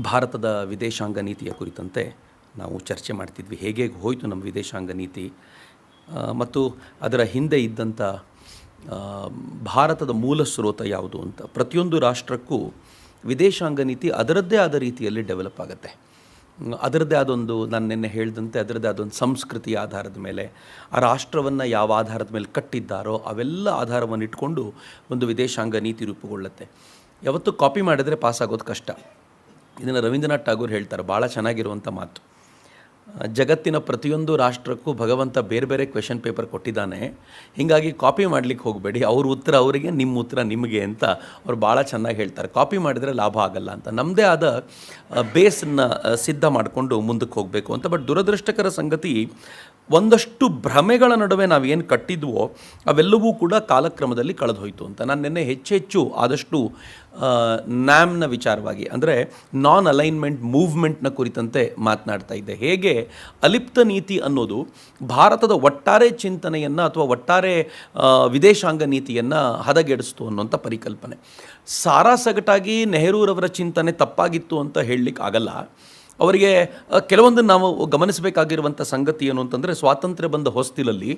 ಭಾರತದ ವಿದೇಶಾಂಗ ನೀತಿಯ ಕುರಿತಂತೆ ನಾವು ಚರ್ಚೆ ಮಾಡ್ತಿದ್ವಿ. ಹೇಗೆ ಹೋಯಿತು ನಮ್ಮ ವಿದೇಶಾಂಗ ನೀತಿ ಮತ್ತು ಅದರ ಹಿಂದೆ ಇದ್ದಂಥ ಭಾರತದ ಮೂಲ ಸ್ರೋತ ಯಾವುದು ಅಂತ. ಪ್ರತಿಯೊಂದು ರಾಷ್ಟ್ರಕ್ಕೂ ವಿದೇಶಾಂಗ ನೀತಿ ಅದರದ್ದೇ ಆದ ರೀತಿಯಲ್ಲಿ ಡೆವಲಪ್ ಆಗುತ್ತೆ. ಅದರದ್ದೇ ಆದೊಂದು, ನಾನು ನಿನ್ನೆ ಹೇಳಿದಂತೆ, ಅದರದ್ದೇ ಆದೊಂದು ಸಂಸ್ಕೃತಿಯ ಆಧಾರದ ಮೇಲೆ, ಆ ರಾಷ್ಟ್ರವನ್ನು ಯಾವ ಆಧಾರದ ಮೇಲೆ ಕಟ್ಟಿದ್ದಾರೋ ಅವೆಲ್ಲ ಆಧಾರವನ್ನು ಇಟ್ಕೊಂಡು ಒಂದು ವಿದೇಶಾಂಗ ನೀತಿ ರೂಪುಗೊಳ್ಳುತ್ತೆ. ಯಾವತ್ತೂ ಕಾಪಿ ಮಾಡಿದರೆ ಪಾಸ್ ಆಗೋದು ಕಷ್ಟ. ಇದನ್ನು ರವೀಂದ್ರನಾಥ್ ಟಾಗೂರ್ ಹೇಳ್ತಾರೆ, ಭಾಳ ಚೆನ್ನಾಗಿರುವಂಥ ಮಾತು. ಜಗತ್ತಿನ ಪ್ರತಿಯೊಂದು ರಾಷ್ಟ್ರಕ್ಕೂ ಭಗವಂತ ಬೇರೆ ಬೇರೆ ಕ್ವೆಶನ್ ಪೇಪರ್ ಕೊಟ್ಟಿದ್ದಾನೆ, ಹೀಗಾಗಿ ಕಾಪಿ ಮಾಡಲಿಕ್ಕೆ ಹೋಗಬೇಡಿ, ಅವ್ರ ಉತ್ತರ ಅವರಿಗೆ, ನಿಮ್ಮ ಉತ್ತರ ನಿಮಗೆ ಅಂತ ಅವ್ರು ಭಾಳ ಚೆನ್ನಾಗಿ ಹೇಳ್ತಾರೆ. ಕಾಪಿ ಮಾಡಿದರೆ ಲಾಭ ಆಗಲ್ಲ ಅಂತ, ನಮ್ಮದೇ ಆದ ಬೇಸನ್ನು ಸಿದ್ಧ ಮಾಡಿಕೊಂಡು ಮುಂದಕ್ಕೆ ಹೋಗಬೇಕು ಅಂತ. ಬಟ್ ದುರದೃಷ್ಟಕರ ಸಂಗತಿ, ಒಂದಷ್ಟು ಭ್ರಮೆಗಳ ನಡುವೆ ನಾವೇನು ಕಟ್ಟಿದ್ವೋ ಅವೆಲ್ಲವೂ ಕೂಡ ಕಾಲಕ್ರಮದಲ್ಲಿ ಕಳೆದು ಹೋಯಿತು ಅಂತ. ನಾನು ನಿನ್ನೆ ಹೆಚ್ಚು ಆದಷ್ಟು ನ್ಯಾಮ್ನ ವಿಚಾರವಾಗಿ, ಅಂದರೆ ನಾನ್ ಅಲೈನ್ಮೆಂಟ್ ಮೂವ್ಮೆಂಟ್ನ ಕುರಿತಂತೆ ಮಾತನಾಡ್ತಾ ಇದ್ದೆ. ಹೇಗೆ ಅಲಿಪ್ತ ನೀತಿ ಅನ್ನೋದು ಭಾರತದ ಒಟ್ಟಾರೆ ಚಿಂತನೆಯನ್ನು ಅಥವಾ ಒಟ್ಟಾರೆ ವಿದೇಶಾಂಗ ನೀತಿಯನ್ನು ಹದಗೆಡಿಸ್ತು ಅನ್ನೋಂಥ ಪರಿಕಲ್ಪನೆ. ಸಾರಾಸಗಟಾಗಿ ನೆಹರೂರವರ ಚಿಂತನೆ ತಪ್ಪಾಗಿತ್ತು ಅಂತ ಹೇಳಲಿಕ್ಕೆ ಆಗಲ್ಲ. ಅವರಿಗೆ ಕೆಲವೊಂದು ನಾವು ಗಮನಿಸಬೇಕಾಗಿರುವಂಥ ಸಂಗತಿ ಏನು ಅಂತಂದರೆ, ಸ್ವಾತಂತ್ರ್ಯ ಬಂದ ಹೊಸ್ತಿಲಲ್ಲಿ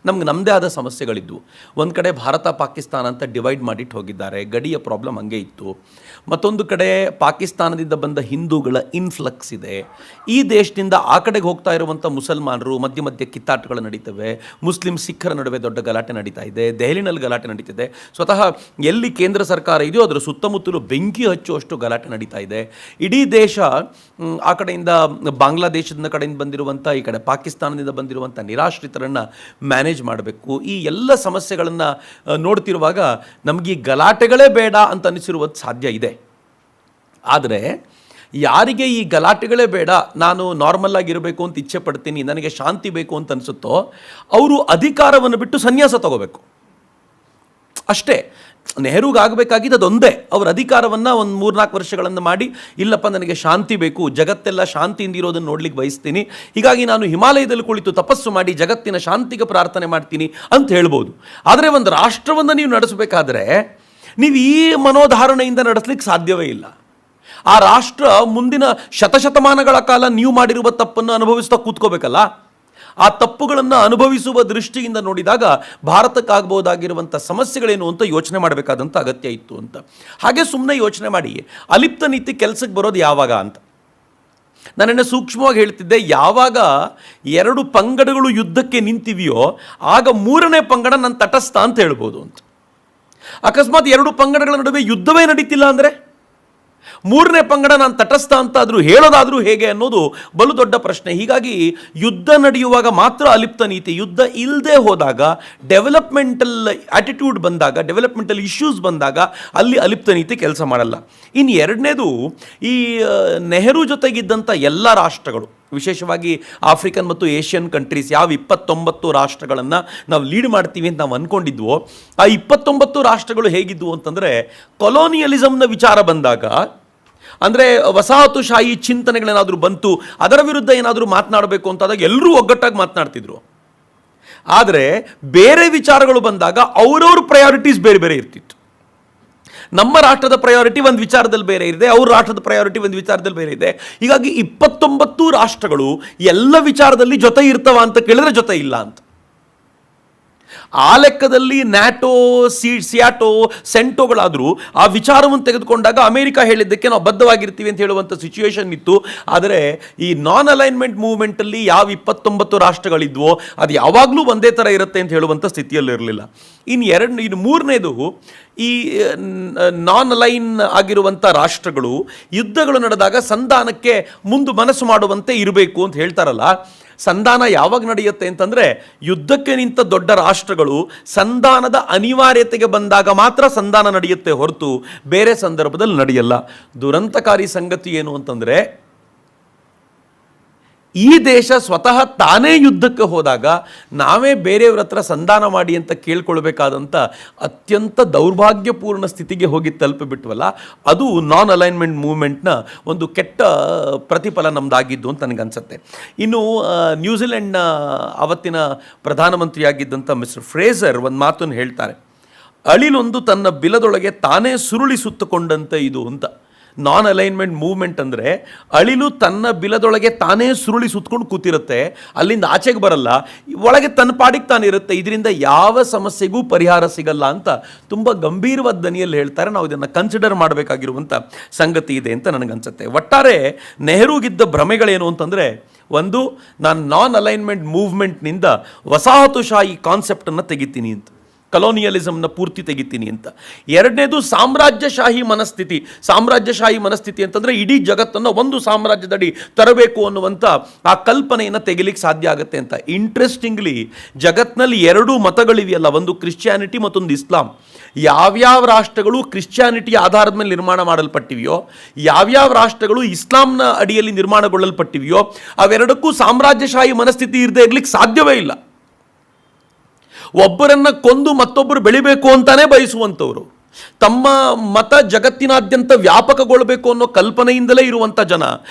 ನಮ್ಗೆ ನಮ್ಮದೇ ಆದ ಸಮಸ್ಯೆಗಳಿದ್ವು. ಒಂದು ಕಡೆ ಭಾರತ ಪಾಕಿಸ್ತಾನ ಅಂತ ಡಿವೈಡ್ ಮಾಡಿಟ್ಟು ಹೋಗಿದ್ದಾರೆ, ಗಡಿಯ ಪ್ರಾಬ್ಲಮ್ ಹಂಗೆ ಇತ್ತು. ಮತ್ತೊಂದು ಕಡೆ ಪಾಕಿಸ್ತಾನದಿಂದ ಬಂದ ಹಿಂದೂಗಳ ಇನ್ಫ್ಲಕ್ಸ್ ಇದೆ. ಈ ದೇಶದಿಂದ ಆ ಕಡೆಗೆ ಹೋಗ್ತಾ ಇರುವಂಥ ಮುಸಲ್ಮಾನರು ಮಧ್ಯ ಮಧ್ಯೆ ಕಿತ್ತಾಟಗಳು ನಡೀತವೆ. ಮುಸ್ಲಿಂ ಸಿಖ್ಖರ ನಡುವೆ ದೊಡ್ಡ ಗಲಾಟೆ ನಡೀತಾ ಇದೆ, ದೆಹಲಿನಲ್ಲಿ ಗಲಾಟೆ ನಡೀತಿದೆ. ಸ್ವತಃ ಎಲ್ಲಿ ಕೇಂದ್ರ ಸರ್ಕಾರ ಇದೆಯೋ ಅದರ ಸುತ್ತಮುತ್ತಲು ಬೆಂಕಿ ಹಚ್ಚುವಷ್ಟು ಗಲಾಟೆ ನಡೀತಾ ಇದೆ. ಇಡೀ ದೇಶ ಆ ಕಡೆಯಿಂದ ಬಾಂಗ್ಲಾದೇಶದ ಕಡೆಯಿಂದ ಬಂದಿರುವಂಥ, ಈ ಕಡೆ ಪಾಕಿಸ್ತಾನದಿಂದ ಬಂದಿರುವಂಥ ನಿರಾಶ್ರಿತರನ್ನು ಮ್ಯಾನೇಜ್ ಮಾಡಬೇಕು. ಈ ಎಲ್ಲ ಸಮಸ್ಯೆಗಳನ್ನು ನೋಡ್ತಿರುವಾಗ ನಮಗೆ ಈ ಗಲಾಟೆಗಳೇ ಬೇಡ ಅಂತ ಅನಿಸಿರುವುದು ಸಾಧ್ಯ ಇದೆ. ಆದರೆ ಯಾರಿಗೆ ಈ ಗಲಾಟೆಗಳೇ ಬೇಡ, ನಾನು ನಾರ್ಮಲ್ ಆಗಿರಬೇಕು ಅಂತ ಇಚ್ಛೆ ಪಡ್ತೀನಿ, ನನಗೆ ಶಾಂತಿ ಬೇಕು ಅಂತ ಅನಿಸುತ್ತೋ, ಅವರು ಅಧಿಕಾರವನ್ನು ಬಿಟ್ಟು ಸನ್ಯಾಸ ತಗೋಬೇಕು ಅಷ್ಟೇ. ನೆಹರೂಗಾಗಬೇಕಾಗಿದ್ದು ಅದೊಂದೇ, ಅವ್ರ ಅಧಿಕಾರವನ್ನು ಒಂದು 3-4 ವರ್ಷಗಳನ್ನು ಮಾಡಿ, ಇಲ್ಲಪ್ಪ ನನಗೆ ಶಾಂತಿ ಬೇಕು, ಜಗತ್ತೆಲ್ಲ ಶಾಂತಿಯಿಂದ ಇರೋದನ್ನು ನೋಡ್ಲಿಕ್ಕೆ ಬಯಸ್ತೀನಿ, ಹೀಗಾಗಿ ನಾನು ಹಿಮಾಲಯದಲ್ಲಿ ಕುಳಿತು ತಪಸ್ಸು ಮಾಡಿ ಜಗತ್ತಿನ ಶಾಂತಿಗೆ ಪ್ರಾರ್ಥನೆ ಮಾಡ್ತೀನಿ ಅಂತ ಹೇಳ್ಬೋದು. ಆದರೆ ಒಂದು ರಾಷ್ಟ್ರವನ್ನು ನೀವು ನಡೆಸಬೇಕಾದ್ರೆ ನೀವು ಈ ಮನೋಧಾರಣೆಯಿಂದ ನಡೆಸಲಿಕ್ಕೆ ಸಾಧ್ಯವೇ ಇಲ್ಲ. ಆ ರಾಷ್ಟ್ರ ಮುಂದಿನ ಶತಶತಮಾನಗಳ ಕಾಲ ನೀವು ಮಾಡಿರುವ ತಪ್ಪನ್ನು ಅನುಭವಿಸ್ತಾ ಕೂತ್ಕೋಬೇಕಲ್ಲ. ಆ ತಪ್ಪುಗಳನ್ನು ಅನುಭವಿಸುವ ದೃಷ್ಟಿಯಿಂದ ನೋಡಿದಾಗ ಭಾರತಕ್ಕಾಗಬಹುದಾಗಿರುವಂಥ ಸಮಸ್ಯೆಗಳೇನು ಅಂತ ಯೋಚನೆ ಮಾಡಬೇಕಾದಂಥ ಅಗತ್ಯ ಇತ್ತು ಅಂತ. ಹಾಗೆ ಸುಮ್ಮನೆ ಯೋಚನೆ ಮಾಡಿ, ಅಲಿಪ್ತ ನೀತಿ ಕೆಲಸಕ್ಕೆ ಬರೋದು ಯಾವಾಗ ಅಂತ ನಾನೆನ್ನೆ ಸೂಕ್ಷ್ಮವಾಗಿ ಹೇಳ್ತಿದ್ದೆ. ಯಾವಾಗ 2 ಪಂಗಡಗಳು ಯುದ್ಧಕ್ಕೆ ನಿಂತಿವೆಯೋ ಆಗ 3ನೇ ಪಂಗಡ ನಾನು ತಟಸ್ಥ ಅಂತ ಹೇಳ್ಬೋದು ಅಂತ. ಅಕಸ್ಮಾತ್ 2 ಪಂಗಡಗಳ ನಡುವೆ ಯುದ್ಧವೇ ನಡೀತಿಲ್ಲ ಅಂದರೆ 3ನೇ ಪಂಗಡ ನಾನು ತಟಸ್ಥ ಅಂತ ಆದರೂ ಹೇಳೋದಾದರೂ ಹೇಗೆ ಅನ್ನೋದು ಬಲು ದೊಡ್ಡ ಪ್ರಶ್ನೆ. ಹೀಗಾಗಿ ಯುದ್ಧ ನಡೆಯುವಾಗ ಮಾತ್ರ ಅಲಿಪ್ತ ನೀತಿ, ಯುದ್ಧ ಇಲ್ಲದೆ ಹೋದಾಗ, ಡೆವಲಪ್ಮೆಂಟಲ್ ಆಟಿಟ್ಯೂಡ್ ಬಂದಾಗ, ಡೆವಲಪ್ಮೆಂಟಲ್ ಇಶ್ಯೂಸ್ ಬಂದಾಗ ಅಲ್ಲಿ ಅಲಿಪ್ತ ನೀತಿ ಕೆಲಸ ಮಾಡಲ್ಲ. ಇನ್ನು ಎರಡನೇದು, ಈ ನೆಹರು ಜೊತೆಗಿದ್ದಂಥ ಎಲ್ಲ ರಾಷ್ಟ್ರಗಳು, ವಿಶೇಷವಾಗಿ ಆಫ್ರಿಕನ್ ಮತ್ತು ಏಷ್ಯನ್ ಕಂಟ್ರೀಸ್, ಯಾವ 29 ರಾಷ್ಟ್ರಗಳನ್ನು ನಾವು ಲೀಡ್ ಮಾಡ್ತೀವಿ ಅಂತ ನಾವು ಅಂದ್ಕೊಂಡಿದ್ವೋ, ಆ 29 ರಾಷ್ಟ್ರಗಳು ಹೇಗಿದ್ವು ಅಂತಂದರೆ, ಕೊಲೋನಿಯಲಿಸಮ್ನ ವಿಚಾರ ಬಂದಾಗ, ಅಂದರೆ ವಸಾಹತುಶಾಹಿ ಚಿಂತನೆಗಳೇನಾದರೂ ಬಂತು, ಅದರ ವಿರುದ್ಧ ಏನಾದರೂ ಮಾತನಾಡಬೇಕು ಅಂತಾದಾಗ ಎಲ್ಲರೂ ಒಗ್ಗಟ್ಟಾಗಿ ಮಾತನಾಡ್ತಿದ್ರು. ಆದರೆ ಬೇರೆ ವಿಚಾರಗಳು ಬಂದಾಗ ಅವರವ್ರ ಪ್ರಯಾರಿಟೀಸ್ ಬೇರೆ ಬೇರೆ ಇರ್ತಿತ್ತು. ನಮ್ಮ ರಾಷ್ಟ್ರದ ಪ್ರಯಾರಿಟಿ ಒಂದು ವಿಚಾರದಲ್ಲಿ ಬೇರೆ ಇದೆ, ಅವ್ರ ರಾಷ್ಟ್ರದ ಪ್ರಯಾರಿಟಿ ಒಂದು ವಿಚಾರದಲ್ಲಿ ಬೇರೆ ಇದೆ. ಹೀಗಾಗಿ 29 ರಾಷ್ಟ್ರಗಳು ಎಲ್ಲ ವಿಚಾರದಲ್ಲಿ ಜೊತೆ ಇರ್ತವ ಅಂತ ಕೇಳಿದ್ರೆ ಜೊತೆ ಇಲ್ಲ ಅಂತ. ಆ ಲೆಕ್ಕದಲ್ಲಿ ನ್ಯಾಟೋ, ಸಿಯಾಟೋ, ಸೆಂಟೋಗಳಾದರೂ ಆ ವಿಚಾರವನ್ನು ತೆಗೆದುಕೊಂಡಾಗ ಅಮೆರಿಕ ಹೇಳಿದ್ದಕ್ಕೆ ನಾವು ಬದ್ಧವಾಗಿರ್ತೀವಿ ಅಂತ ಹೇಳುವಂಥ ಸಿಚುವೇಶನ್ ಇತ್ತು. ಆದರೆ ಈ ನಾನ್ ಅಲೈನ್ಮೆಂಟ್ ಮೂವ್ಮೆಂಟಲ್ಲಿ ಯಾವ 29 ರಾಷ್ಟ್ರಗಳಿದ್ವೋ ಅದು ಯಾವಾಗಲೂ ಒಂದೇ ಥರ ಇರುತ್ತೆ ಅಂತ ಹೇಳುವಂಥ ಸ್ಥಿತಿಯಲ್ಲಿರಲಿಲ್ಲ. ಇನ್ನು 3ನೇದು, ಈ ನಾನ್ ಅಲೈನ್ ಆಗಿರುವಂಥ ರಾಷ್ಟ್ರಗಳು ಯುದ್ಧಗಳು ನಡೆದಾಗ ಸಂಧಾನಕ್ಕೆ ಮನಸ್ಸು ಮಾಡುವಂತೆ ಇರಬೇಕು ಅಂತ ಹೇಳ್ತಾರಲ್ಲ. ಸಂಧಾನ ಯಾವಾಗ ನಡೆಯುತ್ತೆ ಅಂತಂದರೆ, ಯುದ್ಧಕ್ಕೆ ನಿಂತ ದೊಡ್ಡ ರಾಷ್ಟ್ರಗಳು ಸಂಧಾನದ ಅನಿವಾರ್ಯತೆಗೆ ಬಂದಾಗ ಮಾತ್ರ ಸಂಧಾನ ನಡೆಯುತ್ತೆ ಹೊರತು ಬೇರೆ ಸಂದರ್ಭದಲ್ಲಿ ನಡೆಯಲ್ಲ. ದುರಂತಕಾರಿ ಸಂಗತಿ ಏನು ಅಂತಂದರೆ, ಈ ದೇಶ ಸ್ವತಃ ತಾನೇ ಯುದ್ಧಕ್ಕೆ ಹೋದಾಗ ನಾವೇ ಬೇರೆಯವ್ರ ಹತ್ರ ಸಂಧಾನ ಮಾಡಿ ಅಂತ ಕೇಳ್ಕೊಳ್ಬೇಕಾದಂಥ ಅತ್ಯಂತ ದೌರ್ಭಾಗ್ಯಪೂರ್ಣ ಸ್ಥಿತಿಗೆ ಹೋಗಿ ತಲುಪಿಬಿಟ್ವಲ್ಲ. ಅದು ನಾನ್ ಅಲೈನ್ಮೆಂಟ್ ಮೂವ್ಮೆಂಟ್ನ ಒಂದು ಕೆಟ್ಟ ಪ್ರತಿಫಲ ನಮ್ಮದಾಗಿದ್ದು ಅಂತ ನನಗನ್ಸುತ್ತೆ. ಇನ್ನು ನ್ಯೂಜಿಲೆಂಡ್ನ ಅವತ್ತಿನ ಪ್ರಧಾನಮಂತ್ರಿಯಾಗಿದ್ದಂಥ ಮಿಸ್ಟರ್ ಫ್ರೇಸರ್ ಒಂದು ಮಾತನ್ನು ಹೇಳ್ತಾರೆ, ಅಳಿಲೊಂದು ತನ್ನ ಬಿಲದೊಳಗೆ ತಾನೇ ಸುರುಳಿ ಸುತ್ತುಕೊಂಡಂತೆ ಇದು ಅಂತ. ನಾನ್ ಅಲೈನ್ಮೆಂಟ್ ಮೂವ್ಮೆಂಟ್ ಅಂದರೆ ಅಳಿಲು ತನ್ನ ಬಿಲದೊಳಗೆ ತಾನೇ ಸುರುಳಿ ಸುತ್ಕೊಂಡು ಕೂತಿರುತ್ತೆ, ಅಲ್ಲಿಂದ ಆಚೆಗೆ ಬರಲ್ಲ, ಒಳಗೆ ತನ್ನ ಪಾಡಿಗೆ ತಾನಿರುತ್ತೆ. ಇದರಿಂದ ಯಾವ ಸಮಸ್ಯೆಗೂ ಪರಿಹಾರ ಸಿಗಲ್ಲ ಅಂತ ತುಂಬ ಗಂಭೀರವಾದ ದನಿಯಲ್ಲಿ ಹೇಳ್ತಾರೆ. ನಾವು ಇದನ್ನು ಕನ್ಸಿಡರ್ ಮಾಡಬೇಕಾಗಿರುವಂಥ ಸಂಗತಿ ಇದೆ ಅಂತ ನನಗನ್ಸುತ್ತೆ. ಒಟ್ಟಾರೆ ನೆಹರೂಗಿದ್ದ ಭ್ರಮೆಗಳೇನು ಅಂತಂದರೆ, ಒಂದು, ನಾನು ನಾನ್ ಅಲೈನ್ಮೆಂಟ್ ಮೂವ್ಮೆಂಟ್ನಿಂದ ವಸಾಹತುಶಾಹಿ ಕಾನ್ಸೆಪ್ಟನ್ನು ತೆಗಿತೀನಿ ಅಂತ, ಕಲೋನಿಯಲಿಸಮ್ನ ಪೂರ್ತಿ ತೆಗಿತೀನಿ ಅಂತ. ಎರಡನೇದು ಸಾಮ್ರಾಜ್ಯಶಾಹಿ ಮನಸ್ಥಿತಿ. ಸಾಮ್ರಾಜ್ಯಶಾಹಿ ಮನಸ್ಥಿತಿ ಅಂತಂದರೆ ಇಡೀ ಜಗತ್ತನ್ನು ಒಂದು ಸಾಮ್ರಾಜ್ಯದಡಿ ತರಬೇಕು ಅನ್ನುವಂಥ ಆ ಕಲ್ಪನೆಯನ್ನು ತೆಗಿಲಿಕ್ಕೆ ಸಾಧ್ಯ ಆಗುತ್ತೆ ಅಂತ. ಇಂಟ್ರೆಸ್ಟಿಂಗ್ಲಿ ಜಗತ್ತಿನಲ್ಲಿ ಎರಡು ಮತಗಳಿವೆಯಲ್ಲ, ಒಂದು ಕ್ರಿಶ್ಚಿಯಾನಿಟಿ ಮತ್ತೊಂದು ಇಸ್ಲಾಂ. ಯಾವ್ಯಾವ ರಾಷ್ಟ್ರಗಳು ಕ್ರಿಶ್ಚಿಯಾನಿಟಿಯ ಆಧಾರದ ಮೇಲೆ ನಿರ್ಮಾಣ ಮಾಡಲ್ಪಟ್ಟಿವೆಯೋ, ಯಾವ್ಯಾವ ರಾಷ್ಟ್ರಗಳು ಇಸ್ಲಾಂನ ಅಡಿಯಲ್ಲಿ ನಿರ್ಮಾಣಗೊಳ್ಳಲ್ಪಟ್ಟಿವೆಯೋ, ಅವೆರಡಕ್ಕೂ ಸಾಮ್ರಾಜ್ಯಶಾಹಿ ಮನಸ್ಥಿತಿ ಇರದೇ ಇರ್ಲಿಕ್ಕೆ ಸಾಧ್ಯವೇ ಇಲ್ಲ. ಒಬ್ಬರನ್ನ ಕೊಂದು ಮತ್ತೊಬ್ಬರು ಬೆಳಿಬೇಕು ಅಂತಾನೆ ಬಯಸುವಂಥವ್ರು, ತಮ್ಮ ಮತ ಜಗತ್ತಿನಾದ್ಯಂತ ವ್ಯಾಪಕಗೊಳ್ಳಬೇಕು ಅನ್ನೋ ಕಲ್ಪನೆಯಿಂದಲೇ ಇರುವಂಥ ಜನ.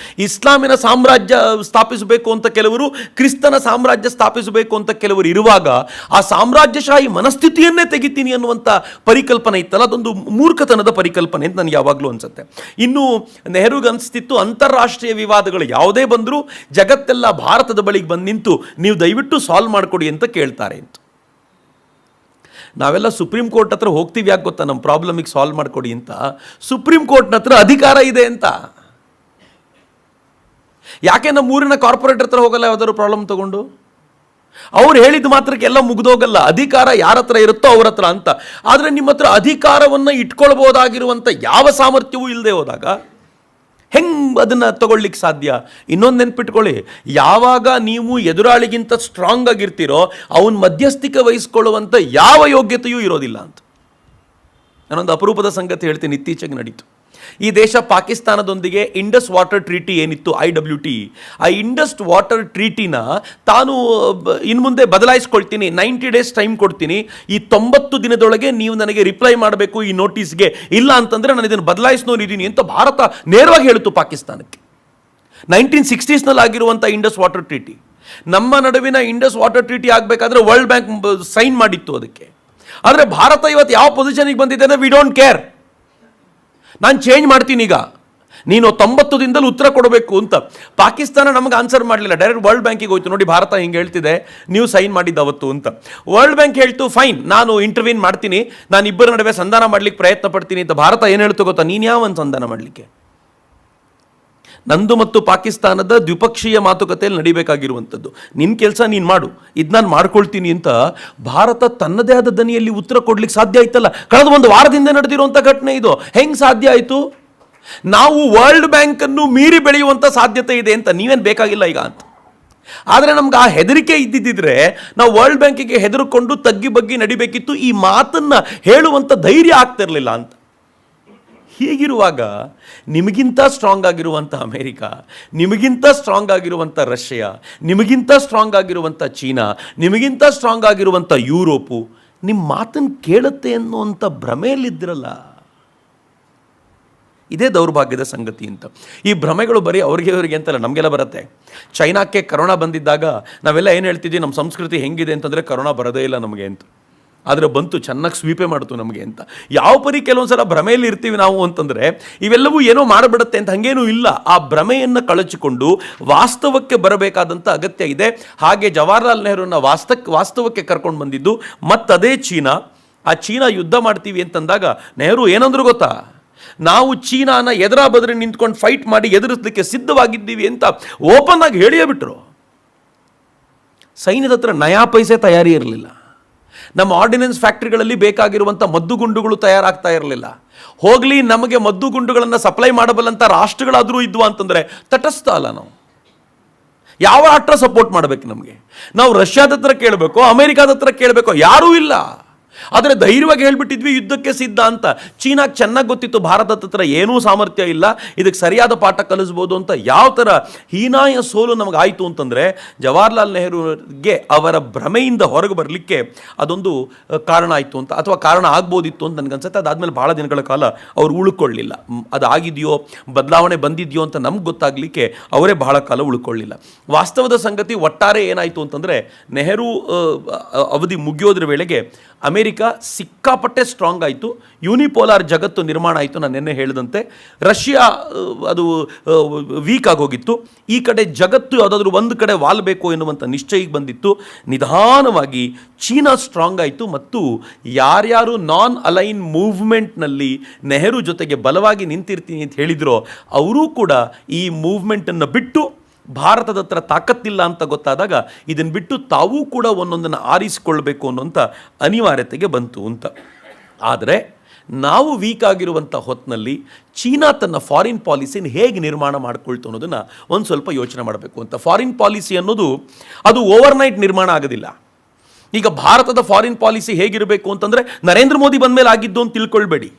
ಇಸ್ಲಾಮಿನ ಸಾಮ್ರಾಜ್ಯ ಸ್ಥಾಪಿಸಬೇಕು ಅಂತ ಕೆಲವರು, ಕ್ರಿಸ್ತನ ಸಾಮ್ರಾಜ್ಯ ಸ್ಥಾಪಿಸಬೇಕು ಅಂತ ಕೆಲವರು ಇರುವಾಗ ಆ ಸಾಮ್ರಾಜ್ಯಶಾಹಿ ಮನಸ್ಥಿತಿಯನ್ನೇ ತೆಗಿತೀನಿ ಅನ್ನುವಂಥ ಪರಿಕಲ್ಪನೆ ಇತ್ತಲ್ಲ, ಅದೊಂದು ಮೂರ್ಖತನದ ಪರಿಕಲ್ಪನೆ ಅಂತ ನನಗೆ ಯಾವಾಗಲೂ ಅನಿಸುತ್ತೆ. ಇನ್ನು ನೆಹರುಗೆ ಅನಿಸ್ತಿತ್ತು, ಅಂತಾರಾಷ್ಟ್ರೀಯ ವಿವಾದಗಳು ಯಾವುದೇ ಬಂದರೂ ಜಗತ್ತೆಲ್ಲ ಭಾರತದ ಬಳಿಗೆ ಬಂದು ನಿಂತು ನೀವು ದಯವಿಟ್ಟು ಸಾಲ್ವ್ ಮಾಡಿಕೊಡಿ ಅಂತ ಕೇಳ್ತಾರೆ ಅಂತ. ನಾವೆಲ್ಲ ಸುಪ್ರೀಂ ಕೋರ್ಟ್ ಹತ್ರ ಹೋಗ್ತೀವಿ, ಯಾಕೆ ಗೊತ್ತಾ? ನಮ್ಮ ಪ್ರಾಬ್ಲಮಿಗೆ ಸಾಲ್ವ್ ಮಾಡಿಕೊಡಿ ಅಂತ. ಸುಪ್ರೀಂ ಕೋರ್ಟ್ನ ಹತ್ರ ಅಧಿಕಾರ ಇದೆ ಅಂತ. ಯಾಕೆ ನಮ್ಮ ಊರಿನ ಕಾರ್ಪೊರೇಟ್ ಹತ್ರ ಹೋಗಲ್ಲ ಯಾವ್ದಾದ್ರು ಪ್ರಾಬ್ಲಮ್ ತಗೊಂಡು? ಅವ್ರು ಹೇಳಿದ ಮಾತ್ರಕ್ಕೆ ಎಲ್ಲ ಮುಗ್ದೋಗಲ್ಲ. ಅಧಿಕಾರ ಯಾರ ಹತ್ರ ಇರುತ್ತೋ ಅವ್ರ ಹತ್ರ ಅಂತ. ಆದರೆ ನಿಮ್ಮ ಹತ್ರ ಅಧಿಕಾರವನ್ನು ಇಟ್ಕೊಳ್ಬೋದಾಗಿರುವಂಥ ಯಾವ ಸಾಮರ್ಥ್ಯವೂ ಇಲ್ಲದೆ ಹೋದಾಗ ಹೆಂಗೆ ಅದನ್ನು ತಗೊಳ್ಲಿಕ್ಕೆ ಸಾಧ್ಯ? ಇನ್ನೊಂದು ನೆನ್ಪಿಟ್ಕೊಳ್ಳಿ, ಯಾವಾಗ ನೀವು ಎದುರಾಳಿಗಿಂತ ಸ್ಟ್ರಾಂಗ್ ಆಗಿರ್ತೀರೋ ಅವನ ಮಧ್ಯಸ್ಥಿಕೆ ವಹಿಸ್ಕೊಳ್ಳುವಂಥ ಯಾವ ಯೋಗ್ಯತೆಯೂ ಇರೋದಿಲ್ಲ ಅಂತ. ನಾನೊಂದು ಅಪರೂಪದ ಸಂಗತಿ ಹೇಳ್ತೀನಿ, ಇತ್ತೀಚೆಗೆ ನಡೀತು. ಈ ದೇಶ ಪಾಕಿಸ್ತಾನದೊಂದಿಗೆ ಇಂಡಸ್ ವಾಟರ್ ಟ್ರೀಟಿ ಏನಿತ್ತು, IWT, ಆ ಇಂಡಸ್ ವಾಟರ್ ಟ್ರೀಟಿನ ತಾನು ಇನ್ನು ಮುಂದೆ ಬದಲಾಯಿಸ್ಕೊಳ್ತೀನಿ, 90 days ಟೈಮ್ ಕೊಡ್ತೀನಿ, ಈ 90 ದಿನದೊಳಗೆ ನೀವು ನನಗೆ ರಿಪ್ಲೈ ಮಾಡಬೇಕು ಈ ನೋಟಿಸ್ಗೆ, ಇಲ್ಲ ಅಂತಂದರೆ ನಾನು ಇದನ್ನು ಬದಲಾಯಿಸ್ನೋರಿದ್ದೀನಿ ಅಂತ ಭಾರತ ನೇರವಾಗಿ ಹೇಳಿತು ಪಾಕಿಸ್ತಾನಕ್ಕೆ. 1960s ಆಗಿರುವಂಥ ಇಂಡಸ್ ವಾಟರ್ ಟ್ರೀಟಿ, ನಮ್ಮ ನಡುವಿನ ಇಂಡಸ್ ವಾಟರ್ ಟ್ರೀಟಿ ಆಗಬೇಕಾದ್ರೆ ವರ್ಲ್ಡ್ ಬ್ಯಾಂಕ್ ಸೈನ್ ಮಾಡಿತ್ತು ಅದಕ್ಕೆ. ಆದರೆ ಭಾರತ ಇವತ್ತು ಯಾವ ಪೊಸಿಷನಿಗೆ ಬಂದಿದೆ ಅಂದರೆ, ವಿ ಡೋಂಟ್ ಕೇರ್, ನಾನು ಚೇಂಜ್ ಮಾಡ್ತೀನಿ, ಈಗ ನೀನು 90 ದಿನದಲ್ಲಿ ಉತ್ತರ ಕೊಡಬೇಕು ಅಂತ. ಪಾಕಿಸ್ತಾನ ನಮಗೆ ಆನ್ಸರ್ ಮಾಡಲಿಲ್ಲ, ಡೈರೆಕ್ಟ್ ವರ್ಲ್ಡ್ ಬ್ಯಾಂಕಿಗೆ ಹೋಯ್ತು. ನೋಡಿ ಭಾರತ ಹಿಂಗೆ ಹೇಳ್ತಿದೆ, ನೀವು ಸೈನ್ ಮಾಡಿದ್ದು ಅವತ್ತು ಅಂತ. ವರ್ಲ್ಡ್ ಬ್ಯಾಂಕ್ ಹೇಳ್ತು, ಫೈನ್, ನಾನು ಇಂಟರ್ವ್ಯೂನ್ ಮಾಡ್ತೀನಿ, ನಾನು ಇಬ್ಬರ ನಡುವೆ ಸಂಧಾನ ಮಾಡಲಿಕ್ಕೆ ಪ್ರಯತ್ನ ಪಡ್ತೀನಿ ಅಂತ. ಭಾರತ ಏನು ಹೇಳ್ತು ಗೊತ್ತಾ? ನೀನು ಯಾವ ಒಂದು ಸಂಧಾನ ಮಾಡಲಿಕ್ಕೆ? ನಂದು ಮತ್ತು ಪಾಕಿಸ್ತಾನದ ದ್ವಿಪಕ್ಷೀಯ ಮಾತುಕತೆಯಲ್ಲಿ ನಡಿಬೇಕಾಗಿರುವಂಥದ್ದು, ನಿನ್ನ ಕೆಲಸ ನೀನು ಮಾಡು, ಇದು ನಾನು ಮಾಡ್ಕೊಳ್ತೀನಿ ಅಂತ ಭಾರತ ತನ್ನದೇ ಆದ ದನಿಯಲ್ಲಿ ಉತ್ತರ ಕೊಡ್ಲಿಕ್ಕೆ ಸಾಧ್ಯ ಆಯ್ತಲ್ಲ. ಕಳೆದ ಒಂದು ವಾರದಿಂದ ನಡೆದಿರುವಂಥ ಘಟನೆ ಇದು. ಹೆಂಗೆ ಸಾಧ್ಯ ಆಯಿತು? ನಾವು ವರ್ಲ್ಡ್ ಬ್ಯಾಂಕನ್ನು ಮೀರಿ ಬೆಳೆಯುವಂಥ ಸಾಧ್ಯತೆ ಇದೆ ಅಂತ, ನೀವೇನು ಬೇಕಾಗಿಲ್ಲ ಈಗ ಅಂತ. ಆದರೆ ನಮ್ಗೆ ಆ ಹೆದರಿಕೆ ಇದ್ದಿದ್ದರೆ ನಾವು ವರ್ಲ್ಡ್ ಬ್ಯಾಂಕಿಗೆ ಹೆದರ್ಕೊಂಡು ತಗ್ಗಿ ಬಗ್ಗಿ ನಡಿಬೇಕಿತ್ತು, ಈ ಮಾತನ್ನು ಹೇಳುವಂಥ ಧೈರ್ಯ ಆಗ್ತಿರಲಿಲ್ಲ ಅಂತ. ಹೀಗಿರುವಾಗ ನಿಮಗಿಂತ ಸ್ಟ್ರಾಂಗ್ ಆಗಿರುವಂಥ ಅಮೇರಿಕ, ನಿಮಗಿಂತ ಸ್ಟ್ರಾಂಗ್ ಆಗಿರುವಂಥ ರಷ್ಯಾ, ನಿಮಗಿಂತ ಸ್ಟ್ರಾಂಗ್ ಆಗಿರುವಂಥ ಚೀನಾ, ನಿಮಗಿಂತ ಸ್ಟ್ರಾಂಗ್ ಆಗಿರುವಂಥ ಯುರೋಪು ನಿಮ್ಮ ಮಾತನ್ನು ಕೇಳುತ್ತೆ ಅನ್ನುವಂಥ ಭ್ರಮೆಯಲ್ಲಿದ್ದಿರಲ್ಲ. ಇದೇ ದೌರ್ಭಾಗ್ಯದ ಸಂಗತಿ ಅಂತ. ಈ ಭ್ರಮೆಗಳು ಬರೀ ಅವ್ರಿಗೆ ಅಂತಲ್ಲ, ನಮಗೆಲ್ಲ ಬರುತ್ತೆ. ಚೈನಾಕ್ಕೆ ಕರೋನಾ ಬಂದಿದ್ದಾಗ ನಾವೆಲ್ಲ ಏನು ಹೇಳ್ತಿದ್ವಿ, ನಮ್ಮ ಸಂಸ್ಕೃತಿ ಹೆಂಗಿದೆ ಅಂತಂದರೆ ಕರೋನಾ ಬರೋದೇ ಇಲ್ಲ ನಮಗೆ ಅಂತ. ಆದರೆ ಬಂತು, ಚೆನ್ನಾಗಿ ಸ್ವೀಪೇ ಮಾಡ್ತು ನಮಗೆ ಅಂತ. ಯಾವ ಪರಿ ಕೆಲವೊಂದು ಸಲ ಭ್ರಮೆಯಲ್ಲಿ ಇರ್ತೀವಿ ನಾವು ಅಂತಂದರೆ, ಇವೆಲ್ಲವೂ ಏನೋ ಮಾಡಿಬಿಡುತ್ತೆ ಅಂತ. ಹಾಗೇನೂ ಇಲ್ಲ. ಆ ಭ್ರಮೆಯನ್ನು ಕಳಚಿಕೊಂಡು ವಾಸ್ತವಕ್ಕೆ ಬರಬೇಕಾದಂಥ ಅಗತ್ಯ ಇದೆ. ಹಾಗೆ ಜವಾಹರ್ಲಾಲ್ ನೆಹರೂನ ವಾಸ್ತವಕ್ಕೆ ಕರ್ಕೊಂಡು ಬಂದಿದ್ದು ಮತ್ತದೇ ಚೀನಾ. ಆ ಚೀನಾ ಯುದ್ಧ ಮಾಡ್ತೀವಿ ಅಂತಂದಾಗ ನೆಹರು ಏನಂದ್ರು ಗೊತ್ತಾ? ನಾವು ಚೀನಾನ ಎದುರಾ ಬದರಿ ನಿಂತ್ಕೊಂಡು ಫೈಟ್ ಮಾಡಿ ಎದುರಿಸಲಿಕ್ಕೆ ಸಿದ್ಧವಾಗಿದ್ದೀವಿ ಅಂತ ಓಪನ್ ಆಗಿ ಹೇಳಿಯೇ ಬಿಟ್ರು. ಸೈನ್ಯದ ಹತ್ರ ನಯಾ ಪೈಸೆ ತಯಾರಿ ಇರಲಿಲ್ಲ. ನಮ್ಮ ಆರ್ಡಿನೆನ್ಸ್ ಫ್ಯಾಕ್ಟ್ರಿಗಳಲ್ಲಿ ಬೇಕಾಗಿರುವಂಥ ಮದ್ದುಗುಂಡುಗಳು ತಯಾರಾಗ್ತಾ ಇರಲಿಲ್ಲ. ಹೋಗಲಿ, ನಮಗೆ ಮದ್ದುಗುಂಡುಗಳನ್ನು ಸಪ್ಲೈ ಮಾಡಬಲ್ಲಂಥ ರಾಷ್ಟ್ರಗಳಾದರೂ ಇದ್ವಾ ಅಂತಂದರೆ ತಟಸ್ಥ ಅಲ್ಲ. ನಾವು ಯಾವ ರಾಷ್ಟ್ರ ಸಪೋರ್ಟ್ ಮಾಡಬೇಕು? ನಮಗೆ ನಾವು ರಷ್ಯಾದ ಹತ್ರ ಕೇಳಬೇಕು, ಅಮೆರಿಕಾದ ಹತ್ರ ಕೇಳಬೇಕು? ಯಾರೂ ಇಲ್ಲ. ಆದರೆ ಧೈರ್ಯವಾಗಿ ಹೇಳ್ಬಿಟ್ಟಿದ್ವಿ ಯುದ್ಧಕ್ಕೆ ಸಿದ್ಧ ಅಂತ. ಚೀನಾಕ್ಕೆ ಚೆನ್ನಾಗಿ ಗೊತ್ತಿತ್ತು ಭಾರತದ ಹತ್ರ ಏನೂ ಸಾಮರ್ಥ್ಯ ಇಲ್ಲ, ಇದಕ್ಕೆ ಸರಿಯಾದ ಪಾಠ ಕಲಿಸ್ಬೋದು ಅಂತ. ಯಾವ ಥರ ಹೀನಾಯ ಸೋಲು ನಮಗಾಯಿತು ಅಂತಂದರೆ, ಜವಾಹರ್ಲಾಲ್ ನೆಹರೂಗೆ ಅವರ ಭ್ರಮೆಯಿಂದ ಹೊರಗೆ ಬರಲಿಕ್ಕೆ ಅದೊಂದು ಕಾರಣ ಆಯಿತು ಅಂತ, ಅಥವಾ ಕಾರಣ ಆಗ್ಬೋದಿತ್ತು ಅಂತ ನನಗನ್ಸುತ್ತೆ. ಅದಾದಮೇಲೆ ಭಾಳ ದಿನಗಳ ಕಾಲ ಅವರು ಉಳ್ಕೊಳ್ಳಿಲ್ಲ. ಅದಾಗಿದೆಯೋ ಬದಲಾವಣೆ ಬಂದಿದೆಯೋ ಅಂತ ನಮ್ಗೆ ಗೊತ್ತಾಗಲಿಕ್ಕೆ ಅವರೇ ಬಹಳ ಕಾಲ ಉಳ್ಕೊಳ್ಳಿಲ್ಲ. ವಾಸ್ತವದ ಸಂಗತಿ ಒಟ್ಟಾರೆ ಏನಾಯಿತು ಅಂತಂದರೆ, ನೆಹರು ಅವಧಿ ಮುಗಿಯೋದ್ರ ವೇಳೆಗೆ ಅಮೆರಿಕ ಅಮೇರಿಕಾ ಸಿಕ್ಕಾಪಟ್ಟೆ ಸ್ಟ್ರಾಂಗ್ ಆಯಿತು, ಯೂನಿಪೋಲಾರ್ ಜಗತ್ತು ನಿರ್ಮಾಣ ಆಯಿತು. ನಾನು ನಿನ್ನೆ ಹೇಳಿದಂತೆ ರಷ್ಯಾ ಅದು ವೀಕ್ ಆಗೋಗಿತ್ತು. ಈ ಕಡೆ ಜಗತ್ತು ಯಾವುದಾದ್ರೂ ಒಂದು ಕಡೆ ವಾಲ್ಬೇಕು ಎನ್ನುವಂಥ ನಿಶ್ಚಯಕ್ಕೆ ಬಂದಿತ್ತು. ನಿಧಾನವಾಗಿ ಚೀನಾ ಸ್ಟ್ರಾಂಗ್ ಆಯಿತು ಮತ್ತು ಯಾರ್ಯಾರು ನಾನ್ ಅಲೈನ್ ಮೂವ್ಮೆಂಟ್ನಲ್ಲಿ ನೆಹರು ಜೊತೆಗೆ ಬಲವಾಗಿ ನಿಂತಿರ್ತೀನಿ ಅಂತ ಹೇಳಿದ್ರೋ ಅವರೂ ಕೂಡ ಈ ಮೂವ್ಮೆಂಟನ್ನು ಬಿಟ್ಟು ಭಾರತದ ಹತ್ರ ತಾಕತ್ತಿಲ್ಲ ಅಂತ ಗೊತ್ತಾದಾಗ ಇದನ್ನು ಬಿಟ್ಟು ತಾವೂ ಕೂಡ ಒಂದೊಂದನ್ನು ಆರಿಸಿಕೊಳ್ಬೇಕು ಅನ್ನೋಂಥ ಅನಿವಾರ್ಯತೆಗೆ ಬಂತು ಅಂತ. ಆದರೆ ನಾವು ವೀಕ್ ಆಗಿರುವಂಥ ಹೊತ್ತಿನಲ್ಲಿ ಚೀನಾ ತನ್ನ ಫಾರಿನ್ ಪಾಲಿಸಿನ ಹೇಗೆ ನಿರ್ಮಾಣ ಮಾಡ್ಕೊಳ್ತು ಅನ್ನೋದನ್ನು ಒಂದು ಸ್ವಲ್ಪ ಯೋಚನೆ ಮಾಡಬೇಕು ಅಂತ. ಫಾರಿನ್ ಪಾಲಿಸಿ ಅನ್ನೋದು ಅದು ಓವರ್ನೈಟ್ ನಿರ್ಮಾಣ ಆಗೋದಿಲ್ಲ. ಈಗ ಭಾರತದ ಫಾರಿನ್ ಪಾಲಿಸಿ ಹೇಗಿರಬೇಕು ಅಂತಂದರೆ ನರೇಂದ್ರ ಮೋದಿ ಬಂದ ಮೇಲೆ ಆಗಿದ್ದು ಅಂತ ತಿಳ್ಕೊಳ್ಬೇಡಿ.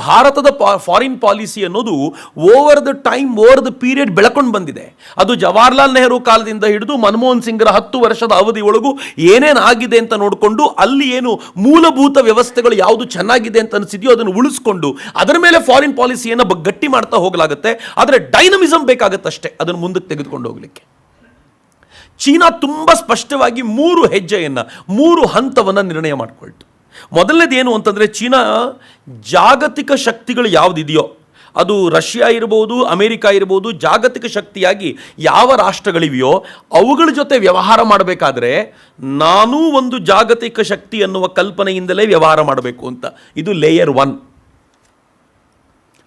ಭಾರತದ ಫಾರಿನ್ ಪಾಲಿಸಿ ಅನ್ನೋದು over the time, over the period ಬೆಳಕೊಂಡು ಬಂದಿದೆ. ಅದು ಜವಾಹರ್ಲಾಲ್ ನೆಹರು ಕಾಲದಿಂದ ಹಿಡಿದು ಮನಮೋಹನ್ ಸಿಂಗ್ರ 10 ವರ್ಷದ ಅವಧಿಯೊಳಗೂ ಏನೇನು ಆಗಿದೆ ಅಂತ ನೋಡಿಕೊಂಡು ಅಲ್ಲಿ ಏನು ಮೂಲಭೂತ ವ್ಯವಸ್ಥೆಗಳು ಯಾವುದು ಚೆನ್ನಾಗಿದೆ ಅಂತ ಅನಿಸಿದೆಯೋ ಅದನ್ನು ಉಳಿಸ್ಕೊಂಡು ಅದರ ಮೇಲೆ ಫಾರಿನ್ ಪಾಲಿಸಿಯನ್ನು ಗಟ್ಟಿ ಮಾಡ್ತಾ ಹೋಗಲಾಗುತ್ತೆ. ಆದರೆ ಡೈನಮಿಸಮ್ ಬೇಕಾಗತ್ತಷ್ಟೇ ಅದನ್ನು ಮುಂದಕ್ಕೆ ತೆಗೆದುಕೊಂಡು ಹೋಗಲಿಕ್ಕೆ. ಚೀನಾ ತುಂಬ ಸ್ಪಷ್ಟವಾಗಿ 3 ಹೆಜ್ಜೆಯನ್ನು, 3 ಹಂತವನ್ನು ನಿರ್ಣಯ ಮಾಡಿಕೊಳ್ತು. ಮೊದಲನೇದು ಏನು ಅಂತಂದರೆ, ಚೀನಾ ಜಾಗತಿಕ ಶಕ್ತಿಗಳು ಯಾವುದಿದೆಯೋ ಅದು ರಷ್ಯಾ ಇರ್ಬೋದು, ಅಮೇರಿಕಾ ಇರ್ಬೋದು, ಜಾಗತಿಕ ಶಕ್ತಿಯಾಗಿ ಯಾವ ರಾಷ್ಟ್ರಗಳಿವೆಯೋ ಅವುಗಳ ಜೊತೆ ವ್ಯವಹಾರ ಮಾಡಬೇಕಾದ್ರೆ ನಾನೂ ಒಂದು ಜಾಗತಿಕ ಶಕ್ತಿ ಅನ್ನುವ ಕಲ್ಪನೆಯಿಂದಲೇ ವ್ಯವಹಾರ ಮಾಡಬೇಕು ಅಂತ. ಇದು ಲೇಯರ್ 1.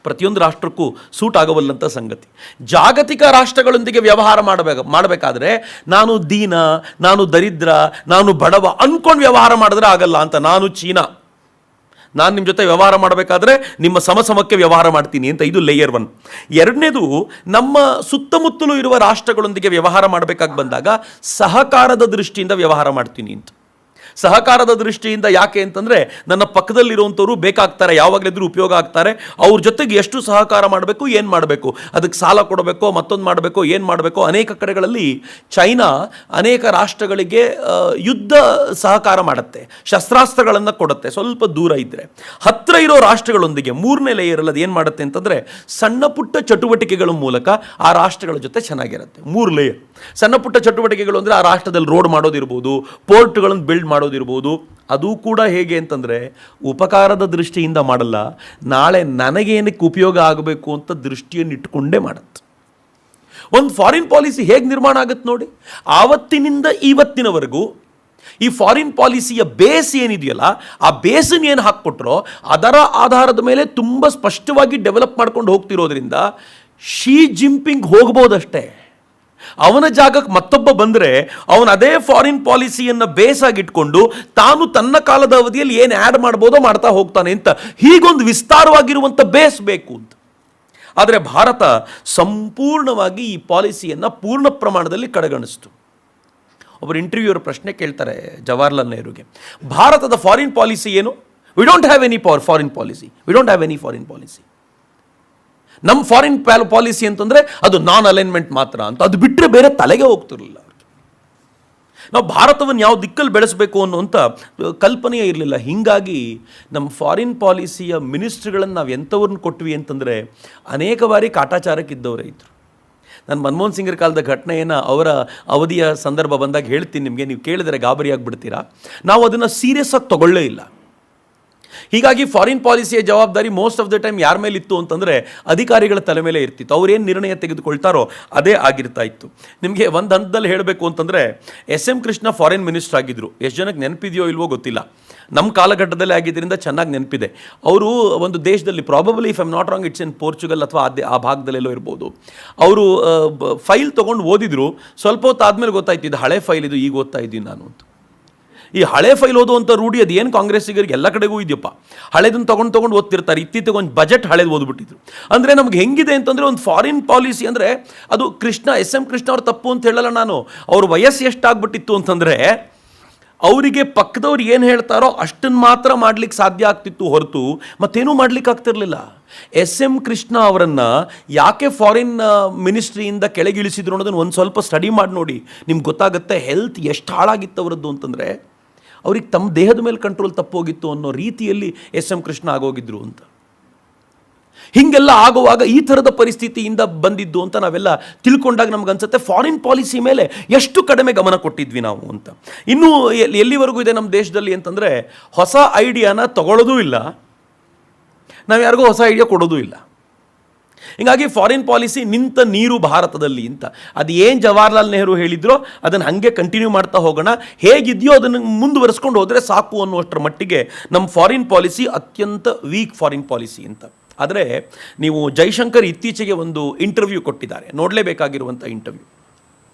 ಪ್ರತಿಯೊಂದು ರಾಷ್ಟ್ರಕ್ಕೂ ಸೂಟ್ ಆಗಬಲ್ಲಂಥ ಸಂಗತಿ. ಜಾಗತಿಕ ರಾಷ್ಟ್ರಗಳೊಂದಿಗೆ ವ್ಯವಹಾರ ಮಾಡಬೇಕಾದ್ರೆ ನಾನು ದೀನ, ನಾನು ದರಿದ್ರ, ನಾನು ಬಡವ ಅಂದ್ಕೊಂಡು ವ್ಯವಹಾರ ಮಾಡಿದ್ರೆ ಆಗಲ್ಲ ಅಂತ. ನಾನು ಚೀನಾ, ನಾನು ನಿಮ್ಮ ಜೊತೆ ವ್ಯವಹಾರ ಮಾಡಬೇಕಾದ್ರೆ ನಿಮ್ಮ ಸಮಕ್ಕೆ ವ್ಯವಹಾರ ಮಾಡ್ತೀನಿ ಅಂತ. ಇದು ಲೇಯರ್ 1. ಎರಡನೇದು, ನಮ್ಮ ಸುತ್ತಮುತ್ತಲೂ ಇರುವ ರಾಷ್ಟ್ರಗಳೊಂದಿಗೆ ವ್ಯವಹಾರ ಮಾಡಬೇಕಾಗಿ ಬಂದಾಗ ಸಹಕಾರದ ದೃಷ್ಟಿಯಿಂದ ವ್ಯವಹಾರ ಮಾಡ್ತೀನಿ ಅಂತ. ಸಹಕಾರದ ದೃಷ್ಟಿಯಿಂದ ಯಾಕೆ ಅಂತಂದರೆ ನನ್ನ ಪಕ್ಕದಲ್ಲಿರುವಂಥವ್ರು ಬೇಕಾಗ್ತಾರೆ, ಯಾವಾಗಲಿದ್ರೂ ಉಪಯೋಗ ಆಗ್ತಾರೆ. ಅವ್ರ ಜೊತೆಗೆ ಎಷ್ಟು ಸಹಕಾರ ಮಾಡಬೇಕು, ಏನು ಮಾಡಬೇಕು, ಅದಕ್ಕೆ ಸಾಲ ಕೊಡಬೇಕೋ, ಮತ್ತೊಂದು ಮಾಡಬೇಕೋ, ಏನು ಮಾಡಬೇಕೋ. ಅನೇಕ ಕಡೆಗಳಲ್ಲಿ ಚೈನಾ ಅನೇಕ ರಾಷ್ಟ್ರಗಳಿಗೆ ಯುದ್ಧ ಸಹಕಾರ ಮಾಡುತ್ತೆ, ಶಸ್ತ್ರಾಸ್ತ್ರಗಳನ್ನು ಕೊಡುತ್ತೆ. ಸ್ವಲ್ಪ ದೂರ ಇದ್ದರೆ ಹತ್ತಿರ ಇರೋ ರಾಷ್ಟ್ರಗಳೊಂದಿಗೆ 3ನೇ ಲೇಯರಲ್ಲಿ ಅದು ಏನು ಮಾಡುತ್ತೆ ಅಂತಂದರೆ ಸಣ್ಣ ಪುಟ್ಟ ಚಟುವಟಿಕೆಗಳ ಮೂಲಕ ಆ ರಾಷ್ಟ್ರಗಳ ಜೊತೆ ಚೆನ್ನಾಗಿರುತ್ತೆ. 3 ಲೇಯರ್. ಸಣ್ಣ ಪುಟ್ಟ ಚಟುವಟಿಕೆಗಳು ಅಂದರೆ ಆ ರಾಷ್ಟ್ರದಲ್ಲಿ ರೋಡ್ ಮಾಡೋದಿರ್ಬೋದು, ಪೋರ್ಟ್ಗಳನ್ನು ಬಿಲ್ಡ್ ಮಾಡೋದಿರ್ಬೋದು. ಅದು ಕೂಡ ಹೇಗೆ ಅಂತಂದರೆ ಉಪಕಾರದ ದೃಷ್ಟಿಯಿಂದ ಮಾಡಲ್ಲ, ನಾಳೆ ನನಗೇನಕ್ಕೆ ಉಪಯೋಗ ಆಗಬೇಕು ಅಂತ ದೃಷ್ಟಿಯನ್ನು ಇಟ್ಟುಕೊಂಡೇ ಮಾಡುತ್ತೆ. ಒಂದು ಫಾರಿನ್ ಪಾಲಿಸಿ ಹೇಗೆ ನಿರ್ಮಾಣ ಆಗುತ್ತೆ ನೋಡಿ. ಆವತ್ತಿನಿಂದ ಇವತ್ತಿನವರೆಗೂ ಈ ಫಾರಿನ್ ಪಾಲಿಸಿಯ ಬೇಸ್ ಏನಿದೆಯಲ್ಲ, ಆ ಬೇಸನ್ನು ಏನು ಹಾಕ್ಕೊಟ್ರೋ ಅದರ ಆಧಾರದ ಮೇಲೆ ತುಂಬ ಸ್ಪಷ್ಟವಾಗಿ ಡೆವಲಪ್ ಮಾಡ್ಕೊಂಡು ಹೋಗ್ತಿರೋದ್ರಿಂದ ಶಿ ಜಿಂಪಿಂಗ್ ಹೋಗ್ಬೋದಷ್ಟೇ. ಅವನ ಜಾಗಕ್ಕೆ ಮತ್ತೊಬ್ಬ ಬಂದರೆ ಅವನು ಅದೇ ಫಾರಿನ್ ಪಾಲಿಸಿಯನ್ನು ಬೇಸಾಗಿಟ್ಕೊಂಡು ತಾನು ತನ್ನ ಕಾಲದ ಅವಧಿಯಲ್ಲಿ ಏನು ಆ್ಯಡ್ ಮಾಡ್ಬೋದೋ ಮಾಡ್ತಾ ಹೋಗ್ತಾನೆ ಅಂತ. ಹೀಗೊಂದು ವಿಸ್ತಾರವಾಗಿರುವಂಥ ಬೇಸ್ ಬೇಕು ಅಂತ. ಆದರೆ ಭಾರತ ಸಂಪೂರ್ಣವಾಗಿ ಈ ಪಾಲಿಸಿಯನ್ನು ಪೂರ್ಣ ಪ್ರಮಾಣದಲ್ಲಿ ಕಡೆಗಣಿಸ್ತು. ಒಬ್ಬರು ಇಂಟರ್ವ್ಯೂರ್ ಪ್ರಶ್ನೆ ಕೇಳ್ತಾರೆ ಜವಾಹರ್ಲಾಲ್ ನೆಹರುಗೆ, ಭಾರತದ ಫಾರಿನ್ ಪಾಲಿಸಿ ಏನು? We don't have any foreign policy, we don't have any foreign policy. ನಮ್ಮ ಫಾರಿನ್ ಪಾಲಿಸಿ ಅಂತಂದರೆ ಅದು ನಾನ್ ಅಲೈನ್ಮೆಂಟ್ ಮಾತ್ರ ಅಂತ. ಅದು ಬಿಟ್ಟರೆ ಬೇರೆ ತಲೆಗೆ ಹೋಗ್ತಿರಲಿಲ್ಲ ಅವ್ರಿಗೆ. ನಾವು ಭಾರತವನ್ನು ಯಾವ ದಿಕ್ಕಲ್ಲಿ ಬೆಳೆಸಬೇಕು ಅನ್ನುವಂಥ ಕಲ್ಪನೆಯೇ ಇರಲಿಲ್ಲ. ಹೀಗಾಗಿ ನಮ್ಮ ಫಾರಿನ್ ಪಾಲಿಸಿಯ ಮಿನಿಸ್ಟ್ರಿಗಳನ್ನು ನಾವು ಎಂಥವ್ರನ್ನ ಕೊಟ್ವಿ ಅಂತಂದರೆ ಅನೇಕ ಬಾರಿ ಕಾಟಾಚಾರಕ್ಕಿದ್ದವರೇ ಇದ್ದರು. ನಾನು ಮನಮೋಹನ್ ಸಿಂಗ್ರ ಕಾಲದ ಘಟನೆಯನ್ನು ಅವರ ಅವಧಿಯ ಸಂದರ್ಭ ಬಂದಾಗ ಹೇಳ್ತೀನಿ ನಿಮಗೆ, ನೀವು ಕೇಳಿದರೆ ಗಾಬರಿಯಾಗಿಬಿಡ್ತೀರಾ. ನಾವು ಅದನ್ನು ಸೀರಿಯಸ್ ಆಗಿ ತಗೊಳ್ಳೇ ಇಲ್ಲ. ಹೀಗಾಗಿ ಫಾರಿನ್ ಪಾಲಿಸಿಯ ಜವಾಬ್ದಾರಿ ಮೋಸ್ಟ್ ಆಫ್ ದ ಟೈಮ್ ಯಾರ ಮೇಲೆ ಇತ್ತು ಅಂತಂದರೆ ಅಧಿಕಾರಿಗಳ ತಲೆ ಮೇಲೆ ಇರ್ತಿತ್ತು. ಅವರೇನು ನಿರ್ಣಯ ತೆಗೆದುಕೊಳ್ತಾರೋ ಅದೇ ಆಗಿರ್ತಾ ಇತ್ತು. ನಿಮಗೆ ಒಂದು ಹಂತದಲ್ಲಿ ಹೇಳಬೇಕು ಅಂತಂದರೆ SM ಕೃಷ್ಣ ಫಾರಿನ್ ಮಿನಿಸ್ಟರ್ ಆಗಿದ್ದರು. ಎಷ್ಟು ಜನಕ್ಕೆ ನೆನಪಿದೆಯೋ ಇಲ್ವೋ ಗೊತ್ತಿಲ್ಲ, ನಮ್ಮ ಕಾಲಘಟ್ಟದಲ್ಲಿ ಆಗಿದ್ದರಿಂದ ಚೆನ್ನಾಗಿ ನೆನಪಿದೆ. ಅವರು ಒಂದು ದೇಶದಲ್ಲಿ probably if I'm not wrong it's in Portugal ಅಥವಾ ಆ ಭಾಗದಲ್ಲೆಲ್ಲೋ ಇರ್ಬೋದು. ಅವರು ಫೈಲ್ ತೊಗೊಂಡು ಓದಿದ್ರು. ಸ್ವಲ್ಪ ಹೊತ್ತು ಆದಮೇಲೆ ಗೊತ್ತಾಯ್ತು ಇದು ಹಳೆ ಫೈಲ್, ಇದು ಈಗ ಓದ್ತಾ ಇದ್ದೀನಿ ನಾನು ಅಂತ. ಈ ಹಳೆ ಫೈಲ್ ಓದುವಂಥ ರೂಢಿ ಅದು ಏನು ಕಾಂಗ್ರೆಸ್ಸಿಗರಿಗೆ ಎಲ್ಲ ಕಡೆಗೂ ಇದೆಯಪ್ಪ. ಹಳೆದನ್ನು ತೊಗೊಂಡು ಓದ್ತಿರ್ತಾರೆ. ಇತ್ತೀಚೆಗೆ ಒಂದು ಬಜೆಟ್ ಹಳೇದು ಓದ್ಬಿಟ್ಟಿದ್ರು. ಅಂದರೆ ನಮ್ಗೆ ಹೆಂಗಿದೆ ಅಂತಂದರೆ ಒಂದು ಫಾರಿನ್ ಪಾಲಿಸಿ ಅಂದರೆ ಅದು SM ಕೃಷ್ಣ ಅವ್ರು ತಪ್ಪು ಅಂತ ಹೇಳಲ್ಲ ನಾನು. ಅವ್ರ ವಯಸ್ಸು ಎಷ್ಟಾಗ್ಬಿಟ್ಟಿತ್ತು ಅಂತಂದರೆ ಅವರಿಗೆ ಪಕ್ಕದವ್ರು ಏನು ಹೇಳ್ತಾರೋ ಅಷ್ಟನ್ನು ಮಾತ್ರ ಮಾಡ್ಲಿಕ್ಕೆ ಸಾಧ್ಯ ಆಗ್ತಿತ್ತು ಹೊರತು ಮತ್ತೇನೂ ಮಾಡ್ಲಿಕ್ಕೆ ಆಗ್ತಿರ್ಲಿಲ್ಲ. SM ಕೃಷ್ಣ ಅವರನ್ನು ಯಾಕೆ ಫಾರಿನ್ ಮಿನಿಸ್ಟ್ರಿಯಿಂದ ಕೆಳಗಿಳಿಸಿದ್ರು ಅನ್ನೋದನ್ನು ಒಂದು ಸ್ವಲ್ಪ ಸ್ಟಡಿ ಮಾಡಿ ನೋಡಿ, ನಿಮ್ಗೆ ಗೊತ್ತಾಗುತ್ತೆ ಹೆಲ್ತ್ ಎಷ್ಟು ಹಾಳಾಗಿತ್ತು ಅವರದ್ದು ಅಂತಂದರೆ. ಅವ್ರಿಗೆ ತಮ್ಮ ದೇಹದ ಮೇಲೆ ಕಂಟ್ರೋಲ್ ತಪ್ಪೋಗಿತ್ತು ಅನ್ನೋ ರೀತಿಯಲ್ಲಿ SM ಕೃಷ್ಣ ಆಗೋಗಿದ್ರು ಅಂತ. ಹೀಗೆಲ್ಲ ಆಗುವಾಗ ಈ ಥರದ ಪರಿಸ್ಥಿತಿಯಿಂದ ಬಂದಿದ್ದು ಅಂತ ನಾವೆಲ್ಲ ತಿಳ್ಕೊಂಡಾಗ ನಮ್ಗನ್ಸುತ್ತೆ ಫಾರಿನ್ ಪಾಲಿಸಿ ಮೇಲೆ ಎಷ್ಟು ಕಡಿಮೆ ಗಮನ ಕೊಟ್ಟಿದ್ವಿ ನಾವು ಅಂತ. ಇನ್ನೂ ಎಲ್ಲಿವರೆಗೂ ಇದೆ ನಮ್ಮ ದೇಶದಲ್ಲಿ ಅಂತಂದರೆ, ಹೊಸ ಐಡಿಯಾನ ತಗೊಳ್ಳೋದೂ ಇಲ್ಲ, ನಾವು ಯಾರಿಗೂ ಹೊಸ ಐಡಿಯಾ ಕೊಡೋದೂ ಇಲ್ಲ. ಹೀಗಾಗಿ ಫಾರಿನ್ ಪಾಲಿಸಿ ನಿಂತ ನೀರು ಭಾರತದಲ್ಲಿ ಅಂತ. ಅದು ಏನು ಜವಾಹರ್ಲಾಲ್ ನೆಹರು ಹೇಳಿದ್ರೋ ಅದನ್ನು ಹಾಗೆ ಕಂಟಿನ್ಯೂ ಮಾಡ್ತಾ ಹೋಗೋಣ, ಹೇಗಿದೆಯೋ ಅದನ್ನು ಮುಂದುವರಿಸ್ಕೊಂಡು ಹೋದರೆ ಸಾಕು ಅನ್ನುವಷ್ಟರ ಮಟ್ಟಿಗೆ ನಮ್ಮ ಫಾರಿನ್ ಪಾಲಿಸಿ ಅತ್ಯಂತ ವೀಕ್ ಫಾರಿನ್ ಪಾಲಿಸಿ ಅಂತ. ಆದರೆ ನೀವು ಜೈಶಂಕರ್ ಇತ್ತೀಚೆಗೆ ಒಂದು ಇಂಟರ್ವ್ಯೂ ಕೊಟ್ಟಿದ್ದಾರೆ, ನೋಡಲೇಬೇಕಾಗಿರುವಂಥ ಇಂಟರ್ವ್ಯೂ.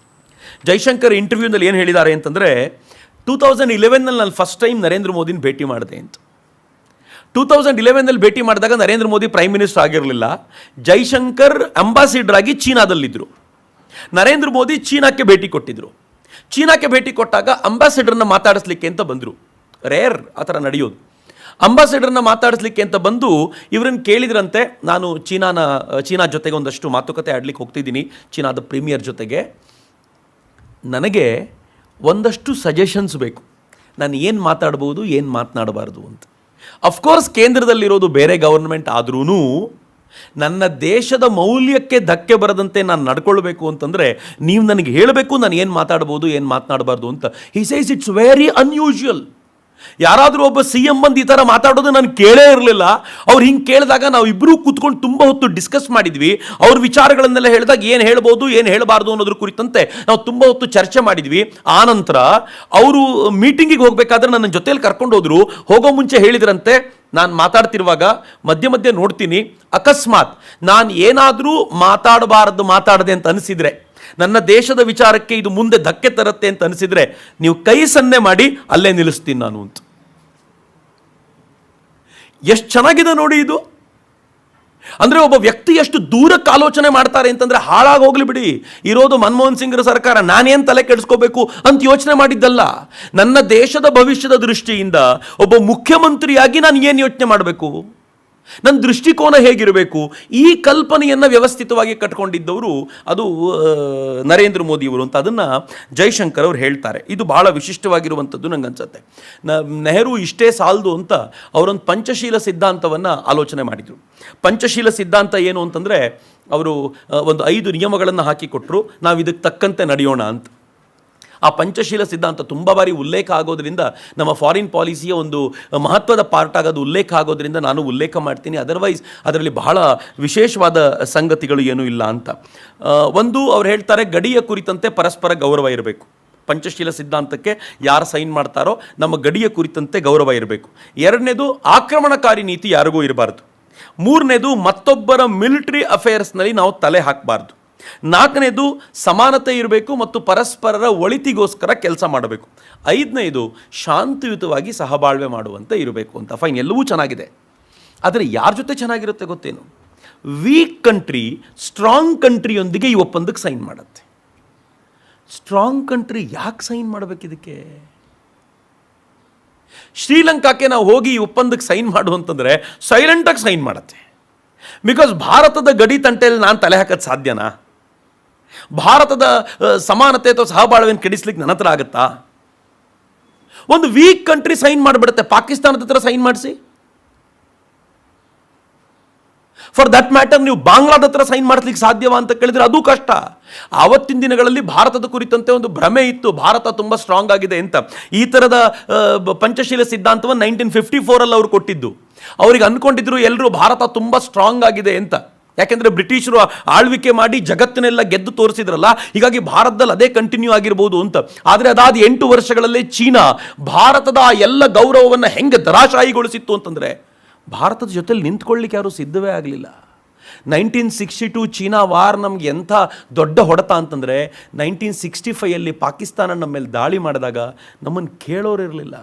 ಜೈಶಂಕರ್ ಇಂಟರ್ವ್ಯೂನಲ್ಲಿ ಏನು ಹೇಳಿದ್ದಾರೆ ಅಂತಂದರೆ, 2011ನಲ್ಲಿ ನಾನು ಫಸ್ಟ್ ಟೈಮ್ ನರೇಂದ್ರ ಮೋದಿನ ಭೇಟಿ ಮಾಡಿದೆ ಅಂತ. 2011ನಲ್ಲಿ ಭೇಟಿ ಮಾಡಿದಾಗ ನರೇಂದ್ರ ಮೋದಿ ಪ್ರೈಮ್ ಮಿನಿಸ್ಟರ್ ಆಗಿರಲಿಲ್ಲ, ಜೈಶಂಕರ್ ಅಂಬಾಸಿಡರ್ ಆಗಿ ಚೀನಾದಲ್ಲಿದ್ದರು. ನರೇಂದ್ರ ಮೋದಿ ಚೀನಾಕ್ಕೆ ಭೇಟಿ ಕೊಟ್ಟಿದ್ದರು. ಚೀನಾಕ್ಕೆ ಭೇಟಿ ಕೊಟ್ಟಾಗ ಅಂಬಾಸಿಡರ್ನ ಮಾತಾಡಿಸ್ಲಿಕ್ಕೆ ಅಂತ ಬಂದರು. ರೇರ್ ಆ ಥರ ನಡೆಯೋದು. ಅಂಬಾಸಿಡರ್ನ ಮಾತಾಡಿಸ್ಲಿಕ್ಕೆ ಅಂತ ಬಂದು ಇವರನ್ನು ಕೇಳಿದ್ರಂತೆ, ನಾನು ಚೀನಾ ಜೊತೆಗೆ ಒಂದಷ್ಟು ಮಾತುಕತೆ ಆಡ್ಲಿಕ್ಕೆ ಹೋಗ್ತಿದ್ದೀನಿ, ಚೀನಾದ ಪ್ರೀಮಿಯರ್ ಜೊತೆಗೆ, ನನಗೆ ಒಂದಷ್ಟು ಸಜೆಷನ್ಸ್ ಬೇಕು, ನಾನು ಏನು ಮಾತಾಡ್ಬೋದು ಏನು ಮಾತನಾಡಬಾರ್ದು ಅಂತ. ಅಫ್ಕೋರ್ಸ್ ಕೇಂದ್ರದಲ್ಲಿರೋದು ಬೇರೆ ಗವರ್ಮೆಂಟ್ ಆದ್ರೂ ನನ್ನ ದೇಶದ ಮೌಲ್ಯಕ್ಕೆ ಧಕ್ಕೆ ಬರದಂತೆ ನಾನು ನಡ್ಕೊಳ್ಬೇಕು ಅಂತಂದರೆ ನೀವು ನನಗೆ ಹೇಳಬೇಕು ನಾನು ಏನು ಮಾತಾಡ್ಬೋದು ಏನು ಮಾತನಾಡಬಾರ್ದು ಅಂತ. He says it's very unusual. ಯಾರಾದರೂ ಒಬ್ಬ CM ಬಂದು ಈ ಥರ ಮಾತಾಡೋದು ನಾನು ಕೇಳೇ ಇರಲಿಲ್ಲ. ಅವ್ರು ಹಿಂಗೆ ಕೇಳಿದಾಗ ನಾವು ಇಬ್ಬರೂ ಕೂತ್ಕೊಂಡು ತುಂಬ ಹೊತ್ತು ಡಿಸ್ಕಸ್ ಮಾಡಿದ್ವಿ. ಅವ್ರ ವಿಚಾರಗಳನ್ನೆಲ್ಲ ಹೇಳಿದಾಗ ಏನು ಹೇಳ್ಬೋದು ಏನು ಹೇಳಬಾರ್ದು ಅನ್ನೋದ್ರ ಕುರಿತಂತೆ ನಾವು ತುಂಬ ಹೊತ್ತು ಚರ್ಚೆ ಮಾಡಿದ್ವಿ. ಆನಂತರ ಅವರು ಮೀಟಿಂಗಿಗೆ ಹೋಗಬೇಕಾದ್ರೆ ನನ್ನ ಜೊತೆಯಲ್ಲಿ ಕರ್ಕೊಂಡು ಹೋದ್ರು. ಹೋಗೋ ಮುಂಚೆ ಹೇಳಿದ್ರಂತೆ, ನಾನು ಮಾತಾಡ್ತಿರುವಾಗ ಮಧ್ಯೆ ಮಧ್ಯೆ ನೋಡ್ತೀನಿ, ಅಕಸ್ಮಾತ್ ನಾನು ಏನಾದರೂ ಮಾತಾಡದೆ ಅಂತ ಅನಿಸಿದರೆ, ನನ್ನ ದೇಶದ ವಿಚಾರಕ್ಕೆ ಇದು ಮುಂದೆ ಧಕ್ಕೆ ತರುತ್ತೆ ಅಂತ ಅನಿಸಿದರೆ ನೀವು ಕೈ ಸನ್ನೆ ಮಾಡಿ ಅಲ್ಲೇ ನಿಲ್ಲಿಸ್ತೀನಿ ನಾನು ಅಂತ. ಎಷ್ಟು ಚೆನ್ನಾಗಿದೆ ನೋಡಿ ಇದು. ಅಂದರೆ ಒಬ್ಬ ವ್ಯಕ್ತಿ ಎಷ್ಟು ದೂರಕ್ಕೆ ಆಲೋಚನೆ ಮಾಡ್ತಾರೆ ಅಂತಂದರೆ, ಹಾಳಾಗಿ ಹೋಗ್ಲಿ ಬಿಡಿ, ಇರೋದು ಮನಮೋಹನ್ ಸಿಂಗ್ರ ಸರ್ಕಾರ, ನಾನೇನು ತಲೆ ಕೆಡಿಸ್ಕೋಬೇಕು ಅಂತ ಯೋಚನೆ ಮಾಡಿದ್ದಲ್ಲ. ನನ್ನ ದೇಶದ ಭವಿಷ್ಯದ ದೃಷ್ಟಿಯಿಂದ ಒಬ್ಬ ಮುಖ್ಯಮಂತ್ರಿಯಾಗಿ ನಾನು ಏನು ಯೋಚನೆ ಮಾಡಬೇಕು, ನನ್ನ ದೃಷ್ಟಿಕೋನ ಹೇಗಿರಬೇಕು, ಈ ಕಲ್ಪನೆಯನ್ನು ವ್ಯವಸ್ಥಿತವಾಗಿ ಕಟ್ಕೊಂಡಿದ್ದವರು ಅದು ನರೇಂದ್ರ ಮೋದಿಯವರು ಅಂತ. ಅದನ್ನು ಜೈಶಂಕರ್ ಅವರು ಹೇಳ್ತಾರೆ. ಇದು ಭಾಳ ವಿಶಿಷ್ಟವಾಗಿರುವಂಥದ್ದು ನಂಗೆ ಅನ್ಸುತ್ತೆ. ನೆಹರು ಇಷ್ಟೇ ಸಾಲದು ಅಂತ ಅವರೊಂದು ಪಂಚಶೀಲ ಸಿದ್ಧಾಂತವನ್ನು ಆಲೋಚನೆ ಮಾಡಿದರು. ಪಂಚಶೀಲ ಸಿದ್ಧಾಂತ ಏನು ಅಂತಂದರೆ, ಅವರು ಒಂದು 5 ನಿಯಮಗಳನ್ನು ಹಾಕಿಕೊಟ್ರು, ನಾವು ಇದಕ್ಕೆ ತಕ್ಕಂತೆ ನಡೆಯೋಣ ಅಂತ. ಆ ಪಂಚಶೀಲ ಸಿದ್ಧಾಂತ ತುಂಬ ಬಾರಿ ಉಲ್ಲೇಖ ಆಗೋದ್ರಿಂದ, ನಮ್ಮ ಫಾರಿನ್ ಪಾಲಿಸಿಯ ಒಂದು ಮಹತ್ವದ ಪಾರ್ಟ್ ಆಗೋದು ಉಲ್ಲೇಖ ಆಗೋದ್ರಿಂದ ನಾನು ಉಲ್ಲೇಖ ಮಾಡ್ತೀನಿ. ಅದರ್ವೈಸ್ ಅದರಲ್ಲಿ ಬಹಳ ವಿಶೇಷವಾದ ಸಂಗತಿಗಳು ಏನೂ ಇಲ್ಲ ಅಂತ. ಒಂದು, ಅವ್ರು ಹೇಳ್ತಾರೆ, ಗಡಿಯ ಕುರಿತಂತೆ ಪರಸ್ಪರ ಗೌರವ ಇರಬೇಕು. ಪಂಚಶೀಲ ಸಿದ್ಧಾಂತಕ್ಕೆ ಯಾರು ಸೈನ್ ಮಾಡ್ತಾರೋ ನಮ್ಮ ಗಡಿಯ ಕುರಿತಂತೆ ಗೌರವ ಇರಬೇಕು. 2ನೇದು, ಆಕ್ರಮಣಕಾರಿ ನೀತಿ ಯಾರಿಗೂ ಇರಬಾರ್ದು. 3ನೇದು, ಮತ್ತೊಬ್ಬರ ಮಿಲಿಟರಿ ಅಫೇರ್ಸ್ನಲ್ಲಿ ನಾವು ತಲೆ ಹಾಕಬಾರ್ದು. 4ನೇದು, ಸಮಾನತೆ ಇರಬೇಕು ಮತ್ತು ಪರಸ್ಪರರ ಒಳಿತಿಗೋಸ್ಕರ ಕೆಲಸ ಮಾಡಬೇಕು. 5ನೇದು, ಶಾಂತಿಯುತವಾಗಿ ಸಹಬಾಳ್ವೆ ಮಾಡುವಂತೆ ಇರಬೇಕು ಅಂತ. ಫೈನ್, ಎಲ್ಲವೂ ಚೆನ್ನಾಗಿದೆ. ಆದರೆ ಯಾರ ಜೊತೆ ಚೆನ್ನಾಗಿರುತ್ತೆ ಗೊತ್ತೇನು? ವೀಕ್ ಕಂಟ್ರಿ ಸ್ಟ್ರಾಂಗ್ ಕಂಟ್ರಿಯೊಂದಿಗೆ ಈ ಒಪ್ಪಂದಕ್ಕೆ ಸೈನ್ ಮಾಡುತ್ತೆ. ಸ್ಟ್ರಾಂಗ್ ಕಂಟ್ರಿ ಯಾಕೆ ಸೈನ್ ಮಾಡಬೇಕು ಇದಕ್ಕೆ? ಶ್ರೀಲಂಕಾಕ್ಕೆ ನಾವು ಹೋಗಿ ಈ ಒಪ್ಪಂದಕ್ಕೆ ಸೈನ್ ಮಾಡು ಅಂತಂದರೆ ಸೈಲೆಂಟಾಗಿ ಸೈನ್ ಮಾಡುತ್ತೆ. ಬಿಕಾಸ್ ಭಾರತದ ಗಡಿ ತಂಟೆಯಲ್ಲಿ ನಾನು ತಲೆ ಹಾಕೋದು ಸಾಧ್ಯನಾ? ಭಾರತದ ಸಮಾನತೆ ಅಥವಾ ಸಹಬಾಳ್ವೆಯನ್ನು ಕೆಡಿಸ್ಲಿಕ್ಕೆ ನನ್ನ ಹತ್ರ ಆಗುತ್ತಾ? ಒಂದು ವೀಕ್ ಕಂಟ್ರಿ ಸೈನ್ ಮಾಡಿಬಿಡುತ್ತೆ. ಪಾಕಿಸ್ತಾನದ ಹತ್ರ ಸೈನ್ ಮಾಡಿಸಿ, ಫಾರ್ ದಟ್ ಮ್ಯಾಟರ್ ನೀವು ಬಾಂಗ್ಲಾದ ಹತ್ರ ಸೈನ್ ಮಾಡಿಸ್ಲಿಕ್ಕೆ ಸಾಧ್ಯವಾ ಅಂತ ಕೇಳಿದ್ರೆ ಅದು ಕಷ್ಟ. ಆವತ್ತಿನ ದಿನಗಳಲ್ಲಿ ಭಾರತದ ಕುರಿತಂತೆ ಒಂದು ಭ್ರಮೆ ಇತ್ತು, ಭಾರತ ತುಂಬ ಸ್ಟ್ರಾಂಗ್ ಆಗಿದೆ ಅಂತ. ಈ ಥರದ ಪಂಚಶೀಲ ಸಿದ್ಧಾಂತವನ್ನು 1954 ಅವರು ಕೊಟ್ಟಿದ್ದು. ಅವ್ರಿಗೆ ಅಂದ್ಕೊಂಡಿದ್ರು ಎಲ್ಲರೂ ಭಾರತ ತುಂಬ ಸ್ಟ್ರಾಂಗ್ ಆಗಿದೆ ಅಂತ. ಯಾಕೆಂದರೆ ಬ್ರಿಟಿಷರು ಆಳ್ವಿಕೆ ಮಾಡಿ ಜಗತ್ತನ್ನೆಲ್ಲ ಗೆದ್ದು ತೋರಿಸಿದ್ರಲ್ಲ, ಹೀಗಾಗಿ ಭಾರತದಲ್ಲಿ ಅದೇ ಕಂಟಿನ್ಯೂ ಆಗಿರ್ಬೋದು ಅಂತ. ಆದರೆ ಅದಾದ 8 ವರ್ಷಗಳಲ್ಲೇ ಚೀನಾ ಭಾರತದ ಆ ಎಲ್ಲ ಗೌರವವನ್ನು ಹೆಂಗೆ ಧರಾಶಾಹಿಗೊಳಿಸಿತ್ತು ಅಂತಂದರೆ, ಭಾರತದ ಜೊತೆಲಿ ನಿಂತ್ಕೊಳ್ಳಿಕ್ಕೆ ಯಾರೂ ಸಿದ್ಧವೇ ಆಗಲಿಲ್ಲ. 1962 ಚೀನಾ ವಾರ್ ನಮ್ಗೆ ಎಂಥ ದೊಡ್ಡ ಹೊಡೆತ ಅಂತಂದರೆ, 1965 ಪಾಕಿಸ್ತಾನ ನಮ್ಮ ಮೇಲೆ ದಾಳಿ ಮಾಡಿದಾಗ ನಮ್ಮನ್ನು ಕೇಳೋರಿರಲಿಲ್ಲ.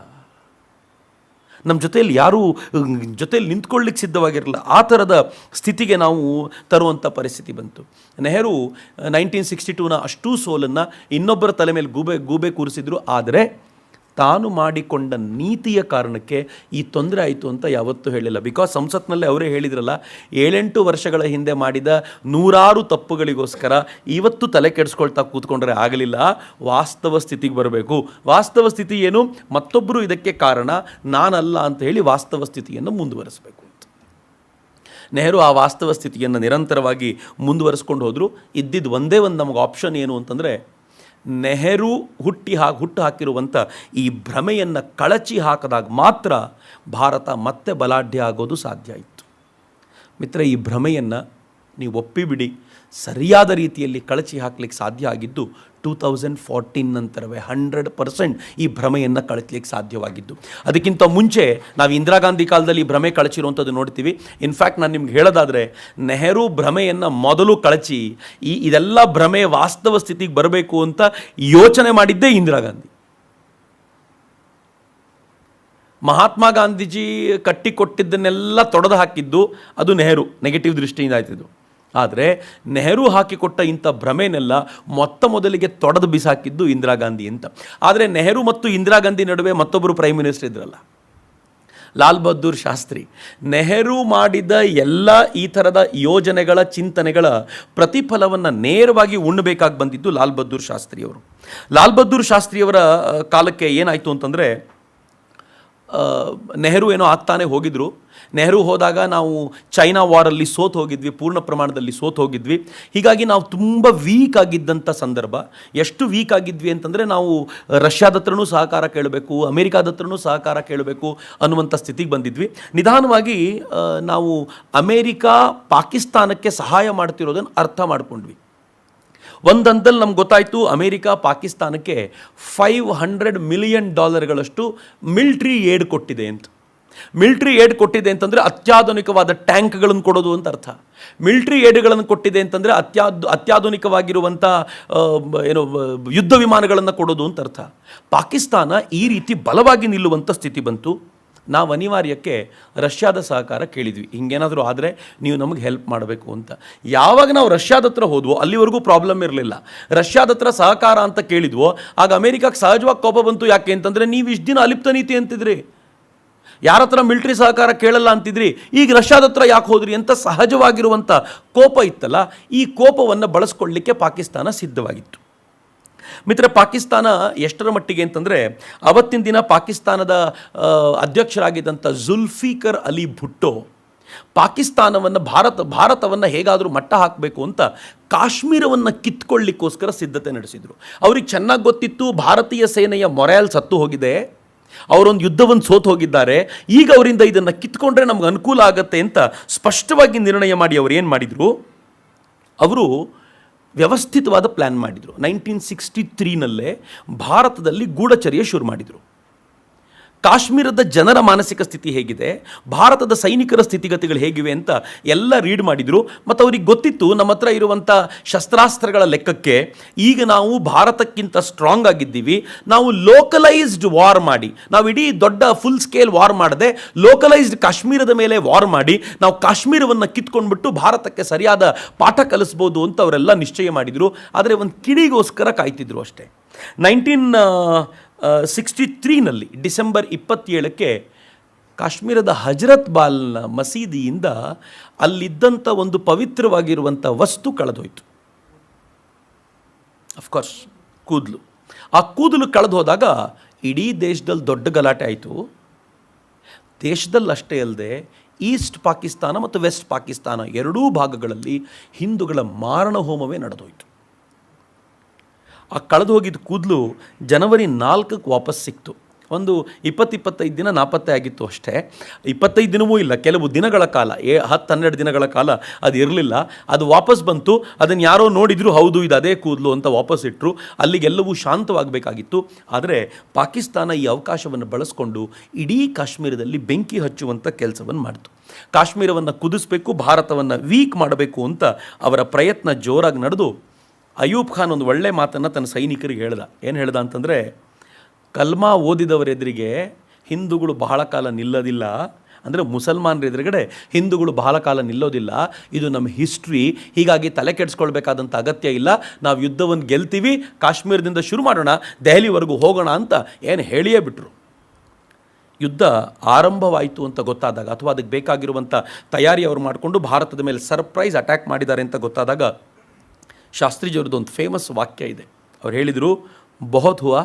ನಮ್ಮ ಜೊತೆಯಲ್ಲಿ ಯಾರೂ ಜೊತೆಯಲ್ಲಿ ನಿಂತ್ಕೊಳ್ಳಿಕ್ಕೆ ಸಿದ್ಧವಾಗಿರಲಿಲ್ಲ. ಆ ಥರದ ಸ್ಥಿತಿಗೆ ನಾವು ತರುವಂಥ ಪರಿಸ್ಥಿತಿ ಬಂತು. ನೆಹರು 1962ನ ಅಷ್ಟೂ ಸೋಲನ್ನು ಇನ್ನೊಬ್ಬರ ತಲೆ ಮೇಲೆ ಗೂಬೆ ಕೂರಿಸಿದ್ರು. ಆದರೆ ತಾನು ಮಾಡಿಕೊಂಡ ನೀತಿಯ ಕಾರಣಕ್ಕೆ ಈ ತೊಂದರೆ ಆಯಿತು ಅಂತ ಯಾವತ್ತೂ ಹೇಳಿಲ್ಲ. ಬಿಕಾಸ್ ಸಂಸತ್ನಲ್ಲೇ ಅವರೇ ಹೇಳಿದ್ರಲ್ಲ, 7-8 ವರ್ಷಗಳ ಹಿಂದೆ ಮಾಡಿದ 100 ತಪ್ಪುಗಳಿಗೋಸ್ಕರ ಇವತ್ತು ತಲೆ ಕೆಡಿಸ್ಕೊಳ್ತಾ ಕೂತ್ಕೊಂಡ್ರೆ ಆಗಲಿಲ್ಲ. ವಾಸ್ತವ ಸ್ಥಿತಿಗೆ ಬರಬೇಕು. ವಾಸ್ತವ ಸ್ಥಿತಿ ಏನು? ಮತ್ತೊಬ್ಬರು ಇದಕ್ಕೆ ಕಾರಣ, ನಾನಲ್ಲ ಅಂತ ಹೇಳಿ ವಾಸ್ತವ ಸ್ಥಿತಿಯನ್ನು ಮುಂದುವರಿಸಬೇಕು ಅಂತ. ನೆಹರು ಆ ವಾಸ್ತವ ಸ್ಥಿತಿಯನ್ನು ನಿರಂತರವಾಗಿ ಮುಂದುವರಿಸ್ಕೊಂಡು ಹೋದರು. ಇದ್ದಿದ್ದು ಒಂದೇ ಒಂದು ನಮಗೆ ಆಪ್ಷನ್ ಏನು ಅಂತಂದರೆ, ನೆಹರು ಹುಟ್ಟು ಹಾಕಿರುವಂಥ ಈ ಭ್ರಮೆಯನ್ನು ಕಳಚಿ ಹಾಕಿದಾಗ ಮಾತ್ರ ಭಾರತ ಮತ್ತೆ ಬಲಾಢ್ಯ ಆಗೋದು ಸಾಧ್ಯ ಇತ್ತು. ಮಿತ್ರ, ಈ ಭ್ರಮೆಯನ್ನು ನೀವು ಒಪ್ಪಿಬಿಡಿ, ಸರಿಯಾದ ರೀತಿಯಲ್ಲಿ ಕಳಚಿ ಹಾಕಲಿಕ್ಕೆ ಸಾಧ್ಯ ಆಗಿದ್ದು 2014 ನಂತರವೇ 100% ಈ ಭ್ರಮೆಯನ್ನು ಕಳಚಲಿಕ್ಕೆ ಸಾಧ್ಯವಾಗಿದ್ದು. ಅದಕ್ಕಿಂತ ಮುಂಚೆ ನಾವು ಇಂದಿರಾ ಗಾಂಧಿ ಕಾಲದಲ್ಲಿ ಈ ಭ್ರಮೆ ಕಳಚಿರುವಂಥದ್ದು ನೋಡ್ತೀವಿ. ಇನ್ಫ್ಯಾಕ್ಟ್ ನಾನು ನಿಮ್ಗೆ ಹೇಳೋದಾದರೆ, ನೆಹರು ಭ್ರಮೆಯನ್ನು ಮೊದಲು ಕಳಚಿ ಇದೆಲ್ಲ ಭ್ರಮೆ ವಾಸ್ತವ ಸ್ಥಿತಿಗೆ ಬರಬೇಕು ಅಂತ ಯೋಚನೆ ಮಾಡಿದ್ದೇ ಇಂದಿರಾ ಗಾಂಧಿ. ಮಹಾತ್ಮ ಗಾಂಧೀಜಿ ಕಟ್ಟಿಕೊಟ್ಟಿದ್ದನ್ನೆಲ್ಲ ತೊಡೆದು ಹಾಕಿದ್ದು ಅದು ನೆಹರು, ನೆಗೆಟಿವ್ ದೃಷ್ಟಿಯಿಂದ ಆಯ್ತಿದ್ದು. ಆದರೆ ನೆಹರು ಹಾಕಿಕೊಟ್ಟ ಇಂಥ ಭ್ರಮೆನೆಲ್ಲ ಮೊದಲಿಗೆ ತೊಡೆದು ಬಿಸಾಕಿದ್ದು ಇಂದಿರಾ ಗಾಂಧಿ ಅಂತ. ಆದರೆ ನೆಹರು ಮತ್ತು ಇಂದಿರಾ ಗಾಂಧಿ ನಡುವೆ ಮತ್ತೊಬ್ಬರು ಪ್ರೈಮ್ ಮಿನಿಸ್ಟರ್ ಇದ್ರಲ್ಲ, ಲಾಲ್ ಬಹದ್ದೂರ್ ಶಾಸ್ತ್ರಿ. ನೆಹರು ಮಾಡಿದ ಎಲ್ಲ ಈ ಥರದ ಯೋಜನೆಗಳ ಚಿಂತನೆಗಳ ಪ್ರತಿಫಲವನ್ನು ನೇರವಾಗಿ ಉಣ್ಣಬೇಕಾಗಿ ಬಂದಿದ್ದು ಲಾಲ್ ಬಹದ್ದೂರ್ ಶಾಸ್ತ್ರಿಯವರು. ಲಾಲ್ ಬಹದ್ದೂರ್ ಶಾಸ್ತ್ರಿಯವರ ಕಾಲಕ್ಕೆ ಏನಾಯಿತು ಅಂತಂದರೆ, ನೆಹರು ಏನೋ ಆಗ್ತಾನೆ ಹೋಗಿದ್ರು. ನೆಹರು ಹೋದಾಗ ನಾವು ಚೈನಾ ವಾರಲ್ಲಿ ಸೋತು ಹೋಗಿದ್ವಿ, ಪೂರ್ಣ ಪ್ರಮಾಣದಲ್ಲಿ ಸೋತು ಹೋಗಿದ್ವಿ. ಹೀಗಾಗಿ ನಾವು ತುಂಬ ವೀಕ್ ಆಗಿದ್ದಂಥ ಸಂದರ್ಭ. ಎಷ್ಟು ವೀಕ್ ಆಗಿದ್ವಿ ಅಂತಂದರೆ, ನಾವು ರಷ್ಯಾದ ಹತ್ರನೂ ಸಹಕಾರ ಕೇಳಬೇಕು, ಅಮೇರಿಕಾದ ಹತ್ರನೂ ಸಹಕಾರ ಕೇಳಬೇಕು ಅನ್ನುವಂಥ ಸ್ಥಿತಿಗೆ ಬಂದಿದ್ವಿ. ನಿಧಾನವಾಗಿ ನಾವು ಅಮೇರಿಕಾ ಪಾಕಿಸ್ತಾನಕ್ಕೆ ಸಹಾಯ ಮಾಡ್ತಿರೋದನ್ನು ಅರ್ಥ ಮಾಡ್ಕೊಂಡ್ವಿ. ಒಂದು ಹಂತದಲ್ಲಿ ನಮ್ಗೆ ಗೊತ್ತಾಯಿತು, ಅಮೇರಿಕಾ ಪಾಕಿಸ್ತಾನಕ್ಕೆ $500 ಮಿಲಿಯನ್ ಮಿಲಿಟ್ರಿ ಏಡ್ ಕೊಟ್ಟಿದೆ ಅಂತ. ಮಿಲಿಟ್ರಿ ಏಡ್ ಕೊಟ್ಟಿದೆ ಅಂತಂದರೆ ಅತ್ಯಾಧುನಿಕವಾದ ಟ್ಯಾಂಕ್ಗಳನ್ನು ಕೊಡೋದು ಅಂತ ಅರ್ಥ. ಮಿಲಿಟ್ರಿ ಏಡ್ಗಳನ್ನು ಕೊಟ್ಟಿದೆ ಅಂತಂದರೆ ಅತ್ಯಾಧುನಿಕವಾಗಿರುವಂಥ ಯುದ್ಧ ವಿಮಾನಗಳನ್ನು ಕೊಡೋದು ಅಂತ ಅರ್ಥ. ಪಾಕಿಸ್ತಾನ ಈ ರೀತಿ ಬಲವಾಗಿ ನಿಲ್ಲುವಂಥ ಸ್ಥಿತಿ ಬಂತು. ನಾವು ಅನಿವಾರ್ಯಕ್ಕೆ ರಷ್ಯಾದ ಸಹಕಾರ ಕೇಳಿದ್ವಿ, ಹಿಂಗೇನಾದರೂ ಆದರೆ ನೀವು ನಮಗೆ ಹೆಲ್ಪ್ ಮಾಡಬೇಕು ಅಂತ. ಯಾವಾಗ ನಾವು ರಷ್ಯಾದ ಹತ್ರ ಹೋದ್ವೋ ಅಲ್ಲಿವರೆಗೂ ಪ್ರಾಬ್ಲಮ್ ಇರಲಿಲ್ಲ. ರಷ್ಯಾದ ಹತ್ರ ಸಹಕಾರ ಅಂತ ಕೇಳಿದ್ವೋ ಆಗ ಅಮೇರಿಕಾಕ್ಕೆ ಸಹಜವಾಗಿ ಕೋಪ ಬಂತು. ಯಾಕೆ ಅಂತಂದರೆ, ನೀವು ಇಷ್ಟು ದಿನ ಅಲಿಪ್ತ ನೀತಿ ಅಂತಿದ್ರಿ, ಯಾರ ಹತ್ರ ಮಿಲಿಟ್ರಿ ಸಹಕಾರ ಕೇಳಲ್ಲ ಅಂತಿದ್ರಿ, ಈಗ ರಷ್ಯಾದ ಹತ್ರ ಯಾಕೆ ಹೋದ್ರಿ ಅಂತ ಸಹಜವಾಗಿರುವಂಥ ಕೋಪ ಇತ್ತಲ್ಲ, ಈ ಕೋಪವನ್ನು ಬಳಸ್ಕೊಳ್ಳಿಕ್ಕೆ ಪಾಕಿಸ್ತಾನ ಸಿದ್ಧವಾಗಿತ್ತು. ಮಿತ್ರ, ಪಾಕಿಸ್ತಾನ ಎಷ್ಟರ ಮಟ್ಟಿಗೆ ಅಂತಂದರೆ, ಅವತ್ತಿನ ದಿನ ಪಾಕಿಸ್ತಾನದ ಅಧ್ಯಕ್ಷರಾಗಿದ್ದಂಥ ಜುಲ್ಫಿಕರ್ ಅಲಿ ಭುಟ್ಟೋ ಭಾರತವನ್ನು ಹೇಗಾದರೂ ಮಟ್ಟ ಹಾಕಬೇಕು ಅಂತ ಕಾಶ್ಮೀರವನ್ನು ಕಿತ್ಕೊಳ್ಳಿಕ್ಕೋಸ್ಕರ ಸಿದ್ಧತೆ ನಡೆಸಿದರು. ಅವ್ರಿಗೆ ಚೆನ್ನಾಗಿ ಗೊತ್ತಿತ್ತು ಭಾರತೀಯ ಸೇನೆಯ ಮೊರ್ಯಾಲ್ ಸತ್ತು ಹೋಗಿದೆ, ಅವರೊಂದು ಯುದ್ಧವನ್ನು ಸೋತು ಹೋಗಿದ್ದಾರೆ, ಈಗ ಅವರಿಂದ ಇದನ್ನು ಕಿತ್ಕೊಂಡ್ರೆ ನಮ್ಗೆ ಅನುಕೂಲ ಆಗತ್ತೆ ಅಂತ ಸ್ಪಷ್ಟವಾಗಿ ನಿರ್ಣಯ ಮಾಡಿ ಅವರು ಏನು ಮಾಡಿದರು, ಅವರು ವ್ಯವಸ್ಥಿತವಾದ ಪ್ಲ್ಯಾನ್ ಮಾಡಿದರು. 1963ನಲ್ಲೇ ಭಾರತದಲ್ಲಿ ಗೂಢಚರ್ಯೆ ಶುರು ಮಾಡಿದರು. ಕಾಶ್ಮೀರದ ಜನರ ಮಾನಸಿಕ ಸ್ಥಿತಿ ಹೇಗಿದೆ, ಭಾರತದ ಸೈನಿಕರ ಸ್ಥಿತಿಗತಿಗಳು ಹೇಗಿವೆ ಅಂತ ಎಲ್ಲ ರೀಡ್ ಮಾಡಿದರು. ಮತ್ತು ಅವ್ರಿಗೆ ಗೊತ್ತಿತ್ತು, ನಮ್ಮ ಹತ್ರ ಇರುವಂಥ ಶಸ್ತ್ರಾಸ್ತ್ರಗಳ ಲೆಕ್ಕಕ್ಕೆ ಈಗ ನಾವು ಭಾರತಕ್ಕಿಂತ ಸ್ಟ್ರಾಂಗ್ ಆಗಿದ್ದೀವಿ. ನಾವು ಲೋಕಲೈಸ್ಡ್ ವಾರ್ ಮಾಡಿ, ನಾವು ಇಡೀ ದೊಡ್ಡ ಫುಲ್ ಸ್ಕೇಲ್ ವಾರ್ ಮಾಡದೆ ಲೋಕಲೈಸ್ಡ್ ಕಾಶ್ಮೀರದ ಮೇಲೆ ವಾರ್ ಮಾಡಿ ನಾವು ಕಾಶ್ಮೀರವನ್ನು ಕಿತ್ಕೊಂಡ್ಬಿಟ್ಟು ಭಾರತಕ್ಕೆ ಸರಿಯಾದ ಪಾಠ ಕಲಿಸ್ಬೋದು ಅಂತ ಅವರೆಲ್ಲ ನಿಶ್ಚಯ ಮಾಡಿದರು. ಆದರೆ ಒಂದು ಕಿಡಿಗೋಸ್ಕರ ಕಾಯ್ತಿದ್ರು ಅಷ್ಟೇ. 1963ನಲ್ಲಿ ಡಿಸೆಂಬರ್ 27ಕ್ಕೆ ಕಾಶ್ಮೀರದ ಹಜರತ್ ಬಾಲ್ನ ಮಸೀದಿಯಿಂದ ಅಲ್ಲಿದ್ದಂಥ ಒಂದು ಪವಿತ್ರವಾಗಿರುವಂಥ ವಸ್ತು ಕಳೆದೋಯ್ತು. ಅಫ್ಕೋರ್ಸ್ ಕೂದಲು. ಆ ಕೂದಲು ಕಳೆದು ಹೋದಾಗ ಇಡೀ ದೇಶದಲ್ಲಿ ದೊಡ್ಡ ಗಲಾಟೆ ಆಯಿತು. ದೇಶದಲ್ಲಿ ಅಷ್ಟೇ ಅಲ್ಲದೆ ಈಸ್ಟ್ ಪಾಕಿಸ್ತಾನ ಮತ್ತು ವೆಸ್ಟ್ ಪಾಕಿಸ್ತಾನ ಎರಡೂ ಭಾಗಗಳಲ್ಲಿ ಹಿಂದೂಗಳ ಮಾರಣ ಹೋಮವೇ ನಡೆದೋಯ್ತು. ಆ ಕಳೆದು ಹೋಗಿದ್ದ ಕೂದಲು ಜನವರಿ 4ಕ್ಕೆ ವಾಪಸ್ ಸಿಕ್ತು. ಒಂದು 20-25 ದಿನ ನಾಪತ್ತೆ ಆಗಿತ್ತು ಅಷ್ಟೇ. 25 ದಿನವೂ ಇಲ್ಲ, ಕೆಲವು ದಿನಗಳ ಕಾಲ, 10-12 ದಿನಗಳ ಕಾಲ ಅದು ಇರಲಿಲ್ಲ. ಅದು ವಾಪಸ್ ಬಂತು. ಅದನ್ನು ಯಾರೋ ನೋಡಿದ್ರು, ಹೌದು ಇದು ಅದೇ ಕೂದಲು ಅಂತ ವಾಪಸ್ ಇಟ್ಟರು. ಅಲ್ಲಿಗೆಲ್ಲವೂ ಶಾಂತವಾಗಬೇಕಾಗಿತ್ತು. ಆದರೆ ಪಾಕಿಸ್ತಾನ ಈ ಅವಕಾಶವನ್ನು ಬಳಸ್ಕೊಂಡು ಇಡೀ ಕಾಶ್ಮೀರದಲ್ಲಿ ಬೆಂಕಿ ಹಚ್ಚುವಂಥ ಕೆಲಸವನ್ನು ಮಾಡಿತು. ಕಾಶ್ಮೀರವನ್ನು ಕುದಿಸ್ಬೇಕು, ಭಾರತವನ್ನು ವೀಕ್ ಮಾಡಬೇಕು ಅಂತ ಅವರ ಪ್ರಯತ್ನ ಜೋರಾಗಿ ನಡೆದು ಅಯೂಬ್ ಖಾನ್ ಒಂದು ಒಳ್ಳೆ ಮಾತನ್ನು ತನ್ನ ಸೈನಿಕರಿಗೆ ಹೇಳ್ದ. ಏನು ಹೇಳ್ದ ಅಂತಂದರೆ, ಕಲ್ಮಾ ಓದಿದವರೆದುರಿಗೆ ಹಿಂದೂಗಳು ಬಹಳ ಕಾಲ ನಿಲ್ಲೋದಿಲ್ಲ, ಅಂದರೆ ಮುಸಲ್ಮಾನರ ಎದುರುಗಡೆ ಹಿಂದೂಗಳು ಬಹಳ ಕಾಲ ನಿಲ್ಲೋದಿಲ್ಲ, ಇದು ನಮ್ಮ ಹಿಸ್ಟ್ರಿ, ಹೀಗಾಗಿ ತಲೆ ಕೆಡಿಸ್ಕೊಳ್ಬೇಕಾದಂಥ ಅಗತ್ಯ ಇಲ್ಲ, ನಾವು ಯುದ್ಧವನ್ನು ಗೆಲ್ತೀವಿ, ಕಾಶ್ಮೀರದಿಂದ ಶುರು ಮಾಡೋಣ, ದೆಹಲಿವರೆಗೂ ಹೋಗೋಣ ಅಂತ ಏನು ಹೇಳಿಯೇ ಬಿಟ್ಟರು. ಯುದ್ಧ ಆರಂಭವಾಯಿತು ಅಂತ ಗೊತ್ತಾದಾಗ, ಅಥವಾ ಅದಕ್ಕೆ ಬೇಕಾಗಿರುವಂಥ ತಯಾರಿ ಅವರು ಮಾಡಿಕೊಂಡು ಭಾರತದ ಮೇಲೆ ಸರ್ಪ್ರೈಸ್ ಅಟ್ಯಾಕ್ ಮಾಡಿದ್ದಾರೆ ಅಂತ ಗೊತ್ತಾದಾಗ, ಶಾಸ್ತ್ರೀಜಿಯವ್ರದ್ದು ಒಂದು ಫೇಮಸ್ ವಾಕ್ಯ ಇದೆ. ಅವ್ರು ಹೇಳಿದರು, ಬಹುತ್ ಹುವಾ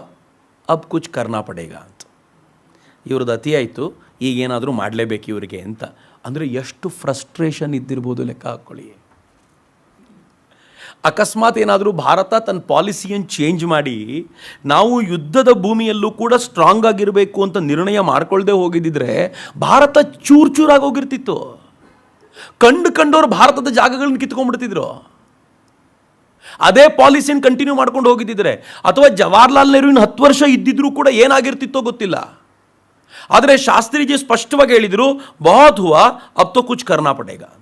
ಅಬ್ ಕುಚ್ ಕರ್ನಾ ಪಡೇಗ ಅಂತ. ಇವ್ರದ್ದು ಅತಿ ಆಯಿತು, ಈಗೇನಾದರೂ ಮಾಡಲೇಬೇಕು ಇವರಿಗೆ ಅಂತ ಅಂದರೆ ಎಷ್ಟು ಫ್ರಸ್ಟ್ರೇಷನ್ ಇದ್ದಿರ್ಬೋದು ಲೆಕ್ಕ ಹಾಕ್ಕೊಳ್ಳಿ. ಅಕಸ್ಮಾತ್ ಏನಾದರೂ ಭಾರತ ತನ್ನ ಪಾಲಿಸಿಯನ್ನು ಚೇಂಜ್ ಮಾಡಿ ನಾವು ಯುದ್ಧದ ಭೂಮಿಯಲ್ಲೂ ಕೂಡ ಸ್ಟ್ರಾಂಗ್ ಆಗಿರಬೇಕು ಅಂತ ನಿರ್ಣಯ ಮಾಡ್ಕೊಳ್ದೆ ಹೋಗಿದ್ದಿದ್ರೆ ಭಾರತ ಚೂರಾಗಿ ಹೋಗಿರ್ತಿತ್ತು. ಕಂಡವ್ರು ಭಾರತದ ಜಾಗಗಳನ್ನ ಕಿತ್ಕೊಂಡ್ಬಿಡ್ತಿದ್ರು. ಅದೇ ಪಾಲಿಸಿನ ಕಂಟಿನ್ಯೂ ಮಾಡ್ಕೊಂಡು ಹೋಗಿದ್ದಿದ್ರೆ, ಅಥವಾ ಜವಾಹರ್ಲಾಲ್ ನೆಹರು 10 ವರ್ಷ ಇದ್ದಿದ್ರೂ ಕೂಡ ಏನಾಗಿರ್ತಿತ್ತೋ ಗೊತ್ತಿಲ್ಲ. ಆದರೆ ಶಾಸ್ತ್ರಿಜಿ ಸ್ಪಷ್ಟವಾಗಿ ಹೇಳಿದರು, ಬಹುತ್ ಹುವಾ ಅಬ್ ತೋ ಕುಚ್ ಕರ್ನಾ ಪಡೇಗಾ ಅಂತ.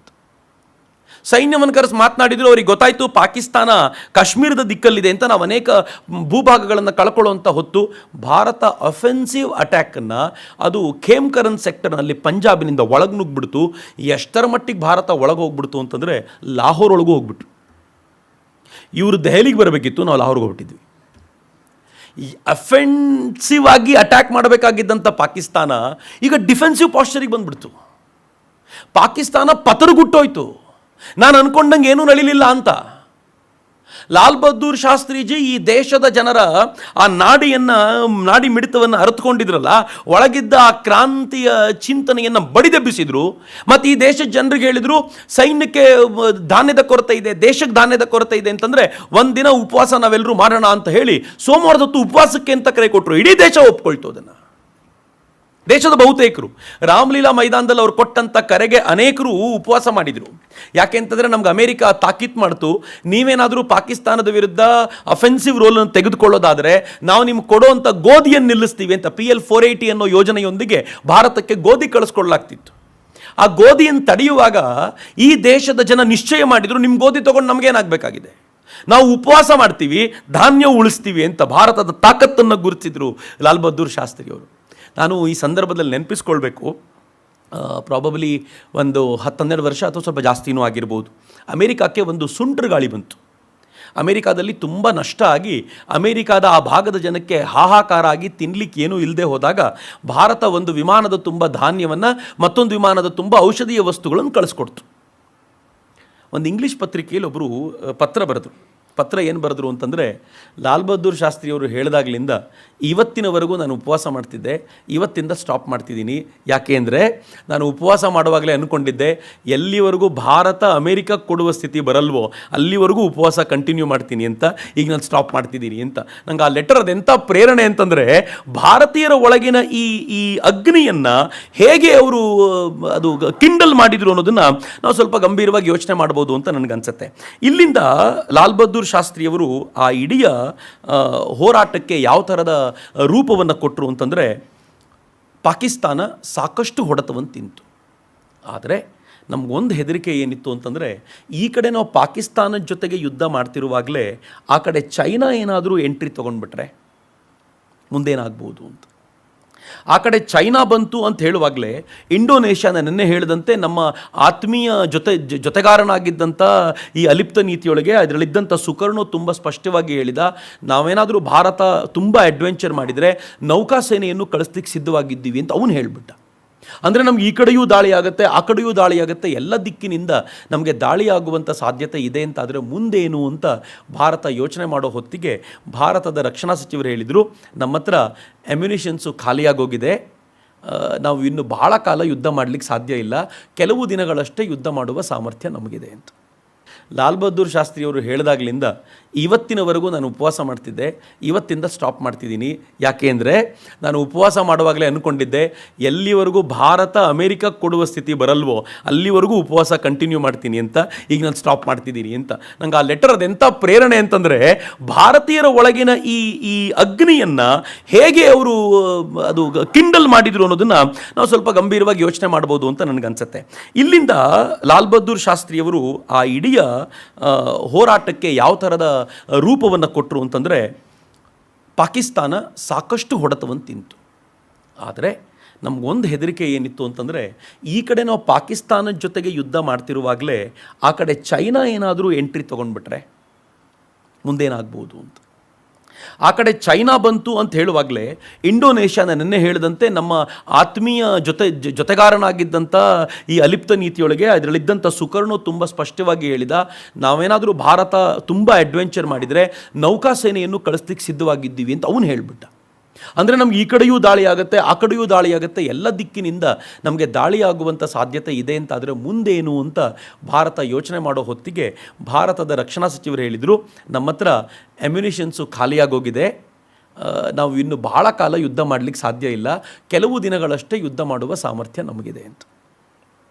ಸೈನ್ಯವನ್ನು ಕರೆಸಿ ಮಾತನಾಡಿದ್ರು. ಅವ್ರಿಗೆ ಗೊತ್ತಾಯಿತು ಪಾಕಿಸ್ತಾನ ಕಾಶ್ಮೀರದ ದಿಕ್ಕಲ್ಲಿದೆ ಅಂತ. ನಾವು ಅನೇಕ ಭೂಭಾಗಗಳನ್ನು ಕಳ್ಕೊಳ್ಳುವಂಥ ಹೊತ್ತು ಭಾರತ ಅಫೆನ್ಸಿವ್ ಅಟ್ಯಾಕನ್ನು ಅದು ಖೇಮ್ಕರನ್ ಸೆಕ್ಟರ್ನಲ್ಲಿ ಪಂಜಾಬಿನಿಂದ ಒಳಗೆ ನುಗ್ಬಿಡ್ತು. ಎಷ್ಟರ ಮಟ್ಟಿಗೆ ಭಾರತ ಒಳಗೆ ಹೋಗ್ಬಿಡ್ತು ಅಂತಂದರೆ ಲಾಹೋರ್ ಒಳಗೂ ಹೋಗ್ಬಿಟ್ಟು. ಇವರು ದೆಹಲಿಗೆ ಬರಬೇಕಿತ್ತು, ನಾವು ಲಾಹೋರ್ಗೆ ಹೋಗ್ಬಿಟ್ಟಿದ್ವಿ. ಅಫೆನ್ಸಿವ್ ಆಗಿ ಅಟ್ಯಾಕ್ ಮಾಡಬೇಕಾಗಿದ್ದಂಥ ಪಾಕಿಸ್ತಾನ ಈಗ ಡಿಫೆನ್ಸಿವ್ ಪಾಶ್ಚರಿಗೆ ಬಂದ್ಬಿಡ್ತು. ಪಾಕಿಸ್ತಾನ ಪತರಗುಟ್ಟೋಯ್ತು. ನಾನು ಅನ್ಕೊಂಡಂಗೆ ಏನೂ ನಳಿಲಿಲ್ಲ ಅಂತ. ಲಾಲ್ ಬಹದ್ದೂರ್ ಶಾಸ್ತ್ರಿಜಿ ಈ ದೇಶದ ಜನರ ಆ ನಾಡಿ ಮಿಡಿತವನ್ನು ಅರಿತುಕೊಂಡಿದ್ರಲ್ಲ, ಒಳಗಿದ್ದ ಆ ಕ್ರಾಂತಿಯ ಚಿಂತನೆಯನ್ನು ಬಡಿದೆಬ್ಬಿಸಿದ್ರು. ಮತ್ತು ಈ ದೇಶದ ಜನರಿಗೆ ಹೇಳಿದರು, ಸೈನ್ಯಕ್ಕೆ ಧಾನ್ಯದ ಕೊರತೆ ಇದೆ, ದೇಶಕ್ಕೆ ಧಾನ್ಯದ ಕೊರತೆ ಇದೆ ಅಂತಂದರೆ ಒಂದಿನ ಉಪವಾಸ ನಾವೆಲ್ಲರೂ ಮಾಡೋಣ ಅಂತ ಹೇಳಿ ಸೋಮವಾರದ ಹೊತ್ತು ಉಪವಾಸಕ್ಕೆ ಅಂತ ಕರೆ ಕೊಟ್ಟರು. ಇಡೀ ದೇಶ ಒಪ್ಕೊಳ್ತು ಅದನ್ನು. ದೇಶದ ಬಹುತೇಕರು ರಾಮಲೀಲಾ ಮೈದಾನದಲ್ಲಿ ಅವ್ರು ಕೊಟ್ಟಂಥ ಕರೆಗೆ ಅನೇಕರು ಉಪವಾಸ ಮಾಡಿದರು. ಯಾಕೆ ಅಂತಂದರೆ ನಮ್ಗೆ ಅಮೇರಿಕ ತಾಕೀತು ಮಾಡ್ತು, ನೀವೇನಾದರೂ ಪಾಕಿಸ್ತಾನದ ವಿರುದ್ಧ ಅಫೆನ್ಸಿವ್ ರೋಲನ್ನು ತೆಗೆದುಕೊಳ್ಳೋದಾದರೆ ನಾವು ನಿಮ್ಗೆ ಕೊಡೋವಂಥ ಗೋಧಿಯನ್ನು ನಿಲ್ಲಿಸ್ತೀವಿ ಅಂತ. PL480 ಅನ್ನೋ ಯೋಜನೆಯೊಂದಿಗೆ ಭಾರತಕ್ಕೆ ಗೋಧಿ ಕಳಿಸ್ಕೊಳ್ಳಲಾಗ್ತಿತ್ತು. ಆ ಗೋಧಿಯನ್ನು ತಡೆಯುವಾಗ ಈ ದೇಶದ ಜನ ನಿಶ್ಚಯ ಮಾಡಿದರು, ನಿಮ್ಮ ಗೋಧಿ ತೊಗೊಂಡು ನಮಗೇನಾಗಬೇಕಾಗಿದೆ, ನಾವು ಉಪವಾಸ ಮಾಡ್ತೀವಿ, ಧಾನ್ಯ ಉಳಿಸ್ತೀವಿ ಅಂತ ಭಾರತದ ತಾಕತ್ತನ್ನು ಗುರುತಿಸಿದ್ರು ಲಾಲ್ ಬಹದ್ದೂರ್ ಶಾಸ್ತ್ರಿಯವರು. ನಾನು ಈ ಸಂದರ್ಭದಲ್ಲಿ ನೆನಪಿಸ್ಕೊಳ್ಬೇಕು, ಪ್ರಾಬಬ್ಲಿ ಒಂದು 10-12 ವರ್ಷ ಅಥವಾ ಸ್ವಲ್ಪ ಜಾಸ್ತಿನೂ ಆಗಿರ್ಬೋದು, ಅಮೇರಿಕಕ್ಕೆ ಒಂದು ಸುಂಟ್ರ ಗಾಳಿ ಬಂತು. ಅಮೇರಿಕಾದಲ್ಲಿ ತುಂಬ ನಷ್ಟ ಆಗಿ ಅಮೇರಿಕಾದ ಆ ಭಾಗದ ಜನಕ್ಕೆ ಹಾಹಾಕಾರ ಆಗಿ ತಿನ್ನಲಿಕ್ಕೆ ಏನೂ ಇಲ್ಲದೆ ಹೋದಾಗ ಭಾರತ ಒಂದು ವಿಮಾನದ ತುಂಬ ಧಾನ್ಯವನ್ನು, ಮತ್ತೊಂದು ವಿಮಾನದ ತುಂಬ ಔಷಧೀಯ ವಸ್ತುಗಳನ್ನು ಕಳಿಸ್ಕೊಡ್ತು. ಒಂದು ಇಂಗ್ಲೀಷ್ ಪತ್ರಿಕೆಯಲ್ಲಿ ಒಬ್ಬರು ಪತ್ರ ಬರೆದರು. ಪತ್ರ ಏನು ಬರೆದ್ರು ಅಂತಂದರೆ, ಲಾಲ್ ಬಹದ್ದೂರ್ ಶಾಸ್ತ್ರಿಯವರು ಹೇಳಿದಾಗಲಿಂದ ಇವತ್ತಿನವರೆಗೂ ನಾನು ಉಪವಾಸ ಮಾಡ್ತಿದ್ದೆ, ಇವತ್ತಿಂದ ಸ್ಟಾಪ್ ಮಾಡ್ತಿದ್ದೀನಿ. ಯಾಕೆ ಅಂದರೆ ನಾನು ಉಪವಾಸ ಮಾಡುವಾಗಲೇ ಅಂದ್ಕೊಂಡಿದ್ದೆ, ಎಲ್ಲಿವರೆಗೂ ಭಾರತ ಅಮೇರಿಕಕ್ಕೆ ಕೊಡುವ ಸ್ಥಿತಿ ಬರಲ್ವೋ ಅಲ್ಲಿವರೆಗೂ ಉಪವಾಸ ಕಂಟಿನ್ಯೂ ಮಾಡ್ತೀನಿ ಅಂತ. ಈಗ ನಾನು ಸ್ಟಾಪ್ ಮಾಡ್ತಿದ್ದೀನಿ ಅಂತ. ನಂಗೆ ಆ ಲೆಟರ್ ಅದೆಂಥ ಪ್ರೇರಣೆ ಅಂತಂದರೆ, ಭಾರತೀಯರ ಒಳಗಿನ ಈ ಅಗ್ನಿಯನ್ನು ಹೇಗೆ ಅವರು ಅದು ಕಿಂಡಲ್ ಮಾಡಿದರು ಅನ್ನೋದನ್ನು ನಾವು ಸ್ವಲ್ಪ ಗಂಭೀರವಾಗಿ ಯೋಚನೆ ಮಾಡ್ಬೋದು ಅಂತ ನನಗನ್ಸುತ್ತೆ. ಇಲ್ಲಿಂದ ಲಾಲ್ ಬಹದ್ದೂರ್ ಶಾಸ್ತ್ರಿಯವರು ಆ ಇಡೀ ಹೋರಾಟಕ್ಕೆ ಯಾವ ಥರದ ರೂಪವನ್ನು ಕೊಟ್ಟರು ಅಂತಂದರೆ, ಪಾಕಿಸ್ತಾನ ಸಾಕಷ್ಟು ಹೊಡೆತವನ್ನು ತಿಂತು. ಆದರೆ ನಮಗೊಂದು ಹೆದರಿಕೆ ಏನಿತ್ತು ಅಂತಂದರೆ, ಈ ಕಡೆ ನಾವು ಪಾಕಿಸ್ತಾನದ ಜೊತೆಗೆ ಯುದ್ಧ ಮಾಡ್ತಿರುವಾಗಲೇ ಆ ಕಡೆ ಚೈನಾ ಏನಾದರೂ ಎಂಟ್ರಿ ತೊಗೊಂಡ್ಬಿಟ್ರೆ ಮುಂದೇನಾಗ್ಬೋದು ಅಂತ. ಆ ಕಡೆ ಚೈನಾ ಬಂತು ಅಂತ ಹೇಳುವಾಗಲೇ ಇಂಡೋನೇಷ್ಯಾನ ನೆನ್ನೆ ಹೇಳಿದಂತೆ ನಮ್ಮ ಆತ್ಮೀಯ ಜೊತೆಗಾರನಾಗಿದ್ದಂಥ ಈ ಅಲಿಪ್ತ ನೀತಿಯೊಳಗೆ ಅದರಲ್ಲಿದ್ದಂಥ ಸುಕರ್ಣು ತುಂಬ ಸ್ಪಷ್ಟವಾಗಿ ಹೇಳಿದ, ನಾವೇನಾದರೂ ಭಾರತ ತುಂಬ ಅಡ್ವೆಂಚರ್ ಮಾಡಿದರೆ ನೌಕಾಸೇನೆಯನ್ನು ಕಳಿಸ್ಲಿಕ್ಕೆ ಸಿದ್ಧವಾಗಿದ್ದೀವಿ ಅಂತ ಅವನು ಹೇಳಿಬಿಟ್ಟ. ಅಂದರೆ ನಮ್ಗೆ ಈ ಕಡೆಯೂ ದಾಳಿ ಆಗುತ್ತೆ, ಆ ಕಡೆಯೂ ದಾಳಿ ಆಗುತ್ತೆ, ಎಲ್ಲ ದಿಕ್ಕಿನಿಂದ ನಮಗೆ ದಾಳಿಯಾಗುವಂಥ ಸಾಧ್ಯತೆ ಇದೆ ಅಂತ. ಆದರೆ ಮುಂದೇನು ಅಂತ ಭಾರತ ಯೋಚನೆ ಮಾಡೋ ಹೊತ್ತಿಗೆ ಭಾರತದ ರಕ್ಷಣಾ ಸಚಿವರು ಹೇಳಿದರು, ನಮ್ಮ ಹತ್ರ ಅಮ್ಯುನಿಷನ್ಸು ಖಾಲಿಯಾಗೋಗಿದೆ, ನಾವು ಇನ್ನು ಬಹಳ ಕಾಲ ಯುದ್ಧ ಮಾಡಲಿಕ್ಕೆ ಸಾಧ್ಯ ಇಲ್ಲ, ಕೆಲವು ದಿನಗಳಷ್ಟೇ ಯುದ್ಧ ಮಾಡುವ ಸಾಮರ್ಥ್ಯ ನಮಗಿದೆ ಅಂತ. ಲಾಲ್ ಬಹದ್ದೂರ್ ಶಾಸ್ತ್ರಿಯವರು ಹೇಳಿದಾಗಲಿಂದ ಇವತ್ತಿನವರೆಗೂ ನಾನು ಉಪವಾಸ ಮಾಡ್ತಿದ್ದೆ, ಇವತ್ತಿಂದ ಸ್ಟಾಪ್ ಮಾಡ್ತಿದ್ದೀನಿ. ಯಾಕೆ ಅಂದರೆ ನಾನು ಉಪವಾಸ ಮಾಡುವಾಗಲೇ ಅಂದ್ಕೊಂಡಿದ್ದೆ, ಎಲ್ಲಿವರೆಗೂ ಭಾರತ ಅಮೇರಿಕಕ್ಕೆ ಕೊಡುವ ಸ್ಥಿತಿ ಬರಲ್ವೋ ಅಲ್ಲಿವರೆಗೂ ಉಪವಾಸ ಕಂಟಿನ್ಯೂ ಮಾಡ್ತೀನಿ ಅಂತ. ಈಗ ನಾನು ಸ್ಟಾಪ್ ಮಾಡ್ತಿದ್ದೀನಿ ಅಂತ. ನಂಗೆ ಆ ಲೆಟರ್ ಅದೆಂಥ ಪ್ರೇರಣೆ ಅಂತಂದರೆ, ಭಾರತೀಯರ ಒಳಗಿನ ಈ ಅಗ್ನಿಯನ್ನು ಹೇಗೆ ಅವರು ಅದು ಕಿಂಡಲ್ ಮಾಡಿದರು ಅನ್ನೋದನ್ನು ನಾವು ಸ್ವಲ್ಪ ಗಂಭೀರವಾಗಿ ಯೋಚನೆ ಮಾಡ್ಬೋದು ಅಂತ ನನಗನ್ಸುತ್ತೆ. ಇಲ್ಲಿಂದ ಲಾಲ್ ಬಹದ್ದೂರ್ ಶಾಸ್ತ್ರಿಯವರು ಆ ಇಡೀ ಹೋರಾಟಕ್ಕೆ ಯಾವ ಥರದ ರೂಪವನ್ನು ಕೊಟ್ಟರು ಅಂತಂದರೆ, ಪಾಕಿಸ್ತಾನ ಸಾಕಷ್ಟು ಹೊಡೆತವನ್ನು ತಿಂತು. ಆದರೆ ನಮಗೊಂದು ಹೆದರಿಕೆ ಏನಿತ್ತು ಅಂತಂದರೆ, ಈ ಕಡೆ ನಾವು ಪಾಕಿಸ್ತಾನದ ಜೊತೆಗೆ ಯುದ್ಧ ಮಾಡ್ತಿರುವಾಗಲೇ ಆ ಕಡೆ ಚೈನಾ ಏನಾದರೂ ಎಂಟ್ರಿ ತೊಗೊಂಡ್ಬಿಟ್ರೆ ಮುಂದೇನಾಗ್ಬೋದು ಅಂತ. ಆ ಕಡೆ ಚೈನಾ ಬಂತು ಅಂತ ಹೇಳುವಾಗಲೇ ಇಂಡೋನೇಷ್ಯಾನ ನೆನ್ನೆ ಹೇಳಿದಂತೆ ನಮ್ಮ ಆತ್ಮೀಯ ಜೊತೆಗಾರನಾಗಿದ್ದಂಥ ಈ ಅಲಿಪ್ತ ನೀತಿಯೊಳಗೆ ಅದರಲ್ಲಿದ್ದಂಥ ಸುಕರ್ಣು ತುಂಬ ಸ್ಪಷ್ಟವಾಗಿ ಹೇಳಿದ, ನಾವೇನಾದರೂ ಭಾರತ ತುಂಬ ಅಡ್ವೆಂಚರ್ ಮಾಡಿದರೆ ನೌಕಾಸೇನೆಯನ್ನು ಕಳಿಸ್ಲಿಕ್ಕೆ ಸಿದ್ಧವಾಗಿದ್ದೀವಿ ಅಂತ ಅವನು ಹೇಳಿಬಿಟ್ಟ. ಅಂದರೆ ನಮ್ಗೆ ಈ ಕಡೆಯೂ ದಾಳಿ ಆಗುತ್ತೆ, ಆ ಕಡೆಯೂ ದಾಳಿ ಆಗುತ್ತೆ, ಎಲ್ಲ ದಿಕ್ಕಿನಿಂದ ನಮಗೆ ದಾಳಿ ಆಗುವಂಥ ಸಾಧ್ಯತೆ ಇದೆ ಅಂತ. ಆದರೆ ಮುಂದೇನು ಅಂತ ಭಾರತ ಯೋಚನೆ ಮಾಡೋ ಹೊತ್ತಿಗೆ ಭಾರತದ ರಕ್ಷಣಾ ಸಚಿವರು ಹೇಳಿದರು, ನಮ್ಮ ಹತ್ರ ಅಮ್ಯುನಿಷನ್ಸು ಖಾಲಿಯಾಗೋಗಿದೆ, ನಾವು ಇನ್ನು ಬಹಳ ಕಾಲ ಯುದ್ಧ ಮಾಡಲಿಕ್ಕೆ ಸಾಧ್ಯ ಇಲ್ಲ, ಕೆಲವು ದಿನಗಳಷ್ಟೇ ಯುದ್ಧ ಮಾಡುವ ಸಾಮರ್ಥ್ಯ ನಮಗಿದೆ ಅಂತ.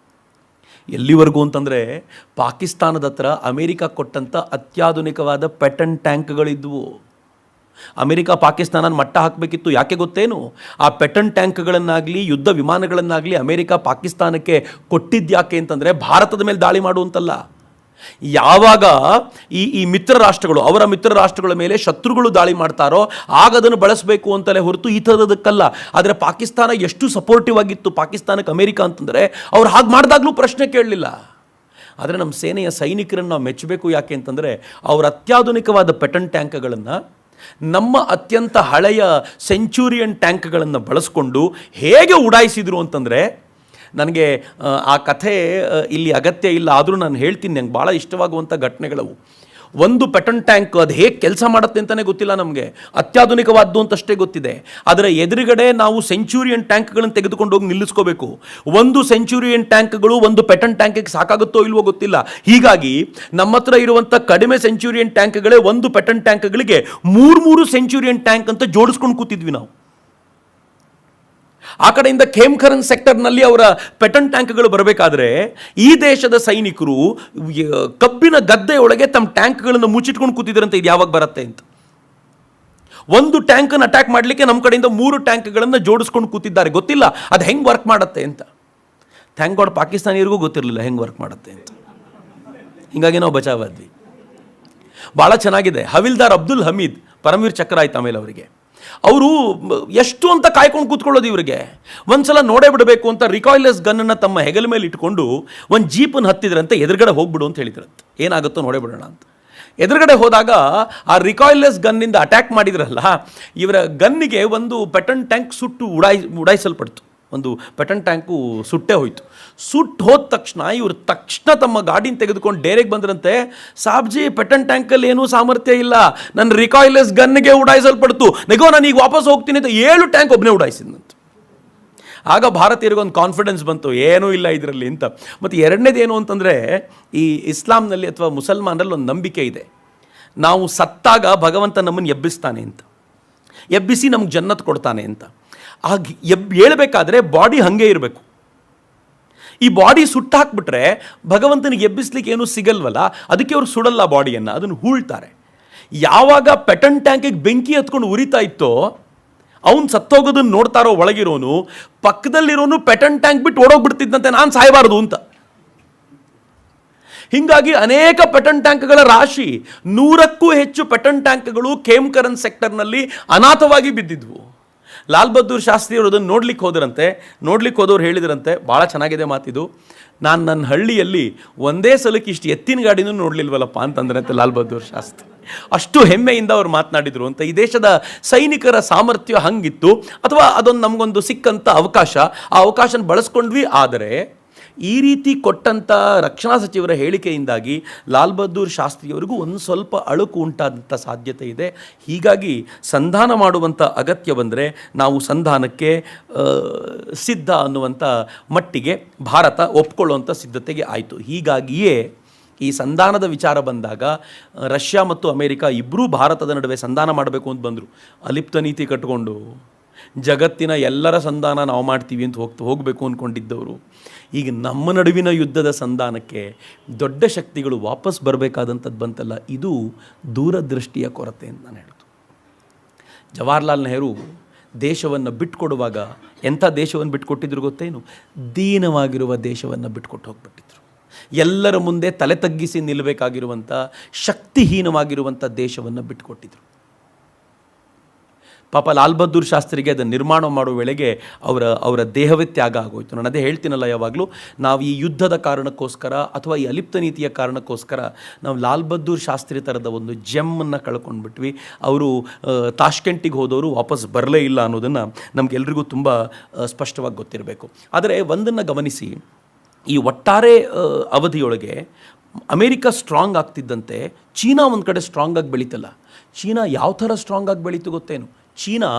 ಎಲ್ಲಿವರೆಗೂ ಅಂತಂದರೆ ಪಾಕಿಸ್ತಾನದ ಹತ್ರ ಅಮೇರಿಕ ಕೊಟ್ಟಂಥ ಅತ್ಯಾಧುನಿಕವಾದ ಪೆಟನ್ ಟ್ಯಾಂಕ್ಗಳಿದ್ವು. ಅಮೆರಿಕ ಪಾಕಿಸ್ತಾನ ಮಟ್ಟ ಹಾಕಬೇಕಿತ್ತು. ಯಾಕೆ ಗೊತ್ತೇನು? ಆ ಪೆಟನ್ ಟ್ಯಾಂಕ್ಗಳನ್ನಾಗಲಿ ಯುದ್ಧ ವಿಮಾನಗಳನ್ನಾಗಲಿ ಅಮೆರಿಕ ಪಾಕಿಸ್ತಾನಕ್ಕೆ ಕೊಟ್ಟಿದ್ಯಾಕೆ ಅಂತಂದರೆ ಭಾರತದ ಮೇಲೆ ದಾಳಿ ಮಾಡುವಂತಲ್ಲ. ಯಾವಾಗ ಈ ಮಿತ್ರ ರಾಷ್ಟ್ರಗಳು ಅವರ ಮಿತ್ರ ರಾಷ್ಟ್ರಗಳ ಮೇಲೆ ಶತ್ರುಗಳು ದಾಳಿ ಮಾಡ್ತಾರೋ ಆಗ ಅದನ್ನು ಬಳಸಬೇಕು ಅಂತಲೇ ಹೊರತು ಈ ಥರದಕ್ಕಲ್ಲ. ಆದರೆ ಪಾಕಿಸ್ತಾನ ಎಷ್ಟು ಸಪೋರ್ಟಿವ್ ಆಗಿತ್ತು ಪಾಕಿಸ್ತಾನಕ್ಕೆ ಅಮೆರಿಕ ಅಂತಂದರೆ ಅವ್ರು ಹಾಗೆ ಮಾಡಿದಾಗಲೂ ಪ್ರಶ್ನೆ ಕೇಳಲಿಲ್ಲ. ಆದರೆ ನಮ್ಮ ಸೇನೆಯ ಸೈನಿಕರನ್ನು ನಾವು ಮೆಚ್ಚಬೇಕು. ಯಾಕೆ ಅಂತಂದರೆ ಅವರ ಅತ್ಯಾಧುನಿಕವಾದ ಪೆಟನ್ ಟ್ಯಾಂಕ್ಗಳನ್ನು ನಮ್ಮ ಅತ್ಯಂತ ಹಳೆಯ ಸೆಂಚುರಿಯನ್ ಟ್ಯಾಂಕ್ಗಳನ್ನು ಬಳಸ್ಕೊಂಡು ಹೇಗೆ ಉಡಾಯಿಸಿದ್ರು ಅಂತಂದರೆ, ನನಗೆ ಆ ಕಥೆ ಇಲ್ಲಿ ಅಗತ್ಯ ಇಲ್ಲ, ಆದರೂ ನಾನು ಹೇಳ್ತೀನಿ. ನಂಗೆ ಭಾಳ ಇಷ್ಟವಾಗುವಂಥ ಘಟನೆಗಳವು. ಒಂದು ಪೆಟನ್ ಟ್ಯಾಂಕ್ ಅದು ಹೇಗೆ ಕೆಲಸ ಮಾಡುತ್ತೆ ಅಂತಲೇ ಗೊತ್ತಿಲ್ಲ ನಮಗೆ, ಅತ್ಯಾಧುನಿಕವಾದ್ದು ಅಂತಷ್ಟೇ ಗೊತ್ತಿದೆ. ಅದರ ಎದುರುಗಡೆ ನಾವು ಸೆಂಚುರಿಯನ್ ಟ್ಯಾಂಕ್ಗಳನ್ನು ತೆಗೆದುಕೊಂಡು ಹೋಗಿ ನಿಲ್ಲಿಸ್ಕೋಬೇಕು. ಒಂದು ಸೆಂಚುರಿಯನ್ ಟ್ಯಾಂಕ್ಗಳು ಒಂದು ಪೆಟನ್ ಟ್ಯಾಂಕಿಗೆ ಸಾಕಾಗುತ್ತೋ ಇಲ್ವೋ ಗೊತ್ತಿಲ್ಲ. ಹೀಗಾಗಿ ನಮ್ಮ ಹತ್ರ ಇರುವಂಥ ಕಡಿಮೆ ಸೆಂಚುರಿಯನ್ ಟ್ಯಾಂಕ್ಗಳೇ ಒಂದು ಪೆಟನ್ ಟ್ಯಾಂಕ್ಗಳಿಗೆ 3 ಸೆಂಚುರಿಯನ್ ಟ್ಯಾಂಕ್ ಅಂತ ಜೋಡಿಸ್ಕೊಂಡು ಕೂತಿದ್ವಿ ನಾವು. ಆ ಕಡೆಯಿಂದ ಖೇಮ್ಕರನ್ ಸೆಕ್ಟರ್ನಲ್ಲಿ ಅವರ ಪೆಟನ್ ಟ್ಯಾಂಕ್ಗಳು ಬರಬೇಕಾದ್ರೆ ಈ ದೇಶದ ಸೈನಿಕರು ಕಬ್ಬಿನ ಗದ್ದೆಯೊಳಗೆ ತಮ್ಮ ಟ್ಯಾಂಕ್ಗಳನ್ನು ಮುಚ್ಚಿಟ್ಕೊಂಡು ಕೂತಿದ್ರಂತೆ, ಇದು ಯಾವಾಗ ಬರುತ್ತೆ ಅಂತ. ಒಂದು ಟ್ಯಾಂಕನ್ನು ಅಟ್ಯಾಕ್ ಮಾಡಲಿಕ್ಕೆ ನಮ್ಮ ಕಡೆಯಿಂದ 3 ಟ್ಯಾಂಕ್ಗಳನ್ನು ಜೋಡಿಸ್ಕೊಂಡು ಕೂತಿದ್ದಾರೆ. ಗೊತ್ತಿಲ್ಲ ಅದು ಹೆಂಗೆ ವರ್ಕ್ ಮಾಡುತ್ತೆ ಅಂತ. ಥ್ಯಾಂಕ್ ಗಾಡ್ ಪಾಕಿಸ್ತಾನಿಯರಿಗೂ ಗೊತ್ತಿರಲಿಲ್ಲ ಹೆಂಗೆ ವರ್ಕ್ ಮಾಡುತ್ತೆ ಅಂತ. ಹೀಗಾಗಿ ನಾವು ಬಚಾವಾದ್ವಿ. ಭಾಳ ಚೆನ್ನಾಗಿದೆ. ಹವಿಲ್ದಾರ್ ಅಬ್ದುಲ್ ಹಮೀದ್ ಪರಮವೀರ್ ಚಕ್ರ ಆಯ್ತು ಆಮೇಲೆ ಅವರಿಗೆ. ಅವರು ಎಷ್ಟು ಅಂತ ಕಾಯ್ಕೊಂಡು ಕೂತ್ಕೊಳ್ಳೋದು ಇವರಿಗೆ. ಒಂದ್ಸಲ ನೋಡೇ ಬಿಡಬೇಕು ಅಂತ ರಿಕಾಯ್ಲೆಸ್ ಗನ್ನನ್ನು ತಮ್ಮ ಹೆಗಲ ಮೇಲೆ ಇಟ್ಕೊಂಡು ಒಂದು ಜೀಪನ್ನು ಹತ್ತಿದ್ರಂತೆ, ಎದುರುಗಡೆ ಹೋಗ್ಬಿಡು ಅಂತ ಹೇಳಿದ್ರಂತೆ, ಏನಾಗುತ್ತೋ ನೋಡೇ ಬಿಡೋಣ ಅಂತ. ಎದುರುಗಡೆ ಹೋದಾಗ ಆ ರಿಕಾಯ್ಲೆಸ್ ಗನ್ನಿಂದ ಅಟ್ಯಾಕ್ ಮಾಡಿದ್ರಲ್ಲ, ಇವರ ಗನ್ನಿಗೆ ಒಂದು ಪೆಟನ್ ಟ್ಯಾಂಕ್ ಸುಟ್ಟು ಉಡಾಯಿಸಲ್ಪಡ್ತು. ಒಂದು ಪೆಟನ್ ಟ್ಯಾಂಕು ಸುಟ್ಟೇ ಹೋಯಿತು. ಸುಟ್ಟು ಹೋದ ತಕ್ಷಣ ಇವರು ತಮ್ಮ ಗಾಡಿನ ತೆಗೆದುಕೊಂಡು ಡೇರೆಗೆ ಬಂದ್ರಂತೆ, ಸಾಬ್ಜಿ ಪೆಟನ್ ಟ್ಯಾಂಕಲ್ಲಿ ಏನೂ ಸಾಮರ್ಥ್ಯ ಇಲ್ಲ, ನನ್ನ ರಿಕಾಯ್ಲೆಸ್ ಗನ್ನಿಗೆ ಉಡಾಯಿಸಲ್ಪಡ್ತು, ನೆಗೋ ನಾನು ಈಗ ವಾಪಸ್ ಹೋಗ್ತೀನಿ ಅಂತ 7 ಟ್ಯಾಂಕ್ ಒಬ್ಬನೇ ಉಡಾಯಿಸಿದಂತ. ಆಗ ಭಾರತೀಯರಿಗೊಂದು ಕಾನ್ಫಿಡೆನ್ಸ್ ಬಂತು, ಏನೂ ಇಲ್ಲ ಇದರಲ್ಲಿ ಅಂತ. ಮತ್ತು ಎರಡನೇದೇನು ಅಂತಂದರೆ, ಈ ಇಸ್ಲಾಂನಲ್ಲಿ ಅಥವಾ ಮುಸಲ್ಮಾನರಲ್ಲಿ ಒಂದು ನಂಬಿಕೆ ಇದೆ, ನಾವು ಸತ್ತಾಗ ಭಗವಂತ ನಮ್ಮನ್ನು ಎಬ್ಬಿಸ್ತಾನೆ ಅಂತ, ಎಬ್ಬಿಸಿ ನಮ್ಗೆ ಜನ್ನತ್ ಕೊಡ್ತಾನೆ ಅಂತ. ಆಗ ಹೇಳ್ಬೇಕಾದ್ರೆ ಬಾಡಿ ಹಾಗೆ ಇರಬೇಕು. ಈ ಬಾಡಿ ಸುಟ್ಟಾಕ್ಬಿಟ್ರೆ ಭಗವಂತನಿಗೆ ಎಬ್ಬಿಸ್ಲಿಕ್ಕೆ ಏನೂ ಸಿಗಲ್ವಲ್ಲ, ಅದಕ್ಕೆ ಅವರು ಸುಡಲ್ಲ ಬಾಡಿಯನ್ನು, ಅದನ್ನು ಹೂಳ್ತಾರೆ. ಯಾವಾಗ ಪೆಟನ್ ಟ್ಯಾಂಕಿಗೆ ಬೆಂಕಿ ಹತ್ಕೊಂಡು ಉರಿತಾ ಇತ್ತೋ ಅವನು ಸತ್ತೋಗೋದನ್ನು ನೋಡ್ತಾರೋ ಒಳಗಿರೋನು, ಪಕ್ಕದಲ್ಲಿರೋನು ಪೆಟನ್ ಟ್ಯಾಂಕ್ ಬಿಟ್ಟು ಓಡೋಗ್ಬಿಡ್ತಿದ್ದಂತೆ, ನಾನು ಸಾಯಬಾರ್ದು ಅಂತ. ಹೀಗಾಗಿ ಅನೇಕ ಪೆಟನ್ ಟ್ಯಾಂಕ್ಗಳ ರಾಶಿ, 100ಕ್ಕೂ ಹೆಚ್ಚು ಪೆಟನ್ ಟ್ಯಾಂಕ್ಗಳು ಖೇಮ್ಕರನ್ ಸೆಕ್ಟರ್ನಲ್ಲಿ ಅನಾಥವಾಗಿ ಬಿದ್ದಿದ್ವು. ಲಾಲ್ ಬಹದ್ದೂರ್ ಶಾಸ್ತ್ರಿಯವರು ಅದನ್ನು ನೋಡ್ಲಿಕ್ಕೆ ಹೋದವ್ರು ಹೇಳಿದ್ರಂತೆ, ಭಾಳ ಚೆನ್ನಾಗಿದೆ ಮಾತಿದು, ನಾನು ನನ್ನ ಹಳ್ಳಿಯಲ್ಲಿ ಒಂದೇ ಸಲಕ್ಕೆ ಇಷ್ಟು ಎತ್ತಿನ ಗಾಡಿನೂ ನೋಡಲಿಲ್ವಲ್ಲಪ್ಪ ಅಂತಂದ್ರಂತೆ ಲಾಲ್ ಬಹದ್ದೂರ್ ಶಾಸ್ತ್ರಿ. ಅಷ್ಟು ಹೆಮ್ಮೆಯಿಂದ ಅವ್ರು ಮಾತನಾಡಿದರು ಅಂತ. ಈ ದೇಶದ ಸೈನಿಕರ ಸಾಮರ್ಥ್ಯ ಹಂಗಿತ್ತು, ಅಥವಾ ಅದೊಂದು ನಮಗೊಂದು ಸಿಕ್ಕಂಥ ಅವಕಾಶ, ಆ ಅವಕಾಶನ ಬಳಸ್ಕೊಂಡ್ವಿ. ಆದರೆ ಈ ರೀತಿ ಕೊಟ್ಟಂಥ ರಕ್ಷಣಾ ಸಚಿವರ ಹೇಳಿಕೆಯಿಂದಾಗಿ ಲಾಲ್ ಬಹದ್ದೂರ್ ಶಾಸ್ತ್ರಿಯವರಿಗೂ ಒಂದು ಸ್ವಲ್ಪ ಅಳುಕು ಉಂಟಾದಂಥ ಸಾಧ್ಯತೆ ಇದೆ. ಹೀಗಾಗಿ ಸಂಧಾನ ಮಾಡುವಂಥ ಅಗತ್ಯ ಬಂದರೆ ನಾವು ಸಂಧಾನಕ್ಕೆ ಸಿದ್ಧ ಅನ್ನುವಂಥ ಮಟ್ಟಿಗೆ ಭಾರತ ಒಪ್ಕೊಳ್ಳುವಂಥ ಸಿದ್ಧತೆಗೆ ಆಯಿತು. ಹೀಗಾಗಿಯೇ ಈ ಸಂಧಾನದ ವಿಚಾರ ಬಂದಾಗ ರಷ್ಯಾ ಮತ್ತು ಅಮೇರಿಕ ಇಬ್ಬರೂ ಭಾರತದ ನಡುವೆ ಸಂಧಾನ ಮಾಡಬೇಕು ಅಂತ ಬಂದರು. ಅಲಿಪ್ತ ನೀತಿ ಕಟ್ಟಿಕೊಂಡು ಜಗತ್ತಿನ ಎಲ್ಲರ ಸಂಧಾನ ನಾವು ಮಾಡ್ತೀವಿ ಅಂತ ಹೋಗಬೇಕು ಅಂದ್ಕೊಂಡಿದ್ದವರು ಈಗ ನಮ್ಮ ನಡುವಿನ ಯುದ್ಧದ ಸಂಧಾನಕ್ಕೆ ದೊಡ್ಡ ಶಕ್ತಿಗಳು ವಾಪಸ್ ಬರಬೇಕಾದಂಥದ್ದು ಬಂತಲ್ಲ, ಇದು ದೂರದೃಷ್ಟಿಯ ಕೊರತೆ ಅಂತ ನಾನು ಹೇಳೋದು. ಜವಾಹರ್ಲಾಲ್ ನೆಹರು ದೇಶವನ್ನು ಬಿಟ್ಟುಕೊಡುವಾಗ ಎಂಥ ದೇಶವನ್ನು ಬಿಟ್ಟುಕೊಟ್ಟಿದ್ರು ಗೊತ್ತೇನು? ದೀನವಾಗಿರುವ ದೇಶವನ್ನು ಬಿಟ್ಕೊಟ್ಟು ಹೋಗ್ಬಿಟ್ಟಿದ್ರು. ಎಲ್ಲರ ಮುಂದೆ ತಲೆ ತಗ್ಗಿಸಿ ನಿಲ್ಲಬೇಕಾಗಿರುವಂಥ ಶಕ್ತಿಹೀನವಾಗಿರುವಂಥ ದೇಶವನ್ನು ಬಿಟ್ಟುಕೊಟ್ಟಿದ್ರು. ಪಾಪ ಲಾಲ್ ಬಹದ್ದೂರ್ ಶಾಸ್ತ್ರಿಗೆ ಅದನ್ನು ನಿರ್ಮಾಣ ಮಾಡುವ ವೇಳೆಗೆ ಅವರ ದೇಹವೇ ತ್ಯಾಗ ಆಗೋಯ್ತು. ನಾನು ಅದೇ ಹೇಳ್ತೀನಲ್ಲ ಯಾವಾಗಲೂ, ನಾವು ಈ ಯುದ್ಧದ ಕಾರಣಕ್ಕೋಸ್ಕರ ಅಥವಾ ಈ ಅಲಿಪ್ತ ನೀತಿಯ ಕಾರಣಕ್ಕೋಸ್ಕರ ನಾವು ಲಾಲ್ ಬಹದ್ದೂರ್ ಶಾಸ್ತ್ರಿ ಥರದ ಒಂದು ಜೆಮ್ಮನ್ನು ಕಳ್ಕೊಂಡ್ಬಿಟ್ವಿ. ಅವರು ತಾಷ್ಕೆಂಟಿಗೆ ಹೋದವರು ವಾಪಸ್ ಬರಲೇ ಇಲ್ಲ ಅನ್ನೋದನ್ನು ನಮಗೆಲ್ರಿಗೂ ತುಂಬ ಸ್ಪಷ್ಟವಾಗಿ ಗೊತ್ತಿರಬೇಕು. ಆದರೆ ಒಂದನ್ನು ಗಮನಿಸಿ, ಈ ಒಟ್ಟಾರೆ ಅವಧಿಯೊಳಗೆ ಅಮೇರಿಕ ಸ್ಟ್ರಾಂಗ್ ಆಗ್ತಿದ್ದಂತೆ ಚೀನಾ ಒಂದು ಕಡೆ ಸ್ಟ್ರಾಂಗಾಗಿ ಬೆಳೀತಲ್ಲ. ಚೀನಾ ಯಾವ ಥರ ಸ್ಟ್ರಾಂಗಾಗಿ ಬೆಳೀತು ಗೊತ್ತೇನು? ಚೀನಾ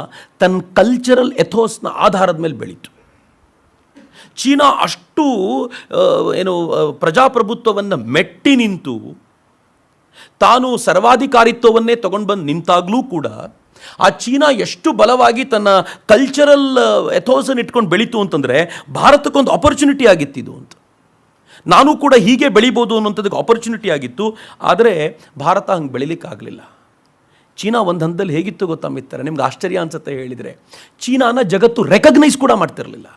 ತನ್ನ ಕಲ್ಚರಲ್ ಎಥೋಸ್ನ ಆಧಾರದ ಮೇಲೆ ಬೆಳೀತು. ಚೀನಾ ಅಷ್ಟು ಪ್ರಜಾಪ್ರಭುತ್ವವನ್ನು ಮೆಟ್ಟಿ ನಿಂತು ತಾನು ಸರ್ವಾಧಿಕಾರಿತ್ವವನ್ನೇ ತಗೊಂಡು ಬಂದು ನಿಂತಾಗಲೂ ಕೂಡ ಆ ಚೀನಾ ಎಷ್ಟು ಬಲವಾಗಿ ತನ್ನ ಕಲ್ಚರಲ್ ಎಥೋಸನ್ನು ಇಟ್ಕೊಂಡು ಬೆಳೀತು ಅಂತಂದರೆ ಭಾರತಕ್ಕೊಂದು ಆಪರ್ಚುನಿಟಿ ಆಗಿತ್ತಿದು ಅಂತ. ನಾನು ಕೂಡ ಹೀಗೆ ಬೆಳಿಬೋದು ಅನ್ನೋಂಥದ್ದಕ್ಕೆ ಆಪರ್ಚುನಿಟಿ ಆಗಿತ್ತು. ಆದರೆ ಭಾರತ ಹಂಗೆ ಬೆಳಿಲಿಕ್ಕಾಗಲಿಲ್ಲ. ಚೀನಾ ಒಂದು ಹಂತದಲ್ಲಿ ಹೇಗಿತ್ತು ಗೊತ್ತಾ ಮಿತ್ರರೆ, ನಿಮ್ಗೆ ಆಶ್ಚರ್ಯ ಅನ್ಸುತ್ತೆ ಹೇಳಿದರೆ, ಚೀನಾನ ಜಗತ್ತು ರೆಕಗ್ನೈಸ್ ಕೂಡ ಮಾಡ್ತಿರಲಿಲ್ಲ.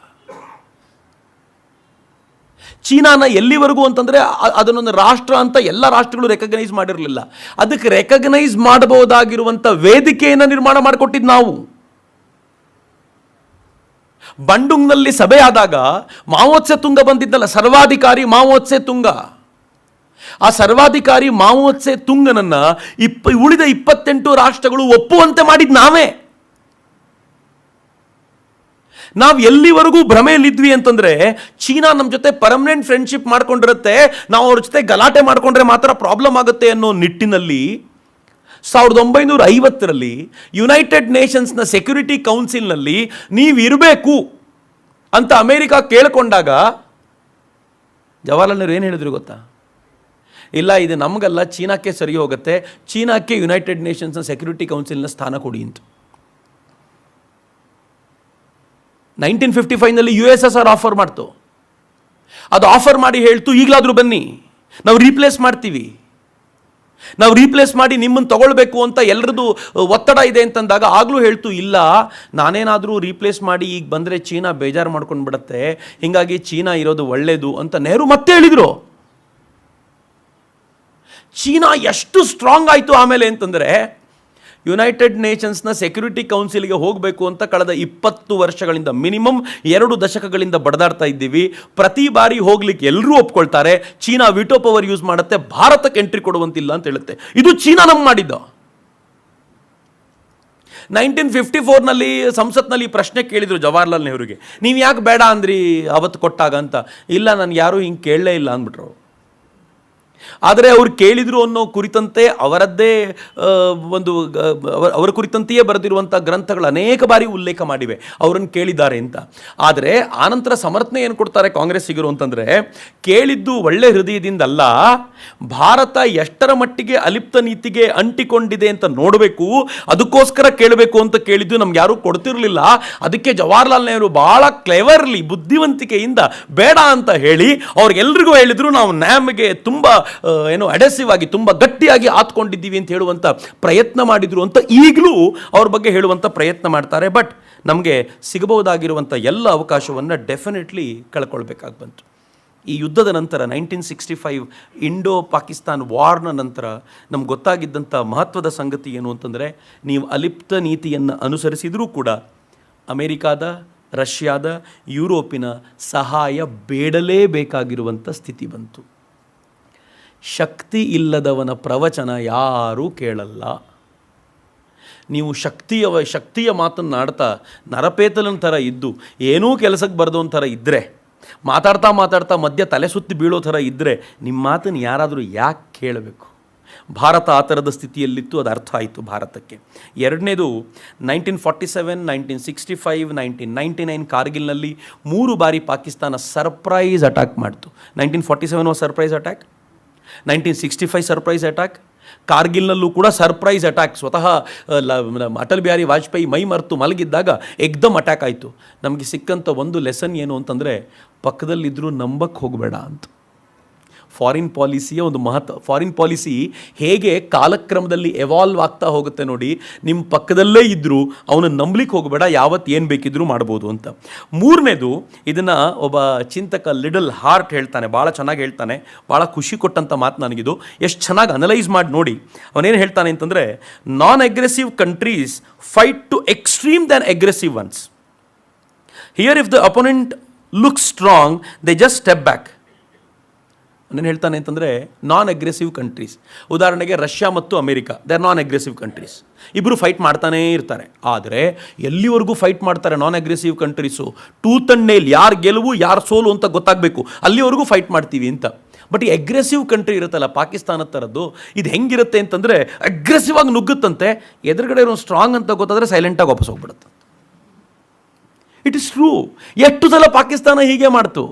ಚೀನಾನ ಎಲ್ಲಿವರೆಗೂ ಅಂತಂದರೆ ಅದನ್ನೊಂದು ರಾಷ್ಟ್ರ ಅಂತ ಎಲ್ಲ ರಾಷ್ಟ್ರಗಳು ರೆಕಗ್ನೈಸ್ ಮಾಡಿರಲಿಲ್ಲ. ಅದಕ್ಕೆ ರೆಕಗ್ನೈಸ್ ಮಾಡಬಹುದಾಗಿರುವಂಥ ವೇದಿಕೆಯನ್ನು ನಿರ್ಮಾಣ ಮಾಡಿಕೊಟ್ಟಿದ್ದು ನಾವು. ಬಂಡುಂಗ್ನಲ್ಲಿ ಸಭೆ ಆದಾಗ ಮಾವೋತ್ಸೆ ತುಂಗ ಬಂದಿದ್ದಲ್ಲ, ಸರ್ವಾಧಿಕಾರಿ ಮಾವೋತ್ಸೆ ತುಂಗ. ಆ ಸರ್ವಾಧಿಕಾರಿ ಮಾವೋತ್ಸೆ ತುಂಗನನ್ನು ಉಳಿದ 28 ರಾಷ್ಟ್ರಗಳು ಒಪ್ಪುವಂತೆ ಮಾಡಿದ್ದು ನಾವೇ. ನಾವು ಎಲ್ಲಿವರೆಗೂ ಭ್ರಮೆಯಲ್ಲಿದ್ವಿ ಅಂತಂದರೆ, ಚೀನಾ ನಮ್ಮ ಜೊತೆ ಪರ್ಮನೆಂಟ್ ಫ್ರೆಂಡ್ಶಿಪ್ ಮಾಡ್ಕೊಂಡಿರುತ್ತೆ, ನಾವು ಅವ್ರ ಜೊತೆ ಗಲಾಟೆ ಮಾಡಿಕೊಂಡ್ರೆ ಮಾತ್ರ ಪ್ರಾಬ್ಲಮ್ ಆಗುತ್ತೆ ಅನ್ನೋ ನಿಟ್ಟಿನಲ್ಲಿ 1950ರಲ್ಲಿ ಯುನೈಟೆಡ್ ನೇಷನ್ಸ್ನ ಸೆಕ್ಯೂರಿಟಿ ಕೌನ್ಸಿಲ್ನಲ್ಲಿ ನೀವಿರಬೇಕು ಅಂತ ಅಮೇರಿಕ ಕೇಳಿಕೊಂಡಾಗ ಜವಾಹರ್ಲಾಲ್ ನೆಹರು ಏನು ಹೇಳಿದ್ರು ಗೊತ್ತಾ? ಇಲ್ಲ, ಇದು ನಮಗಲ್ಲ, ಚೀನಾಕ್ಕೆ ಸರಿ ಹೋಗುತ್ತೆ, ಚೀನಾಕ್ಕೆ ಯುನೈಟೆಡ್ ನೇಷನ್ಸ್ನ ಸೆಕ್ಯೂರಿಟಿ ಕೌನ್ಸಿಲ್ನ ಸ್ಥಾನ ಕೊಡಿ ಅಂತ. 1955ನಲ್ಲಿ USSR ಆಫರ್ ಮಾಡ್ತು. ಅದು ಆಫರ್ ಮಾಡಿ ಹೇಳ್ತು, ಈಗಲಾದರೂ ಬನ್ನಿ ನಾವು ರೀಪ್ಲೇಸ್ ಮಾಡ್ತೀವಿ, ನಾವು ರೀಪ್ಲೇಸ್ ಮಾಡಿ ನಿಮ್ಮನ್ನು ತಗೊಳ್ಬೇಕು ಅಂತ ಎಲ್ಲರದು ಒತ್ತಡ ಇದೆ ಅಂತಂದಾಗ ಆಗಲೂ ಹೇಳ್ತು, ಇಲ್ಲ ನಾನೇನಾದರೂ ರೀಪ್ಲೇಸ್ ಮಾಡಿ ಈಗ ಬಂದರೆ ಚೀನಾ ಬೇಜಾರು ಮಾಡ್ಕೊಂಡು ಬಿಡುತ್ತೆ, ಹೀಗಾಗಿ ಚೀನಾ ಇರೋದು ಒಳ್ಳೆಯದು ಅಂತ ನೆಹರು ಮತ್ತೆ ಹೇಳಿದರು. ಚೀನಾ ಎಷ್ಟು ಸ್ಟ್ರಾಂಗ್ ಆಯಿತು ಆಮೇಲೆ ಅಂತಂದರೆ, ಯುನೈಟೆಡ್ ನೇಷನ್ಸ್ನ ಸೆಕ್ಯೂರಿಟಿ ಕೌನ್ಸಿಲ್ಗೆ ಹೋಗಬೇಕು ಅಂತ ಕಳೆದ 20 ವರ್ಷಗಳಿಂದ, ಮಿನಿಮಮ್ 2 ದಶಕಗಳಿಂದ ಬಡದಾಡ್ತಾ ಇದ್ದೀವಿ. ಪ್ರತಿ ಬಾರಿ ಹೋಗ್ಲಿಕ್ಕೆ ಎಲ್ಲರೂ ಒಪ್ಕೊಳ್ತಾರೆ, ಚೀನಾ ವಿಟೋ ಪವರ್ ಯೂಸ್ ಮಾಡುತ್ತೆ, ಭಾರತಕ್ಕೆ ಎಂಟ್ರಿ ಕೊಡುವಂತಿಲ್ಲ ಅಂತ ಹೇಳುತ್ತೆ. ಇದು ಚೀನಾ ನಮ್ಗೆ ಮಾಡಿದ್ದ. 1954ನಲ್ಲಿ ಸಂಸತ್ನಲ್ಲಿ ಪ್ರಶ್ನೆ ಕೇಳಿದ್ರು ಜವಾಹರ್ಲಾಲ್ ನೆಹರುಗೆ, ನೀವು ಯಾಕೆ ಬೇಡ ಅಂದ್ರಿ ಅವತ್ತು ಕೊಟ್ಟಾಗ ಅಂತ. ಇಲ್ಲ, ನನಗೆ ಯಾರೂ ಹಿಂಗೆ ಕೇಳಲೇ ಇಲ್ಲ ಅಂದ್ಬಿಟ್ರು. ಆದರೆ ಅವ್ರು ಕೇಳಿದರು ಅನ್ನೋ ಕುರಿತಂತೆ ಅವರದ್ದೇ ಅವರ ಕುರಿತಂತೆಯೇ ಬರೆದಿರುವಂಥ ಗ್ರಂಥಗಳು ಅನೇಕ ಬಾರಿ ಉಲ್ಲೇಖ ಮಾಡಿವೆ ಅವರನ್ನು ಕೇಳಿದ್ದಾರೆ ಅಂತ. ಆದರೆ ಆನಂತರ ಸಮರ್ಥನೆ ಏನು ಕೊಡ್ತಾರೆ ಕಾಂಗ್ರೆಸ್ಸಿಗರು ಅಂತಂದರೆ, ಕೇಳಿದ್ದು ಒಳ್ಳೆ ಹೃದಯದಿಂದಲ್ಲ, ಭಾರತ ಎಷ್ಟರ ಮಟ್ಟಿಗೆ ಅಲಿಪ್ತ ನೀತಿಗೆ ಅಂಟಿಕೊಂಡಿದೆ ಅಂತ ನೋಡಬೇಕು, ಅದಕ್ಕೋಸ್ಕರ ಕೇಳಬೇಕು ಅಂತ ಕೇಳಿದ್ದು. ನಮ್ಗೆ ಯಾರೂ ಕೊಡ್ತಿರಲಿಲ್ಲ. ಅದಕ್ಕೆ ಜವಾಹರ್ಲಾಲ್ ನೆಹರು ಭಾಳ ಕ್ಲೆವರ್ಲಿ, ಬುದ್ಧಿವಂತಿಕೆಯಿಂದ ಬೇಡ ಅಂತ ಹೇಳಿ ಅವ್ರಿಗೆಲ್ರಿಗೂ ಹೇಳಿದ್ರು, ನಾವು ನ್ಯಾಮ್ಗೆ ತುಂಬ ಅಡೆಸಿವ್ ಆಗಿ, ತುಂಬ ಗಟ್ಟಿಯಾಗಿ ಆತ್ಕೊಂಡಿದ್ದೀವಿ ಅಂತ ಹೇಳುವಂಥ ಪ್ರಯತ್ನ ಮಾಡಿದ್ರು ಅಂತ ಈಗಲೂ ಅವ್ರ ಬಗ್ಗೆ ಹೇಳುವಂಥ ಪ್ರಯತ್ನ ಮಾಡ್ತಾರೆ. ಬಟ್ ನಮಗೆ ಸಿಗಬಹುದಾಗಿರುವಂಥ ಎಲ್ಲ ಅವಕಾಶವನ್ನು ಡೆಫಿನೆಟ್ಲಿ ಕಳ್ಕೊಳ್ಬೇಕಾಗಿ ಬಂತು. ಈ ಯುದ್ಧದ ನಂತರ 1965 ಇಂಡೋ ಪಾಕಿಸ್ತಾನ್ ವಾರ್ನ ನಂತರ ನಮ್ಗೆ ಗೊತ್ತಾಗಿದ್ದಂಥ ಮಹತ್ವದ ಸಂಗತಿ ಏನು ಅಂತಂದರೆ, ನೀವು ಅಲಿಪ್ತ ನೀತಿಯನ್ನು ಅನುಸರಿಸಿದರೂ ಕೂಡ ಅಮೇರಿಕಾದ, ರಷ್ಯಾದ, ಯುರೋಪಿನ ಸಹಾಯ ಬೇಡಲೇಬೇಕಾಗಿರುವಂಥ ಸ್ಥಿತಿ ಬಂತು. ಶಕ್ತಿ ಇಲ್ಲದವನ ಪ್ರವಚನ ಯಾರೂ ಕೇಳಲ್ಲ. ನೀವು ಶಕ್ತಿಯ ಮಾತನ್ನಾಡ್ತಾ ನರಪೇತಲನ ಥರ ಇದ್ದು, ಏನೂ ಕೆಲಸಕ್ಕೆ ಬರೆದೋನ್ ಥರ ಇದ್ದರೆ, ಮಾತಾಡ್ತಾ ಮಧ್ಯ ತಲೆ ಸುತ್ತಿ ಬೀಳೋ ಥರ ಇದ್ದರೆ, ನಿಮ್ಮ ಮಾತನ್ನು ಯಾರಾದರೂ ಯಾಕೆ ಕೇಳಬೇಕು? ಭಾರತ ಆ ಥರದ ಸ್ಥಿತಿಯಲ್ಲಿತ್ತು, ಅದು ಅರ್ಥ ಆಯಿತು ಭಾರತಕ್ಕೆ. ಎರಡನೇದು, 1947, 1965, 1999 ಕಾರ್ಗಿಲ್ನಲ್ಲಿ 3 ಬಾರಿ ಪಾಕಿಸ್ತಾನ ಸರ್ಪ್ರೈಸ್ ಅಟ್ಯಾಕ್ ಮಾಡ್ತು. 1947 was surprise attack, 1965 surprise attack, ಕಾರ್ಗಿಲ್ನಲ್ಲೂ ಕೂಡ ಸರ್ಪ್ರೈಸ್ ಅಟ್ಯಾಕ್. ಸ್ವತಃ ಅಟಲ್ ಬಿಹಾರಿ ವಾಜಪೇಯಿ ಮೈ ಮರೆತು ಮಲಗಿದ್ದಾಗ ಎಕ್ದಮ್ ಅಟ್ಯಾಕ್ ಆಯಿತು. ನಮಗೆ ಸಿಕ್ಕಂಥ ಒಂದು ಲೆಸನ್ ಏನು ಅಂತಂದರೆ, ಪಕ್ಕದಲ್ಲಿದ್ದರೂ ನಂಬಕ್ಕೆ ಹೋಗಬೇಡ ಅಂತ. ಫಾರಿನ್ ಪಾಲಿಸಿಯ ಒಂದು ಫಾರಿನ್ ಪಾಲಿಸಿ ಹೇಗೆ ಕಾಲಕ್ರಮದಲ್ಲಿ ಎವಾಲ್ವ್ ಆಗ್ತಾ ಹೋಗುತ್ತೆ ನೋಡಿ. ನಿಮ್ಮ ಪಕ್ಕದಲ್ಲೇ ಇದ್ದರೂ ಅವನನ್ನು ನಂಬಲಿಕ್ಕೆ ಹೋಗಬೇಡ, ಯಾವತ್ತು ಏನು ಬೇಕಿದ್ರೂ ಮಾಡ್ಬೋದು ಅಂತ. ಮೂರನೇದು, ಇದನ್ನು ಒಬ್ಬ ಚಿಂತಕ ಲಿಡಲ್ ಹಾರ್ಟ್ ಹೇಳ್ತಾನೆ, ಭಾಳ ಚೆನ್ನಾಗಿ ಹೇಳ್ತಾನೆ, ಭಾಳ ಖುಷಿ ಕೊಟ್ಟಂಥ ಮಾತು ನನಗಿದು. ಎಷ್ಟು ಚೆನ್ನಾಗಿ ಅನಲೈಸ್ ಮಾಡಿ ನೋಡಿ. ಅವನೇನು ಹೇಳ್ತಾನೆ ಅಂತಂದರೆ, non aggressive countries fight to extreme than aggressive ones. Here if the opponent look strong, they just step back. ಅವನೇನು ಹೇಳ್ತಾನೆ ಅಂತಂದರೆ, ನಾನ್ ಅಗ್ರೆಸಿವ್ ಕಂಟ್ರೀಸ್, ಉದಾಹರಣೆಗೆ ರಷ್ಯಾ ಮತ್ತು America, they are non aggressive countries. ಇಬ್ಬರು ಫೈಟ್ ಮಾಡ್ತಾನೇ ಇರ್ತಾರೆ. ಆದರೆ ಎಲ್ಲಿವರೆಗೂ ಫೈಟ್ ಮಾಡ್ತಾರೆ non aggressive countries? Tooth and nail, ಯಾರು ಗೆಲುವು ಯಾರು ಸೋಲು ಅಂತ ಗೊತ್ತಾಗಬೇಕು, ಅಲ್ಲಿವರೆಗೂ ಫೈಟ್ ಮಾಡ್ತೀವಿ ಅಂತ. ಬಟ್ ಈ ಅಗ್ರೆಸಿವ್ ಕಂಟ್ರಿ ಇರುತ್ತಲ್ಲ ಪಾಕಿಸ್ತಾನದ ಥರದ್ದು, ಇದು ಹೆಂಗಿರುತ್ತೆ ಅಂತಂದರೆ ಅಗ್ರೆಸಿವ್ ಆಗಿ ನುಗ್ಗುತ್ತಂತೆ, ಎದುರುಗಡೆ ಇರೋ ಸ್ಟ್ರಾಂಗ್ ಅಂತ ಗೊತ್ತಾದರೆ ಸೈಲೆಂಟಾಗಿ ವಾಪಸ್ ಹೋಗ್ಬಿಡುತ್ತೆ. It is true. ಎಷ್ಟು ಸಲ ಪಾಕಿಸ್ತಾನ ಹೀಗೆ ಮಾಡ್ತು,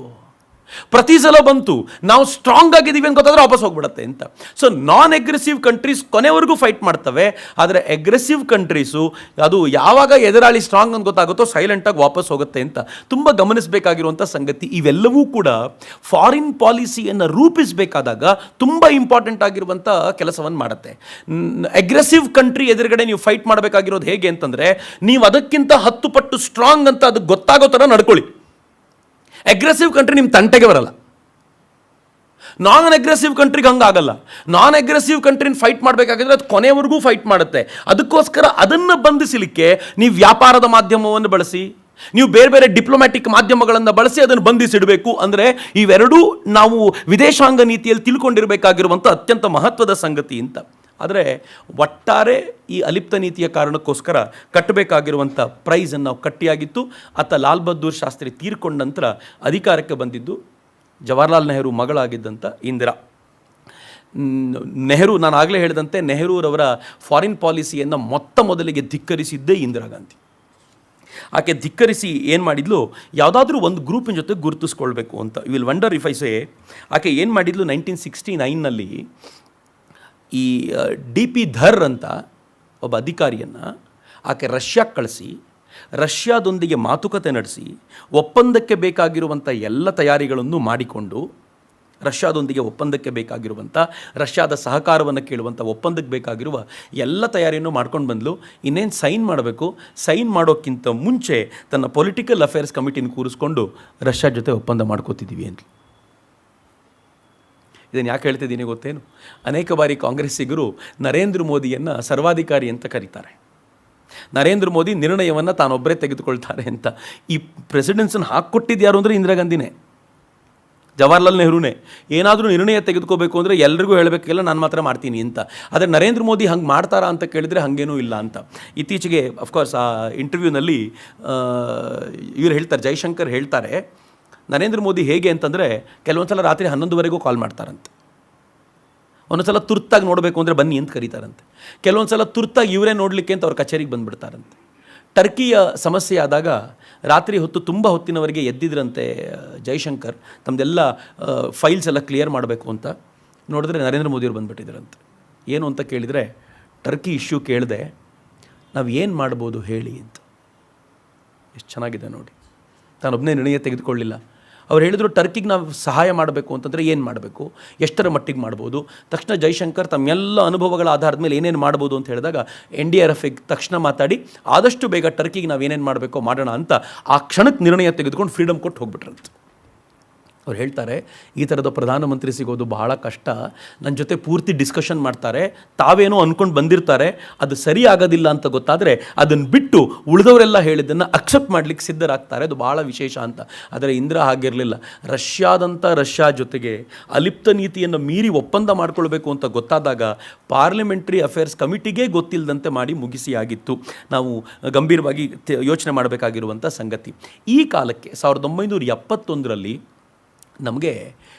ಪ್ರತಿ ಸಲ ಬಂತು ನಾವು ಸ್ಟ್ರಾಂಗ್ ಆಗಿದ್ದೀವಿ ಅಂತ ಗೊತ್ತಾದರೆ ವಾಪಸ್ ಹೋಗ್ಬಿಡುತ್ತೆ ಅಂತ. ಸೊ ನಾನ್ ಅಗ್ರೆಸಿವ್ ಕಂಟ್ರೀಸ್ ಕೊನೆವರೆಗೂ ಫೈಟ್ ಮಾಡ್ತವೆ, ಆದರೆ ಅಗ್ರೆಸಿವ್ ಕಂಟ್ರೀಸು ಅದು ಯಾವಾಗ ಎದುರಾಳಿ ಸ್ಟ್ರಾಂಗ್ ಅಂತ ಗೊತ್ತಾಗುತ್ತೋ ಸೈಲೆಂಟಾಗಿ ವಾಪಸ್ ಹೋಗುತ್ತೆ ಅಂತ ತುಂಬ ಗಮನಿಸಬೇಕಾಗಿರುವಂಥ ಸಂಗತಿ. ಇವೆಲ್ಲವೂ ಕೂಡ ಫಾರಿನ್ ಪಾಲಿಸಿಯನ್ನು ರೂಪಿಸಬೇಕಾದಾಗ ತುಂಬ ಇಂಪಾರ್ಟೆಂಟ್ ಆಗಿರುವಂಥ ಕೆಲಸವನ್ನು ಮಾಡುತ್ತೆ. ಅಗ್ರೆಸಿವ್ ಕಂಟ್ರಿ ಎದುರುಗಡೆ ನೀವು ಫೈಟ್ ಮಾಡಬೇಕಾಗಿರೋದು ಹೇಗೆ ಅಂತಂದರೆ, ನೀವು ಅದಕ್ಕಿಂತ 10 ಪಟ್ಟು ಸ್ಟ್ರಾಂಗ್ ಅಂತ ಅದು ಗೊತ್ತಾಗೋ ಥರ ನಡ್ಕೊಳ್ಳಿ. ಅಗ್ರೆಸಿವ್ ಕಂಟ್ರಿ ನಿಮ್ಮ ತಂಟೆಗೆ ಬರಲ್ಲ. ನಾನ್ ಅಗ್ರೆಸಿವ್ ಕಂಟ್ರಿಗೆ ಹಂಗಾಗಲ್ಲ. ನಾನ್ ಅಗ್ರೆಸಿವ್ ಕಂಟ್ರಿನ ಫೈಟ್ ಮಾಡಬೇಕಾಗಿದ್ರೆ ಅದು ಕೊನೆವರೆಗೂ ಫೈಟ್ ಮಾಡುತ್ತೆ. ಅದಕ್ಕೋಸ್ಕರ ಅದನ್ನು ಬಂಧಿಸಲಿಕ್ಕೆ ನೀವು ವ್ಯಾಪಾರದ ಮಾಧ್ಯಮವನ್ನು ಬಳಸಿ, ನೀವು ಬೇರೆ ಬೇರೆ ಡಿಪ್ಲೊಮ್ಯಾಟಿಕ್ ಮಾಧ್ಯಮಗಳನ್ನು ಬಳಸಿ ಅದನ್ನು ಬಂಧಿಸಿಡಬೇಕು. ಅಂದರೆ ಇವೆರಡೂ ನಾವು ವಿದೇಶಾಂಗ ನೀತಿಯಲ್ಲಿ ತಿಳ್ಕೊಂಡಿರಬೇಕಾಗಿರುವಂಥ ಅತ್ಯಂತ ಮಹತ್ವದ ಸಂಗತಿ ಅಂತ. ಆದರೆ ಒಟ್ಟಾರೆ ಈ ಅಲಿಪ್ತ ನೀತಿಯ ಕಾರಣಕ್ಕೋಸ್ಕರ ಕಟ್ಟಬೇಕಾಗಿರುವಂಥ ಪ್ರೈಸನ್ನು ನಾವು ಕಟ್ಟಿಯಾಗಿತ್ತು. ಆತ ಲಾಲ್ ಬಹದ್ದೂರ್ ಶಾಸ್ತ್ರಿ ತೀರ್ಕೊಂಡ ನಂತರ ಅಧಿಕಾರಕ್ಕೆ ಬಂದಿದ್ದು ಜವಾಹರ್ಲಾಲ್ ನೆಹರು ಮಗಳಾಗಿದ್ದಂಥ ಇಂದಿರಾ. ನೆಹರು, ನಾನು ಆಗಲೇ ಹೇಳಿದಂತೆ ನೆಹರೂರವರ ಫಾರಿನ್ ಪಾಲಿಸಿಯನ್ನು ಮೊದಲಿಗೆ ಧಿಕ್ಕರಿಸಿದ್ದೇ ಇಂದಿರಾ ಗಾಂಧಿ. ಆಕೆ ಧಿಕ್ಕರಿಸಿ ಏನು ಮಾಡಿದ್ಲು, ಯಾವುದಾದ್ರೂ ಒಂದು ಗ್ರೂಪಿನ ಜೊತೆ ಗುರುತಿಸ್ಕೊಳ್ಬೇಕು ಅಂತ. You will wonder if I say, ಆಕೆ ಏನು ಮಾಡಿದ್ಲು 1969ನಲ್ಲಿ ಈ DP ಧರ್ ಅಂತ ಒಬ್ಬ ಅಧಿಕಾರಿಯನ್ನು ಆಕೆ ರಷ್ಯಾಕ್ಕೆ ಕಳಿಸಿ, ರಷ್ಯಾದೊಂದಿಗೆ ಮಾತುಕತೆ ನಡೆಸಿ ಒಪ್ಪಂದಕ್ಕೆ ಬೇಕಾಗಿರುವಂಥ ಎಲ್ಲ ತಯಾರಿಗಳನ್ನು ಮಾಡಿಕೊಂಡು, ರಷ್ಯಾದೊಂದಿಗೆ ಒಪ್ಪಂದಕ್ಕೆ ಬೇಕಾಗಿರುವಂಥ, ರಷ್ಯಾದ ಸಹಕಾರವನ್ನು ಕೇಳುವಂಥ ಒಪ್ಪಂದಕ್ಕೆ ಬೇಕಾಗಿರುವ ಎಲ್ಲ ತಯಾರಿಯನ್ನು ಮಾಡ್ಕೊಂಡು ಬಂದಳು. ಇನ್ನೇನು ಸೈನ್ ಮಾಡಬೇಕು, ಸೈನ್ ಮಾಡೋಕ್ಕಿಂತ ಮುಂಚೆ ತನ್ನ ಪೊಲಿಟಿಕಲ್ ಅಫೇರ್ಸ್ ಕಮಿಟಿನ ಕೂರಿಸ್ಕೊಂಡು ರಷ್ಯಾ ಜೊತೆ ಒಪ್ಪಂದ ಮಾಡ್ಕೋತಿದ್ದೀವಿ ಅಂತ. ಇದನ್ನು ಯಾಕೆ ಹೇಳ್ತಿದ್ದೀನಿ ಗೊತ್ತೇನು? ಅನೇಕ ಬಾರಿ ಕಾಂಗ್ರೆಸ್ಸಿಗರು ನರೇಂದ್ರ ಮೋದಿಯನ್ನು ಸರ್ವಾಧಿಕಾರಿ ಅಂತ ಕರೀತಾರೆ. ನರೇಂದ್ರ ಮೋದಿ ನಿರ್ಣಯವನ್ನು ತಾನೊಬ್ಬರೇ ತೆಗೆದುಕೊಳ್ತಾರೆ ಅಂತ. ಈ ಪ್ರೆಸಿಡೆನ್ಸನ್ನು ಹಾಕ್ಕೊಟ್ಟಿದ್ದು ಯಾರು ಅಂದರೆ ಇಂದಿರಾ ಗಾಂಧಿನೇ, ಜವಾಹರ್ಲಾಲ್ ನೆಹರೂನೇ. ಏನಾದರೂ ನಿರ್ಣಯ ತೆಗೆದುಕೋಬೇಕು ಅಂದರೆ ಎಲ್ರಿಗೂ ಹೇಳಬೇಕಿಲ್ಲ, ನಾನು ಮಾತ್ರ ಮಾಡ್ತೀನಿ ಅಂತ. ಆದರೆ ನರೇಂದ್ರ ಮೋದಿ ಹಂಗೆ ಮಾಡ್ತಾರಾ ಅಂತ ಕೇಳಿದರೆ ಹಾಗೇನೂ ಇಲ್ಲ ಅಂತ. ಇತ್ತೀಚೆಗೆ ಅಫ್ಕೋರ್ಸ್ ಆ ಇಂಟರ್ವ್ಯೂನಲ್ಲಿ ಇವ್ರು ಹೇಳ್ತಾರೆ, ಜೈಶಂಕರ್ ಹೇಳ್ತಾರೆ, ನರೇಂದ್ರ ಮೋದಿ ಹೇಗೆ ಅಂತಂದರೆ ಕೆಲವೊಂದು ಸಲ ರಾತ್ರಿ 11ವರೆಗೂ ಕಾಲ್ ಮಾಡ್ತಾರಂತೆ. ಒಂದೊಂದು ಸಲ ತುರ್ತಾಗಿ ನೋಡಬೇಕು ಅಂದರೆ ಬನ್ನಿ ಅಂತ ಕರೀತಾರಂತೆ. ಕೆಲವೊಂದು ಸಲ ತುರ್ತಾಗಿ ಇವರೇ ನೋಡಲಿಕ್ಕೆ ಅಂತ ಅವ್ರ ಕಚೇರಿಗೆ ಬಂದುಬಿಡ್ತಾರಂತೆ. ಟರ್ಕಿಯ ಸಮಸ್ಯೆ ಆದಾಗ ರಾತ್ರಿ ಹೊತ್ತು ತುಂಬ ಹೊತ್ತಿನವರೆಗೆ ಎದ್ದಿದ್ರಂತೆ ಜೈಶಂಕರ್, ತಮ್ಮದೆಲ್ಲ ಫೈಲ್ಸ್ ಎಲ್ಲ ಕ್ಲಿಯರ್ ಮಾಡಬೇಕು ಅಂತ. ನೋಡಿದ್ರೆ ನರೇಂದ್ರ ಮೋದಿಯವರು ಬಂದುಬಿಟ್ಟಿದ್ರಂತೆ. ಏನು ಅಂತ ಕೇಳಿದರೆ, ಟರ್ಕಿ ಇಶ್ಯೂ ಕೇಳಿದೆ, ನಾವು ಏನು ಮಾಡ್ಬೋದು ಹೇಳಿ ಅಂತ. ಎಷ್ಟು ಚೆನ್ನಾಗಿದೆ ನೋಡಿ, ತಾನೊಬ್ಬನೇ ನಿರ್ಣಯ ತೆಗೆದುಕೊಳ್ಳಿಲ್ಲ. ಅವ್ರು ಹೇಳಿದ್ರು ಟರ್ಕಿಗೆ ನಾವು ಸಹಾಯ ಮಾಡಬೇಕು ಅಂತಂದರೆ ಏನು ಮಾಡಬೇಕು, ಎಷ್ಟರ ಮಟ್ಟಿಗೆ ಮಾಡ್ಬೋದು. ತಕ್ಷಣ ಜೈಶಂಕರ್ ತಮ್ಮೆಲ್ಲ ಅನುಭವಗಳ ಆಧಾರದ ಮೇಲೆ ಏನೇನು ಮಾಡ್ಬೋದು ಅಂತ ಹೇಳಿದಾಗ NDRFಗೆ ತಕ್ಷಣ ಮಾತಾಡಿ ಆದಷ್ಟು ಬೇಗ ಟರ್ಕಿಗೆ ನಾವು ಏನೇನು ಮಾಡಬೇಕೋ ಮಾಡೋಣ ಅಂತ ಆ ಕ್ಷಣಕ್ಕೆ ನಿರ್ಣಯ ತೆಗೆದುಕೊಂಡು ಫ್ರೀಡಮ್ ಕೊಟ್ಟು ಹೋಗ್ಬಿಟ್ರಂತೆ. ಅವ್ರು ಹೇಳ್ತಾರೆ, ಈ ಥರದ ಪ್ರಧಾನಮಂತ್ರಿ ಸಿಗೋದು ಬಹಳ ಕಷ್ಟ, ನನ್ನ ಜೊತೆ ಪೂರ್ತಿ ಡಿಸ್ಕಷನ್ ಮಾಡ್ತಾರೆ, ತಾವೇನೋ ಅಂದ್ಕೊಂಡು ಬಂದಿರ್ತಾರೆ, ಅದು ಸರಿ ಆಗೋದಿಲ್ಲ ಅಂತ ಗೊತ್ತಾದರೆ ಅದನ್ನು ಬಿಟ್ಟು ಉಳಿದವರೆಲ್ಲ ಹೇಳಿದ್ದನ್ನು ಅಕ್ಸೆಪ್ಟ್ ಮಾಡಲಿಕ್ಕೆ ಸಿದ್ಧರಾಗ್ತಾರೆ, ಅದು ಭಾಳ ವಿಶೇಷ ಅಂತ. ಆದರೆ ಇಂದಿರಾ ಹಾಗಿರಲಿಲ್ಲ. ರಷ್ಯಾ ಜೊತೆಗೆ ಅಲಿಪ್ತ ನೀತಿಯನ್ನು ಮೀರಿ ಒಪ್ಪಂದ ಮಾಡ್ಕೊಳ್ಬೇಕು ಅಂತ ಗೊತ್ತಾದಾಗ ಪಾರ್ಲಿಮೆಂಟ್ರಿ ಅಫೇರ್ಸ್ ಕಮಿಟಿಗೆ ಗೊತ್ತಿಲ್ಲದಂತೆ ಮಾಡಿ ಮುಗಿಸಿಯಾಗಿತ್ತು. ನಾವು ಗಂಭೀರವಾಗಿ ಯೋಚನೆ ಮಾಡಬೇಕಾಗಿರುವಂಥ ಸಂಗತಿ. ಈ ಕಾಲಕ್ಕೆ 1971ರಲ್ಲಿ ನಮಗೆ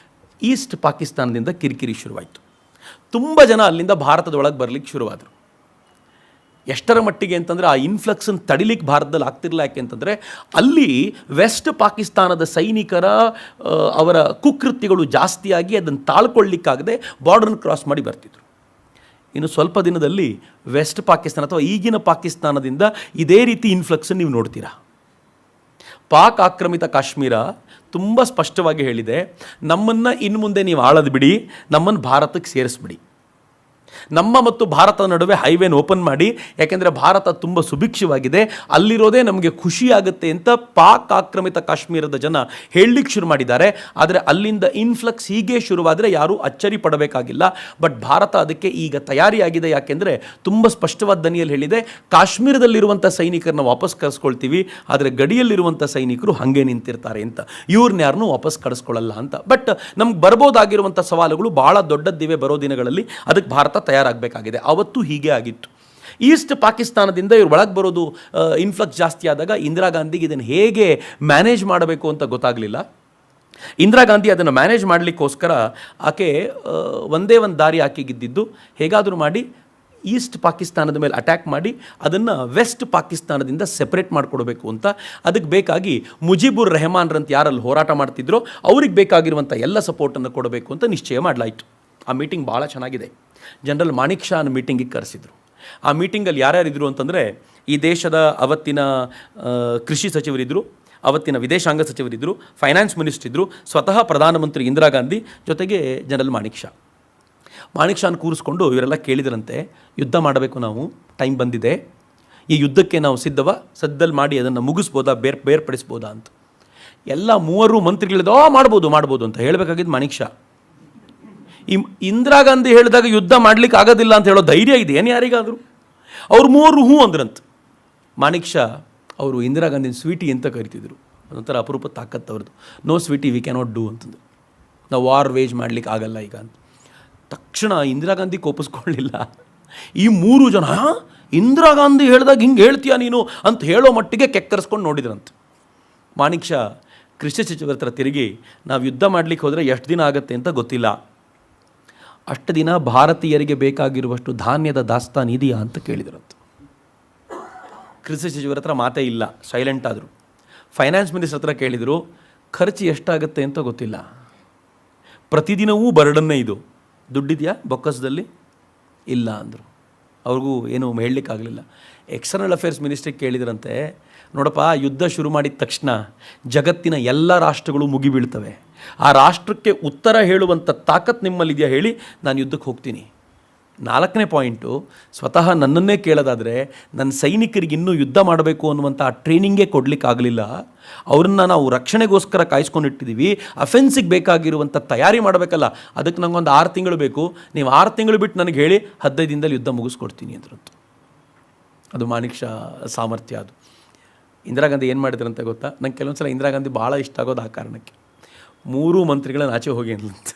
ಈಸ್ಟ್ ಪಾಕಿಸ್ತಾನದಿಂದ ಕಿರಿಕಿರಿ ಶುರುವಾಯಿತು. ತುಂಬ ಜನ ಅಲ್ಲಿಂದ ಭಾರತದೊಳಗೆ ಬರಲಿಕ್ಕೆ ಶುರುವಾದರು. ಎಷ್ಟರ ಮಟ್ಟಿಗೆ ಅಂತಂದರೆ ಆ ಇನ್ಫ್ಲಕ್ಸನ್ನು ತಡಿಲಿಕ್ಕೆ ಭಾರತದಲ್ಲಿ ಆಗ್ತಿರಲಿಲ್ಲ. ಯಾಕೆ ಅಂತಂದರೆ ಅಲ್ಲಿ ವೆಸ್ಟ್ ಪಾಕಿಸ್ತಾನದ ಸೈನಿಕರ ಅವರ ಕುಕೃತ್ಯಗಳು ಜಾಸ್ತಿಯಾಗಿ ಅದನ್ನು ತಾಳ್ಕೊಳ್ಳಿಕ್ಕಾಗದೆ ಬಾರ್ಡರ್ನ ಕ್ರಾಸ್ ಮಾಡಿ ಬರ್ತಿದ್ರು. ಇನ್ನು ಸ್ವಲ್ಪ ದಿನದಲ್ಲಿ ವೆಸ್ಟ್ ಪಾಕಿಸ್ತಾನ ಅಥವಾ ಈಗಿನ ಪಾಕಿಸ್ತಾನದಿಂದ ಇದೇ ರೀತಿ ಇನ್ಫ್ಲಕ್ಸನ್ನು ನೀವು ನೋಡ್ತೀರಾ. ಪಾಕ್ ಆಕ್ರಮಿತ ಕಾಶ್ಮೀರ ತುಂಬ ಸ್ಪಷ್ಟವಾಗಿ ಹೇಳಿದೆ, ನಮ್ಮನ್ನು ಇನ್ನು ಮುಂದೆ ನೀವು ಆಳೋದು ಬಿಡಿ, ನಮ್ಮನ್ನು ಭಾರತಕ್ಕೆ ಸೇರಿಸ್ಬಿಡಿ. ನಮ್ಮ ಮತ್ತು ಭಾರತದ ನಡುವೆ ಹೈವೇನ ಓಪನ್ ಮಾಡಿ, ಯಾಕೆಂದರೆ ಭಾರತ ತುಂಬ ಸುಭಿಕ್ಷವಾಗಿದೆ, ಅಲ್ಲಿರೋದೇ ನಮಗೆ ಖುಷಿಯಾಗುತ್ತೆ ಅಂತ ಪಾಕ್ ಆಕ್ರಮಿತ ಕಾಶ್ಮೀರದ ಜನ ಹೇಳಲಿಕ್ಕೆ ಶುರು ಮಾಡಿದ್ದಾರೆ. ಆದರೆ ಅಲ್ಲಿಂದ ಇನ್ಫ್ಲಕ್ಸ್ ಹೀಗೆ ಶುರುವಾದರೆ ಯಾರೂ ಅಚ್ಚರಿ ಪಡಬೇಕಾಗಿಲ್ಲ. ಬಟ್ ಭಾರತ ಅದಕ್ಕೆ ಈಗ ತಯಾರಿಯಾಗಿದೆ. ಯಾಕೆಂದರೆ ತುಂಬ ಸ್ಪಷ್ಟವಾದ ದನಿಯಲ್ಲಿ ಹೇಳಿದೆ, ಕಾಶ್ಮೀರದಲ್ಲಿರುವಂಥ ಸೈನಿಕರನ್ನ ವಾಪಸ್ ಕಳಿಸ್ಕೊಳ್ತೀವಿ, ಆದರೆ ಗಡಿಯಲ್ಲಿರುವಂಥ ಸೈನಿಕರು ಹಾಗೆ ನಿಂತಿರ್ತಾರೆ ಅಂತ, ಇವ್ರನ್ನ ಯಾರನ್ನೂ ವಾಪಸ್ ಕಳಿಸ್ಕೊಳ್ಳಲ್ಲ ಅಂತ. ಬಟ್ ನಮ್ಗೆ ಬರ್ಬೋದಾಗಿರುವಂಥ ಸವಾಲುಗಳು ಭಾಳ ದೊಡ್ಡದ್ದಿವೆ ಬರೋ ದಿನಗಳಲ್ಲಿ, ಅದಕ್ಕೆ ಭಾರತ ತಯಾರಾಗಬೇಕಾಗಿದೆ. ಅವತ್ತು ಹೀಗೆ ಆಗಿತ್ತು. ಈಸ್ಟ್ ಪಾಕಿಸ್ತಾನದಿಂದ ಇವ್ರು ಒಳಗೆ ಬರೋದು ಇನ್ಫ್ಲಕ್ಸ್ ಜಾಸ್ತಿ ಆದಾಗ ಇಂದಿರಾ ಗಾಂಧಿಗೆ ಇದನ್ನು ಹೇಗೆ ಮ್ಯಾನೇಜ್ ಮಾಡಬೇಕು ಅಂತ ಗೊತ್ತಾಗಲಿಲ್ಲ. ಇಂದಿರಾ ಗಾಂಧಿ ಅದನ್ನು ಮ್ಯಾನೇಜ್ ಮಾಡಲಿಕ್ಕೋಸ್ಕರ ಆಕೆ ಒಂದೇ ಒಂದು ದಾರಿ ಆಕೆಗಿದ್ದಿದ್ದು, ಹೇಗಾದರೂ ಮಾಡಿ ಈಸ್ಟ್ ಪಾಕಿಸ್ತಾನದ ಮೇಲೆ ಅಟ್ಯಾಕ್ ಮಾಡಿ ಅದನ್ನು ವೆಸ್ಟ್ ಪಾಕಿಸ್ತಾನದಿಂದ ಸೆಪ್ರೇಟ್ ಮಾಡಿಕೊಡ್ಬೇಕು ಅಂತ. ಅದಕ್ಕೆ ಬೇಕಾಗಿ ಮುಜಿಬುರ್ ರೆಹಮಾನ್ರಂತ ಯಾರಲ್ಲಿ ಹೋರಾಟ ಮಾಡ್ತಿದ್ರೋ ಅವ್ರಿಗೆ ಬೇಕಾಗಿರುವಂಥ ಎಲ್ಲ ಸಪೋರ್ಟನ್ನು ಕೊಡಬೇಕು ಅಂತ ನಿಶ್ಚಯ ಮಾಡಲಾಯಿತು. ಆ ಮೀಟಿಂಗ್ ಭಾಳ ಚೆನ್ನಾಗಿದೆ. ಜನರಲ್ ಮಾಣಿಕ್ ಷಾ ಮೀಟಿಂಗಿಗೆ ಕರೆಸಿದರು. ಆ ಮೀಟಿಂಗಲ್ಲಿ ಯಾರ್ಯಾರಿದ್ರು ಅಂತಂದರೆ, ಈ ದೇಶದ ಅವತ್ತಿನ ಕೃಷಿ ಸಚಿವರಿದ್ದರು, ಅವತ್ತಿನ ವಿದೇಶಾಂಗ ಸಚಿವರಿದ್ದರು, ಫೈನಾನ್ಸ್ ಮಿನಿಸ್ಟರ್ ಇದ್ದರು, ಸ್ವತಃ ಪ್ರಧಾನಮಂತ್ರಿ ಇಂದಿರಾ ಗಾಂಧಿ, ಜೊತೆಗೆ ಜನರಲ್ ಮಾಣಿಕ್ ಷಾ. ಮಾಣಿಕ್ ಷಾನ್ ಕೂರಿಸ್ಕೊಂಡು ಇವರೆಲ್ಲ ಕೇಳಿದರಂತೆ, ಯುದ್ಧ ಮಾಡಬೇಕು, ನಾವು ಟೈಮ್ ಬಂದಿದೆ, ಈ ಯುದ್ಧಕ್ಕೆ ನಾವು ಸದ್ದಲ್ಲಿ ಮಾಡಿ ಅದನ್ನು ಮುಗಿಸ್ಬೋದಾ, ಬೇರ್ಪಡಿಸ್ಬೋದಾ ಅಂತ. ಎಲ್ಲ ಮೂವರು ಮಂತ್ರಿಗಳಿದ ಮಾಡ್ಬೋದು ಅಂತ ಹೇಳಬೇಕಾಗಿದ್ದು ಮಾಣಿಕ್ ಷಾ. ಈ ಇಂದಿರಾ ಗಾಂಧಿ ಹೇಳಿದಾಗ ಯುದ್ಧ ಮಾಡಲಿಕ್ಕೆ ಆಗೋದಿಲ್ಲ ಅಂತ ಹೇಳೋ ಧೈರ್ಯ ಇದೆ ಏನು ಯಾರಿಗಾದರೂ? ಅವ್ರು ಮೂವರು ಹ್ಞೂ ಅಂದ್ರಂತ. ಮಾಣಿಕ್ ಷಾ ಅವರು ಇಂದಿರಾ ಗಾಂಧಿನ ಸ್ವೀಟಿ ಅಂತ ಕರಿತಿದ್ರು. ಅದೊಂಥರ ಅಪರೂಪ ತಾಕತ್ತು ಅವ್ರದ್ದು. No sweetie we cannot do ಅಂತಂದು, ನಾವು ವಾರ್ ವೇಜ್ ಮಾಡಲಿಕ್ಕೆ ಆಗಲ್ಲ ಈಗ ಅಂತ. ತಕ್ಷಣ ಇಂದಿರಾ ಗಾಂಧಿ ಕೋಪಿಸ್ಕೊಳ್ಳಿಲ್ಲ. ಈ ಮೂರು ಜನ ಇಂದಿರಾ ಗಾಂಧಿ ಹೇಳಿದಾಗ ಹಿಂಗೆ ಹೇಳ್ತೀಯ ನೀನು ಅಂತ ಹೇಳೋ ಮಟ್ಟಿಗೆ ಕೆಕ್ಕರಿಸ್ಕೊಂಡು ನೋಡಿದ್ರಂತೆ. ಮಾಣಿಕ್ ಷಾ ಕೃಷಿ ಸಚಿವರ ಹತ್ರ ತಿರುಗಿ, ನಾವು ಯುದ್ಧ ಮಾಡಲಿಕ್ಕೆ ಹೋದರೆ ಎಷ್ಟು ದಿನ ಆಗುತ್ತೆ ಅಂತ ಗೊತ್ತಿಲ್ಲ, ಅಷ್ಟು ದಿನ ಭಾರತೀಯರಿಗೆ ಬೇಕಾಗಿರುವಷ್ಟು ಧಾನ್ಯದ ದಾಸ್ತಾನು ಇದೆಯಾ ಅಂತ ಕೇಳಿದ್ರಂತೆ. ಕೃಷಿ ಸಚಿವರ ಹತ್ರ ಮಾತೇ ಇಲ್ಲ, ಸೈಲೆಂಟ್ ಆದರು. ಫೈನಾನ್ಸ್ ಮಿನಿಸ್ಟರ್ ಹತ್ರ ಕೇಳಿದರು, ಖರ್ಚು ಎಷ್ಟಾಗುತ್ತೆ ಅಂತ ಗೊತ್ತಿಲ್ಲ, ಪ್ರತಿದಿನವೂ ಬರ್ಡನ್ನೇ ಇದು, ದುಡ್ಡಿದೆಯಾ ಬೊಕ್ಕಸದಲ್ಲಿ? ಇಲ್ಲ ಅಂದರು. ಅವ್ರಿಗೂ ಏನು ಹೇಳಲಿಕ್ಕಾಗಲಿಲ್ಲ. ಎಕ್ಸ್ಟರ್ನಲ್ ಅಫೇರ್ಸ್ ಮಿನಿಸ್ಟ್ರಿಗೆ ಕೇಳಿದ್ರಂತೆ, ನೋಡಪ್ಪ, ಯುದ್ಧ ಶುರು ಮಾಡಿದ ತಕ್ಷಣ ಜಗತ್ತಿನ ಎಲ್ಲ ರಾಷ್ಟ್ರಗಳು ಮುಗಿಬೀಳ್ತವೆ, ಆ ರಾಷ್ಟ್ರಕ್ಕೆ ಉತ್ತರ ಹೇಳುವಂಥ ತಾಕತ್ತು ನಿಮ್ಮಲ್ಲಿದೆಯಾ ಹೇಳಿ, ನಾನು ಯುದ್ಧಕ್ಕೆ ಹೋಗ್ತೀನಿ. 4ನೇ ಪಾಯಿಂಟು, ಸ್ವತಃ ನನ್ನನ್ನೇ ಕೇಳೋದಾದರೆ ನನ್ನ ಸೈನಿಕರಿಗೆ ಇನ್ನೂ ಯುದ್ಧ ಮಾಡಬೇಕು ಅನ್ನುವಂಥ ಆ ಟ್ರೈನಿಂಗೇ ಕೊಡಲಿಕ್ಕಾಗಲಿಲ್ಲ, ಅವ್ರನ್ನ ನಾವು ರಕ್ಷಣೆಗೋಸ್ಕರ ಕಾಯಿಸ್ಕೊಂಡಿಟ್ಟಿದ್ದೀವಿ, ಅಫೆನ್ಸಿಗೆ ಬೇಕಾಗಿರುವಂಥ ತಯಾರಿ ಮಾಡಬೇಕಲ್ಲ, ಅದಕ್ಕೆ ನನಗೊಂದು 6 ತಿಂಗಳು ಬೇಕು, ನೀವು 6 ತಿಂಗಳು ಬಿಟ್ಟು ನನಗೆ ಹೇಳಿ 15 ದಿನದಲ್ಲಿ ಯುದ್ಧ ಮುಗಿಸ್ಕೊಡ್ತೀನಿ ಅಂದ್ರಂತು. ಅದು ಮಾಣಿಕ್ ಷಾ ಸಾಮರ್ಥ್ಯ. ಅದು ಇಂದಿರಾ ಗಾಂಧಿ ಏನು ಮಾಡಿದ್ರಂತ ಗೊತ್ತಾ? ನಂಗೆ ಕೆಲವೊಂದು ಸಲ ಇಂದಿರಾ ಗಾಂಧಿ ಭಾಳ ಇಷ್ಟ ಆಗೋದು ಆ ಕಾರಣಕ್ಕೆ. 3 ಮಂತ್ರಿಗಳನ್ನ ಆಚೆ ಹೋಗಿ ಅಂದ್ಲಂತ.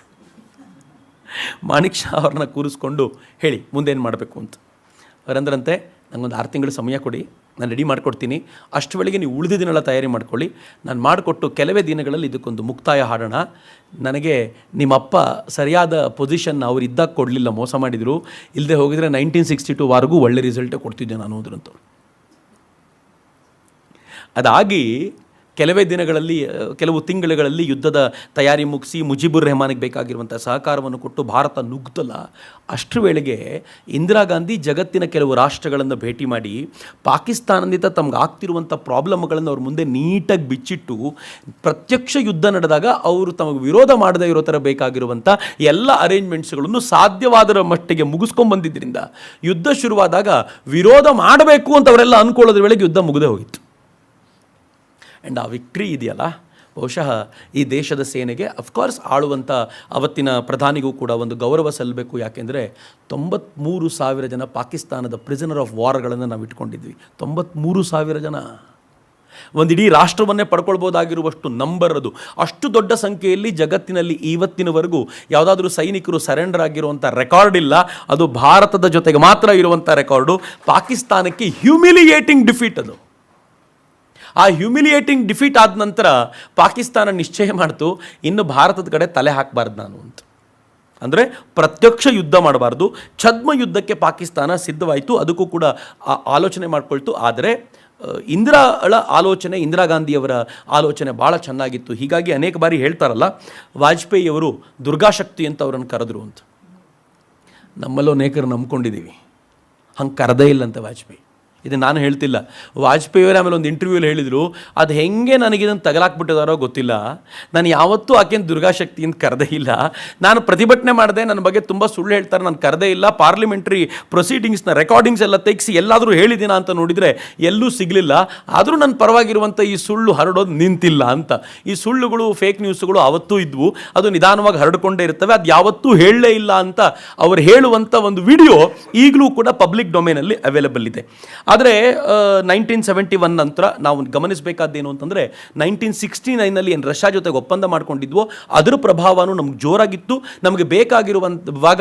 ಮಾಣಿಕ್ ಷಾ ಅವ್ರನ್ನ ಕೂರಿಸ್ಕೊಂಡು ಹೇಳಿ ಮುಂದೇನು ಮಾಡಬೇಕು ಅಂತ. ಅವರಂದ್ರಂತೆ, ನನಗೊಂದು 6 ತಿಂಗಳು ಸಮಯ ಕೊಡಿ, ನಾನು ರೆಡಿ ಮಾಡಿಕೊಡ್ತೀನಿ, ಅಷ್ಟು ವೇಳೆಗೆ ನೀವು ಉಳಿದ ದಿನಗಳ ತಯಾರಿ ಮಾಡ್ಕೊಳ್ಳಿ, ನಾನು ಮಾಡಿಕೊಟ್ಟು ಕೆಲವೇ ದಿನಗಳಲ್ಲಿ ಇದಕ್ಕೊಂದು ಮುಕ್ತಾಯ ಹಾಡೋಣ. ನನಗೆ ನಿಮ್ಮಪ್ಪ ಸರಿಯಾದ ಪೊಸಿಷನ್ ಅವ್ರು ಇದ್ದಾಗ ಕೊಡಲಿಲ್ಲ, ಮೋಸ ಮಾಡಿದರು, ಇಲ್ಲದೆ ಹೋಗಿದರೆ 1962ವರೆಗೂ ಒಳ್ಳೆ ರಿಸಲ್ಟೇ ಕೊಡ್ತಿದ್ದೆ ನಾನು ಹೋದ್ರಂತವ್ರು. ಅದಾಗಿ ಕೆಲವೇ ದಿನಗಳಲ್ಲಿ, ಕೆಲವು ತಿಂಗಳುಗಳಲ್ಲಿ ಯುದ್ಧದ ತಯಾರಿ ಮುಗಿಸಿ ಮುಜಿಬುರ್ ರೆಹಮಾನಿಗೆ ಬೇಕಾಗಿರುವಂಥ ಸಹಕಾರವನ್ನು ಕೊಟ್ಟು ಭಾರತ ನುಗ್ಗಲ್ಲ. ಅಷ್ಟರ ವೇಳೆಗೆ ಇಂದಿರಾ ಗಾಂಧಿ ಜಗತ್ತಿನ ಕೆಲವು ರಾಷ್ಟ್ರಗಳನ್ನು ಭೇಟಿ ಮಾಡಿ ಪಾಕಿಸ್ತಾನದಿಂದ ತಮ್ಗೆ ಆಗ್ತಿರುವಂಥ ಪ್ರಾಬ್ಲಮ್ಗಳನ್ನು ಅವ್ರ ಮುಂದೆ ನೀಟಾಗಿ ಬಿಚ್ಚಿಟ್ಟು, ಪ್ರತ್ಯಕ್ಷ ಯುದ್ಧ ನಡೆದಾಗ ಅವರು ತಮಗೆ ವಿರೋಧ ಮಾಡದೇ ಇರೋ ಥರ ಬೇಕಾಗಿರುವಂಥ ಎಲ್ಲ ಅರೇಂಜ್ಮೆಂಟ್ಸ್ಗಳನ್ನು ಸಾಧ್ಯವಾದರ ಮಟ್ಟಿಗೆ ಮುಗಿಸ್ಕೊಂಡ್ಬಂದಿದ್ದರಿಂದ ಯುದ್ಧ ಶುರುವಾದಾಗ ವಿರೋಧ ಮಾಡಬೇಕು ಅಂತ ಅವರೆಲ್ಲ ಅಂದ್ಕೊಳ್ಳೋದ್ರ ವೇಳೆಗೆ ಯುದ್ಧ ಮುಗಿದೇ ಹೋಗಿತ್ತು. ಆ್ಯಂಡ್ ಆ ವಿಕ್ಟ್ರಿ ಇದೆಯಲ್ಲ, ಬಹುಶಃ ಈ ದೇಶದ ಸೇನೆಗೆ, ಅಫ್ಕೋರ್ಸ್ ಆಳುವಂಥ ಅವತ್ತಿನ ಪ್ರಧಾನಿಗೂ ಕೂಡ ಒಂದು ಗೌರವ ಸಲ್ಲಬೇಕು. ಯಾಕೆಂದರೆ 93,000 ಜನ ಪಾಕಿಸ್ತಾನದ ಪ್ರಿಸನರ್ ಆಫ್ ವಾರ್ಗಳನ್ನು ನಾವು ಇಟ್ಕೊಂಡಿದ್ವಿ. 93,000 ಜನ, ಒಂದು ಇಡೀ ರಾಷ್ಟ್ರವನ್ನೇ ಪಡ್ಕೊಳ್ಬೋದಾಗಿರುವಷ್ಟು ನಂಬರ್ ಅದು. ಅಷ್ಟು ದೊಡ್ಡ ಸಂಖ್ಯೆಯಲ್ಲಿ ಜಗತ್ತಿನಲ್ಲಿ ಇವತ್ತಿನವರೆಗೂ ಯಾವುದಾದ್ರೂ ಸೈನಿಕರು ಸರೆಂಡರ್ ಆಗಿರುವಂಥ ರೆಕಾರ್ಡ್ ಇಲ್ಲ. ಅದು ಭಾರತದ ಜೊತೆಗೆ ಮಾತ್ರ ಇರುವಂಥ ರೆಕಾರ್ಡು. ಪಾಕಿಸ್ತಾನಕ್ಕೆ ಹ್ಯೂಮಿಲಿಯೇಟಿಂಗ್ ಡಿಫೀಟ್ ಅದು. ಆ ಹ್ಯೂಮಿಲಿಯೇಟಿಂಗ್ ಡಿಫೀಟ್ ಆದ ನಂತರ ಪಾಕಿಸ್ತಾನ ನಿಶ್ಚಯ ಮಾಡ್ತು, ಇನ್ನು ಭಾರತದ ಕಡೆ ತಲೆ ಹಾಕಬಾರ್ದು ನಾನು ಅಂತ. ಅಂದರೆ ಪ್ರತ್ಯಕ್ಷ ಯುದ್ಧ ಮಾಡಬಾರ್ದು, ಛದ್ಮ ಯುದ್ಧಕ್ಕೆ ಪಾಕಿಸ್ತಾನ ಸಿದ್ಧವಾಯಿತು. ಅದಕ್ಕೂ ಕೂಡ ಆಲೋಚನೆ ಮಾಡಿಕೊಳ್ತು. ಆದರೆ ಇಂದಿರಾ ಗಾಂಧಿಯವರ ಆಲೋಚನೆ ಭಾಳ ಚೆನ್ನಾಗಿತ್ತು. ಹೀಗಾಗಿ ಅನೇಕ ಬಾರಿ ಹೇಳ್ತಾರಲ್ಲ, ವಾಜಪೇಯಿಯವರು ದುರ್ಗಾಶಕ್ತಿ ಅಂತ ಅವರನ್ನು ಕರೆದ್ರು ಅಂತ. ನಮ್ಮಲ್ಲೂ ಅನೇಕರು ನಂಬ್ಕೊಂಡಿದ್ದೀವಿ, ಹಂಗೆ ಕರೆದೇ ಇಲ್ಲಂತೆ ವಾಜಪೇಯಿ. ಇದು ನಾನು ಹೇಳ್ತಿಲ್ಲ, ವಾಜಪೇಯಿಯವರೇ ಆಮೇಲೆ ಒಂದು ಇಂಟರ್ವ್ಯೂಲಿ ಹೇಳಿದರು, ಅದು ಹೆಂಗೆ ನನಗಿದನ್ನು ತಗಲಾಕ್ಬಿಟ್ಟಿದಾರೋ ಗೊತ್ತಿಲ್ಲ, ನಾನು ಯಾವತ್ತೂ ಆಕೆಯನ್ನು ದುರ್ಗಾಶಕ್ತಿ ಅಂತ ಕರೆದೇ ಇಲ್ಲ, ನಾನು ಪ್ರತಿಭಟನೆ ಮಾಡಿದೆ, ನನ್ನ ಬಗ್ಗೆ ತುಂಬ ಸುಳ್ಳು ಹೇಳ್ತಾರೆ, ನಾನು ಕರೆದೇ ಇಲ್ಲ, ಪಾರ್ಲಿಮೆಂಟ್ರಿ ಪ್ರೊಸೀಡಿಂಗ್ಸ್ನ ರೆಕಾರ್ಡಿಂಗ್ಸ್ ಎಲ್ಲ ತೆಗೆಸಿ ಎಲ್ಲಾದರೂ ಹೇಳಿದ್ದೀನ ಅಂತ ನೋಡಿದರೆ ಎಲ್ಲೂ ಸಿಗಲಿಲ್ಲ, ಆದರೂ ನನ್ನ ಪರವಾಗಿರುವಂಥ ಈ ಸುಳ್ಳು ಹರಡೋದು ನಿಂತಿಲ್ಲ ಅಂತ. ಈ ಸುಳ್ಳುಗಳು, ಫೇಕ್ ನ್ಯೂಸ್ಗಳು ಆವತ್ತೂ ಇದ್ವು, ಅದು ನಿಧಾನವಾಗಿ ಹರಡಿಕೊಂಡೇ ಇರ್ತವೆ, ಅದು ಯಾವತ್ತೂ ಹೇಳಲೇ ಇಲ್ಲ ಅಂತ ಅವರು ಹೇಳುವಂಥ ಒಂದು ವಿಡಿಯೋ ಈಗಲೂ ಕೂಡ ಪಬ್ಲಿಕ್ ಡೊಮೇನಲ್ಲಿ ಅವೈಲೇಬಲ್ ಇದೆ. ಆದರೆ 1971 ನಂತರ ನಾವು ಗಮನಿಸಬೇಕಾದ್ದೇನು ಅಂತಂದರೆ, 1969ನಲ್ಲಿ ಏನು ರಷ್ಯಾ ಜೊತೆಗೆ ಒಪ್ಪಂದ ಮಾಡ್ಕೊಂಡಿದ್ವೋ ಅದರ ಪ್ರಭಾವನೂ ನಮ್ಗೆ ಜೋರಾಗಿತ್ತು. ನಮಗೆ ಬೇಕಾಗಿರುವಂಥವಾಗ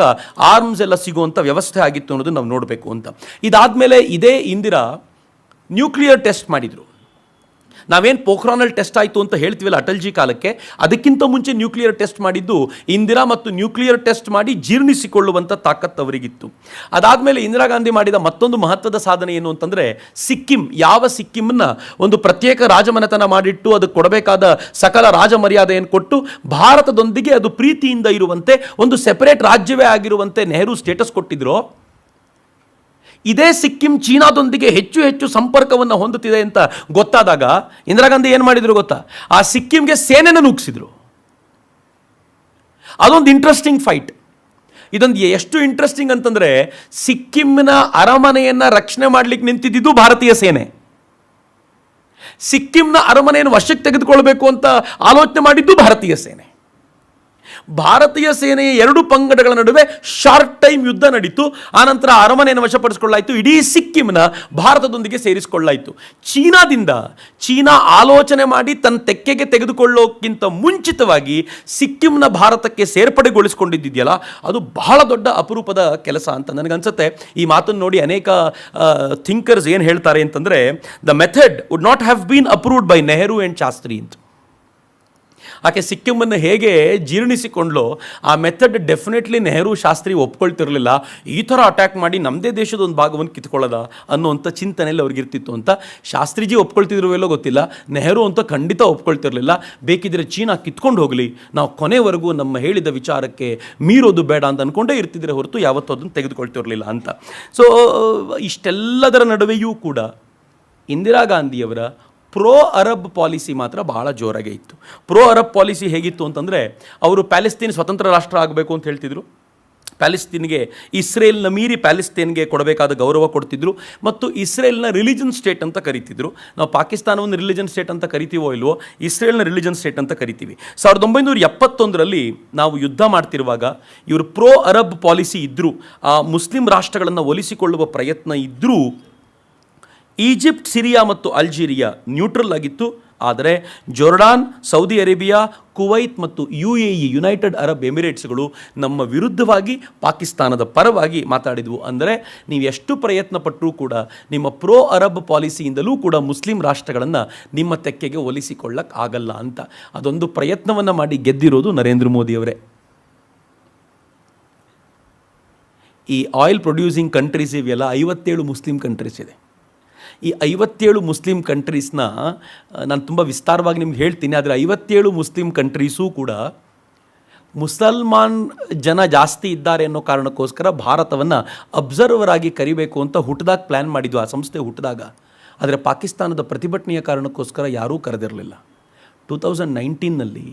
ಆರ್ಮ್ಸ್ ಎಲ್ಲ ಸಿಗುವಂಥ ವ್ಯವಸ್ಥೆ ಆಗಿತ್ತು ಅನ್ನೋದು ನಾವು ನೋಡಬೇಕು ಅಂತ. ಇದಾದಮೇಲೆ ಇದೇ ಇಂದಿರಾ ನ್ಯೂಕ್ಲಿಯರ್ ಟೆಸ್ಟ್ ಮಾಡಿದರು. ನಾವೇನು ಪೋಖ್ರಾನಲ್ಲಿ ಟೆಸ್ಟ್ ಆಯಿತು ಅಂತ ಹೇಳ್ತೀವಲ್ಲ ಅಟಲ್ಜಿ ಕಾಲಕ್ಕೆ, ಅದಕ್ಕಿಂತ ಮುಂಚೆ ನ್ಯೂಕ್ಲಿಯರ್ ಟೆಸ್ಟ್ ಮಾಡಿದ್ದು ಇಂದಿರಾ, ಮತ್ತು ನ್ಯೂಕ್ಲಿಯರ್ ಟೆಸ್ಟ್ ಮಾಡಿ ಜೀರ್ಣಿಸಿಕೊಳ್ಳುವಂಥ ತಾಕತ್ತು ಅವರಿಗಿತ್ತು. ಅದಾದಮೇಲೆ ಇಂದಿರಾ ಗಾಂಧಿ ಮಾಡಿದ ಮತ್ತೊಂದು ಮಹತ್ವದ ಸಾಧನೆ ಏನು ಅಂತಂದರೆ, ಸಿಕ್ಕಿಂ, ಯಾವ ಸಿಕ್ಕಿಂನ ಒಂದು ಪ್ರತ್ಯೇಕ ರಾಜಮನೆತನ ಮಾಡಿಟ್ಟು ಅದಕ್ಕೆ ಕೊಡಬೇಕಾದ ಸಕಲ ರಾಜ ಮರ್ಯಾದೆಯನ್ನು ಕೊಟ್ಟು ಭಾರತದೊಂದಿಗೆ ಅದು ಪ್ರೀತಿಯಿಂದ ಇರುವಂತೆ ಒಂದು ಸೆಪರೇಟ್ ರಾಜ್ಯವೇ ಆಗಿರುವಂತೆ ನೆಹರು ಸ್ಟೇಟಸ್ ಕೊಟ್ಟಿದ್ರು. ಇದೇ ಸಿಕ್ಕಿಂ ಚೀನಾದೊಂದಿಗೆ ಹೆಚ್ಚು ಹೆಚ್ಚು ಸಂಪರ್ಕವನ್ನು ಹೊಂದುತ್ತಿದೆ ಅಂತ ಗೊತ್ತಾದಾಗ ಇಂದಿರಾ ಗಾಂಧಿ ಏನು ಮಾಡಿದ್ರು ಗೊತ್ತಾ? ಆ ಸಿಕ್ಕಿಂಗೆ ಸೇನೆನ ನುಗ್ಗಿಸಿದ್ರು. ಅದೊಂದು ಇಂಟ್ರೆಸ್ಟಿಂಗ್ ಫೈಟ್. ಇದೊಂದು ಎಷ್ಟು ಇಂಟ್ರೆಸ್ಟಿಂಗ್ ಅಂತಂದರೆ, ಸಿಕ್ಕಿಂನ ಅರಮನೆಯನ್ನು ರಕ್ಷಣೆ ಮಾಡಲಿಕ್ಕೆ ನಿಂತಿದ್ದು ಭಾರತೀಯ ಸೇನೆ. ಸಿಕ್ಕಿಂನ ಅರಮನೆಯನ್ನು ವಶಕ್ಕೆ ತೆಗೆದುಕೊಳ್ಬೇಕು ಅಂತ ಆಲೋಚನೆ ಮಾಡಿದ್ದು ಭಾರತೀಯ ಸೇನೆ. ಭಾರತೀಯ ಸೇನೆಯ ಎರಡು ಪಂಗಡಗಳ ನಡುವೆ ಶಾರ್ಟ್ ಟೈಮ್ ಯುದ್ಧ ನಡೀತು. ಆನಂತರ ಅರಮನೆಯನ್ನು ವಶಪಡಿಸಿಕೊಳ್ಳಾಯಿತು. ಇಡೀ ಸಿಕ್ಕಿಂನ ಭಾರತದೊಂದಿಗೆ ಸೇರಿಸಿಕೊಳ್ಳಾಯಿತು. ಚೀನಾ ಆಲೋಚನೆ ಮಾಡಿ ತನ್ನ ತೆಕ್ಕೆಗೆ ತೆಗೆದುಕೊಳ್ಳೋಕ್ಕಿಂತ ಮುಂಚಿತವಾಗಿ ಸಿಕ್ಕಿಂನ ಭಾರತಕ್ಕೆ ಸೇರ್ಪಡೆಗೊಳಿಸಿಕೊಂಡಿದ್ದಿದೆಯಲ್ಲ, ಅದು ಬಹಳ ದೊಡ್ಡ ಅಪರೂಪದ ಕೆಲಸ ಅಂತ ನನಗನ್ಸುತ್ತೆ. ಈ ಮಾತನ್ನು ನೋಡಿ ಅನೇಕ ಥಿಂಕರ್ಸ್ ಏನು ಹೇಳ್ತಾರೆ ಅಂತಂದರೆ, the method would not have been approved by Nehru and Shastri ಅಂತ. ಆಕೆ ಸಿಕ್ಕಿಮನ್ನು ಹೇಗೆ ಜೀರ್ಣಿಸಿಕೊಂಡ್ಲೋ ಆ ಮೆಥಡ್ ಡೆಫಿನೆಟ್ಲಿ ನೆಹರು ಶಾಸ್ತ್ರಿ ಒಪ್ಕೊಳ್ತಿರಲಿಲ್ಲ. ಈ ಥರ ಅಟ್ಯಾಕ್ ಮಾಡಿ ನಮ್ಮದೇ ದೇಶದ ಒಂದು ಭಾಗವನ್ನು ಕಿತ್ಕೊಳ್ಳೋದ ಅನ್ನುವಂಥ ಚಿಂತನೆಯಲ್ಲಿ ಅವ್ರಿಗಿರ್ತಿತ್ತು ಅಂತ. ಶಾಸ್ತ್ರಿಜಿ ಒಪ್ಕೊಳ್ತಿದ್ರು ಎಲ್ಲೋ ಗೊತ್ತಿಲ್ಲ, ನೆಹರು ಅಂತ ಖಂಡಿತ ಒಪ್ಕೊಳ್ತಿರಲಿಲ್ಲ. ಬೇಕಿದ್ರೆ ಚೀನಾ ಕಿತ್ಕೊಂಡು ಹೋಗಲಿ, ನಾವು ಕೊನೆವರೆಗೂ ನಮ್ಮ ಹೇಳಿದ ವಿಚಾರಕ್ಕೆ ಮೀರೋದು ಬೇಡ ಅಂತ ಅಂದ್ಕೊಂಡೇ ಇರ್ತಿದ್ರೆ ಹೊರತು ಯಾವತ್ತೂ ಅದನ್ನು ತೆಗೆದುಕೊಳ್ತಿರಲಿಲ್ಲ ಅಂತ. ಸೊ ಇಷ್ಟೆಲ್ಲದರ ನಡುವೆಯೂ ಕೂಡ ಇಂದಿರಾ ಗಾಂಧಿಯವರ ಪ್ರೋ ಅರಬ್ ಪಾಲಿಸಿ ಮಾತ್ರ ಬಹಳ ಜೋರಾಗೇ ಇತ್ತು. ಪ್ರೋ ಅರಬ್ ಪಾಲಿಸಿ ಹೇಗಿತ್ತು ಅಂತಂದರೆ, ಅವರು ಪ್ಯಾಲೆಸ್ತೀನ್ ಸ್ವತಂತ್ರ ರಾಷ್ಟ್ರ ಆಗಬೇಕು ಅಂತ ಹೇಳ್ತಿದ್ರು. ಪ್ಯಾಲೆಸ್ತೀನ್ಗೆ ಇಸ್ರೇಲ್ನ ಮೀರಿ ಪ್ಯಾಲೆಸ್ತೀನ್ಗೆ ಕೊಡಬೇಕಾದ ಗೌರವ ಕೊಡ್ತಿದ್ರು ಮತ್ತು ಇಸ್ರೇಲ್ನ ರಿಲಿಜನ್ ಸ್ಟೇಟ್ ಅಂತ ಕರಿತಿದ್ರು. ನಾವು ಪಾಕಿಸ್ತಾನವನ್ನು ರಿಲಿಜನ್ ಸ್ಟೇಟ್ ಅಂತ ಕರಿತೀವೋ ಇಲ್ವೋ, ಇಸ್ರೇಲ್ನ ರಿಲಿಜನ್ ಸ್ಟೇಟ್ ಅಂತ ಕರಿತೀವಿ. 1971ರಲ್ಲಿ ನಾವು ಯುದ್ಧ ಮಾಡ್ತಿರುವಾಗ ಇವರು ಪ್ರೋ ಅರಬ್ ಪಾಲಿಸಿ ಇದ್ದರೂ, ಆ ಮುಸ್ಲಿಂ ರಾಷ್ಟ್ರಗಳನ್ನು ಒಲಿಸಿಕೊಳ್ಳುವ ಪ್ರಯತ್ನ ಇದ್ದರೂ, ಈಜಿಪ್ಟ್, ಸಿರಿಯಾ ಮತ್ತು ಅಲ್ಜೀರಿಯಾ ನ್ಯೂಟ್ರಲ್ ಆಗಿತ್ತು. ಆದರೆ ಜೋರ್ಡಾನ್, ಸೌದಿ ಅರೇಬಿಯಾ, ಕುವೈತ್ ಮತ್ತು UAE, ಯುನೈಟೆಡ್ ಅರಬ್ ಎಮಿರೇಟ್ಸ್ಗಳು ನಮ್ಮ ವಿರುದ್ಧವಾಗಿ ಪಾಕಿಸ್ತಾನದ ಪರವಾಗಿ ಮಾತಾಡಿದ್ವು. ಅಂದರೆ ನೀವು ಎಷ್ಟು ಪ್ರಯತ್ನ ಪಟ್ಟರೂ ಕೂಡ ನಿಮ್ಮ ಪ್ರೋ ಅರಬ್ ಪಾಲಿಸಿಯಿಂದಲೂ ಕೂಡ ಮುಸ್ಲಿಂ ರಾಷ್ಟ್ರಗಳನ್ನು ನಿಮ್ಮ ತೆಕ್ಕೆಗೆ ಒಲಿಸಿಕೊಳ್ಳಕ್ಕಾಗಲ್ಲ ಅಂತ ಅದೊಂದು ಪ್ರಯತ್ನವನ್ನು ಮಾಡಿ ಗೆದ್ದಿರೋದು ನರೇಂದ್ರ ಮೋದಿಯವರೇ. ಈ ಆಯಿಲ್ ಪ್ರೊಡ್ಯೂಸಿಂಗ್ ಕಂಟ್ರೀಸ್ ಇವೆಯಲ್ಲ, 57 ಮುಸ್ಲಿಂ ಕಂಟ್ರೀಸ್ ಇದೆ. ಈ 57 ಮುಸ್ಲಿಂ ಕಂಟ್ರೀಸ್ನ ನಾನು ತುಂಬ ವಿಸ್ತಾರವಾಗಿ ನಿಮ್ಗೆ ಹೇಳ್ತೀನಿ. ಆದರೆ 57 ಮುಸ್ಲಿಂ ಕಂಟ್ರೀಸೂ ಕೂಡ ಮುಸಲ್ಮಾನ್ ಜನ ಜಾಸ್ತಿ ಇದ್ದಾರೆ ಅನ್ನೋ ಕಾರಣಕ್ಕೋಸ್ಕರ ಭಾರತವನ್ನು ಅಬ್ಸರ್ವರ್ ಆಗಿ ಕರಿಬೇಕು ಅಂತ ಹುಟ್ಟಿದಾಗ ಪ್ಲ್ಯಾನ್ ಮಾಡಿದ್ವು, ಆ ಸಂಸ್ಥೆ ಹುಟ್ಟಿದಾಗ. ಆದರೆ ಪಾಕಿಸ್ತಾನದ ಪ್ರತಿಭಟನೆಯ ಕಾರಣಕ್ಕೋಸ್ಕರ ಯಾರೂ ಕರೆದಿರಲಿಲ್ಲ. 2019ನಲ್ಲಿ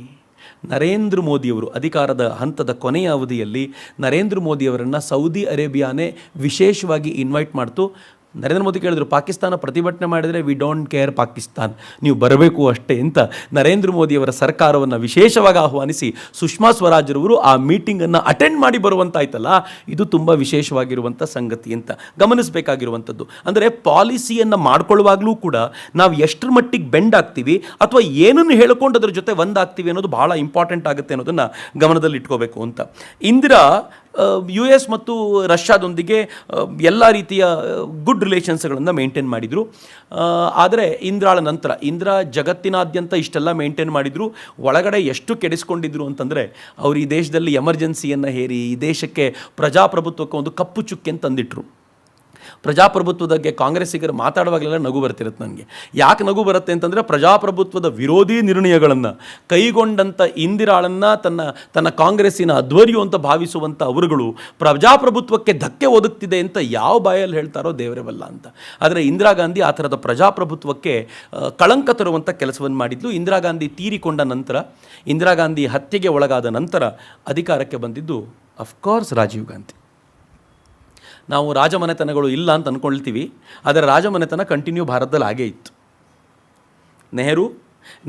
ನರೇಂದ್ರ ಮೋದಿಯವರು ಅಧಿಕಾರದ ಹಂತದ ಕೊನೆಯ ಅವಧಿಯಲ್ಲಿ ನರೇಂದ್ರ ಮೋದಿಯವರನ್ನು ಸೌದಿ ಅರೇಬಿಯಾನೇ ವಿಶೇಷವಾಗಿ ಇನ್ವೈಟ್ ಮಾಡ್ತು. ನರೇಂದ್ರ ಮೋದಿ ಕೇಳಿದ್ರು, ಪಾಕಿಸ್ತಾನ ಪ್ರತಿಭಟನೆ ಮಾಡಿದರೆ ವಿ ಡೋಂಟ್ ಕೇರ್ ಪಾಕಿಸ್ತಾನ್, ನೀವು ಬರಬೇಕು ಅಷ್ಟೇ ಅಂತ ನರೇಂದ್ರ ಮೋದಿಯವರ ಸರ್ಕಾರವನ್ನು ವಿಶೇಷವಾಗಿ ಆಹ್ವಾನಿಸಿ ಸುಷ್ಮಾ ಸ್ವರಾಜ್ರವರು ಆ ಮೀಟಿಂಗನ್ನು ಅಟೆಂಡ್ ಮಾಡಿ ಬರುವಂತಾಯ್ತಲ್ಲ, ಇದು ತುಂಬ ವಿಶೇಷವಾಗಿರುವಂಥ ಸಂಗತಿ ಅಂತ ಗಮನಿಸಬೇಕಾಗಿರುವಂಥದ್ದು. ಅಂದರೆ ಪಾಲಿಸಿಯನ್ನು ಮಾಡ್ಕೊಳ್ಳುವಾಗಲೂ ಕೂಡ ನಾವು ಎಷ್ಟರ ಮಟ್ಟಿಗೆ ಬೆಂಡ್ ಆಗ್ತೀವಿ ಅಥವಾ ಏನನ್ನು ಹೇಳ್ಕೊಂಡು ಅದ್ರ ಜೊತೆ ಒಂದಾಗ್ತೀವಿ ಅನ್ನೋದು ಭಾಳ ಇಂಪಾರ್ಟೆಂಟ್ ಆಗುತ್ತೆ ಅನ್ನೋದನ್ನು ಗಮನದಲ್ಲಿ ಇಟ್ಕೋಬೇಕು ಅಂತ. ಇಂದಿರಾ US ಮತ್ತು ರಷ್ಯಾದೊಂದಿಗೆ ಎಲ್ಲ ರೀತಿಯ ಗುಡ್ ರಿಲೇಷನ್ಸ್ಗಳನ್ನು ಮೇಂಟೈನ್ ಮಾಡಿದರು. ಆದರೆ ಇಂದಿರಾಳ ನಂತರ ಇಂದಿರಾ ಜಗತ್ತಿನಾದ್ಯಂತ ಇಷ್ಟೆಲ್ಲ ಮೇಂಟೈನ್ ಮಾಡಿದರು. ಒಳಗಡೆ ಎಷ್ಟು ಕೆಡಿಸ್ಕೊಂಡಿದ್ರು ಅಂತಂದರೆ, ಅವರು ಈ ದೇಶದಲ್ಲಿ ಎಮರ್ಜೆನ್ಸಿಯನ್ನು ಹೇರಿ ಈ ದೇಶಕ್ಕೆ ಪ್ರಜಾಪ್ರಭುತ್ವಕ್ಕೆ ಒಂದು ಕಪ್ಪು ಚುಕ್ಕೆ ತಂದಿಟ್ರು. ಪ್ರಜಾಪ್ರಭುತ್ವದ ಬಗ್ಗೆ ಕಾಂಗ್ರೆಸ್ಸಿಗರು ಮಾತಾಡುವಾಗಲೆಲ್ಲ ನಗು ಬರ್ತಿರುತ್ತೆ ನನಗೆ. ಯಾಕೆ ನಗು ಬರುತ್ತೆ ಅಂತಂದರೆ, ಪ್ರಜಾಪ್ರಭುತ್ವದ ವಿರೋಧಿ ನಿರ್ಣಯಗಳನ್ನು ಕೈಗೊಂಡಂಥ ಇಂದಿರಾಳನ್ನು ತನ್ನ ಕಾಂಗ್ರೆಸ್ಸಿನ ಅಧ್ವರ್ಯು ಅಂತ ಭಾವಿಸುವಂಥ ಅವರುಗಳು ಪ್ರಜಾಪ್ರಭುತ್ವಕ್ಕೆ ಧಕ್ಕೆ ಒದಗ್ತಿದೆ ಅಂತ ಯಾವ ಬಾಯಲ್ಲಿ ಹೇಳ್ತಾರೋ ದೇವರೇ ಬಲ್ಲ ಅಂತ. ಆದರೆ ಇಂದಿರಾ ಗಾಂಧಿ ಆ ಥರದ ಪ್ರಜಾಪ್ರಭುತ್ವಕ್ಕೆ ಕಳಂಕ ತರುವಂಥ ಕೆಲಸವನ್ನು ಮಾಡಿದ್ಲು. ಇಂದಿರಾ ಗಾಂಧಿ ತೀರಿಕೊಂಡ ನಂತರ, ಇಂದಿರಾ ಗಾಂಧಿ ಹತ್ಯೆಗೆ ಒಳಗಾದ ನಂತರ ಅಧಿಕಾರಕ್ಕೆ ಬಂದಿದ್ದು ಅಫ್ಕೋರ್ಸ್ ರಾಜೀವ್ ಗಾಂಧಿ. ನಾವು ರಾಜಮನೆತನಗಳು ಇಲ್ಲ ಅಂತ ಅಂದ್ಕೊಳ್ತೀವಿ, ಆದರೆ ರಾಜಮನೆತನ ಕಂಟಿನ್ಯೂ ಭಾರತದಲ್ಲಿ ಆಗೇ ಇತ್ತು.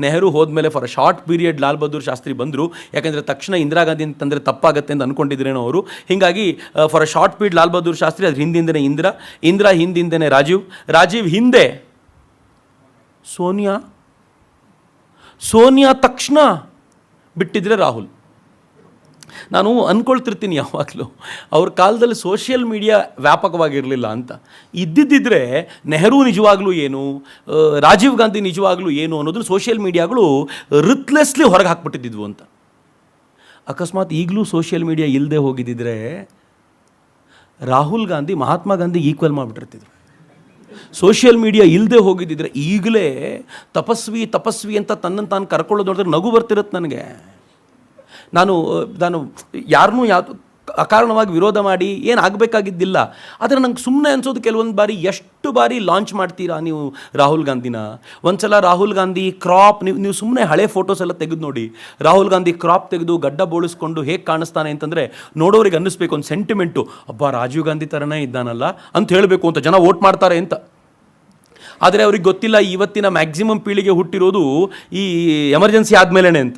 ನೆಹರು ಹೋದ್ಮೇಲೆ for a short period Lal Bahadur Shastri ಬಂದರು. ಯಾಕೆಂದರೆ ತಕ್ಷಣ ಇಂದಿರಾ ಗಾಂಧಿ ಅಂತಂದರೆ ತಪ್ಪಾಗುತ್ತೆ ಅಂತ ಅಂದ್ಕೊಂಡಿದ್ರೇನೋ ಅವರು. ಹೀಗಾಗಿ for a short period Lal Bahadur Shastri, ಅದ್ರ ಹಿಂದಿಂದನೇ ಇಂದಿರಾ ಹಿಂದಿಂದನೇ ರಾಜೀವ್ ಹಿಂದೆ ಸೋನಿಯಾ ತಕ್ಷಣ ಬಿಟ್ಟಿದ್ರೆ ರಾಹುಲ್. ನಾನು ಅಂದ್ಕೊಳ್ತಿರ್ತೀನಿ ಯಾವಾಗಲೂ, ಅವ್ರ ಕಾಲದಲ್ಲಿ ಸೋಷಿಯಲ್ ಮೀಡಿಯಾ ವ್ಯಾಪಕವಾಗಿರಲಿಲ್ಲ ಅಂತ. ಇದ್ದಿದ್ದರೆ ನೆಹರು ನಿಜವಾಗ್ಲೂ ಏನು, ರಾಜೀವ್ ಗಾಂಧಿ ನಿಜವಾಗ್ಲೂ ಏನು ಅನ್ನೋದನ್ನು ಸೋಷಿಯಲ್ ಮೀಡಿಯಾಗಳು ರಿತ್ಲೆಸ್ಲಿ ಹೊರಗೆ ಹಾಕ್ಬಿಟ್ಟಿದ್ವು ಅಂತ. ಅಕಸ್ಮಾತ್ ಈಗಲೂ ಸೋಷಿಯಲ್ ಮೀಡಿಯಾ ಇಲ್ಲದೆ ಹೋಗಿದ್ದಿದ್ರೆ ರಾಹುಲ್ ಗಾಂಧಿ ಮಹಾತ್ಮ ಗಾಂಧಿ ಈಕ್ವಲ್ ಮಾಡಿಬಿಟ್ಟಿರ್ತಿದ್ರು. ಸೋಷಿಯಲ್ ಮೀಡಿಯಾ ಇಲ್ಲದೆ ಹೋಗಿದ್ದಿದ್ರೆ ಈಗಲೇ ತಪಸ್ವಿ ಅಂತ ತನ್ನನ್ನು ತಾನು ಕರ್ಕೊಳ್ಳೋದು ನೋಡಿದ್ರೆ ನಗು ಬರ್ತಿರುತ್ತೆ ನನಗೆ. ನಾನು ಯಾರನ್ನೂ ಅಕಾರಣವಾಗಿ ವಿರೋಧ ಮಾಡಿ ಏನು ಆಗಬೇಕಾಗಿದ್ದಿಲ್ಲ. ಆದರೆ ನಂಗೆ ಸುಮ್ಮನೆ ಅನಿಸೋದು, ಕೆಲವೊಂದು ಬಾರಿ ಎಷ್ಟು ಬಾರಿ ಲಾಂಚ್ ಮಾಡ್ತೀರಾ ನೀವು ರಾಹುಲ್ ಗಾಂಧಿನ. ಒಂದು ಸಲ ರಾಹುಲ್ ಗಾಂಧಿ ಕ್ರಾಪ್, ನೀವು ಸುಮ್ಮನೆ ಹಳೆ ಫೋಟೋಸ್ ಎಲ್ಲ ತೆಗೆದು ನೋಡಿ. ರಾಹುಲ್ ಗಾಂಧಿ ಕ್ರಾಪ್ ತೆಗೆದು ಗಡ್ಡ ಬೋಳಿಸ್ಕೊಂಡು ಹೇಗೆ ಕಾಣಿಸ್ತಾನೆ ಅಂತಂದರೆ ನೋಡೋರಿಗೆ ಅನ್ನಿಸ್ಬೇಕು, ಒಂದು ಸೆಂಟಿಮೆಂಟು, ಅಬ್ಬಾ ರಾಜೀವ್ ಗಾಂಧಿ ಥರನೇ ಇದ್ದಾನಲ್ಲ ಅಂತ ಹೇಳಬೇಕು ಅಂತ ಜನ ವೋಟ್ ಮಾಡ್ತಾರೆ ಅಂತ. ಆದರೆ ಅವ್ರಿಗೆ ಗೊತ್ತಿಲ್ಲ ಇವತ್ತಿನ ಮ್ಯಾಕ್ಸಿಮಮ್ ಪೀಳಿಗೆ ಹುಟ್ಟಿರೋದು ಈ ಎಮರ್ಜೆನ್ಸಿ ಆದಮೇಲೆ ಅಂತ.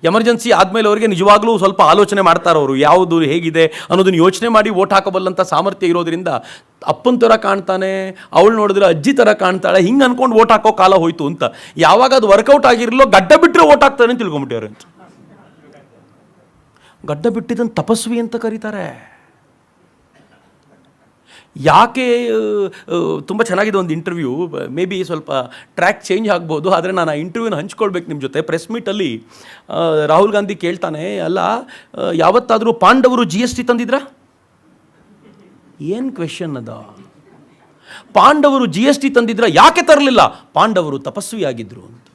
ಎಮರ್ಜೆನ್ಸಿ ಆದಮೇಲೆ ಅವರಿಗೆ ನಿಜವಾಗ್ಲೂ ಸ್ವಲ್ಪ ಆಲೋಚನೆ ಮಾಡ್ತಾರೆ. ಅವರು ಯಾವುದು ಹೇಗಿದೆ ಅನ್ನೋದನ್ನು ಯೋಚನೆ ಮಾಡಿ ವೋಟ್ ಹಾಕಬಲ್ಲಂಥ ಸಾಮರ್ಥ್ಯ ಇರೋದ್ರಿಂದ ಅಪ್ಪನ ಥರ ಕಾಣ್ತಾನೆ, ಅವಳು ನೋಡಿದ್ರೆ ಅಜ್ಜಿ ಥರ ಕಾಣ್ತಾಳೆ, ಹಿಂಗೆ ಅಂದ್ಕೊಂಡು ವೋಟ್ ಹಾಕೋ ಕಾಲ ಹೋಯ್ತು ಅಂತ. ಯಾವಾಗ ಅದು ವರ್ಕೌಟ್ ಆಗಿರಲೋ ಗಡ್ಡ ಬಿಟ್ಟರೆ ವೋಟ್ ಹಾಕ್ತಾನೆ ಅಂತ ತಿಳ್ಕೊಂಬಿಟ್ಟಿದ್ದಾರೆ ಅಂತ. ಗಡ್ಡ ಬಿಟ್ಟಿದ್ದನ್ನು ತಪಸ್ವಿ ಅಂತ ಕರೀತಾರೆ. ಯಾಕೆ? ತುಂಬ ಚೆನ್ನಾಗಿದೆ ಒಂದು ಇಂಟರ್ವ್ಯೂ, ಮೇ ಬಿ ಸ್ವಲ್ಪ ಟ್ರ್ಯಾಕ್ ಚೇಂಜ್ ಆಗ್ಬೋದು, ಆದರೆ ನಾನು ಆ ಇಂಟರ್ವ್ಯೂನ ಹಂಚ್ಕೊಳ್ಬೇಕು ನಿಮ್ಮ ಜೊತೆ. ಪ್ರೆಸ್ ಮೀಟಲ್ಲಿ ರಾಹುಲ್ ಗಾಂಧಿ ಕೇಳ್ತಾನೆ, ಅಲ್ಲ ಯಾವತ್ತಾದರೂ ಪಾಂಡವರು GST ತಂದಿದ್ರಾ? ಏನು ಕ್ವೆಶನ್ ಅದ? ಪಾಂಡವರು GST ತಂದಿದ್ರ? ಯಾಕೆ ತರಲಿಲ್ಲ? ಪಾಂಡವರು ತಪಸ್ವಿ ಆಗಿದ್ರು ಅಂತ.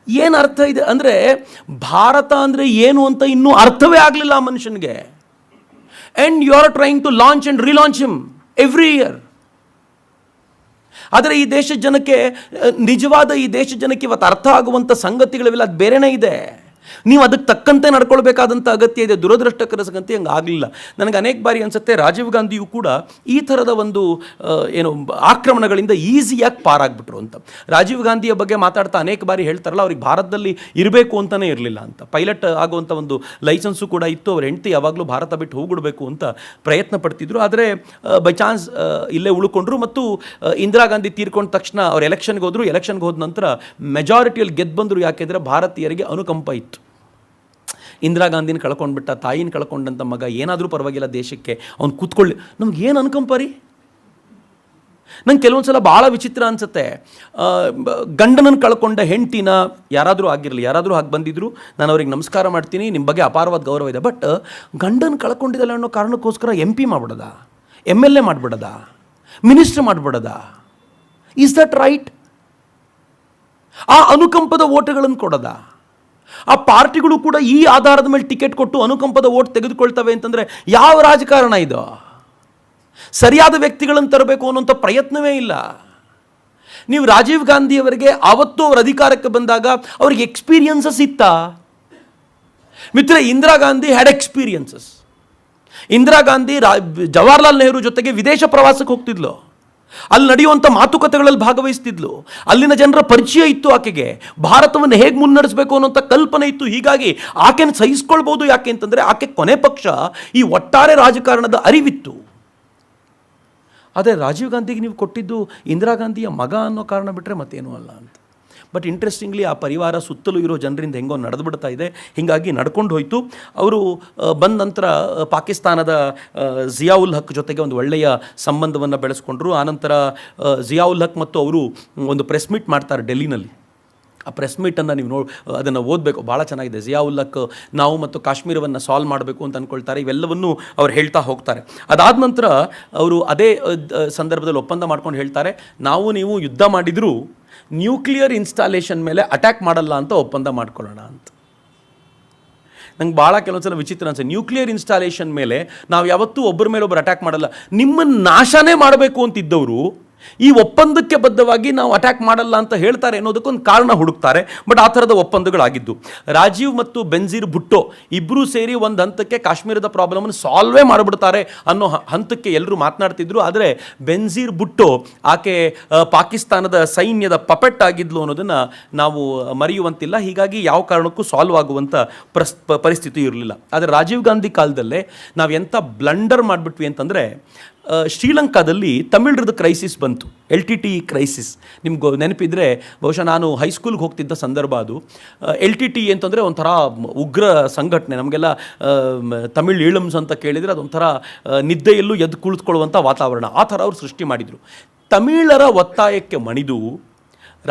ಏನು ಅರ್ಥ ಇದೆ ಅಂದರೆ, ಭಾರತ ಅಂದರೆ ಏನು ಅಂತ ಇನ್ನೂ ಅರ್ಥವೇ ಆಗಲಿಲ್ಲ ಆ ಮನುಷ್ಯನಿಗೆ. And you are trying to launch and relaunch him every year. ಆದರೆ ಈ ದೇಶದ ಜನಕ್ಕೆ, ನಿಜವಾದ ಈ ದೇಶದ ಜನಕ್ಕೆ ಇವತ್ತು ಅರ್ಥ ಆಗುವಂಥ ಸಂಗತಿಗಳಿವೆಲ್ಲ, ಅದು ಬೇರೆನೇ ಇದೆ. ನೀವು ಅದಕ್ಕೆ ತಕ್ಕಂತೆ ನಡ್ಕೊಳ್ಬೇಕಾದಂಥ ಅಗತ್ಯ ಇದೆ. ದುರದೃಷ್ಟಕರ ಸಂಗತಿ ಹಂಗೆ ಆಗಲಿಲ್ಲ. ನನಗೆ ಅನೇಕ ಬಾರಿ ಅನಿಸುತ್ತೆ ರಾಜೀವ್ ಗಾಂಧಿಯು ಕೂಡ ಈ ಥರದ ಒಂದು ಆಕ್ರಮಣಗಳಿಂದ ಈಸಿಯಾಗಿ ಪಾರಾಗ್ಬಿಟ್ರು ಅಂತ. ರಾಜೀವ್ ಗಾಂಧಿಯ ಬಗ್ಗೆ ಮಾತಾಡ್ತಾ ಅನೇಕ ಬಾರಿ ಹೇಳ್ತಾರಲ್ಲ, ಅವ್ರಿಗೆ ಭಾರತದಲ್ಲಿ ಇರಬೇಕು ಅಂತಲೇ ಇರಲಿಲ್ಲ ಅಂತ. ಪೈಲಟ್ ಆಗುವಂಥ ಒಂದು ಲೈಸೆನ್ಸು ಕೂಡ ಇತ್ತು. ಅವ್ರ ಹೆಂಡತಿ ಯಾವಾಗಲೂ ಭಾರತ ಬಿಟ್ಟು ಹೋಗ್ಬಿಡ್ಬೇಕು ಅಂತ ಪ್ರಯತ್ನ ಪಡ್ತಿದ್ರು. ಆದರೆ ಬೈ ಚಾನ್ಸ್ ಇಲ್ಲೇ ಉಳ್ಕೊಂಡ್ರು. ಮತ್ತು ಇಂದಿರಾ ಗಾಂಧಿ ತೀರ್ಕೊಂಡ ತಕ್ಷಣ ಅವ್ರು ಎಲೆಕ್ಷನ್ಗೆ ಹೋದರು. ಎಲೆಕ್ಷನ್ಗೆ ಹೋದ ನಂತರ ಮೆಜಾರಿಟಿಯಲ್ಲಿ ಗೆದ್ದು ಬಂದರು. ಯಾಕೆಂದರೆ ಭಾರತೀಯರಿಗೆ ಅನುಕಂಪ ಇತ್ತು. ಇಂದಿರಾ ಗಾಂಧಿನ ಕಳ್ಕೊಂಡ್ಬಿಟ್ಟ, ತಾಯಿನ ಕಳ್ಕೊಂಡಂಥ ಮಗ, ಏನಾದರೂ ಪರವಾಗಿಲ್ಲ ದೇಶಕ್ಕೆ ಅವ್ನು ಕೂತ್ಕೊಳ್ಳಿ. ನಮ್ಗೆ ಏನು ಅನುಕಂಪ ರೀ? ನಂಗೆ ಕೆಲವೊಂದು ಸಲ ಭಾಳ ವಿಚಿತ್ರ ಅನಿಸುತ್ತೆ. ಗಂಡನನ್ನು ಕಳ್ಕೊಂಡ ಹೆಂಡ್ತಿನ ಯಾರಾದರೂ ಆಗಿರಲಿ, ಯಾರಾದರೂ ಹಾಗೆ ಬಂದಿದ್ರು, ನಾನು ಅವ್ರಿಗೆ ನಮಸ್ಕಾರ ಮಾಡ್ತೀನಿ, ನಿಮ್ಮ ಬಗ್ಗೆ ಅಪಾರವಾದ ಗೌರವ ಇದೆ. ಬಟ್ ಗಂಡನ ಕಳ್ಕೊಂಡಿದ್ದಲ್ಲ ಅನ್ನೋ ಕಾರಣಕ್ಕೋಸ್ಕರ MP ಮಾಡಿಬಿಡೋದ, MLA ಮಾಡಿಬಿಡೋದ, ಮಿನಿಸ್ಟರ್ ಮಾಡಿಬಿಡೋದ? Is that right? ಆ ಅನುಕಂಪದ ಓಟುಗಳನ್ನು ಕೊಡೋದ? ಆ ಪಾರ್ಟಿಗಳು ಕೂಡ ಈ ಆಧಾರದ ಮೇಲೆ ಟಿಕೆಟ್ ಕೊಟ್ಟು ಅನುಕಂಪದ ಓಟ್ ತೆಗೆದುಕೊಳ್ತವೆ ಅಂತಂದರೆ ಯಾವ ರಾಜಕಾರಣ ಇದು? ಸರಿಯಾದ ವ್ಯಕ್ತಿಗಳನ್ನು ತರಬೇಕು ಅನ್ನೋಂಥ ಪ್ರಯತ್ನವೇ ಇಲ್ಲ. ನೀವು ರಾಜೀವ್ ಗಾಂಧಿಯವರಿಗೆ ಆವತ್ತು ಅವ್ರ ಅಧಿಕಾರಕ್ಕೆ ಬಂದಾಗ ಅವ್ರಿಗೆ ಎಕ್ಸ್ಪೀರಿಯನ್ಸಸ್ ಇತ್ತಾ? ಮಿತ್ರ, ಇಂದಿರಾ ಗಾಂಧಿ ಹ್ಯಾಡ್ ಎಕ್ಸ್ಪೀರಿಯನ್ಸಸ್. ಇಂದಿರಾ ಗಾಂಧಿ ಜವಾಹರ್ಲಾಲ್ ನೆಹರು ಜೊತೆಗೆ ವಿದೇಶ ಪ್ರವಾಸಕ್ಕೆ ಹೋಗ್ತಿದ್ಲು. ಅಲ್ಲಿ ನಡೆಯುವಂಥ ಮಾತುಕತೆಗಳಲ್ಲಿ ಭಾಗವಹಿಸ್ತಿದ್ಲು. ಅಲ್ಲಿನ ಜನರ ಪರಿಚಯ ಇತ್ತು ಆಕೆಗೆ. ಭಾರತವನ್ನು ಹೇಗೆ ಮುನ್ನಡೆಸಬೇಕು ಅನ್ನೋಂಥ ಕಲ್ಪನೆ ಇತ್ತು. ಹೀಗಾಗಿ ಆಕೆನ ಸಹಿಸ್ಕೊಳ್ಬೋದು. ಯಾಕೆ ಅಂತಂದರೆ ಆಕೆ ಕೊನೆ ಪಕ್ಷ ಈ ಒಟ್ಟಾರೆ ರಾಜಕಾರಣದ ಅರಿವಿತ್ತು. ಆದರೆ ರಾಜೀವ್ ಗಾಂಧಿಗೆ ನೀವು ಕೊಟ್ಟಿದ್ದು ಇಂದಿರಾ ಗಾಂಧಿಯ ಮಗ ಅನ್ನೋ ಕಾರಣ ಬಿಟ್ಟರೆ ಮತ್ತೇನೂ ಅಲ್ಲ ಅಂತ. ಬಟ್ ಇಂಟ್ರೆಸ್ಟಿಂಗ್ಲಿ ಆ ಪರಿವಾರ ಸುತ್ತಲೂ ಇರೋ ಜನರಿಂದ ಹೆಂಗೋ ನಡೆದು ಬಿಡ್ತಾ ಇದೆ. ಹೀಗಾಗಿ ನಡ್ಕೊಂಡು ಹೋಯಿತು. ಅವರು ಬಂದ ನಂತರ ಪಾಕಿಸ್ತಾನದ ಜಿಯಾ ಉಲ್ ಹಕ್ ಜೊತೆಗೆ ಒಂದು ಒಳ್ಳೆಯ ಸಂಬಂಧವನ್ನು ಬೆಳೆಸ್ಕೊಂಡ್ರು. ಆನಂತರ ಜಿಯಾ ಉಲ್ ಹಕ್ ಮತ್ತು ಅವರು ಒಂದು ಪ್ರೆಸ್ ಮೀಟ್ ಮಾಡ್ತಾರೆ ಡೆಲ್ಲಿನಲ್ಲಿ. ಆ ಪ್ರೆಸ್ ಮೀಟನ್ನು ನೀವು ಅದನ್ನು ಓದಬೇಕು, ಭಾಳ ಚೆನ್ನಾಗಿದೆ. ಜಿಯಾ ಉಲ್ ಹಕ್ ನಾವು ಮತ್ತು ಕಾಶ್ಮೀರವನ್ನು ಸಾಲ್ವ್ ಮಾಡಬೇಕು ಅಂತ ಅಂದ್ಕೊಳ್ತಾರೆ. ಇವೆಲ್ಲವನ್ನೂ ಅವ್ರು ಹೇಳ್ತಾ ಹೋಗ್ತಾರೆ. ಅದಾದ ನಂತರ ಅವರು ಅದೇ ಸಂದರ್ಭದಲ್ಲಿ ಒಪ್ಪಂದ ಮಾಡ್ಕೊಂಡು ಹೇಳ್ತಾರೆ, ನಾವು ನೀವು ಯುದ್ಧ ಮಾಡಿದರೂ ನ್ಯೂಕ್ಲಿಯರ್ ಇನ್ಸ್ಟಾಲೇಷನ್ ಮೇಲೆ ಅಟ್ಯಾಕ್ ಮಾಡಲ್ಲ ಅಂತ ಒಪ್ಪಂದ ಮಾಡ್ಕೊಳ್ಳೋಣ ಅಂತ. ನಂಗೆ ಭಾಳ ಕೆಲವೊಂದು ಸಲ ವಿಚಿತ್ರ ಅನ್ಸುತ್ತೆ. ನ್ಯೂಕ್ಲಿಯರ್ ಇನ್ಸ್ಟಾಲೇಷನ್ ಮೇಲೆ ನಾವು ಯಾವತ್ತೂ ಒಬ್ಬರ ಮೇಲೆ ಒಬ್ಬರು ಅಟ್ಯಾಕ್ ಮಾಡಲ್ಲ. ನಿಮ್ಮನ್ನು ನಾಶನೇ ಮಾಡಬೇಕು ಅಂತಿದ್ದವರು ಈ ಒಪ್ಪಂದಕ್ಕೆ ಬದ್ಧವಾಗಿ ನಾವು ಅಟ್ಯಾಕ್ ಮಾಡಲ್ಲ ಅಂತ ಹೇಳ್ತಾರೆ ಅನ್ನೋದಕ್ಕೊಂದು ಕಾರಣ ಹುಡುಕ್ತಾರೆ. ಬಟ್ ಆ ಥರದ ಒಪ್ಪಂದಗಳಾಗಿದ್ದು. ರಾಜೀವ್ ಮತ್ತು ಬೆನ್ಜೀರ್ ಭುಟ್ಟೋ ಇಬ್ಬರೂ ಸೇರಿ ಒಂದು ಹಂತಕ್ಕೆ ಕಾಶ್ಮೀರದ ಪ್ರಾಬ್ಲಮನ್ನು ಸಾಲ್ವೇ ಮಾಡಿಬಿಡ್ತಾರೆ ಅನ್ನೋ ಹಂತಕ್ಕೆ ಎಲ್ಲರೂ ಮಾತನಾಡ್ತಿದ್ರು. ಆದರೆ ಬೆನ್ಜೀರ್ ಭುಟ್ಟೋ ಆಕೆ ಪಾಕಿಸ್ತಾನದ ಸೈನ್ಯದ ಪಪೆಟ್ ಆಗಿದ್ಲು ಅನ್ನೋದನ್ನು ನಾವು ಮರೆಯುವಂತಿಲ್ಲ. ಹೀಗಾಗಿ ಯಾವ ಕಾರಣಕ್ಕೂ ಸಾಲ್ವ್ ಆಗುವಂಥ ಪರಿಸ್ಥಿತಿ ಇರಲಿಲ್ಲ. ಆದರೆ ರಾಜೀವ್ ಗಾಂಧಿ ಕಾಲದಲ್ಲೇ ನಾವು ಎಂಥ ಬ್ಲಂಡರ್ ಮಾಡಿಬಿಟ್ವಿ ಅಂತಂದರೆ, ಶ್ರೀಲಂಕಾದಲ್ಲಿ ತಮಿಳರದ್ದು ಕ್ರೈಸಿಸ್ ಬಂತು, LTT ಕ್ರೈಸಿಸ್. ನಿಮ್ಗೆ ನೆನಪಿದ್ರೆ ಬಹುಶಃ ನಾನು ಹೈಸ್ಕೂಲ್ಗೆ ಹೋಗ್ತಿದ್ದ ಸಂದರ್ಭ ಅದು. LTT ಅಂತಂದರೆ ಒಂಥರ ಉಗ್ರ ಸಂಘಟನೆ. ನಮಗೆಲ್ಲ ತಮಿಳ್ ಈಳಮ್ಸ್ ಅಂತ ಕೇಳಿದರೆ ಅದೊಂಥರ ನಿದ್ದೆಯಲ್ಲೂ ಎದ್ದು ಕುಳಿತುಕೊಳ್ಳುವಂಥ ವಾತಾವರಣ, ಆ ಥರ ಅವರು ಸೃಷ್ಟಿ ಮಾಡಿದರು. ತಮಿಳರ ಒತ್ತಾಯಕ್ಕೆ ಮಣಿದು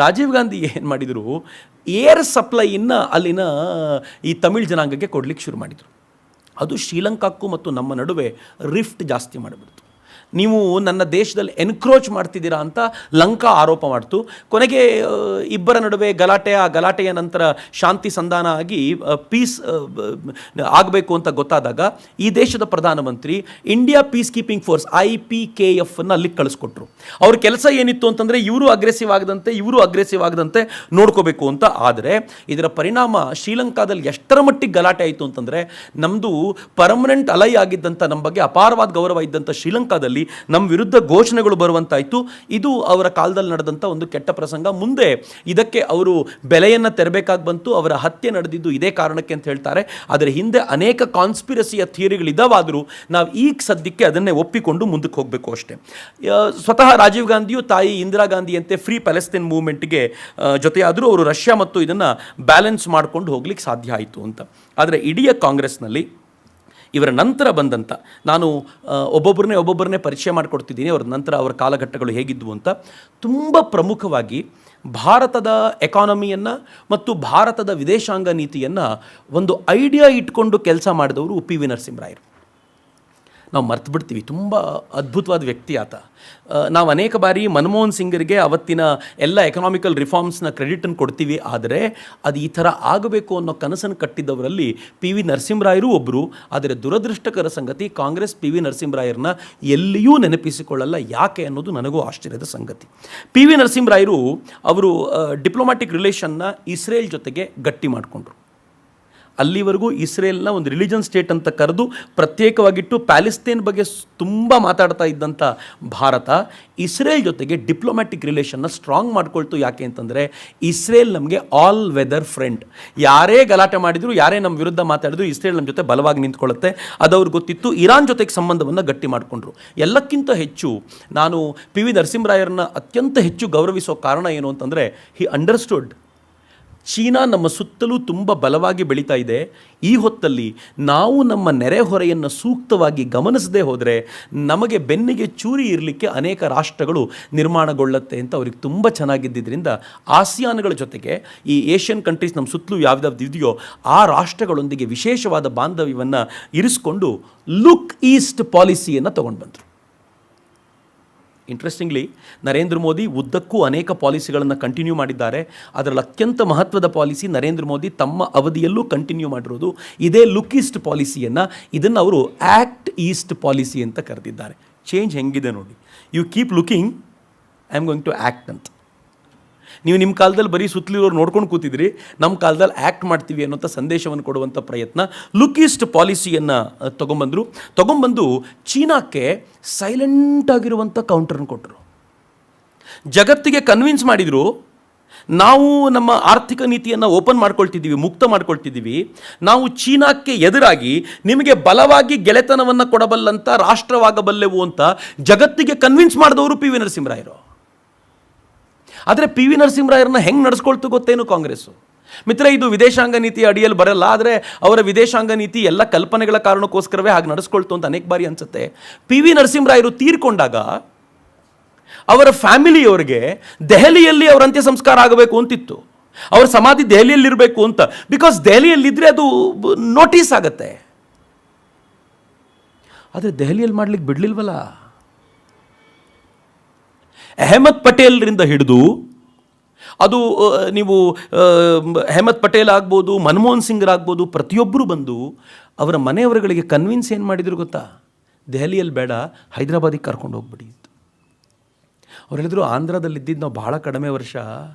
ರಾಜೀವ್ ಗಾಂಧಿ ಏನು ಮಾಡಿದರು, ಏರ್ ಸಪ್ಲೈಯನ್ನು ಅಲ್ಲಿನ ಈ ತಮಿಳ್ ಜನಾಂಗಕ್ಕೆ ಕೊಡಲಿಕ್ಕೆ ಶುರು ಮಾಡಿದರು. ಅದು ಶ್ರೀಲಂಕಾಕ್ಕೂ ಮತ್ತು ನಮ್ಮ ನಡುವೆ ರಿಫ್ಟ್ ಜಾಸ್ತಿ ಮಾಡಿಬಿಡ್ತು. ನೀವು ನನ್ನ ದೇಶದಲ್ಲಿ ಎನ್ಕ್ರೋಚ್ ಮಾಡ್ತಿದ್ದೀರಾ ಅಂತ ಲಂಕಾ ಆರೋಪ ಮಾಡ್ತು. ಕೊನೆಗೆ ಇಬ್ಬರ ನಡುವೆ ಗಲಾಟೆಯ ನಂತರ ಶಾಂತಿ ಸಂಧಾನ ಆಗಿ ಪೀಸ್ ಆಗಬೇಕು ಅಂತ ಗೊತ್ತಾದಾಗ ಈ ದೇಶದ ಪ್ರಧಾನಮಂತ್ರಿ India piece keeping force IPKF ಅಲ್ಲಿಗೆ ಕಳಿಸ್ಕೊಟ್ರು. ಅವ್ರ ಕೆಲಸ ಏನಿತ್ತು ಅಂತಂದರೆ ಇವರು ಅಗ್ರೆಸಿವ್ ಆಗದಂತೆ ನೋಡ್ಕೋಬೇಕು ಅಂತ. ಆದರೆ ಇದರ ಪರಿಣಾಮ ಶ್ರೀಲಂಕಾದಲ್ಲಿ ಎಷ್ಟರ ಮಟ್ಟಿಗೆ ಗಲಾಟೆ ಆಯಿತು ಅಂತಂದರೆ, ನಮ್ಮದು ಪರ್ಮನೆಂಟ್ ಅಲೈ ಆಗಿದ್ದಂಥ, ನಮ್ಮ ಬಗ್ಗೆ ಅಪಾರವಾದ ಗೌರವ ಇದ್ದಂಥ ಶ್ರೀಲಂಕಾದಲ್ಲಿ ನಮ್ಮ ವಿರುದ್ಧ ಘೋಷಣೆಗಳು ಬರುವಂತಾಯಿತು. ಇದು ಅವರ ಕಾಲದಲ್ಲಿ ನಡೆದಂಥ ಒಂದು ಕೆಟ್ಟ ಪ್ರಸಂಗ. ಮುಂದೆ ಇದಕ್ಕೆ ಅವರು ಬೆಲೆಯನ್ನು ತೆರಬೇಕಾಗಿ ಬಂತು. ಅವರ ಹತ್ಯೆ ನಡೆದಿದ್ದು ಇದೇ ಕಾರಣಕ್ಕೆ ಅಂತ ಹೇಳ್ತಾರೆ. ಅದರ ಹಿಂದೆ ಅನೇಕ ಕಾನ್ಸ್ಪಿರಸಿಯ ಥಿಯರಿಗಳಿದ್ದಾವಾದರೂ ನಾವು ಈಗ ಸದ್ಯಕ್ಕೆ ಅದನ್ನೇ ಒಪ್ಪಿಕೊಂಡು ಮುಂದಕ್ಕೆ ಹೋಗಬೇಕು ಅಷ್ಟೇ. ಸ್ವತಃ ರಾಜೀವ್ ಗಾಂಧಿಯು ತಾಯಿ ಇಂದಿರಾ ಗಾಂಧಿಯಂತೆ ಫ್ರೀ ಪ್ಯಾಲೆಸ್ತೈನ್ ಮೂವ್ಮೆಂಟ್ಗೆ ಜೊತೆಯಾದರೂ ಅವರು ರಷ್ಯಾ ಮತ್ತು ಇದನ್ನು ಬ್ಯಾಲೆನ್ಸ್ ಮಾಡಿಕೊಂಡು ಹೋಗ್ಲಿಕ್ಕೆ ಸಾಧ್ಯ ಆಯಿತು ಅಂತ. ಆದರೆ ಇಡೀ ಕಾಂಗ್ರೆಸ್ನಲ್ಲಿ ಇವರ ನಂತರ ಬಂದಂಥ, ನಾನು ಒಬ್ಬೊಬ್ಬರನ್ನೇ ಪರಿಚಯ ಮಾಡಿಕೊಡ್ತಿದ್ದೀನಿ, ಅವರ ನಂತರ ಅವರ ಕಾಲಘಟ್ಟಗಳು ಹೇಗಿದ್ವು ಅಂತ. ತುಂಬ ಪ್ರಮುಖವಾಗಿ ಭಾರತದ ಎಕಾನಮಿಯನ್ನು ಮತ್ತು ಭಾರತದ ವಿದೇಶಾಂಗ ನೀತಿಯನ್ನು ಒಂದು ಐಡಿಯಾ ಇಟ್ಕೊಂಡು ಕೆಲಸ ಮಾಡಿದವರು PV ನರಸಿಂಹರಾಯರು. ನಾವು ಮರ್ತು ಬಿಡ್ತೀವಿ, ತುಂಬ ಅದ್ಭುತವಾದ ವ್ಯಕ್ತಿ ಆತ. ನಾವು ಅನೇಕ ಬಾರಿ ಮನಮೋಹನ್ ಸಿಂಗರಿಗೆ ಅವತ್ತಿನ ಎಲ್ಲ ಎಕನಾಮಿಕಲ್ ರಿಫಾರ್ಮ್ಸ್ನ ಕ್ರೆಡಿಟನ್ನು ಕೊಡ್ತೀವಿ. ಆದರೆ ಅದು ಈ ಥರ ಆಗಬೇಕು ಅನ್ನೋ ಕನಸನ್ನು ಕಟ್ಟಿದ್ದವರಲ್ಲಿ PV ನರಸಿಂಹರಾಯರು ಒಬ್ಬರು. ಆದರೆ ದುರದೃಷ್ಟಕರ ಸಂಗತಿ, ಕಾಂಗ್ರೆಸ್ PV ನರಸಿಂಹರಾಯರನ್ನ ಎಲ್ಲಿಯೂ ನೆನಪಿಸಿಕೊಳ್ಳಲ್ಲ. ಯಾಕೆ ಅನ್ನೋದು ನನಗೂ ಆಶ್ಚರ್ಯದ ಸಂಗತಿ. PV ನರಸಿಂಹರಾಯರು ಅವರು ಡಿಪ್ಲೊಮ್ಯಾಟಿಕ್ ರಿಲೇಷನ್ನ ಇಸ್ರೇಲ್ ಜೊತೆಗೆ ಗಟ್ಟಿ ಮಾಡಿಕೊಂಡ್ರು. ಅಲ್ಲಿವರೆಗೂ ಇಸ್ರೇಲ್ನ ಒಂದು ರಿಲಿಜನ್ ಸ್ಟೇಟ್ ಅಂತ ಕರೆದು ಪ್ರತ್ಯೇಕವಾಗಿಟ್ಟು ಪ್ಯಾಲೆಸ್ತೈನ್ ಬಗ್ಗೆ ತುಂಬ ಮಾತಾಡ್ತಾ ಇದ್ದಂಥ ಭಾರತ ಇಸ್ರೇಲ್ ಜೊತೆಗೆ ಡಿಪ್ಲೊಮ್ಯಾಟಿಕ್ ರಿಲೇಷನ್ನ ಸ್ಟ್ರಾಂಗ್ ಮಾಡ್ಕೊಳ್ತು. ಯಾಕೆ ಅಂತಂದರೆ ಇಸ್ರೇಲ್ ನಮಗೆ ಆಲ್ ವೆದರ್ ಫ್ರೆಂಡ್. ಯಾರೇ ಗಲಾಟೆ ಮಾಡಿದ್ರು, ಯಾರೇ ನಮ್ಮ ವಿರುದ್ಧ ಮಾತಾಡಿದ್ರು, ಇಸ್ರೇಲ್ ನಮ್ಮ ಜೊತೆ ಬಲವಾಗಿ ನಿಂತ್ಕೊಳ್ಳುತ್ತೆ. ಅದು ಅವ್ರಿಗೆ ಗೊತ್ತಿತ್ತು. ಇರಾನ್ ಜೊತೆಗೆ ಸಂಬಂಧವನ್ನು ಗಟ್ಟಿ ಮಾಡಿಕೊಂಡ್ರು. ಎಲ್ಲಕ್ಕಿಂತ ಹೆಚ್ಚು ನಾನು PV ನರಸಿಂಹರಾಯರನ್ನ ಅತ್ಯಂತ ಹೆಚ್ಚು ಗೌರವಿಸೋ ಕಾರಣ ಏನು ಅಂತಂದರೆ, ಹಿ ಅಂಡರ್ಸ್ಟುಡ್ ಚೀನಾ ನಮ್ಮ ಸುತ್ತಲೂ ತುಂಬ ಬಲವಾಗಿ ಬೆಳೀತಾ ಇದೆ. ಈ ಹೊತ್ತಲ್ಲಿ ನಾವು ನಮ್ಮ ನೆರೆಹೊರೆಯನ್ನು ಸೂಕ್ತವಾಗಿ ಗಮನಿಸದೇ ಹೋದರೆ ನಮಗೆ ಬೆನ್ನಿಗೆ ಚೂರಿ ಇರಲಿಕ್ಕೆ ಅನೇಕ ರಾಷ್ಟ್ರಗಳು ನಿರ್ಮಾಣಗೊಳ್ಳುತ್ತೆ ಅಂತ ಅವ್ರಿಗೆ ತುಂಬ ಚೆನ್ನಾಗಿದ್ದರಿಂದ ಆಸಿಯಾನ್ಗಳ ಜೊತೆಗೆ ಈ ಏಷ್ಯನ್ ಕಂಟ್ರೀಸ್ ನಮ್ಮ ಸುತ್ತಲೂ ಯಾವ್ದಾವ್ದು ಇದೆಯೋ ಆ ರಾಷ್ಟ್ರಗಳೊಂದಿಗೆ ವಿಶೇಷವಾದ ಬಾಂಧವ್ಯವನ್ನು ಇರಿಸ್ಕೊಂಡು ಲುಕ್ ಈಸ್ಟ್ ಪಾಲಿಸಿಯನ್ನು ತೊಗೊಂಡು ಬಂದರು. ಇಂಟ್ರೆಸ್ಟಿಂಗ್ಲಿ ನರೇಂದ್ರ ಮೋದಿ ಉದ್ದಕ್ಕೂ ಅನೇಕ ಪಾಲಿಸಿಗಳನ್ನು ಕಂಟಿನ್ಯೂ ಮಾಡಿದ್ದಾರೆ. ಅದರಲ್ಲಿ ಅತ್ಯಂತ ಮಹತ್ವದ ಪಾಲಿಸಿ ನರೇಂದ್ರ ಮೋದಿ ತಮ್ಮ ಅವಧಿಯಲ್ಲೂ ಕಂಟಿನ್ಯೂ ಮಾಡಿರೋದು ಇದೇ ಲುಕ್ ಈಸ್ಟ್ ಪಾಲಿಸಿಯನ್ನು. ಇದನ್ನು ಅವರು ಆ್ಯಕ್ಟ್ ಈಸ್ಟ್ ಪಾಲಿಸಿ ಅಂತ ಕರೆದಿದ್ದಾರೆ. ಚೇಂಜ್ ಹೆಂಗಿದೆ ನೋಡಿ. You keep looking, I am going to act ಅಂತ. ನೀವು ನಿಮ್ಮ ಕಾಲದಲ್ಲಿ ಬರೀ ಸುತ್ತಲಿರೋರು ನೋಡ್ಕೊಂಡು ಕೂತಿದ್ರಿ, ನಮ್ಮ ಕಾಲದಲ್ಲಿ ಆ್ಯಕ್ಟ್ ಮಾಡ್ತೀವಿ ಅನ್ನೋಂಥ ಸಂದೇಶವನ್ನು ಕೊಡುವಂಥ ಪ್ರಯತ್ನ. ಲುಕ್ ಈಸ್ಟ್ ಪಾಲಿಸಿಯನ್ನು ತೊಗೊಂಬಂದು ಚೀನಾಕ್ಕೆ ಸೈಲೆಂಟಾಗಿರುವಂಥ ಕೌಂಟರ್ನ ಕೊಟ್ಟರು. ಜಗತ್ತಿಗೆ ಕನ್ವಿನ್ಸ್ ಮಾಡಿದರು, ನಾವು ನಮ್ಮ ಆರ್ಥಿಕ ನೀತಿಯನ್ನು ಓಪನ್ ಮಾಡ್ಕೊಳ್ತಿದ್ದೀವಿ, ಮುಕ್ತ ಮಾಡ್ಕೊಳ್ತಿದ್ದೀವಿ. ನಾವು ಚೀನಾಕ್ಕೆ ಎದುರಾಗಿ ನಿಮಗೆ ಬಲವಾಗಿ ಗೆಳೆತನವನ್ನು ಕೊಡಬಲ್ಲಂಥ ರಾಷ್ಟ್ರವಾಗಬಲ್ಲೆವು ಅಂತ ಜಗತ್ತಿಗೆ ಕನ್ವಿನ್ಸ್ ಮಾಡಿದವರು PV ನರಸಿಂಹರಾಯರು. ಆದರೆ PV ನರಸಿಂಹರಾಯರನ್ನ ಹೆಂಗೆ ನಡೆಸ್ಕೊಳ್ತು ಗೊತ್ತೇನು ಕಾಂಗ್ರೆಸ್ಸು? ಮಿತ್ರ, ಇದು ವಿದೇಶಾಂಗ ನೀತಿಯ ಅಡಿಯಲ್ಲಿ ಬರಲ್ಲ. ಆದರೆ ಅವರ ವಿದೇಶಾಂಗ ನೀತಿ ಎಲ್ಲ ಕಲ್ಪನೆಗಳ ಕಾರಣಕ್ಕೋಸ್ಕರವೇ ಹಾಗೆ ನಡೆಸ್ಕೊಳ್ತು ಅಂತ ಅನೇಕ ಬಾರಿ ಅನಿಸುತ್ತೆ. PV ನರಸಿಂಹರಾಯರು ತೀರ್ಕೊಂಡಾಗ ಅವರ ಫ್ಯಾಮಿಲಿಯವರಿಗೆ ದೆಹಲಿಯಲ್ಲಿ ಅವರ ಅಂತ್ಯ ಸಂಸ್ಕಾರ ಆಗಬೇಕು ಅಂತಿತ್ತು. ಅವರ ಸಮಾಧಿ ದೆಹಲಿಯಲ್ಲಿರಬೇಕು ಅಂತ. ಬಿಕಾಸ್ ದೆಹಲಿಯಲ್ಲಿದ್ದರೆ ಅದು ನೋಟಿಸ್ ಆಗತ್ತೆ. ಆದರೆ ದೆಹಲಿಯಲ್ಲಿ ಮಾಡ್ಲಿಕ್ಕೆ ಬಿಡಲಿಲ್ವಲ್ಲ. ಅಹಮದ್ ಪಟೇಲ್ರಿಂದ ಹಿಡಿದು ಅದು ನೀವು ಅಹಮದ್ ಪಟೇಲ್ ಆಗ್ಬೋದು, ಮನಮೋಹನ್ ಸಿಂಗ್ರಾಗ್ಬೋದು, ಪ್ರತಿಯೊಬ್ಬರು ಬಂದು ಅವರ ಮನೆಯವರುಗಳಿಗೆ ಕನ್ವಿನ್ಸ್ ಏನು ಮಾಡಿದ್ರು ಗೊತ್ತಾ? ದೆಹಲಿಯಲ್ಲಿ ಬೇಡ, ಹೈದರಾಬಾದಿಗೆ ಕರ್ಕೊಂಡು ಹೋಗ್ಬಿಡಿ. ಅವ್ರು ಹೇಳಿದ್ರು, ಆಂಧ್ರದಲ್ಲಿದ್ದಿದ್ದು ನಾವು ಭಾಳ ಕಡಿಮೆ ವರ್ಷ,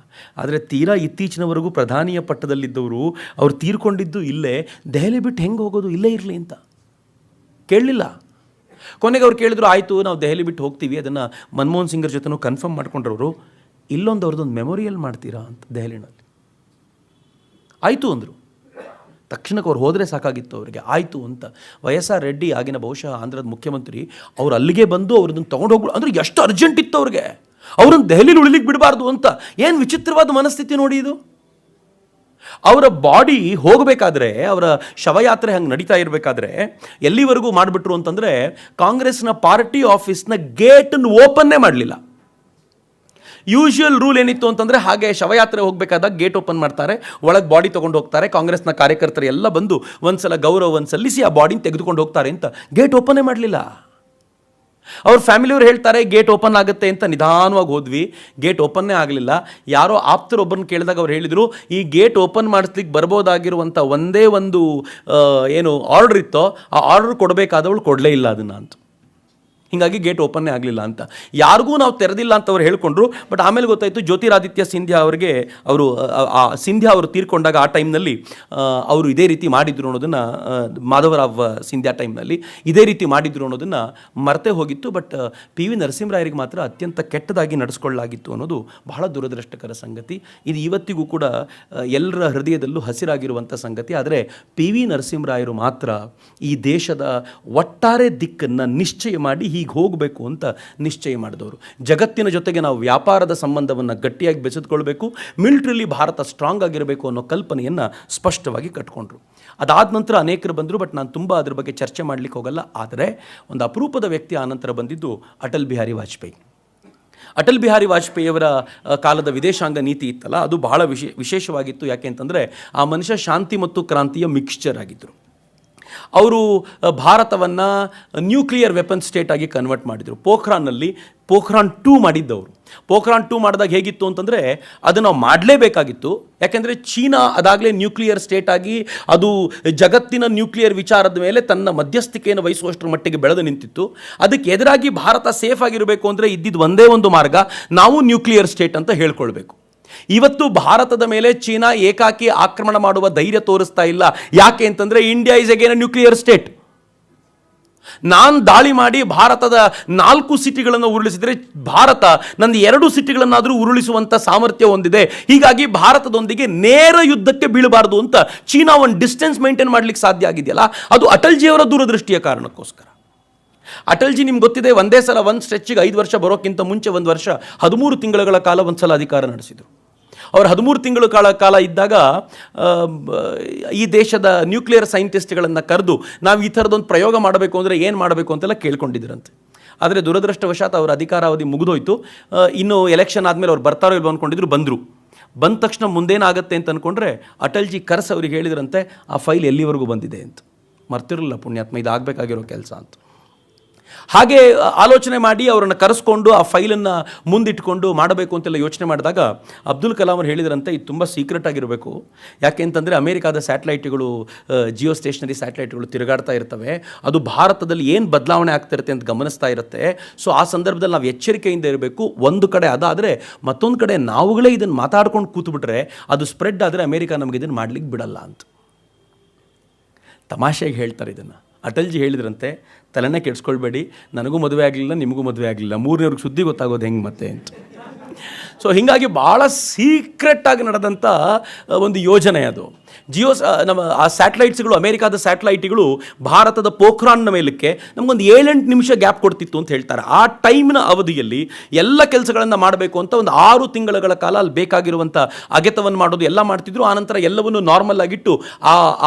ಆದರೆ ತೀರಾ ಇತ್ತೀಚಿನವರೆಗೂ ಪ್ರಧಾನಿಯ ಪಟ್ಟದಲ್ಲಿದ್ದವರು ಅವ್ರು ತೀರ್ಕೊಂಡಿದ್ದು ಇಲ್ಲೇ, ದೆಹಲಿ ಬಿಟ್ಟು ಹೆಂಗೆ ಹೋಗೋದು, ಇಲ್ಲೇ ಇರಲಿ ಅಂತ ಕೇಳಲಿಲ್ಲ. ಕೊನೆಗೆ ಅವ್ರು ಕೇಳಿದ್ರು, ಆಯಿತು ನಾವು ದೆಹಲಿ ಬಿಟ್ಟು ಹೋಗ್ತೀವಿ, ಅದನ್ನು ಮನಮೋಹನ್ ಸಿಂಗರ್ ಜೊತೆನೂ ಕನ್ಫರ್ಮ್ ಮಾಡ್ಕೊಂಡ್ರವರು. ಇಲ್ಲೊಂದು ಅವ್ರದ್ದೊಂದು ಮೆಮೊರಿಯಲ್ ಮಾಡ್ತೀರಾ ಅಂತ ದೆಹಲಿನಲ್ಲಿ. ಆಯಿತು ಅಂದರು. ತಕ್ಷಣಕ್ಕೆ ಅವ್ರು ಹೋದರೆ ಸಾಕಾಗಿತ್ತು ಅವರಿಗೆ, ಆಯಿತು ಅಂತ. ವೈ.ಎಸ್.ಆರ್. ರೆಡ್ಡಿ ಆಗಿನ ಬಹುಶಃ ಆಂಧ್ರದ ಮುಖ್ಯಮಂತ್ರಿ, ಅವ್ರು ಅಲ್ಲಿಗೆ ಬಂದು ಅವ್ರನ್ನ ತೊಗೊಂಡು ಹೋಗ್ಬಿಡು ಅಂದರೆ ಎಷ್ಟು ಅರ್ಜೆಂಟ್ ಇತ್ತು ಅವ್ರಿಗೆ, ಅವ್ರನ್ನ ದೆಹಲಿಲಿ ಉಳಿಲಿಕ್ಕೆ ಬಿಡಬಾರ್ದು ಅಂತ. ಏನು ವಿಚಿತ್ರವಾದ ಮನಸ್ಥಿತಿ ನೋಡಿ ಇದು. ಅವರ ಬಾಡಿ ಹೋಗಬೇಕಾದ್ರೆ, ಅವರ ಶವಯಾತ್ರೆ ಹಂಗೆ ನಡೀತಾ ಇರಬೇಕಾದ್ರೆ ಎಲ್ಲಿವರೆಗೂ ಮಾಡಿಬಿಟ್ರು ಅಂತಂದರೆ, ಕಾಂಗ್ರೆಸ್ನ ಪಾರ್ಟಿ ಆಫೀಸ್ನ ಗೇಟನ್ನು ಓಪನ್ನೇ ಮಾಡಲಿಲ್ಲ. ಯೂಶುವಲ್ ರೂಲ್ ಏನಿತ್ತು ಅಂತಂದರೆ, ಹಾಗೆ ಶವಯಾತ್ರೆ ಹೋಗಬೇಕಾದಾಗ ಗೇಟ್ ಓಪನ್ ಮಾಡ್ತಾರೆ, ಒಳಗೆ ಬಾಡಿ ತೊಗೊಂಡು ಹೋಗ್ತಾರೆ, ಕಾಂಗ್ರೆಸ್ನ ಕಾರ್ಯಕರ್ತರು ಎಲ್ಲ ಬಂದು ಒಂದ್ಸಲ ಗೌರವವನ್ನು ಸಲ್ಲಿಸಿ ಆ ಬಾಡಿನ ತೆಗೆದುಕೊಂಡು ಹೋಗ್ತಾರೆ ಅಂತ. ಗೇಟ್ ಓಪನ್ನೇ ಮಾಡಲಿಲ್ಲ. ಅವ್ರ ಫ್ಯಾಮಿಲಿಯವ್ರು ಹೇಳ್ತಾರೆ ಗೇಟ್ ಓಪನ್ ಆಗುತ್ತೆ ಅಂತ. ನಿಧಾನವಾಗಿ ಹೋದ್ವಿ, ಗೇಟ್ ಓಪನ್ನೇ ಆಗಲಿಲ್ಲ. ಯಾರೋ ಆಪ್ತರೊಬ್ಬರನ್ನ ಕೇಳಿದಾಗ ಅವ್ರು ಹೇಳಿದರು, ಈ ಗೇಟ್ ಓಪನ್ ಮಾಡಿಸ್ಲಿಕ್ಕೆ ಬರ್ಬೋದಾಗಿರುವಂಥ ಒಂದೇ ಒಂದು ಏನು ಆರ್ಡ್ರ್ ಇತ್ತೋ ಆ ಆರ್ಡ್ರ್ ಕೊಡಬೇಕಾದವಳು ಕೊಡಲೇ ಇಲ್ಲ ಅದನ್ನು ಅಂತ. ಹೀಗಾಗಿ ಗೇಟ್ ಓಪನ್ನೇ ಆಗಲಿಲ್ಲ ಅಂತ. ಯಾರಿಗೂ ನಾವು ತೆರೆದಿಲ್ಲ ಅಂತ ಅವ್ರು ಹೇಳ್ಕೊಂಡ್ರು. ಬಟ್ ಆಮೇಲೆ ಗೊತ್ತಾಯಿತು ಜ್ಯೋತಿರಾದಿತ್ಯ ಸಿಂಧ್ಯಾ ಅವರಿಗೆ, ಸಿಂಧ್ಯಾ ಅವರು ತೀರ್ಕೊಂಡಾಗ ಆ ಟೈಮ್ನಲ್ಲಿ ಅವರು ಇದೇ ರೀತಿ ಮಾಡಿದ್ರು ಅನ್ನೋದನ್ನು, ಮಾಧವರಾವ್ ಸಿಂಧ್ಯಾ ಟೈಮ್ನಲ್ಲಿ ಇದೇ ರೀತಿ ಮಾಡಿದ್ರು ಅನ್ನೋದನ್ನು ಮರೆತೇ ಹೋಗಿತ್ತು. But P V. ನರಸಿಂಹರಾಯರಿಗೆ ಮಾತ್ರ ಅತ್ಯಂತ ಕೆಟ್ಟದಾಗಿ ನಡೆಸ್ಕೊಳ್ಳಲಾಗಿತ್ತು ಅನ್ನೋದು ಬಹಳ ದುರದೃಷ್ಟಕರ ಸಂಗತಿ. ಇದು ಇವತ್ತಿಗೂ ಕೂಡ ಎಲ್ಲರ ಹೃದಯದಲ್ಲೂ ಹಸಿರಾಗಿರುವಂಥ ಸಂಗತಿ. ಆದರೆ ಪಿ.ವಿ. ನರಸಿಂಹರಾಯರು ಮಾತ್ರ ಈ ದೇಶದ ಒಟ್ಟಾರೆ ದಿಕ್ಕನ್ನು ನಿಶ್ಚಯ ಮಾಡಿ ಹೀಗೆ ಹೋಗಬೇಕು ಅಂತ ನಿಶ್ಚಯ ಮಾಡಿದವರು. ಜಗತ್ತಿನ ಜೊತೆಗೆ ನಾವು ವ್ಯಾಪಾರದ ಸಂಬಂಧವನ್ನು ಗಟ್ಟಿಯಾಗಿ ಬೆಸೆದುಕೊಳ್ಬೇಕು, ಮಿಲಿಟ್ರಿಲಿ ಭಾರತ ಸ್ಟ್ರಾಂಗ್ ಆಗಿರಬೇಕು ಅನ್ನೋ ಕಲ್ಪನೆಯನ್ನು ಸ್ಪಷ್ಟವಾಗಿ ಕಟ್ಕೊಂಡ್ರು. ಅದಾದ ನಂತರ ಅನೇಕರು ಬಂದರು, ಬಟ್ ನಾನು ತುಂಬ ಅದ್ರ ಬಗ್ಗೆ ಚರ್ಚೆ ಮಾಡಲಿಕ್ಕೆ ಹೋಗಲ್ಲ. ಆದರೆ ಒಂದು ಅಪರೂಪದ ವ್ಯಕ್ತಿ ಆನಂತರ ಬಂದಿದ್ದು ಅಟಲ್ ಬಿಹಾರಿ ವಾಜಪೇಯಿ. ಅಟಲ್ ಬಿಹಾರಿ ವಾಜಪೇಯಿಯವರ ಕಾಲದ ವಿದೇಶಾಂಗ ನೀತಿ ಇತ್ತಲ್ಲ, ಅದು ಬಹಳ ವಿಶೇಷವಾಗಿತ್ತು. ಯಾಕೆ ಅಂತಂದರೆ ಆ ಮನುಷ್ಯ ಶಾಂತಿ ಮತ್ತು ಕ್ರಾಂತಿಯ ಮಿಕ್ಸ್ಚರ್ ಆಗಿದ್ದರು. ಅವರು ಭಾರತವನ್ನು ನ್ಯೂಕ್ಲಿಯರ್ ವೆಪನ್ ಸ್ಟೇಟ್ ಆಗಿ ಕನ್ವರ್ಟ್ ಮಾಡಿದರು. ಪೋಖ್ರಾನ್ 2 ಮಾಡಿದ್ದವರು. ಪೋಖ್ರಾನ್ 2 ಮಾಡಿದಾಗ ಹೇಗಿತ್ತು ಅಂತಂದರೆ, ಅದು ನಾವು ಮಾಡಲೇಬೇಕಾಗಿತ್ತು. ಯಾಕೆಂದರೆ ಚೀನಾ ಅದಾಗಲೇ ನ್ಯೂಕ್ಲಿಯರ್ ಸ್ಟೇಟ್ ಆಗಿ ಅದು ಜಗತ್ತಿನ ನ್ಯೂಕ್ಲಿಯರ್ ವಿಚಾರದ ಮೇಲೆ ತನ್ನ ಮಧ್ಯಸ್ಥಿಕೆಯನ್ನು ವಹಿಸುವಷ್ಟರ ಮಟ್ಟಿಗೆ ಬೆಳೆದು ನಿಂತಿತ್ತು. ಅದಕ್ಕೆ ಎದುರಾಗಿ ಭಾರತ ಸೇಫ್ ಆಗಿರಬೇಕು ಅಂದರೆ ಇದ್ದಿದ್ದು ಒಂದೇ ಒಂದು ಮಾರ್ಗ, ನಾವು ನ್ಯೂಕ್ಲಿಯರ್ ಸ್ಟೇಟ್ ಅಂತ ಹೇಳ್ಕೊಳ್ಬೇಕು. ಇವತ್ತು ಭಾರತದ ಮೇಲೆ ಚೀನಾ ಏಕಾಕಿ ಆಕ್ರಮಣ ಮಾಡುವ ಧೈರ್ಯ ತೋರಿಸ್ತಾ ಇಲ್ಲ. ಯಾಕೆ ಅಂತಂದರೆ, India is again a nuclear state. ನಾನು ದಾಳಿ ಮಾಡಿ ಭಾರತದ 4 ಸಿಟಿಗಳನ್ನು ಉರುಳಿಸಿದರೆ ಭಾರತ ನಂದು 2 ಸಿಟಿಗಳನ್ನಾದರೂ ಉರುಳಿಸುವಂಥ ಸಾಮರ್ಥ್ಯ ಹೊಂದಿದೆ. ಹೀಗಾಗಿ ಭಾರತದೊಂದಿಗೆ ನೇರ ಯುದ್ಧಕ್ಕೆ ಬೀಳಬಾರ್ದು ಅಂತ ಚೀನಾ ಒಂದು ಡಿಸ್ಟೆನ್ಸ್ ಮೇಂಟೈನ್ ಮಾಡಲಿಕ್ಕೆ ಸಾಧ್ಯ ಆಗಿದೆಯಲ್ಲ, ಅದು ಅಟಲ್ಜಿಯವರ ದೂರದೃಷ್ಟಿಯ ಕಾರಣಕ್ಕೋಸ್ಕರ. ಅಟಲ್ಜಿ ನಿಮ್ಗೆ ಗೊತ್ತಿದೆ, ಒಂದೇ ಸಲ ಒಂದು ಸ್ಟ್ರೆಚ್ಗೆ 5 ವರ್ಷ ಬರೋಕ್ಕಿಂತ ಮುಂಚೆ 1 ವರ್ಷ 13 ತಿಂಗಳ ಕಾಲ ಒಂದು ಸಲ ಅಧಿಕಾರ ನಡೆಸಿದರು. ಅವರು 13 ತಿಂಗಳ ಕಾಲ ಇದ್ದಾಗ ಈ ದೇಶದ ನ್ಯೂಕ್ಲಿಯರ್ ಸೈಂಟಿಸ್ಟ್ಗಳನ್ನು ಕರೆದು ನಾವು ಈ ಥರದೊಂದು ಪ್ರಯೋಗ ಮಾಡಬೇಕು ಅಂದರೆ ಏನು ಮಾಡಬೇಕು ಅಂತೆಲ್ಲ ಕೇಳ್ಕೊಂಡಿದ್ದರಂತೆ. ಆದರೆ ದುರದೃಷ್ಟವಶಾತ್ ಅವರ ಅಧಿಕಾರಾವಧಿ ಮುಗಿದೋಯ್ತು. ಇನ್ನು ಎಲೆಕ್ಷನ್ ಆದಮೇಲೆ ಅವ್ರು ಬರ್ತಾರೋ ಇಲ್ವೋ ಅಂದ್ಕೊಂಡಿದ್ರು. ಬಂದ ತಕ್ಷಣ ಮುಂದೇನಾಗುತ್ತೆ ಅಂತ ಅಂದ್ಕೊಂಡ್ರೆ ಅಟಲ್ಜಿ ಕರ್ಸ್ ಅವ್ರಿಗೆ ಹೇಳಿದ್ರಂತೆ, ಆ ಫೈಲ್ ಎಲ್ಲಿವರೆಗೂ ಬಂದಿದೆ ಅಂತ. ಮರ್ತಿರಲಿಲ್ಲ ಪುಣ್ಯಾತ್ಮ, ಇದಾಗಬೇಕಾಗಿರೋ ಕೆಲಸ ಅಂತ. ಹಾಗೆ ಆಲೋಚನೆ ಮಾಡಿ ಅವರನ್ನು ಕರೆಸ್ಕೊಂಡು ಆ ಫೈಲನ್ನು ಮುಂದಿಟ್ಕೊಂಡು ಮಾಡಬೇಕು ಅಂತೆಲ್ಲ ಯೋಚನೆ ಮಾಡಿದಾಗ ಅಬ್ದುಲ್ ಕಲಾಂ ಅವರು ಹೇಳಿದ್ರಂತೆ, ಇದು ತುಂಬ ಸೀಕ್ರೆಟ್ ಆಗಿರಬೇಕು. ಯಾಕೆ ಅಂತಂದರೆ ಅಮೇರಿಕಾದ ಸ್ಯಾಟಲೈಟ್ಗಳು, ಜಿಯೋ ಸ್ಟೇಷನರಿ ಸ್ಯಾಟಲೈಟ್ಗಳು ತಿರುಗಾಡ್ತಾ ಇರ್ತವೆ. ಅದು ಭಾರತದಲ್ಲಿ ಏನು ಬದಲಾವಣೆ ಆಗ್ತಿರುತ್ತೆ ಅಂತ ಗಮನಿಸ್ತಾ ಇರುತ್ತೆ. ಸೊ ಆ ಸಂದರ್ಭದಲ್ಲಿ ನಾವು ಎಚ್ಚರಿಕೆಯಿಂದ ಇರಬೇಕು. ಒಂದು ಕಡೆ ಅದಾದರೆ ಮತ್ತೊಂದು ಕಡೆ ನಾವುಗಳೇ ಇದನ್ನು ಮಾತಾಡ್ಕೊಂಡು ಕೂತ್ಬಿಟ್ರೆ ಅದು ಸ್ಪ್ರೆಡ್ ಆದರೆ ಅಮೇರಿಕಾ ನಮಗೆ ಇದನ್ನು ಮಾಡಲಿಕ್ಕೆ ಬಿಡಲ್ಲ ಅಂತ ತಮಾಷೆಗೆ ಹೇಳ್ತಾರೆ ಇದನ್ನು. ಅಟಲ್ಜಿ ಹೇಳಿದ್ರಂತೆ, ತಲೆನೇ ಕೆಡಿಸ್ಕೊಳ್ಬೇಡಿ, ನನಗೂ ಮದುವೆ ಆಗಲಿಲ್ಲ, ನಿಮಗೂ ಮದುವೆ ಆಗಲಿಲ್ಲ, 3ನೇವ್ರಿಗೆ ಸುದ್ದಿ ಗೊತ್ತಾಗೋದು ಹೆಂಗೆ ಮತ್ತೆ ಅಂತ. ಸೊ ಹೀಗಾಗಿ ಭಾಳ ಸೀಕ್ರೆಟ್ಟಾಗಿ ನಡೆದಂಥ ಒಂದು ಯೋಜನೆ ಅದು. ನಮ್ಮ ಆ ಸ್ಯಾಟಲೈಟ್ಸ್ಗಳು, ಅಮೇರಿಕಾದ ಸ್ಯಾಟಲೈಟ್ಗಳು ಭಾರತದ ಪೋಖ್ರಾನ್ನ ಮೇಲಕ್ಕೆ ನಮಗೊಂದು 7-8 ನಿಮಿಷ ಗ್ಯಾಪ್ ಕೊಡ್ತಿತ್ತು ಅಂತ ಹೇಳ್ತಾರೆ. ಆ ಟೈಮ್ನ ಅವಧಿಯಲ್ಲಿ ಎಲ್ಲ ಕೆಲಸಗಳನ್ನು ಮಾಡಬೇಕು ಅಂತ ಒಂದು 6 ತಿಂಗಳ ಕಾಲ ಅಲ್ಲಿ ಬೇಕಾಗಿರುವಂಥ ಅಗೆತವನ್ನು ಮಾಡೋದು ಎಲ್ಲ ಮಾಡ್ತಿದ್ರು. ಆನಂತರ ಎಲ್ಲವನ್ನು ನಾರ್ಮಲ್ ಆಗಿಟ್ಟು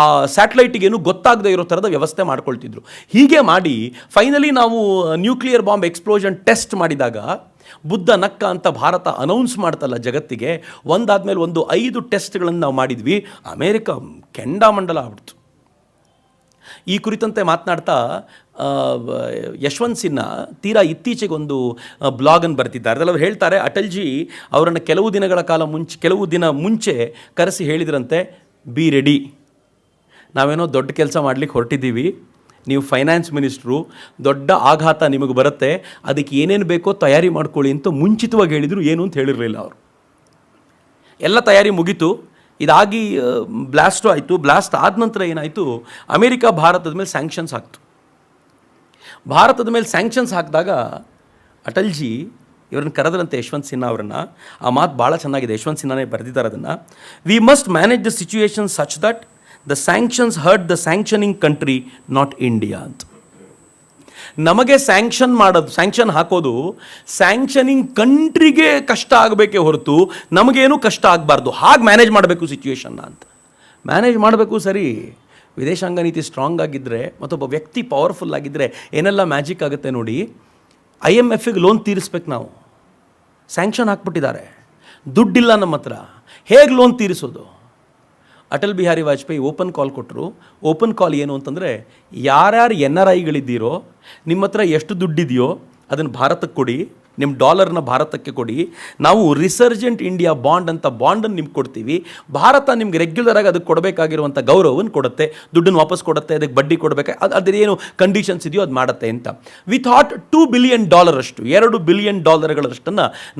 ಆ ಸ್ಯಾಟಲೈಟಿಗೇನು ಗೊತ್ತಾಗದೇ ಇರೋ ಥರದ ವ್ಯವಸ್ಥೆ ಮಾಡ್ಕೊಳ್ತಿದ್ರು. ಹೀಗೆ ಮಾಡಿ ಫೈನಲಿ ನಾವು ನ್ಯೂಕ್ಲಿಯರ್ ಬಾಂಬ್ ಎಕ್ಸ್ಪ್ಲೋಷನ್ ಟೆಸ್ಟ್ ಮಾಡಿದಾಗ ಬುದ್ಧ ನಕ್ಕ ಅಂತ ಭಾರತ ಅನೌನ್ಸ್ ಮಾಡ್ತಲ್ಲ ಜಗತ್ತಿಗೆ, ಒಂದಾದ್ಮೇಲೆ ಒಂದು 5 ಟೆಸ್ಟ್ಗಳನ್ನು ನಾವು ಮಾಡಿದ್ವಿ. ಅಮೇರಿಕ ಕೆಂಡಾಮಂಡಲ ಆಗ್ಬಿಡ್ತು. ಈ ಕುರಿತಂತೆ ಮಾತನಾಡ್ತಾ ಯಶವಂತ್ ಸಿನ್ಹಾ ತೀರಾ ಇತ್ತೀಚೆಗೊಂದು ಬ್ಲಾಗನ್ನು ಬರ್ತಿದ್ದಾರೆ. ಅದರಲ್ಲಿ ಅವ್ರು ಹೇಳ್ತಾರೆ, ಅಟಲ್ಜಿ ಅವರನ್ನು ಕೆಲವು ದಿನ ಮುಂಚೆ ಕರೆಸಿ ಹೇಳಿದ್ರಂತೆ, ಬಿ ರೆಡಿ, ನಾವೇನೋ ದೊಡ್ಡ ಕೆಲಸ ಮಾಡಲಿಕ್ಕೆ ಹೊರಟಿದ್ದೀವಿ, ನೀವು ಫೈನಾನ್ಸ್ ಮಿನಿಸ್ಟ್ರು, ದೊಡ್ಡ ಆಘಾತ ನಿಮಗೆ ಬರುತ್ತೆ, ಅದಕ್ಕೆ ಏನೇನು ಬೇಕೋ ತಯಾರಿ ಮಾಡ್ಕೊಳ್ಳಿ ಅಂತ ಮುಂಚಿತವಾಗಿ ಹೇಳಿದರು. ಏನು ಅಂತ ಹೇಳಿರಲಿಲ್ಲ ಅವರು. ಎಲ್ಲ ತಯಾರಿ ಮುಗೀತು, ಇದಾಗಿ ಬ್ಲಾಸ್ಟು ಆಯಿತು. ಬ್ಲಾಸ್ಟ್ ಆದ ನಂತರ ಏನಾಯಿತು, ಅಮೇರಿಕಾ ಭಾರತದ ಮೇಲೆ ಸ್ಯಾಂಕ್ಷನ್ಸ್ ಹಾಕ್ತು. ಭಾರತದ ಮೇಲೆ ಸ್ಯಾಂಕ್ಷನ್ಸ್ ಹಾಕಿದಾಗ ಅಟಲ್ಜಿ ಇವರನ್ನು ಕರೆದ್ರಂತೆ, ಯಶವಂತ್ ಸಿನ್ಹಾ ಅವರನ್ನು. ಆ ಮಾತು ಭಾಳ ಚೆನ್ನಾಗಿದೆ, ಯಶವಂತ್ ಸಿನ್ಹಾನೇ ಬರೆದಿದ್ದಾರೆ ಅದನ್ನು. We must manage the situation such that the sanctions hurt the sanctioning country, not India ಅಂತ. ನಮಗೆ ಸ್ಯಾಂಕ್ಷನ್ ಹಾಕೋದು ಸ್ಯಾಂಕ್ಷನಿಂಗ್ ಕಂಟ್ರಿಗೆ ಕಷ್ಟ ಆಗಬೇಕೇ ಹೊರತು ನಮಗೇನು ಕಷ್ಟ ಆಗಬಾರ್ದು. ಹಾಗೆ ಮ್ಯಾನೇಜ್ ಮಾಡಬೇಕು ಸಿಚುವೇಶನ್ನ ಅಂತ. ಮ್ಯಾನೇಜ್ ಮಾಡಬೇಕು ಸರಿ. ವಿದೇಶಾಂಗ ನೀತಿ ಸ್ಟ್ರಾಂಗ್ ಆಗಿದ್ದರೆ ಮತ್ತೊಬ್ಬ ವ್ಯಕ್ತಿ ಪವರ್ಫುಲ್ ಆಗಿದ್ದರೆ ಏನೆಲ್ಲ ಮ್ಯಾಜಿಕ್ ಆಗುತ್ತೆ ನೋಡಿ. IMFಗೆ ಲೋನ್ ತೀರಿಸ್ಬೇಕು ನಾವು, ಸ್ಯಾಂಕ್ಷನ್ ಹಾಕ್ಬಿಟ್ಟಿದ್ದಾರೆ, ದುಡ್ಡಿಲ್ಲ ನಮ್ಮ ಹತ್ರ, ಹೇಗೆ loan ತೀರಿಸೋದು? Atal Bihari Vajpayee open call ಕೊಟ್ಟರು. ಓಪನ್ ಕಾಲ್ ಏನು ಅಂತಂದರೆ, ಯಾರ್ಯಾರು NRIಗಳಿದ್ದೀರೋ ನಿಮ್ಮ ಹತ್ರ ಎಷ್ಟು ದುಡ್ಡಿದೆಯೋ ಅದನ್ನು ಭಾರತಕ್ಕೆ ಕೊಡಿ, ನಿಮ್ಮ ಡಾಲರ್ನ ಭಾರತಕ್ಕೆ ಕೊಡಿ, ನಾವು ರಿಸರ್ಜೆಂಟ್ ಇಂಡಿಯಾ ಬಾಂಡ್ ಅಂತ ಬಾಂಡನ್ನು ನಿಮ್ಗೆ ಕೊಡ್ತೀವಿ, ಭಾರತ ನಿಮ್ಗೆ ರೆಗ್ಯುಲರಾಗಿ ಅದಕ್ಕೆ ಕೊಡಬೇಕಾಗಿರುವಂಥ ಗೌರವವನ್ನು ಕೊಡುತ್ತೆ, ದುಡ್ಡನ್ನು ವಾಪಸ್ ಕೊಡುತ್ತೆ, ಅದಕ್ಕೆ ಬಡ್ಡಿ ಕೊಡಬೇಕು, ಅದೇನು ಕಂಡೀಷನ್ಸ್ ಇದೆಯೋ ಅದು ಮಾಡುತ್ತೆ ಅಂತ. ವಿ ಥಾಟ್ $2 ಬಿಲಿಯನ್ ಅಷ್ಟು, $2 ಬಿಲಿಯನ್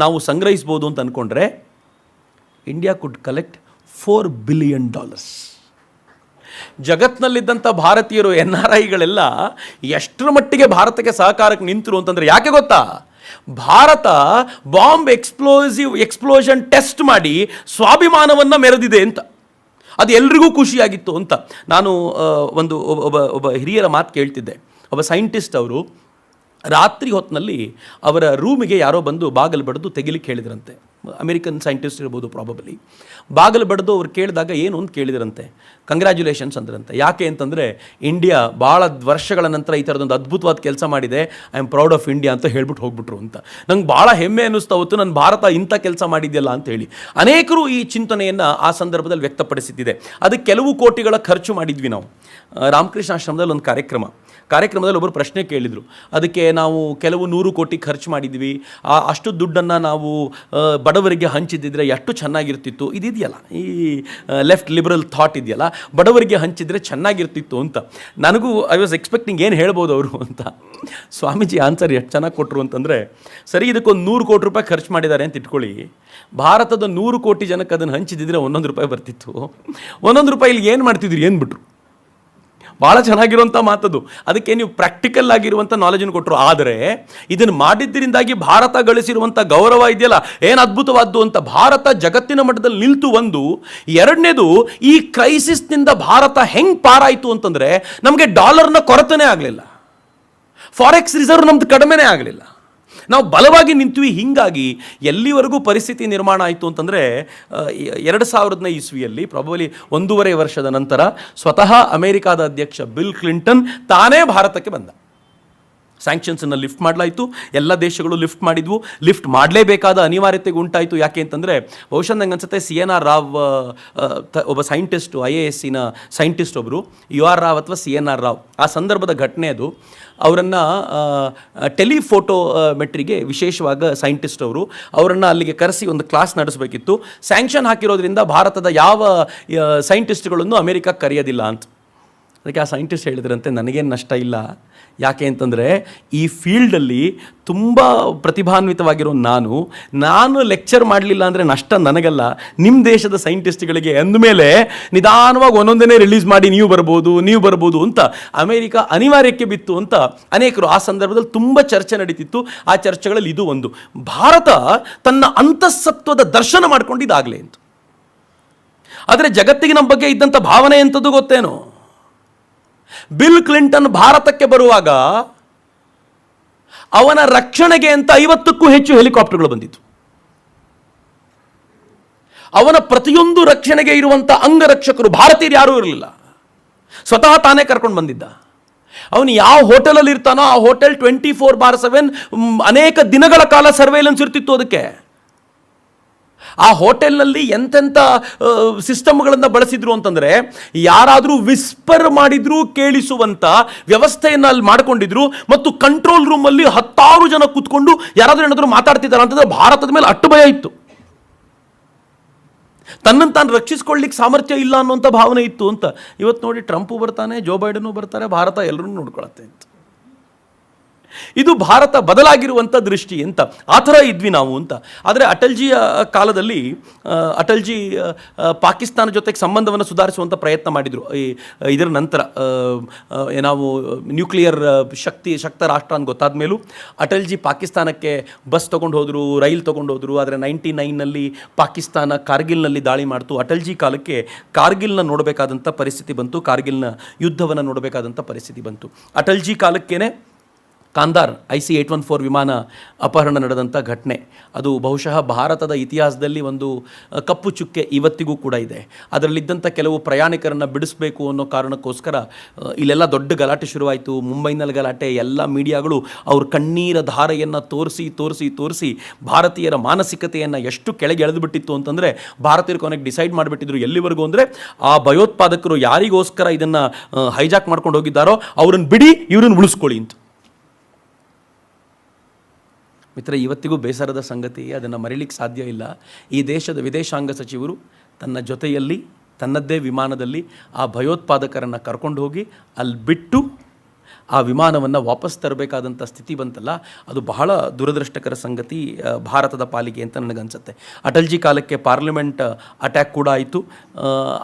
ನಾವು ಸಂಗ್ರಹಿಸ್ಬೋದು ಅಂತ ಅಂದ್ಕೊಂಡ್ರೆ, ಇಂಡಿಯಾ ಕುಡ್ ಕಲೆಕ್ಟ್ $4 ಬಿಲಿಯನ್. ಜಗತ್ತಿನಲ್ಲಿದ್ದಂಥ ಭಾರತೀಯರು NRIಗಳೆಲ್ಲ ಎಷ್ಟರ ಮಟ್ಟಿಗೆ ಭಾರತಕ್ಕೆ ಸಹಕಾರಕ್ಕೆ ನಿಂತರು ಅಂತಂದರೆ ಯಾಕೆ ಗೊತ್ತಾ? ಭಾರತ ಬಾಂಬ್ ಎಕ್ಸ್ಪ್ಲೋಷನ್ ಟೆಸ್ಟ್ ಮಾಡಿ ಸ್ವಾಭಿಮಾನವನ್ನು ಮೆರೆದಿದೆ ಅಂತ. ಅದು ಎಲ್ರಿಗೂ ಖುಷಿಯಾಗಿತ್ತು ಅಂತ. ನಾನು ಒಬ್ಬ ಹಿರಿಯರ ಮಾತು ಕೇಳ್ತಿದ್ದೆ. ಒಬ್ಬ ಸೈಂಟಿಸ್ಟ್ ಅವರು ರಾತ್ರಿ ಹೊತ್ತಿನಲ್ಲಿ ಅವರ ರೂಮಿಗೆ ಯಾರೋ ಬಂದು ಬಾಗಿಲು ಬಡಿದು ತೆಗಿಲಿಕ್ಕೆ ಹೇಳಿದ್ರಂತೆ. ಅಮೆರಿಕನ್ ಸೈಂಟಿಸ್ಟ್ ಇರ್ಬೋದು ಪ್ರಾಬಬಲಿ. ಬಾಗಿಲು ಬಡಿದು ಅವ್ರು ಕೇಳಿದಾಗ ಏನು ಅಂತ ಕೇಳಿದ್ರಂತೆ. ಕಂಗ್ರ್ಯಾಚುಲೇಷನ್ಸ್ ಅಂದ್ರಂತೆ. ಯಾಕೆ ಅಂತಂದರೆ, ಇಂಡಿಯಾ ಭಾಳ ವರ್ಷಗಳ ನಂತರ ಈ ಥರದೊಂದು ಅದ್ಭುತವಾದ ಕೆಲಸ ಮಾಡಿದೆ, I am proud of India ಅಂತ ಹೇಳ್ಬಿಟ್ಟು ಹೋಗ್ಬಿಟ್ರು ಅಂತ. ನಂಗೆ ಭಾಳ ಹೆಮ್ಮೆ ಅನ್ನಿಸ್ತಾ ಹೋಯ್ತು, ನನ್ನ ಭಾರತ ಇಂಥ ಕೆಲಸ ಮಾಡಿದೆಯಲ್ಲ ಅಂತೇಳಿ. ಅನೇಕರು ಈ ಚಿಂತನೆಯನ್ನು ಆ ಸಂದರ್ಭದಲ್ಲಿ ವ್ಯಕ್ತಪಡಿಸಿದ್ದಿದೆ. ಅದಕ್ಕೆ ಕೆಲವು ಕೋಟಿಗಳ ಖರ್ಚು ಮಾಡಿದ್ವಿ ನಾವು. ರಾಮಕೃಷ್ಣ ಆಶ್ರಮದಲ್ಲಿ ಒಂದು ಕಾರ್ಯಕ್ರಮದಲ್ಲಿ ಒಬ್ಬರು ಪ್ರಶ್ನೆ ಕೇಳಿದರು. ಅದಕ್ಕೆ ನಾವು ಕೆಲವು 100 ಕೋಟಿ ಖರ್ಚು ಮಾಡಿದ್ವಿ, ಅಷ್ಟು ದುಡ್ಡನ್ನು ನಾವು ಬಡವರಿಗೆ ಹಂಚಿದ್ದಿದ್ರೆ ಎಷ್ಟು ಚೆನ್ನಾಗಿರ್ತಿತ್ತು. ಇದೆಯಲ್ಲ ಈ ಲೆಫ್ಟ್ ಲಿಬರಲ್ ಥಾಟ್ ಇದೆಯಲ್ಲ, ಬಡವರಿಗೆ ಹಂಚಿದ್ರೆ ಚೆನ್ನಾಗಿರ್ತಿತ್ತು ಅಂತ. ನನಗೂ ಐ ವಾಸ್ ಎಕ್ಸ್ಪೆಕ್ಟಿಂಗ್ ಏನು ಹೇಳ್ಬೋದು ಅವರು ಅಂತ. ಸ್ವಾಮೀಜಿ ಆನ್ಸರ್ ಎಷ್ಟು ಚೆನ್ನಾಗಿ ಕೊಟ್ಟರು ಅಂತಂದರೆ, ಸರಿ ಇದಕ್ಕೊಂದು $100 ಕೋಟಿ ಖರ್ಚು ಮಾಡಿದ್ದಾರೆ ಅಂತ ಇಟ್ಕೊಳ್ಳಿ, ಭಾರತದ 100 ಕೋಟಿ ಜನಕ್ಕೆ ಅದನ್ನು ಹಂಚಿದಿದ್ರೆ $1 ಬರ್ತಿತ್ತು. $1 ಏನು ಮಾಡ್ತಿದ್ರಿ ಏನು ಬಿಟ್ರು. ಭಾಳ ಚೆನ್ನಾಗಿರುವಂಥ ಮಾತದು. ಅದಕ್ಕೆ ನೀವು ಪ್ರಾಕ್ಟಿಕಲ್ ಆಗಿರುವಂಥ ನಾಲೆಜನ್ನು ಕೊಟ್ಟರು. ಆದರೆ ಇದನ್ನು ಮಾಡಿದ್ದರಿಂದಾಗಿ ಭಾರತ ಗಳಿಸಿರುವಂಥ ಗೌರವ ಇದೆಯಲ್ಲ, ಏನು ಅದ್ಭುತವಾದ್ದು ಅಂತ. ಭಾರತ ಜಗತ್ತಿನ ಮಟ್ಟದಲ್ಲಿ ನಿಲ್ತು. ಒಂದು. ಎರಡನೇದು, ಈ ಕ್ರೈಸಿಸ್ನಿಂದ ಭಾರತ ಹೆಂಗೆ ಪಾರಾಯಿತು ಅಂತಂದರೆ, ನಮಗೆ ಡಾಲರ್ನ ಕೊರತೆನೇ ಆಗಲಿಲ್ಲ, ಫಾರೆಕ್ಸ್ ರಿಸರ್ವ್ ನಮ್ದು ಕಡಿಮೆನೇ ಆಗಲಿಲ್ಲ, ನಾವು ಬಲವಾಗಿ ನಿಂತ್ವಿ. ಹೀಗಾಗಿ ಎಲ್ಲಿವರೆಗೂ ಪರಿಸ್ಥಿತಿ ನಿರ್ಮಾಣ ಆಯಿತು ಅಂತಂದರೆ, 2000ನೇ ಇಸ್ವಿಯಲ್ಲಿ ಪ್ರಾಬಲಿ 1.5 ವರ್ಷದ ನಂತರ ಸ್ವತಃ ಅಮೆರಿಕಾದ ಅಧ್ಯಕ್ಷ ಬಿಲ್ ಕ್ಲಿಂಟನ್ ತಾನೇ ಭಾರತಕ್ಕೆ ಬಂದ. ಸ್ಯಾಂಕ್ಷನ್ಸನ್ನು ಲಿಫ್ಟ್ ಮಾಡಲಾಯಿತು, ಎಲ್ಲ ದೇಶಗಳು ಲಿಫ್ಟ್ ಮಾಡಿದ್ವು. ಲಿಫ್ಟ್ ಮಾಡಲೇಬೇಕಾದ ಅನಿವಾರ್ಯತೆಗೆ ಉಂಟಾಯಿತು. ಯಾಕೆ ಅಂತಂದರೆ, ಬಹುಶಃ ನಂಗೆ ಅನ್ಸುತ್ತೆ CNR ರಾವ್ ಒಬ್ಬ ಸೈಂಟಿಸ್ಟು, IASನ ಸೈಂಟಿಸ್ಟ್ ಒಬ್ಬರು, UR ರಾವ್ ಅಥವಾ CNR ರಾವ್, ಆ ಸಂದರ್ಭದ ಘಟನೆ ಅದು. ಅವರನ್ನು ಟೆಲಿಫೋಟೋ ಮೆಟ್ರಿಗೆ ವಿಶೇಷವಾಗಿ ಸೈಂಟಿಸ್ಟ್ ಅವರನ್ನು ಅಲ್ಲಿಗೆ ಕರೆಸಿ ಒಂದು ಕ್ಲಾಸ್ ನಡೆಸಬೇಕಿತ್ತು. ಸ್ಯಾಂಕ್ಷನ್ ಹಾಕಿರೋದ್ರಿಂದ ಭಾರತದ ಯಾವ ಸೈಂಟಿಸ್ಟ್ಗಳನ್ನು ಅಮೆರಿಕಕ್ಕೆ ಕರೆಯೋದಿಲ್ಲ ಅಂತ. ಅದಕ್ಕೆ ಆ ಸೈಂಟಿಸ್ಟ್ ಹೇಳಿದ್ರಂತೆ, ನನಗೇನು ನಷ್ಟ ಇಲ್ಲ. ಯಾಕೆ ಅಂತಂದರೆ, ಈ ಫೀಲ್ಡಲ್ಲಿ ತುಂಬ ಪ್ರತಿಭಾನ್ವಿತವಾಗಿರೋ ನಾನು ಲೆಕ್ಚರ್ ಮಾಡಲಿಲ್ಲ ಅಂದರೆ ನಷ್ಟ ನನಗಲ್ಲ, ನಿಮ್ಮ ದೇಶದ ಸೈಂಟಿಸ್ಟ್ಗಳಿಗೆ. ಅಂದಮೇಲೆ ನಿಧಾನವಾಗಿ ಒಂದೊಂದನೇ ರಿಲೀಸ್ ಮಾಡಿ ನೀವು ಬರ್ಬೋದು ಅಂತ ಅಮೆರಿಕ ಅನಿವಾರ್ಯಕ್ಕೆ ಬಿತ್ತು ಅಂತ ಅನೇಕರು ಆ ಸಂದರ್ಭದಲ್ಲಿ ತುಂಬ ಚರ್ಚೆ ನಡೀತಿತ್ತು. ಆ ಚರ್ಚೆಗಳಲ್ಲಿ ಇದು ಒಂದು. ಭಾರತ ತನ್ನ ಅಂತಃಸತ್ವದ ದರ್ಶನ ಮಾಡ್ಕೊಂಡಿದ್ದಾಗಲೇ ಅಂತ. ಆದರೆ ಜಗತ್ತಿಗೆ ನಮ್ಮ ಬಗ್ಗೆ ಇದ್ದಂಥ ಭಾವನೆ ಎಂಥದ್ದು ಗೊತ್ತೇನೋ? ಬಿಲ್ ಕ್ಲಿಂಟನ್ ಭಾರತಕ್ಕೆ ಬರುವಾಗ ಅವನ ರಕ್ಷಣೆಗೆ ಅಂತ 50ಕ್ಕೂ ಹೆಚ್ಚು ಹೆಲಿಕಾಪ್ಟರ್ಗಳು ಬಂದಿತ್ತು. ಅವನ ಪ್ರತಿಯೊಂದು ರಕ್ಷಣೆಗೆ ಇರುವಂಥ ಅಂಗರಕ್ಷಕರು ಭಾರತೀಯರು ಯಾರೂ ಇರಲಿಲ್ಲ, ಸ್ವತಃ ತಾನೇ ಕರ್ಕೊಂಡು ಬಂದಿದ್ದ. ಅವನು ಯಾವ ಹೋಟೆಲಲ್ಲಿ ಇರ್ತಾನೋ ಆ ಹೋಟೆಲ್ 24/7 ಅನೇಕ ದಿನಗಳ ಕಾಲ ಸರ್ವೇಲೆನ್ಸ್ ಇರ್ತಿತ್ತು. ಅದಕ್ಕೆ ಆ ಹೋಟೆಲ್ನಲ್ಲಿ ಎಂತೆಂಥ ಸಿಸ್ಟಮ್ಗಳನ್ನು ಬಳಸಿದ್ರು ಅಂತಂದರೆ, ಯಾರಾದರೂ ವಿಸ್ಪರ್ ಮಾಡಿದ್ರು ಕೇಳಿಸುವಂಥ ವ್ಯವಸ್ಥೆಯನ್ನು ಅಲ್ಲಿ ಮಾಡಿಕೊಂಡಿದ್ರು. ಮತ್ತು ಕಂಟ್ರೋಲ್ ರೂಮಲ್ಲಿ 10 ಜನ ಕೂತ್ಕೊಂಡು ಯಾರಾದರೂ ಏನಾದರೂ ಮಾತಾಡ್ತಿದ್ದಾರೆ ಅಂತಂದರೆ ಭಾರತದ ಮೇಲೆ ಅಟ್ಟು ಭಯ ಇತ್ತು. ತನ್ನನ್ನು ತಾನು ರಕ್ಷಿಸ್ಕೊಳ್ಳಿಕ್ಕೆ ಸಾಮರ್ಥ್ಯ ಇಲ್ಲ ಅನ್ನೋಂಥ ಭಾವನೆ ಇತ್ತು ಅಂತ. ಇವತ್ತು ನೋಡಿ, ಟ್ರಂಪು ಬರ್ತಾನೆ, ಜೋ ಬೈಡನು ಬರ್ತಾರೆ, ಭಾರತ ಎಲ್ಲರೂ ನೋಡ್ಕೊಳತ್ತೆ ಅಂತ. ಇದು ಭಾರತ ಬದಲಾಗಿರುವಂಥ ದೃಷ್ಟಿ ಅಂತ, ಆ ಥರ ಇದ್ವಿ ನಾವು ಅಂತ. ಆದರೆ ಅಟಲ್ಜಿಯ ಕಾಲದಲ್ಲಿ ಅಟಲ್ಜಿ ಪಾಕಿಸ್ತಾನ ಜೊತೆಗೆ ಸಂಬಂಧವನ್ನು ಸುಧಾರಿಸುವಂಥ ಪ್ರಯತ್ನ ಮಾಡಿದರು. ಇದರ ನಂತರ ನಾವು ನ್ಯೂಕ್ಲಿಯರ್ ಶಕ್ತ ರಾಷ್ಟ್ರ ಅಂತ ಗೊತ್ತಾದ ಮೇಲೂ ಅಟಲ್ಜಿ ಪಾಕಿಸ್ತಾನಕ್ಕೆ ಬಸ್ ತೊಗೊಂಡು ಹೋದರು, ರೈಲ್ ತೊಗೊಂಡು ಹೋದರು. ಆದರೆ 99ನಲ್ಲಿ ಪಾಕಿಸ್ತಾನ ಕಾರ್ಗಿಲ್ನಲ್ಲಿ ದಾಳಿ ಮಾಡ್ತು. ಅಟಲ್ಜಿ ಕಾಲಕ್ಕೆ ಕಾರ್ಗಿಲ್ನ ನೋಡಬೇಕಾದಂಥ ಪರಿಸ್ಥಿತಿ ಬಂತು, ಕಾರ್ಗಿಲ್ನ ಯುದ್ಧವನ್ನು ನೋಡಬೇಕಾದಂಥ ಪರಿಸ್ಥಿತಿ ಬಂತು. ಅಟಲ್ಜಿ ಕಾಲಕ್ಕೇ ಕಾಂದಾರ್ IC-814 ವಿಮಾನ ಅಪಹರಣ ನಡೆದಂಥ ಘಟನೆ, ಅದು ಬಹುಶಃ ಭಾರತದ ಇತಿಹಾಸದಲ್ಲಿ ಒಂದು ಕಪ್ಪು ಚುಕ್ಕೆ ಇವತ್ತಿಗೂ ಕೂಡ ಇದೆ. ಅದರಲ್ಲಿದ್ದಂಥ ಕೆಲವು ಪ್ರಯಾಣಿಕರನ್ನು ಬಿಡಿಸಬೇಕು ಅನ್ನೋ ಕಾರಣಕ್ಕೋಸ್ಕರ ಇಲ್ಲೆಲ್ಲ ದೊಡ್ಡ ಗಲಾಟೆ ಶುರುವಾಯಿತು. ಮುಂಬೈನಲ್ಲಿ ಗಲಾಟೆ, ಎಲ್ಲ ಮೀಡಿಯಾಗಳು ಅವ್ರ ಕಣ್ಣೀರ ಧಾರೆಯನ್ನು ತೋರಿಸಿ ಭಾರತೀಯರ ಮಾನಸಿಕತೆಯನ್ನು ಎಷ್ಟು ಕೆಳಗೆ ಎಳೆದುಬಿಟ್ಟಿತ್ತು ಅಂತಂದರೆ, ಭಾರತೀಯರು ಕೊನೆಗೆ ಡಿಸೈಡ್ ಮಾಡಿಬಿಟ್ಟಿದ್ರು ಎಲ್ಲಿವರೆಗೂ ಅಂದರೆ, ಆ ಭಯೋತ್ಪಾದಕರು ಯಾರಿಗೋಸ್ಕರ ಇದನ್ನು ಹೈಜಾಕ್ ಮಾಡ್ಕೊಂಡು ಹೋಗಿದ್ದಾರೋ ಅವ್ರನ್ನ ಬಿಡಿ, ಇವ್ರನ್ನ ಉಳಿಸ್ಕೊಳ್ಳಿ ಅಂತ. ಮಿತ್ರ, ಇವತ್ತಿಗೂ ಬೇಸರದ ಸಂಗತಿ, ಅದನ್ನು ಮರೀಲಿಕ್ಕೆ ಸಾಧ್ಯ ಇಲ್ಲ. ಈ ದೇಶದ ವಿದೇಶಾಂಗ ಸಚಿವರು ತನ್ನ ಜೊತೆಯಲ್ಲಿ ತನ್ನದ್ದೇ ವಿಮಾನದಲ್ಲಿ ಆ ಭಯೋತ್ಪಾದಕರನ್ನು ಕರ್ಕೊಂಡು ಹೋಗಿ ಅಲ್ಲಿ ಬಿಟ್ಟು ಆ ವಿಮಾನವನ್ನು ವಾಪಸ್ ತರಬೇಕಾದಂಥ ಸ್ಥಿತಿ ಬಂತಲ್ಲ, ಅದು ಬಹಳ ದುರದೃಷ್ಟಕರ ಸಂಗತಿ ಭಾರತದ ಪಾಲಿಗೆ ಅಂತ ನನಗನ್ಸುತ್ತೆ. ಅಟಲ್ಜಿ ಕಾಲಕ್ಕೆ ಪಾರ್ಲಿಮೆಂಟ್ ಅಟ್ಯಾಕ್ ಕೂಡ ಆಯಿತು.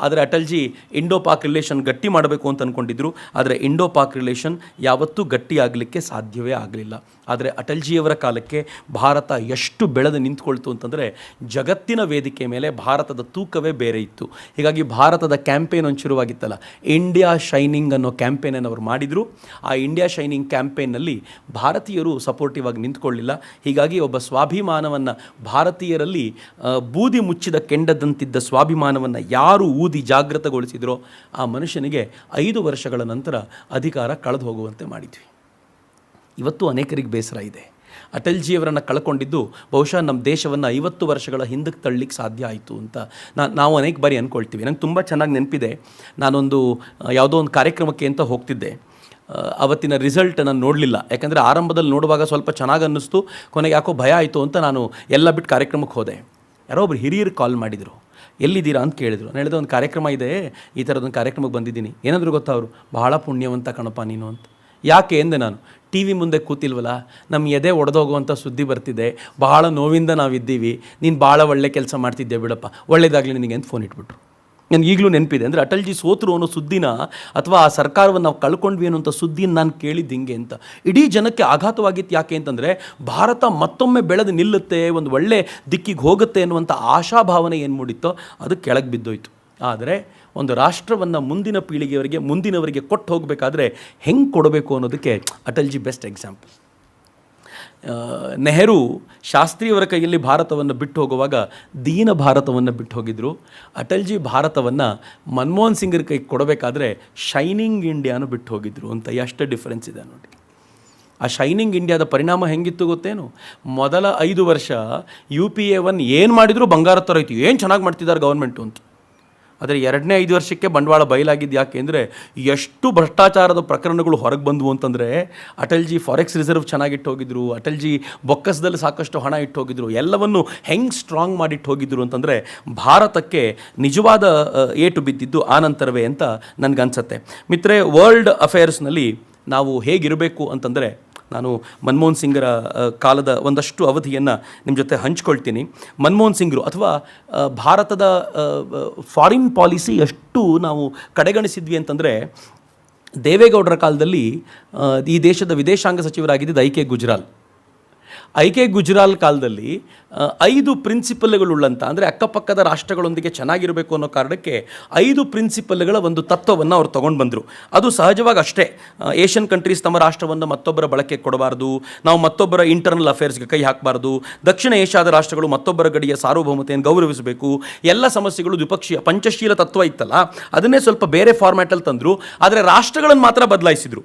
ಆದರೆ ಅಟಲ್ಜಿ ಇಂಡೋ ಪಾಕ್ ರಿಲೇಷನ್ ಗಟ್ಟಿ ಮಾಡಬೇಕು ಅಂತ ಅಂದ್ಕೊಂಡಿದ್ರು. ಆದರೆ ಇಂಡೋ ಪಾಕ್ ರಿಲೇಷನ್ ಯಾವತ್ತೂ ಗಟ್ಟಿ ಆಗಲಿಕ್ಕೆ ಸಾಧ್ಯವೇ ಆಗಲಿಲ್ಲ. ಆದರೆ ಅಟಲ್ಜಿಯವರ ಕಾಲಕ್ಕೆ ಭಾರತ ಎಷ್ಟು ಬೆಳೆದು ನಿಂತ್ಕೊಳ್ತು ಅಂತಂದರೆ, ಜಗತ್ತಿನ ವೇದಿಕೆ ಮೇಲೆ ಭಾರತದ ತೂಕವೇ ಬೇರೆ ಇತ್ತು. ಹೀಗಾಗಿ ಭಾರತದ ಕ್ಯಾಂಪೇನ್ ಒಂದು ಶುರುವಾಗಿತ್ತಲ್ಲ, ಇಂಡಿಯಾ ಶೈನಿಂಗ್ ಅನ್ನೋ ಕ್ಯಾಂಪೇನನ್ನು ಅವರು ಮಾಡಿದರು. ಆ ಇಂಡಿಯಾ ಶೈನಿಂಗ್ ಕ್ಯಾಂಪೇನ್ನಲ್ಲಿ ಭಾರತೀಯರು ಸಪೋರ್ಟಿವ್ ಆಗಿ ನಿಂತ್ಕೊಳ್ಳಿಲ್ಲ. ಹೀಗಾಗಿ ಒಬ್ಬ ಸ್ವಾಭಿಮಾನವನ್ನು, ಭಾರತೀಯರಲ್ಲಿ ಬೂದಿ ಮುಚ್ಚಿದ ಕೆಂಡದಂತಿದ್ದ ಸ್ವಾಭಿಮಾನವನ್ನು ಯಾರು ಊದಿ ಜಾಗೃತಗೊಳಿಸಿದರೋ ಆ ಮನುಷ್ಯನಿಗೆ 5 ವರ್ಷಗಳ ನಂತರ ಅಧಿಕಾರ ಕಳೆದು ಹೋಗುವಂತೆ ಮಾಡಿದ್ವಿ. ಇವತ್ತು ಅನೇಕರಿಗೆ ಬೇಸರ ಇದೆ. ಅಟಲ್ಜಿಯವರನ್ನು ಕಳ್ಕೊಂಡಿದ್ದು ಬಹುಶಃ ನಮ್ಮ ದೇಶವನ್ನು 50 ವರ್ಷಗಳ ಹಿಂದಕ್ಕೆ ತಳ್ಳಲಿಕ್ಕೆ ಸಾಧ್ಯ ಆಯಿತು ಅಂತ ನಾವು ಅನೇಕ ಬಾರಿ ಅಂದ್ಕೊಳ್ತೀವಿ. ನಂಗೆ ತುಂಬ ಚೆನ್ನಾಗಿ ನೆನಪಿದೆ, ನಾನೊಂದು ಯಾವುದೋ ಒಂದು ಕಾರ್ಯಕ್ರಮಕ್ಕೆ ಅಂತ ಹೋಗ್ತಿದ್ದೆ. ಅವತ್ತಿನ ರಿಸಲ್ಟ್ ನಾನು ನೋಡಲಿಲ್ಲ, ಯಾಕಂದರೆ ಆರಂಭದಲ್ಲಿ ನೋಡುವಾಗ ಸ್ವಲ್ಪ ಚೆನ್ನಾಗಿ ಅನ್ನಿಸ್ತು, ಕೊನೆಗೆ ಯಾಕೋ ಭಯ ಆಯಿತು ಅಂತ ನಾನು ಎಲ್ಲ ಬಿಟ್ಟು ಕಾರ್ಯಕ್ರಮಕ್ಕೆ ಹೋದೆ. ಯಾರೋ ಒಬ್ರು ಹಿರಿಯರು ಕಾಲ್ ಮಾಡಿದರು, ಎಲ್ಲಿದ್ದೀರಾ ಅಂತ ಕೇಳಿದರು. ನಾನು ಹೇಳಿದೆ, ಒಂದು ಕಾರ್ಯಕ್ರಮ ಇದೆ, ಈ ಥರದೊಂದು ಕಾರ್ಯಕ್ರಮಕ್ಕೆ ಬಂದಿದ್ದೀನಿ. ಏನಾದರೂ ಗೊತ್ತಾ ಅವರು, ಬಹಳ ಪುಣ್ಯವಂತ ಕಣಪ್ಪ ನೀನು ಅಂತ. ಯಾಕೆ ಎಂದೆ ನಾನು, ಟಿ ವಿ ಮುಂದೆ ಕೂತಿಲ್ವಲ್ಲ, ನಮ್ಮ ಎದೆ ಒಡೆದೋಗುವಂಥ ಸುದ್ದಿ ಬರ್ತಿದೆ, ಬಹಳ ನೋವಿಂದ ನಾವಿದ್ದೀವಿ, ನೀನು ಭಾಳ ಒಳ್ಳೆ ಕೆಲಸ ಮಾಡ್ತಿದ್ದೆ ಬಿಡಪ್ಪ, ಒಳ್ಳೇದಾಗಲಿ ನಿನಗೆ ಅಂತ ಫೋನ್ ಇಟ್ಬಿಟ್ರು. ನನಗೆ ಈಗಲೂ ನೆನಪಿದೆ. ಅಂದರೆ ಅಟಲ್ಜಿ ಸೋತರು ಅನ್ನೋ ಸುದ್ದಿನ, ಅಥವಾ ಆ ಸರ್ಕಾರವನ್ನು ನಾವು ಕಳ್ಕೊಂಡ್ವಿ ಅನ್ನೋಂಥ ಸುದ್ದಿನ ನಾನು ಕೇಳಿದ್ದು ಹಿಂಗೆ ಅಂತ. ಇಡೀ ಜನಕ್ಕೆ ಆಘಾತವಾಗಿತ್ತು. ಯಾಕೆ ಅಂತಂದರೆ, ಭಾರತ ಮತ್ತೊಮ್ಮೆ ಬೆಳೆದು ನಿಲ್ಲುತ್ತೆ, ಒಂದು ಒಳ್ಳೆ ದಿಕ್ಕಿಗೆ ಹೋಗುತ್ತೆ ಅನ್ನುವಂಥ ಆಶಾಭಾವನೆ ಏನು ಮೂಡಿತ್ತೋ ಅದು ಕೆಳಗೆ ಬಿದ್ದೋಯ್ತು. ಆದರೆ ಒಂದು ರಾಷ್ಟ್ರವನ್ನು ಮುಂದಿನ ಪೀಳಿಗೆಯವರಿಗೆ, ಮುಂದಿನವರಿಗೆ ಕೊಟ್ಟು ಹೋಗಬೇಕಾದ್ರೆ ಹೆಂಗೆ ಕೊಡಬೇಕು ಅನ್ನೋದಕ್ಕೆ ಅಟಲ್ಜಿ ಬೆಸ್ಟ್ ಎಕ್ಸಾಂಪಲ್. ನೆಹರು ಶಾಸ್ತ್ರಿಯವರ ಕೈಯಲ್ಲಿ ಭಾರತವನ್ನು ಬಿಟ್ಟು ಹೋಗುವಾಗ ದೀನ ಭಾರತವನ್ನು ಬಿಟ್ಟು ಹೋಗಿದ್ದರು. ಅಟಲ್ಜಿ ಭಾರತವನ್ನು ಮನಮೋಹನ್ ಸಿಂಗರ ಕೈಗೆ ಕೊಡಬೇಕಾದ್ರೆ ಶೈನಿಂಗ್ ಇಂಡಿಯಾನು ಬಿಟ್ಟು ಹೋಗಿದ್ರು ಅಂತ. ಎಷ್ಟು ಡಿಫರೆನ್ಸ್ ಇದೆ ನೋಡಿ. ಆ ಶೈನಿಂಗ್ ಇಂಡಿಯಾದ ಪರಿಣಾಮ ಹೆಂಗಿತ್ತು ಗೊತ್ತೇನು? ಮೊದಲ 5 ವರ್ಷ UPA 1 ಏನು ಮಾಡಿದರೂ ಬಂಗಾರ ಥರ ಇತ್ತು, ಏನು ಚೆನ್ನಾಗಿ ಮಾಡ್ತಿದ್ದಾರೆ ಗೌರ್ಮೆಂಟು ಅಂತ. ಆದರೆ 2ನೇ 5 ವರ್ಷಕ್ಕೆ ಬಂಡವಾಳ ಬಯಲಾಗಿದ್ದು. ಯಾಕೆ ಅಂದರೆ, ಎಷ್ಟು ಭ್ರಷ್ಟಾಚಾರದ ಪ್ರಕರಣಗಳು ಹೊರಗೆ ಬಂದವು ಅಂತಂದರೆ, ಅಟಲ್ಜಿ ಫಾರೆಕ್ಸ್ ರಿಸರ್ವ್ ಚೆನ್ನಾಗಿಟ್ಟು ಹೋಗಿದ್ರು, ಅಟಲ್ಜಿ ಬೊಕ್ಕಸದಲ್ಲಿ ಸಾಕಷ್ಟು ಹಣ ಇಟ್ಟು ಹೋಗಿದ್ರು, ಎಲ್ಲವನ್ನು ಹೆಂಗೆ ಸ್ಟ್ರಾಂಗ್ ಮಾಡಿಟ್ಟು ಹೋಗಿದ್ರು ಅಂತಂದರೆ, ಭಾರತಕ್ಕೆ ನಿಜವಾದ ಏಟು ಬಿದ್ದಿದ್ದು ಆ ನಂತರವೇ ಅಂತ ನನಗನ್ಸುತ್ತೆ. ಮಿತ್ರೇ, ವರ್ಲ್ಡ್ ಅಫೇರ್ಸ್ನಲ್ಲಿ ನಾವು ಹೇಗಿರಬೇಕು ಅಂತಂದರೆ, ನಾನು ಮನಮೋಹನ್ ಸಿಂಗರ ಕಾಲದ ಒಂದಷ್ಟು ಅವಧಿಯನ್ನು ನಿಮ್ಮ ಜೊತೆ ಹಂಚ್ಕೊಳ್ತೀನಿ. ಮನಮೋಹನ್ ಸಿಂಗರು ಅಥವಾ ಭಾರತದ ಫಾರಿನ್ ಪಾಲಿಸಿ ಎಷ್ಟು ನಾವು ಕಡೆಗಣಿಸಿದ್ವಿ ಅಂತಂದರೆ, ದೇವೇಗೌಡರ ಕಾಲದಲ್ಲಿ ಈ ದೇಶದ ವಿದೇಶಾಂಗ ಸಚಿವರಾಗಿದ್ದು ಐ ಕೆ ಗುಜ್ರಾಲ್ ಕಾಲದಲ್ಲಿ 5 ಪ್ರಿನ್ಸಿಪಲ್ಗಳುಳ್ಳಂಥ, ಅಂದರೆ ಅಕ್ಕಪಕ್ಕದ ರಾಷ್ಟ್ರಗಳೊಂದಿಗೆ ಚೆನ್ನಾಗಿರಬೇಕು ಅನ್ನೋ ಕಾರಣಕ್ಕೆ 5 ಪ್ರಿನ್ಸಿಪಲ್ಗಳ ಒಂದು ತತ್ವವನ್ನು ಅವ್ರು ತೊಗೊಂಡು ಬಂದರು. ಅದು ಸಹಜವಾಗಿ ಅಷ್ಟೇ. ಏಷ್ಯನ್ ಕಂಟ್ರೀಸ್ ತಮ್ಮ ರಾಷ್ಟ್ರವನ್ನು ಮತ್ತೊಬ್ಬರ ಬಳಕೆ ಕೊಡಬಾರ್ದು, ನಾವು ಮತ್ತೊಬ್ಬರ ಇಂಟರ್ನಲ್ ಅಫೇರ್ಸ್ಗೆ ಕೈ ಹಾಕಬಾರ್ದು, ದಕ್ಷಿಣ ಏಷ್ಯಾದ ರಾಷ್ಟ್ರಗಳು ಮತ್ತೊಬ್ಬರ ಗಡಿಯ ಸಾರ್ವಭೌಮತೆಯನ್ನು ಗೌರವಿಸಬೇಕು, ಎಲ್ಲ ಸಮಸ್ಯೆಗಳು ದ್ವಿಪಕ್ಷೀಯ ಪಂಚಶೀಲ ತತ್ವ ಇತ್ತಲ್ಲ, ಅದನ್ನೇ ಸ್ವಲ್ಪ ಬೇರೆ ಫಾರ್ಮ್ಯಾಟಲ್ಲಿ ತಂದರು. ಆದರೆ ರಾಷ್ಟ್ರಗಳನ್ನು ಮಾತ್ರ ಬದಲಾಯಿಸಿದರು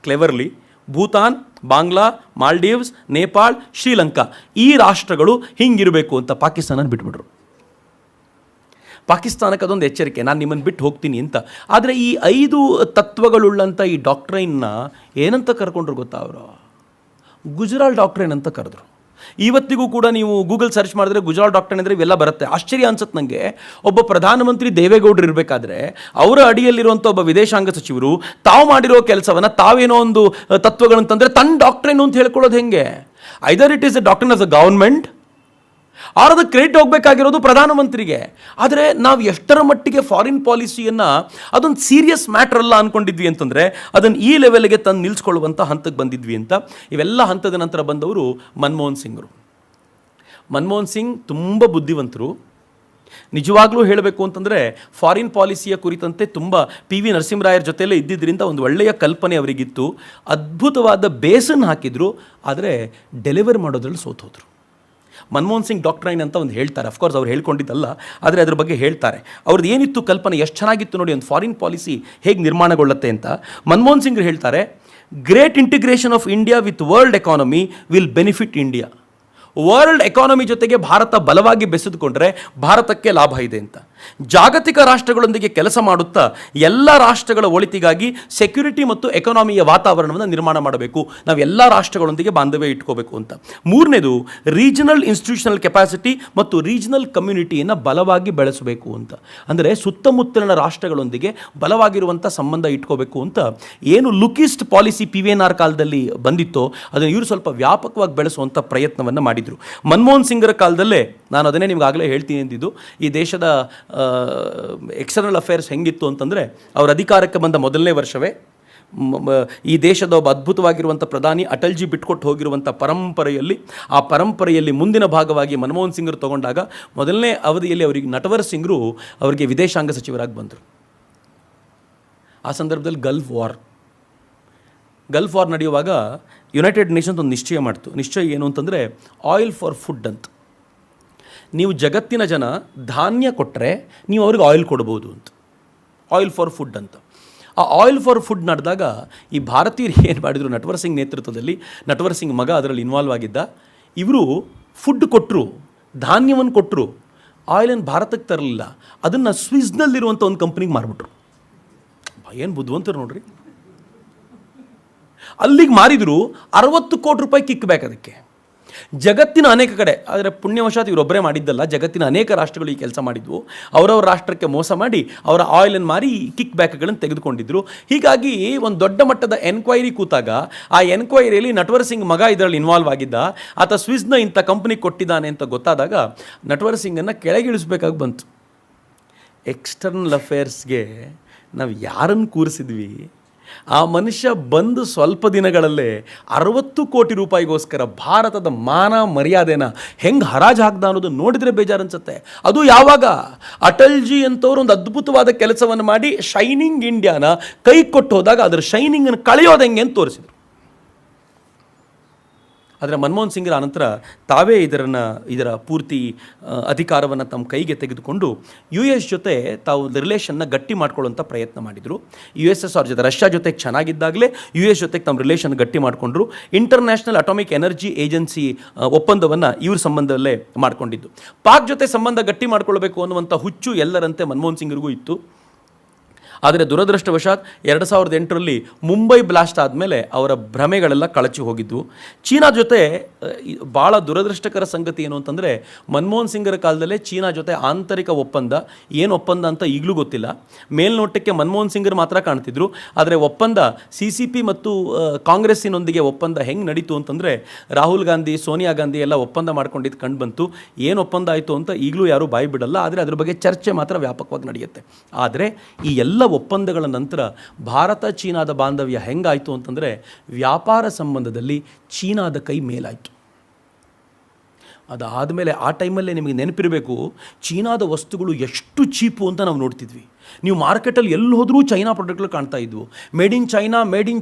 ಕ್ಲೆವರ್ಲಿ. ಭೂತಾನ್, ಬಾಂಗ್ಲಾ, ಮಾಲ್ಡೀವ್ಸ್, ನೇಪಾಳ್, ಶ್ರೀಲಂಕಾ, ಈ ರಾಷ್ಟ್ರಗಳು ಹಿಂಗಿರಬೇಕು ಅಂತ ಪಾಕಿಸ್ತಾನ ಬಿಟ್ಬಿಟ್ರು. ಪಾಕಿಸ್ತಾನಕ್ಕೆ ಅದೊಂದು ಎಚ್ಚರಿಕೆ, ನಾನು ನಿಮ್ಮನ್ನು ಬಿಟ್ಟು ಹೋಗ್ತೀನಿ ಅಂತ. ಆದರೆ ಈ 5 ತತ್ವಗಳುಳ್ಳಂಥ ಈ ಡಾಕ್ಟ್ರೈನ್ನ ಏನಂತ ಕರ್ಕೊಂಡ್ರು ಗೊತ್ತಾ ಅವರು? ಗುಜರಾಲ್ ಡಾಕ್ಟ್ರೈನ್ ಅಂತ ಕರೆದ್ರು. ಇವತ್ತಿಗೂ ಕೂಡ ನೀವು ಗೂಗಲ್ ಸರ್ಚ್ ಮಾಡಿದ್ರೆ ಗುಜರಾತ್ ಡಾಕ್ಟರ್ ಅಂದರೆ ಇವೆಲ್ಲ ಬರುತ್ತೆ. ಆಶ್ಚರ್ಯ ಅನ್ಸುತ್ತೆ ನನಗೆ, ಒಬ್ಬ ಪ್ರಧಾನಮಂತ್ರಿ ದೇವೇಗೌಡರು ಇರಬೇಕಾದ್ರೆ ಅವರ ಅಡಿಯಲ್ಲಿರುವಂಥ ಒಬ್ಬ ವಿದೇಶಾಂಗ ಸಚಿವರು ತಾವು ಮಾಡಿರೋ ಕೆಲಸವನ್ನು ತಾವೇನೋ ಒಂದು ತತ್ವಗಳಂತಂದರೆ ತನ್ನ ಡಾಕ್ಟ್ರೇನು ಅಂತ ಹೇಳ್ಕೊಳ್ಳೋದು ಹೆಂಗೆ? Either it is a doctor of the government or ಅದು ಕ್ರೆಡಿಟ್ ಹೋಗಬೇಕಾಗಿರೋದು ಪ್ರಧಾನಮಂತ್ರಿಗೆ. ಆದರೆ ನಾವು ಎಷ್ಟರ ಮಟ್ಟಿಗೆ ಫಾರಿನ್ ಪಾಲಿಸಿಯನ್ನು ಅದೊಂದು ಸೀರಿಯಸ್ ಮ್ಯಾಟ್ರ್ ಅಲ್ಲ ಅಂದ್ಕೊಂಡಿದ್ವಿ ಅಂತಂದರೆ ಅದನ್ನು ಈ ಲೆವೆಲ್ಗೆ ತಂದು ನಿಲ್ಲಿಸ್ಕೊಳ್ಳುವಂಥ ಹಂತಕ್ಕೆ ಬಂದಿದ್ವಿ ಅಂತ. ಇವೆಲ್ಲ ಹಂತದ ನಂತರ ಬಂದವರು ಮನಮೋಹನ್ ಸಿಂಗ್ರು. ಮನಮೋಹನ್ ಸಿಂಗ್ ತುಂಬ ಬುದ್ಧಿವಂತರು. ನಿಜವಾಗ್ಲೂ ಹೇಳಬೇಕು ಅಂತಂದರೆ ಫಾರಿನ್ ಪಾಲಿಸಿಯ ಕುರಿತಂತೆ ತುಂಬ PV ನರಸಿಂಹರಾಯರ ಜೊತೆಯಲ್ಲೇ ಇದ್ದಿದ್ದರಿಂದ ಒಂದು ಒಳ್ಳೆಯ ಕಲ್ಪನೆ ಅವರಿಗಿತ್ತು. ಅದ್ಭುತವಾದ ಬೇಸನ್ನು ಹಾಕಿದ್ರು, ಆದರೆ ಡೆಲಿವರ್ ಮಾಡೋದ್ರಲ್ಲಿ ಸೋತೋದ್ರು. ಮನಮೋಹನ್ ಸಿಂಗ್ ಡಾಕ್ಟ್ರೈನ್ ಅಂತ ಒಂದು ಹೇಳ್ತಾರೆ, ಅಫ್ಕೋರ್ಸ್ ಅವ್ರು ಹೇಳ್ಕೊಂಡಿದ್ದಲ್ಲ, ಆದರೆ ಅದ್ರ ಬಗ್ಗೆ ಹೇಳ್ತಾರೆ. ಅವ್ರದ್ದು ಏನಿತ್ತು ಕಲ್ಪನೆ, ಎಷ್ಟು ಚೆನ್ನಾಗಿತ್ತು ನೋಡಿ ಒಂದು ಫಾರಿನ್ ಪಾಲಿಸಿ ಹೇಗೆ ನಿರ್ಮಾಣಗೊಳ್ಳುತ್ತೆ ಅಂತ. ಮನಮೋಹನ್ ಸಿಂಗ್ ಹೇಳ್ತಾರೆ, great integration of India with world economy will benefit India. World economy ಜೊತೆಗೆ ಭಾರತ ಬಲವಾಗಿ ಬೆಸೆದುಕೊಂಡ್ರೆ ಭಾರತಕ್ಕೆ ಲಾಭ ಇದೆ ಅಂತ. ಜಾಗತಿಕ ರಾಷ್ಟ್ರಗಳೊಂದಿಗೆ ಕೆಲಸ ಮಾಡುತ್ತಾ ಎಲ್ಲ ರಾಷ್ಟ್ರಗಳ ಒಳಿತಿಗಾಗಿ ಸೆಕ್ಯುರಿಟಿ ಮತ್ತು ಎಕಾನಮಿಯ ವಾತಾವರಣವನ್ನು ನಿರ್ಮಾಣ ಮಾಡಬೇಕು. ನಾವು ಎಲ್ಲ ರಾಷ್ಟ್ರಗಳೊಂದಿಗೆ ಬಾಂಧವ್ಯ ಇಟ್ಕೋಬೇಕು ಅಂತ. ಮೂರನೇದು, ರೀಜನಲ್ ಇನ್ಸ್ಟಿಟ್ಯೂಷನಲ್ ಕೆಪಾಸಿಟಿ ಮತ್ತು ರೀಜನಲ್ ಕಮ್ಯುನಿಟಿಯನ್ನು ಬಲವಾಗಿ ಬೆಳೆಸಬೇಕು ಅಂತ. ಅಂದರೆ ಸುತ್ತಮುತ್ತಲಿನ ರಾಷ್ಟ್ರಗಳೊಂದಿಗೆ ಬಲವಾಗಿರುವಂಥ ಸಂಬಂಧ ಇಟ್ಕೋಬೇಕು ಅಂತ. ಏನು ಲುಕಿಸ್ಟ್ ಪಾಲಿಸಿ PVNR ಕಾಲದಲ್ಲಿ ಬಂದಿತ್ತೋ ಅದನ್ನು ಇವರು ಸ್ವಲ್ಪ ವ್ಯಾಪಕವಾಗಿ ಬೆಳೆಸುವಂಥ ಪ್ರಯತ್ನವನ್ನು ಮಾಡಿದರು. ಮನಮೋಹನ್ ಸಿಂಗ್ರ ಕಾಲದಲ್ಲೇ, ನಾನು ಅದನ್ನೇ ನಿಮ್ಗೆ ಆಗಲೇ ಹೇಳ್ತೀನಿ ಅಂದಿದ್ದು, ಈ ದೇಶದ ಎಕ್ಸ್ಟರ್ನಲ್ ಅಫೇರ್ಸ್ ಹೆಂಗಿತ್ತು ಅಂತಂದರೆ, ಅವರ ಅಧಿಕಾರಕ್ಕೆ ಬಂದ ಮೊದಲನೇ ವರ್ಷವೇ ಈ ದೇಶದ ಒಬ್ಬ ಅದ್ಭುತವಾಗಿರುವಂಥ ಪ್ರಧಾನಿ ಅಟಲ್ಜಿ ಬಿಟ್ಕೊಟ್ಟು ಹೋಗಿರುವಂಥ ಪರಂಪರೆಯಲ್ಲಿ ಮುಂದಿನ ಭಾಗವಾಗಿ ಮನಮೋಹನ್ ಸಿಂಗ್ರು ತಗೊಂಡಾಗ ಮೊದಲನೇ ಅವಧಿಯಲ್ಲಿ ಅವರಿಗೆ ನಟವರ್ ಸಿಂಗ್ರು ಅವರಿಗೆ ವಿದೇಶಾಂಗ ಸಚಿವರಾಗಿ ಬಂದರು. ಆ ಸಂದರ್ಭದಲ್ಲಿ ಗಲ್ಫ್ ವಾರ್ ನಡೆಯುವಾಗ ಯುನೈಟೆಡ್ ನೇಷನ್ಸ್ ಒಂದು ನಿಶ್ಚಯ ಮಾಡ್ತು. ನಿಶ್ಚಯ ಏನು ಅಂತಂದರೆ ಆಯಿಲ್ ಫಾರ್ ಫುಡ್ ಅಂತ. ನೀವು ಜಗತ್ತಿನ ಜನ ಧಾನ್ಯ ಕೊಟ್ಟರೆ ನೀವು ಅವ್ರಿಗೆ ಆಯಿಲ್ ಕೊಡ್ಬೋದು ಅಂತ, ಆಯಿಲ್ ಫಾರ್ ಫುಡ್ ಅಂತ. ಆ ಆಯಿಲ್ ಫಾರ್ ಫುಡ್ ನಡೆದಾಗ ಈ ಭಾರತೀಯರು ಏನು ಮಾಡಿದರು, ನಟವರ್ ಸಿಂಗ್ ನೇತೃತ್ವದಲ್ಲಿ, ನಟವರ್ ಸಿಂಗ್ ಮಗ ಅದರಲ್ಲಿ ಇನ್ವಾಲ್ವ್ ಆಗಿದ್ದ, ಇವರು ಫುಡ್ ಕೊಟ್ಟರು, ಧಾನ್ಯವನ್ನು ಕೊಟ್ಟರು, ಆಯಿಲನ್ನು ಭಾರತಕ್ಕೆ ತರಲಿಲ್ಲ, ಅದನ್ನು ಸ್ವಿಸ್ನಲ್ಲಿರುವಂಥ ಒಂದು ಕಂಪ್ನಿಗೆ ಮಾರಿಬಿಟ್ರು. ಏನು ಬುದ್ಧಿವಂತರು ನೋಡ್ರಿ. ಅಲ್ಲಿಗೆ ಮಾರಿದ್ರು, 60 ಕೋಟಿ ರೂಪಾಯಿ ಕಿಕ್ ಬ್ಯಾಕ್ ಅದಕ್ಕೆ. ಜಗತ್ತಿನ ಅನೇಕ ಕಡೆ, ಆದರೆ ಪುಣ್ಯವಶಾತ್ ಇವರೊಬ್ಬರೇ ಮಾಡಿದ್ದಲ್ಲ, ಜಗತ್ತಿನ ಅನೇಕ ರಾಷ್ಟ್ರಗಳು ಈ ಕೆಲಸ ಮಾಡಿದ್ವು. ಅವರವರ ರಾಷ್ಟ್ರಕ್ಕೆ ಮೋಸ ಮಾಡಿ ಅವರ ಆಯಿಲನ್ನು ಮಾರಿ ಕಿಕ್ ಬ್ಯಾಕ್ಗಳನ್ನು ತೆಗೆದುಕೊಂಡಿದ್ರು. ಹೀಗಾಗಿ ಒಂದು ದೊಡ್ಡ ಮಟ್ಟದ ಎನ್ಕ್ವೈರಿ ಕೂತಾಗ ಆ ಎನ್ಕ್ವೈರಿಯಲ್ಲಿ ನಟವರ್ ಸಿಂಗ್ ಮಗ ಇದರಲ್ಲಿ ಇನ್ವಾಲ್ವ್ ಆಗಿದ್ದ, ಆತ ಸ್ವಿಸ್ನ ಇಂಥ ಕಂಪ್ನಿ ಕೊಟ್ಟಿದ್ದಾನೆ ಅಂತ ಗೊತ್ತಾದಾಗ ನಟವರ್ ಸಿಂಗನ್ನು ಕೆಳಗಿಳಿಸ್ಬೇಕಾಗಿ ಬಂತು. ಎಕ್ಸ್ಟರ್ನಲ್ ಅಫೇರ್ಸ್ಗೆ ನಾವು ಯಾರನ್ನು ಕೂರಿಸಿದ್ವಿ, ಆ ಮನುಷ್ಯ ಬಂದು ಸ್ವಲ್ಪ ದಿನಗಳಲ್ಲೇ 60 ಕೋಟಿ ರೂಪಾಯಿಗೋಸ್ಕರ ಭಾರತದ ಮಾನ ಮರ್ಯಾದೆನ ಹೆಂಗೆ ಹರಾಜು ಹಾಕ್ದ ಅನ್ನೋದು ನೋಡಿದರೆ ಬೇಜಾರು ಅನ್ಸುತ್ತೆ. ಅದು ಯಾವಾಗ ಅಟಲ್ಜಿ ಅಂತವ್ರು ಒಂದು ಅದ್ಭುತವಾದ ಕೆಲಸವನ್ನು ಮಾಡಿ ಶೈನಿಂಗ್ ಇಂಡಿಯಾನ ಕೈ ಕೊಟ್ಟು ಹೋದಾಗ ಅದರ ಶೈನಿಂಗನ್ನು ಕಳೆಯೋದು ಹೆಂಗೆ ಅಂತ ತೋರಿಸಿದರು. ಆದರೆ ಮನಮೋಹನ್ ಸಿಂಗ್ರ ಅನಂತರ ತಾವೇ ಇದರ ಪೂರ್ತಿ ಅಧಿಕಾರವನ್ನು ತಮ್ಮ ಕೈಗೆ ತೆಗೆದುಕೊಂಡು US ಜೊತೆ ತಾವು ರಿಲೇಷನ್ನ ಗಟ್ಟಿ ಮಾಡ್ಕೊಳ್ಳುವಂಥ ಪ್ರಯತ್ನ ಮಾಡಿದರು. USSR ಜೊತೆ, ರಷ್ಯಾ ಜೊತೆಗೆ ಚೆನ್ನಾಗಿದ್ದಾಗಲೇ US ಜೊತೆಗೆ ತಮ್ಮ ರಿಲೇಷನ್ ಗಟ್ಟಿ ಮಾಡಿಕೊಂಡ್ರು. ಇಂಟರ್ನ್ಯಾಷನಲ್ ಅಟಾಮಿಕ್ ಎನರ್ಜಿ ಏಜೆನ್ಸಿ ಒಪ್ಪಂದವನ್ನು ಇವ್ರ ಸಂಬಂಧದಲ್ಲೇ ಮಾಡಿಕೊಂಡಿದ್ದು. ಪಾಕ್ ಜೊತೆ ಸಂಬಂಧ ಗಟ್ಟಿ ಮಾಡ್ಕೊಳ್ಬೇಕು ಅನ್ನುವಂಥ ಹುಚ್ಚು ಎಲ್ಲರಂತೆ ಮನಮೋಹನ್ ಸಿಂಗ್ರಿಗೂ ಇತ್ತು. ಆದರೆ ದುರದೃಷ್ಟವಶಾತ್ 2008ರಲ್ಲಿ ಮುಂಬೈ ಬ್ಲಾಸ್ಟ್ ಆದಮೇಲೆ ಅವರ ಭ್ರಮೆಗಳೆಲ್ಲ ಕಳಚಿ ಹೋಗಿದ್ವು. ಚೀನಾ ಜೊತೆ ಭಾಳ ದುರದೃಷ್ಟಕರ ಸಂಗತಿ ಏನು ಅಂತಂದರೆ, ಮನಮೋಹನ್ ಸಿಂಗರ ಕಾಲದಲ್ಲೇ ಚೀನಾ ಜೊತೆ ಆಂತರಿಕ ಒಪ್ಪಂದ, ಏನು ಒಪ್ಪಂದ ಅಂತ ಈಗಲೂ ಗೊತ್ತಿಲ್ಲ. ಮೇಲ್ನೋಟಕ್ಕೆ ಮನಮೋಹನ್ ಸಿಂಗರು ಮಾತ್ರ ಕಾಣ್ತಿದ್ರು, ಆದರೆ ಒಪ್ಪಂದ CCP ಮತ್ತು ಕಾಂಗ್ರೆಸ್ಸಿನೊಂದಿಗೆ ಒಪ್ಪಂದ ಹೆಂಗೆ ನಡೀತು ಅಂತಂದರೆ, ರಾಹುಲ್ ಗಾಂಧಿ, ಸೋನಿಯಾ ಗಾಂಧಿ ಎಲ್ಲ ಒಪ್ಪಂದ ಮಾಡ್ಕೊಂಡಿದ್ದು ಕಂಡು ಬಂತು. ಏನು ಒಪ್ಪಂದ ಆಯಿತು ಅಂತ ಈಗಲೂ ಯಾರೂ ಬಾಯಿ ಬಿಡಲ್ಲ, ಆದರೆ ಅದ್ರ ಬಗ್ಗೆ ಚರ್ಚೆ ಮಾತ್ರ ವ್ಯಾಪಕವಾಗಿ ನಡೆಯುತ್ತೆ. ಆದರೆ ಈ ಎಲ್ಲ ಒಪ್ಪಂದಗಳ ನಂತರ ಭಾರತ ಚೀನಾದ ಬಾಂಧವ್ಯ ಹೆಂಗಾಯಿತು ಅಂತಂದರೆ, ವ್ಯಾಪಾರ ಸಂಬಂಧದಲ್ಲಿ ಚೀನಾದ ಕೈ ಮೇಲಾಯಿತು. ಅದಾದಮೇಲೆ ಆ ಟೈಮಲ್ಲೇ ನಿಮಗೆ ನೆನಪಿರಬೇಕು, ಚೀನಾದ ವಸ್ತುಗಳು ಎಷ್ಟು ಚೀಪು ಅಂತ ನಾವು ನೋಡ್ತಿದ್ವಿ. ನೀವು ಮಾರ್ಕೆಟಲ್ಲಿ ಎಲ್ಲಿ ಹೋದರೂ ಚೈನಾ ಪ್ರಾಡಕ್ಟ್ಗಳು ಕಾಣ್ತಾ ಇದ್ವು. Made in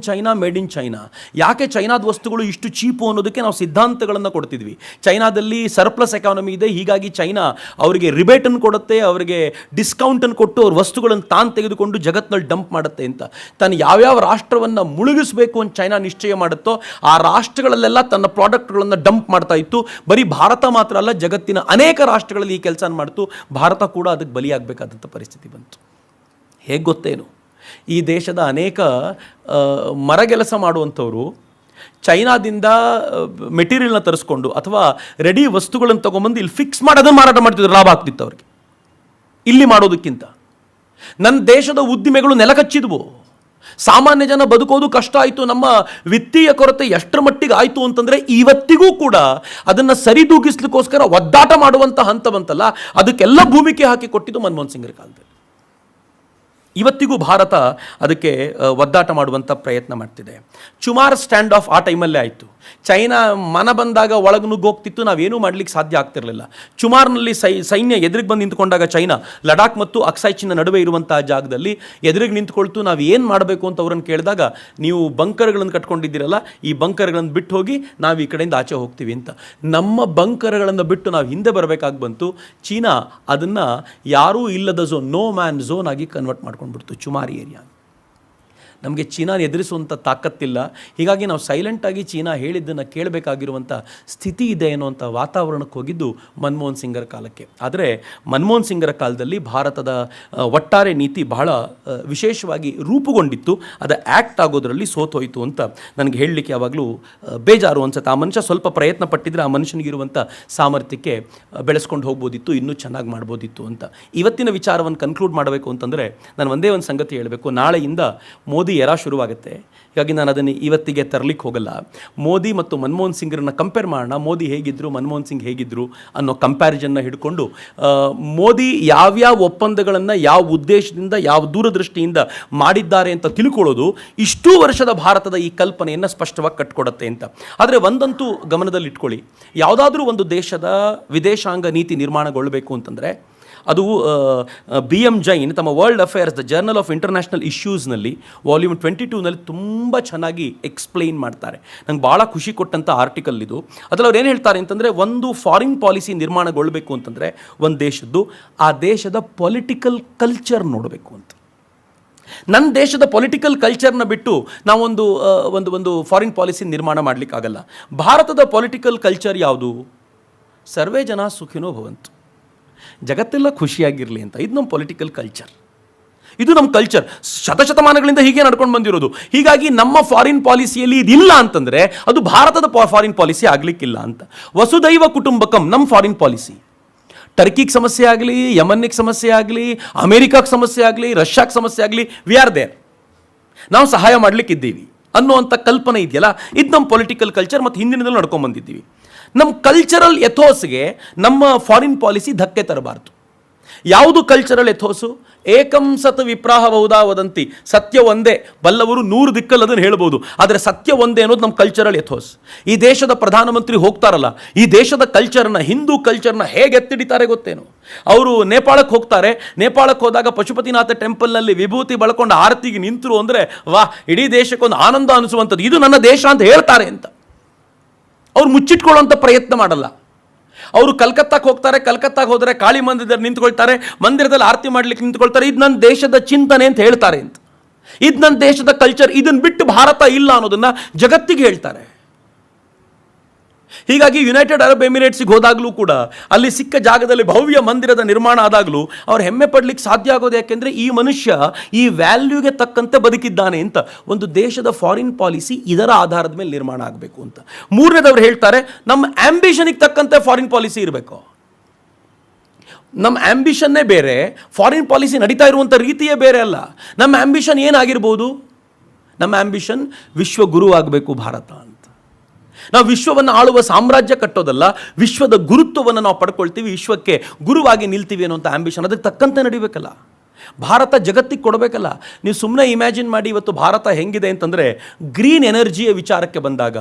China. ಯಾಕೆ ಚೈನಾದ ವಸ್ತುಗಳು ಇಷ್ಟು ಚೀಪು ಅನ್ನೋದಕ್ಕೆ ನಾವು ಸಿದ್ಧಾಂತಗಳನ್ನು ಕೊಡ್ತಿದ್ವಿ. ಚೈನಾದಲ್ಲಿ ಸರ್ಪ್ಲಸ್ ಎಕಾನಮಿ ಇದೆ, ಹೀಗಾಗಿ ಚೈನಾ ಅವರಿಗೆ ರಿಬೇಟನ್ನು ಕೊಡುತ್ತೆ, ಅವರಿಗೆ ಡಿಸ್ಕೌಂಟನ್ನು ಕೊಟ್ಟು ಅವ್ರ ವಸ್ತುಗಳನ್ನು ತಾನು ತೆಗೆದುಕೊಂಡು ಜಗತ್ತಿನಲ್ಲಿ ಡಂಪ್ ಮಾಡುತ್ತೆ ಅಂತ. ತಾನು ಯಾವ್ಯಾವ ರಾಷ್ಟ್ರವನ್ನು ಮುಳುಗಿಸಬೇಕು ಅಂತ ಚೈನಾ ನಿಶ್ಚಯ ಮಾಡುತ್ತೋ ಆ ರಾಷ್ಟ್ರಗಳಲ್ಲೆಲ್ಲ ತನ್ನ ಪ್ರಾಡಕ್ಟ್ಗಳನ್ನು ಡಂಪ್ ಮಾಡ್ತಾ ಇತ್ತು. ಬರೀ ಭಾರತ ಮಾತ್ರ ಅಲ್ಲ, ಜಗತ್ತಿನ ಅನೇಕ ರಾಷ್ಟ್ರಗಳಲ್ಲಿ ಈ ಕೆಲಸ ಮಾಡ್ತು. ಭಾರತ ಕೂಡ ಅದಕ್ಕೆ ಬಲಿಯಾಗಬೇಕಾದಂಥ ಪರಿಸ್ಥಿತಿ ಬಂತು. ಹೇಗೆ ಗೊತ್ತೇನು, ಈ ದೇಶದ ಅನೇಕ ಮರಗೆಲಸ ಮಾಡುವಂಥವರು ಚೈನಾದಿಂದ ಮೆಟೀರಿಯಲ್ನ ತರಿಸ್ಕೊಂಡು ಅಥವಾ ರೆಡಿ ವಸ್ತುಗಳನ್ನು ತೊಗೊಂಬಂದು ಇಲ್ಲಿ ಫಿಕ್ಸ್ ಮಾಡಿ ಅದನ್ನು ಮಾರಾಟ ಮಾಡ್ತಿದ್ರು, ಲಾಭ ಆಗ್ತಿತ್ತು ಅವ್ರಿಗೆ ಇಲ್ಲಿ ಮಾಡೋದಕ್ಕಿಂತ. ನನ್ನ ದೇಶದ ಉದ್ದಿಮೆಗಳು ನೆಲಕಚ್ಚಿದ್ವು, ಸಾಮಾನ್ಯ ಜನ ಬದುಕೋದು ಕಷ್ಟ ಆಯಿತು. ನಮ್ಮ ವಿತ್ತೀಯ ಕೊರತೆ ಎಷ್ಟರ ಮಟ್ಟಿಗೆ ಆಯಿತು ಅಂತಂದರೆ ಇವತ್ತಿಗೂ ಕೂಡ ಅದನ್ನು ಸರಿದೂಗಿಸ್ಲಿಕ್ಕೋಸ್ಕರ ಒದ್ದಾಟ ಮಾಡುವಂಥ ಹಂತ ಬಂತಲ್ಲ, ಅದಕ್ಕೆಲ್ಲ ಭೂಮಿಕೆ ಹಾಕಿ ಕೊಟ್ಟಿದ್ದು ಮನಮೋಹನ್ ಸಿಂಗ್ರ ಕಾಲದಲ್ಲಿ. ಇವತ್ತಿಗೂ ಭಾರತ ಅದಕ್ಕೆ ಒದ್ದಾಟ ಮಾಡುವಂಥ ಪ್ರಯತ್ನ ಮಾಡ್ತಿದೆ. ಚುಮಾರ್ ಸ್ಟ್ಯಾಂಡ್ ಆಫ್ ಆ ಟೈಮಲ್ಲೇ ಆಯಿತು. ಚೈನಾ ಮನ ಬಂದಾಗ ಒಳಗೆ ನುಗ್ಗೋಗ್ತಿತ್ತು, ನಾವೇನೂ ಮಾಡಲಿಕ್ಕೆ ಸಾಧ್ಯ ಆಗ್ತಿರಲಿಲ್ಲ. ಚುಮಾರ್ನಲ್ಲಿ ಸೈನ್ಯ ಎದುರಿಗೆ ಬಂದು ನಿಂತ್ಕೊಂಡಾಗ ಚೈನಾ ಲಡಾಖ್ ಮತ್ತು ಅಕ್ಸಾಯ್ ಚಿನ್ನ ನಡುವೆ ಇರುವಂಥ ಜಾಗದಲ್ಲಿ ಎದುರಿಗೆ ನಿಂತ್ಕೊಳ್ತು. ನಾವು ಏನು ಮಾಡಬೇಕು ಅಂತ ಅವ್ರನ್ನ ಕೇಳಿದಾಗ, ನೀವು ಬಂಕರ್ಗಳನ್ನು ಕಟ್ಕೊಂಡಿದ್ದೀರಲ್ಲ, ಈ ಬಂಕರ್ಗಳನ್ನು ಬಿಟ್ಟು ಹೋಗಿ ನಾವು ಈ ಕಡೆಯಿಂದ ಆಚೆ ಹೋಗ್ತೀವಿ ಅಂತ. ನಮ್ಮ ಬಂಕರ್ಗಳನ್ನು ಬಿಟ್ಟು ನಾವು ಹಿಂದೆ ಬರಬೇಕಾಗಿ ಬಂತು. ಚೀನಾ ಅದನ್ನು ಯಾರೂ ಇಲ್ಲದ ಝೋನ್, ನೋ ಮ್ಯಾನ್ ಝೋನ್ ಆಗಿ ಕನ್ವರ್ಟ್ ಮಾಡ್ಕೊಂಡ್ಬಿಡ್ತು ಚುಮಾರಿ ಏರಿಯಾ. ನಮಗೆ ಚೀನಾನ ಎದುರಿಸುವಂಥ ತಾಕತ್ತಿಲ್ಲ. ಹೀಗಾಗಿ ನಾವು ಸೈಲೆಂಟಾಗಿ ಚೀನಾ ಹೇಳಿದ್ದನ್ನು ಕೇಳಬೇಕಾಗಿರುವಂಥ ಸ್ಥಿತಿ ಇದೆ ಅನ್ನುವಂಥ ವಾತಾವರಣಕ್ಕೆ ಹೋಗಿದ್ದು ಮನಮೋಹನ್ ಸಿಂಗರ ಕಾಲಕ್ಕೆ. ಆದರೆ ಮನಮೋಹನ್ ಸಿಂಗರ ಕಾಲದಲ್ಲಿ ಭಾರತದ ಒಟ್ಟಾರೆ ನೀತಿ ಬಹಳ ವಿಶೇಷವಾಗಿ ರೂಪುಗೊಂಡಿತ್ತು. ಅದು ಆ್ಯಕ್ಟ್ ಆಗೋದರಲ್ಲಿ ಸೋತೋಯ್ತು ಅಂತ ನನಗೆ ಹೇಳಲಿಕ್ಕೆ ಯಾವಾಗಲೂ ಬೇಜಾರು ಅನ್ಸುತ್ತೆ. ಆ ಮನುಷ್ಯ ಸ್ವಲ್ಪ ಪ್ರಯತ್ನ ಪಟ್ಟಿದ್ರೆ ಆ ಮನುಷ್ಯನಿಗಿರುವಂಥ ಸಾಮರ್ಥ್ಯಕ್ಕೆ ಬೆಳೆಸ್ಕೊಂಡು ಹೋಗ್ಬೋದಿತ್ತು, ಇನ್ನೂ ಚೆನ್ನಾಗಿ ಮಾಡ್ಬೋದಿತ್ತು ಅಂತ. ಇವತ್ತಿನ ವಿಚಾರವನ್ನು ಕನ್ಕ್ಲೂಡ್ ಮಾಡಬೇಕು ಅಂತಂದರೆ ನಾನು ಒಂದೇ ಒಂದು ಸಂಗತಿ ಹೇಳಬೇಕು. ನಾಳೆಯಿಂದ ಮೋದಿ ಎರಾ ಶುರುವಾಗುತ್ತೆ. ಹೀಗಾಗಿ ನಾನು ಅದನ್ನು ಇವತ್ತಿಗೆ ತರಲಿಕ್ಕೆ ಹೋಗಲ್ಲ. ಮೋದಿ ಮತ್ತು ಮನಮೋಹನ್ ಸಿಂಗ್ರನ್ನ ಕಂಪೇರ್ ಮಾಡೋಣ. ಮೋದಿ ಹೇಗಿದ್ದರು, ಮನಮೋಹನ್ ಸಿಂಗ್ ಹೇಗಿದ್ದರು ಅನ್ನೋ ಕಂಪ್ಯಾರಿಸನ್ನ ಹಿಡ್ಕೊಂಡು ಮೋದಿ ಯಾವ್ಯಾವ ಒಪ್ಪಂದಗಳನ್ನು ಯಾವ ಉದ್ದೇಶದಿಂದ ಯಾವ ದೂರದೃಷ್ಟಿಯಿಂದ ಮಾಡಿದ್ದಾರೆ ಅಂತ ತಿಳ್ಕೊಳ್ಳೋದು ಇಷ್ಟೂ ವರ್ಷದ ಭಾರತದ ಈ ಕಲ್ಪನೆಯನ್ನು ಸ್ಪಷ್ಟವಾಗಿ ಕಟ್ಕೊಡುತ್ತೆ ಅಂತ. ಆದರೆ ಒಂದಂತೂ ಗಮನದಲ್ಲಿಟ್ಕೊಳ್ಳಿ, ಯಾವುದಾದ್ರೂ ಒಂದು ದೇಶದ ವಿದೇಶಾಂಗ ನೀತಿ ನಿರ್ಮಾಣಗೊಳ್ಳಬೇಕು ಅಂತಂದರೆ ಅದು BM ಜೈನ್ ತಮ್ಮ world affairs the journal of international ಇಶ್ಯೂಸ್ನಲ್ಲಿ ವಾಲ್ಯೂಮ್ 22ನಲ್ಲಿ ತುಂಬ ಚೆನ್ನಾಗಿ ಎಕ್ಸ್ಪ್ಲೈನ್ ಮಾಡ್ತಾರೆ. ನಂಗೆ ಭಾಳ ಖುಷಿ ಕೊಟ್ಟಂಥ ಆರ್ಟಿಕಲ್ ಇದು. ಅದರಲ್ಲಿ ಅವ್ರು ಏನು ಹೇಳ್ತಾರೆ ಅಂತಂದರೆ, ಒಂದು ಫಾರಿನ್ ಪಾಲಿಸಿ ನಿರ್ಮಾಣಗೊಳ್ಳಬೇಕು ಅಂತಂದರೆ ಒಂದು ದೇಶದ್ದು ಆ ದೇಶದ ಪೊಲಿಟಿಕಲ್ ಕಲ್ಚರ್ ನೋಡಬೇಕು ಅಂತ. ನನ್ನ ದೇಶದ ಪೊಲಿಟಿಕಲ್ ಕಲ್ಚರ್ನ ಬಿಟ್ಟು ನಾವೊಂದು ಒಂದು ಒಂದು ಫಾರಿನ್ ಪಾಲಿಸಿ ನಿರ್ಮಾಣ ಮಾಡಲಿಕ್ಕಾಗಲ್ಲ. ಭಾರತದ ಪೊಲಿಟಿಕಲ್ ಕಲ್ಚರ್ ಯಾವುದು? ಸರ್ವೇ ಜನ ಸುಖಿನೋ ಭವಂತು, ಜಗತ್ತೆಲ್ಲ ಖುಷಿಯಾಗಿರಲಿ ಅಂತ. ಇದು ನಮ್ಮ ಪೊಲಿಟಿಕಲ್ ಕಲ್ಚರ್, ಇದು ನಮ್ಮ ಕಲ್ಚರ್. ಶತಶತಮಾನಗಳಿಂದ ಹೀಗೆ ನಡ್ಕೊಂಡು ಬಂದಿರೋದು. ಹೀಗಾಗಿ ನಮ್ಮ ಫಾರಿನ್ ಪಾಲಿಸಿಯಲ್ಲಿ ಇದಿಲ್ಲ ಅಂತಂದರೆ ಅದು ಭಾರತದ ಫಾರಿನ್ ಪಾಲಿಸಿ ಆಗಲಿಕ್ಕಿಲ್ಲ ಅಂತ. ವಸುದೈವ ಕುಟುಂಬಕಂ ನಮ್ಮ ಫಾರಿನ್ ಪಾಲಿಸಿ. ಟರ್ಕಿಗೆ ಸಮಸ್ಯೆ ಆಗಲಿ, ಯಮನ್ನಿಗೆ ಸಮಸ್ಯೆ ಆಗಲಿ, ಅಮೇರಿಕಾಗೆ ಸಮಸ್ಯೆ ಆಗಲಿ, ರಷ್ಯಾಗೆ ಸಮಸ್ಯೆ ಆಗಲಿ, ವಿ ಆರ್ ದೇರ್, ನಾವು ಸಹಾಯ ಮಾಡಲಿಕ್ಕಿದ್ದೀವಿ ಅನ್ನುವಂಥ ಕಲ್ಪನೆ ಇದೆಯಲ್ಲ, ಇದು ನಮ್ಮ ಪೊಲಿಟಿಕಲ್ ಕಲ್ಚರ್. ಮತ್ತು ಹಿಂದಿನದಲ್ಲೂ ನಡ್ಕೊಂಡು ಬಂದಿದ್ದೀವಿ. ನಮ್ಮ ಕಲ್ಚರಲ್ ಎಥೋಸ್ಗೆ ನಮ್ಮ ಫಾರಿನ್ ಪಾಲಿಸಿ ಧಕ್ಕೆ ತರಬಾರ್ದು. ಯಾವುದು ಕಲ್ಚರಲ್ ಎಥೋಸು? ಏಕಂ ಸತ್ ವಿಪ್ರಾಹ ಬಹುಧಾ ವದಂತಿ, ಸತ್ಯ ಒಂದೇ, ಬಲ್ಲವರು 100 ದಿಕ್ಕಲ್ಲಿ ಅದನ್ನು ಹೇಳ್ಬೋದು, ಆದರೆ ಸತ್ಯ ಒಂದೇ ಅನ್ನೋದು ನಮ್ಮ ಕಲ್ಚರಲ್ ಎಥೋಸ್. ಈ ದೇಶದ ಪ್ರಧಾನಮಂತ್ರಿ ಹೋಗ್ತಾರಲ್ಲ, ಈ ದೇಶದ ಕಲ್ಚರ್ನ, ಹಿಂದೂ ಕಲ್ಚರ್ನ ಹೇಗೆ ಎತ್ತಿಡಿತಾರೆ ಗೊತ್ತೇನು? ಅವರು ನೇಪಾಳಕ್ಕೆ ಹೋಗ್ತಾರೆ. ನೇಪಾಳಕ್ಕೆ ಹೋದಾಗ ಪಶುಪತಿನಾಥ ಟೆಂಪಲ್ನಲ್ಲಿ ವಿಭೂತಿ ಬಳಕೊಂಡು ಆರತಿಗೆ ನಿಂತರು ಅಂದರೆ ವಾ, ಇಡೀ ದೇಶಕ್ಕೊಂದು ಆನಂದ ಅನಿಸುವಂಥದ್ದು, ಇದು ನನ್ನ ದೇಶ ಅಂತ ಹೇಳ್ತಾರೆ ಅಂತ. ಅವ್ರು ಮುಚ್ಚಿಟ್ಕೊಳ್ಳುವಂಥ ಪ್ರಯತ್ನ ಮಾಡಲ್ಲ. ಅವರು ಕಲ್ಕತ್ತಾಕ್ಕೆ ಹೋಗ್ತಾರೆ, ಕಲ್ಕತ್ತಾಗೆ ಹೋದರೆ ಕಾಳಿ ಮಂದಿರದಲ್ಲಿ ನಿಂತ್ಕೊಳ್ತಾರೆ, ಮಂದಿರದಲ್ಲಿ ಆರತಿ ಮಾಡ್ಲಿಕ್ಕೆ ನಿಂತ್ಕೊಳ್ತಾರೆ, ಇದು ನನ್ನ ದೇಶದ ಚಿಂತನೆ ಅಂತ ಹೇಳ್ತಾರೆ ಅಂತ. ಇದು ನನ್ನ ದೇಶದ ಕಲ್ಚರ್, ಇದನ್ನು ಬಿಟ್ಟು ಭಾರತ ಇಲ್ಲ ಅನ್ನೋದನ್ನು ಜಗತ್ತಿಗೆ ಹೇಳ್ತಾರೆ. ಹೀಗಾಗಿ ಯುನೈಟೆಡ್ ಅರಬ್ ಎಮಿರೇಟ್ಸಿಗೆ ಹೋದಾಗಲೂ ಕೂಡ ಅಲ್ಲಿ ಸಿಕ್ಕ ಜಾಗದಲ್ಲಿ ಭವ್ಯ ಮಂದಿರದ ನಿರ್ಮಾಣ ಆದಾಗಲೂ ಅವ್ರು ಹೆಮ್ಮೆ ಪಡಲಿಕ್ಕೆ ಸಾಧ್ಯ ಆಗೋದು ಯಾಕೆಂದರೆ ಈ ಮನುಷ್ಯ ಈ ವ್ಯಾಲ್ಯೂಗೆ ತಕ್ಕಂತೆ ಬದುಕಿದ್ದಾನೆ ಅಂತ. ಒಂದು ದೇಶದ ಫಾರಿನ್ ಪಾಲಿಸಿ ಇದರ ಆಧಾರದ ಮೇಲೆ ನಿರ್ಮಾಣ ಆಗಬೇಕು ಅಂತ. ಮೂರನೇದವ್ರು ಹೇಳ್ತಾರೆ, ನಮ್ಮ ಆಂಬಿಷನಿಗೆ ತಕ್ಕಂತೆ ಫಾರಿನ್ ಪಾಲಿಸಿ ಇರಬೇಕು. ನಮ್ಮ ಆಂಬಿಷನ್ನೇ ಬೇರೆ, ಫಾರಿನ್ ಪಾಲಿಸಿ ನಡೀತಾ ಇರುವಂಥ ರೀತಿಯೇ ಬೇರೆ ಅಲ್ಲ. ನಮ್ಮ ಆಂಬಿಷನ್ ಏನಾಗಿರ್ಬೋದು? ನಮ್ಮ ಆಂಬಿಷನ್ ವಿಶ್ವಗುರು ಆಗಬೇಕು ಭಾರತ ಅಂತ. ನಾವು ವಿಶ್ವವನ್ನು ಆಳುವ ಸಾಮ್ರಾಜ್ಯ ಕಟ್ಟೋದಲ್ಲ, ವಿಶ್ವದ ಗುರುತ್ವವನ್ನು ನಾವು ಪಡ್ಕೊಳ್ತೀವಿ, ವಿಶ್ವಕ್ಕೆ ಗುರುವಾಗಿ ನಿಲ್ತೀವಿ ಅನ್ನೋಂಥ ಆಂಬಿಷನ್. ಅದಕ್ಕೆ ತಕ್ಕಂತೆ ನಡಿಬೇಕಲ್ಲ. ಭಾರತ ಜಗತ್ತಿಗೆ ಕೊಡಬೇಕಲ್ಲ. ನೀವು ಸುಮ್ಮನೆ ಇಮ್ಯಾಜಿನ್ ಮಾಡಿ, ಇವತ್ತು ಭಾರತ ಹೆಂಗಿದೆ ಅಂತಂದರೆ, ಗ್ರೀನ್ ಎನರ್ಜಿಯ ವಿಚಾರಕ್ಕೆ ಬಂದಾಗ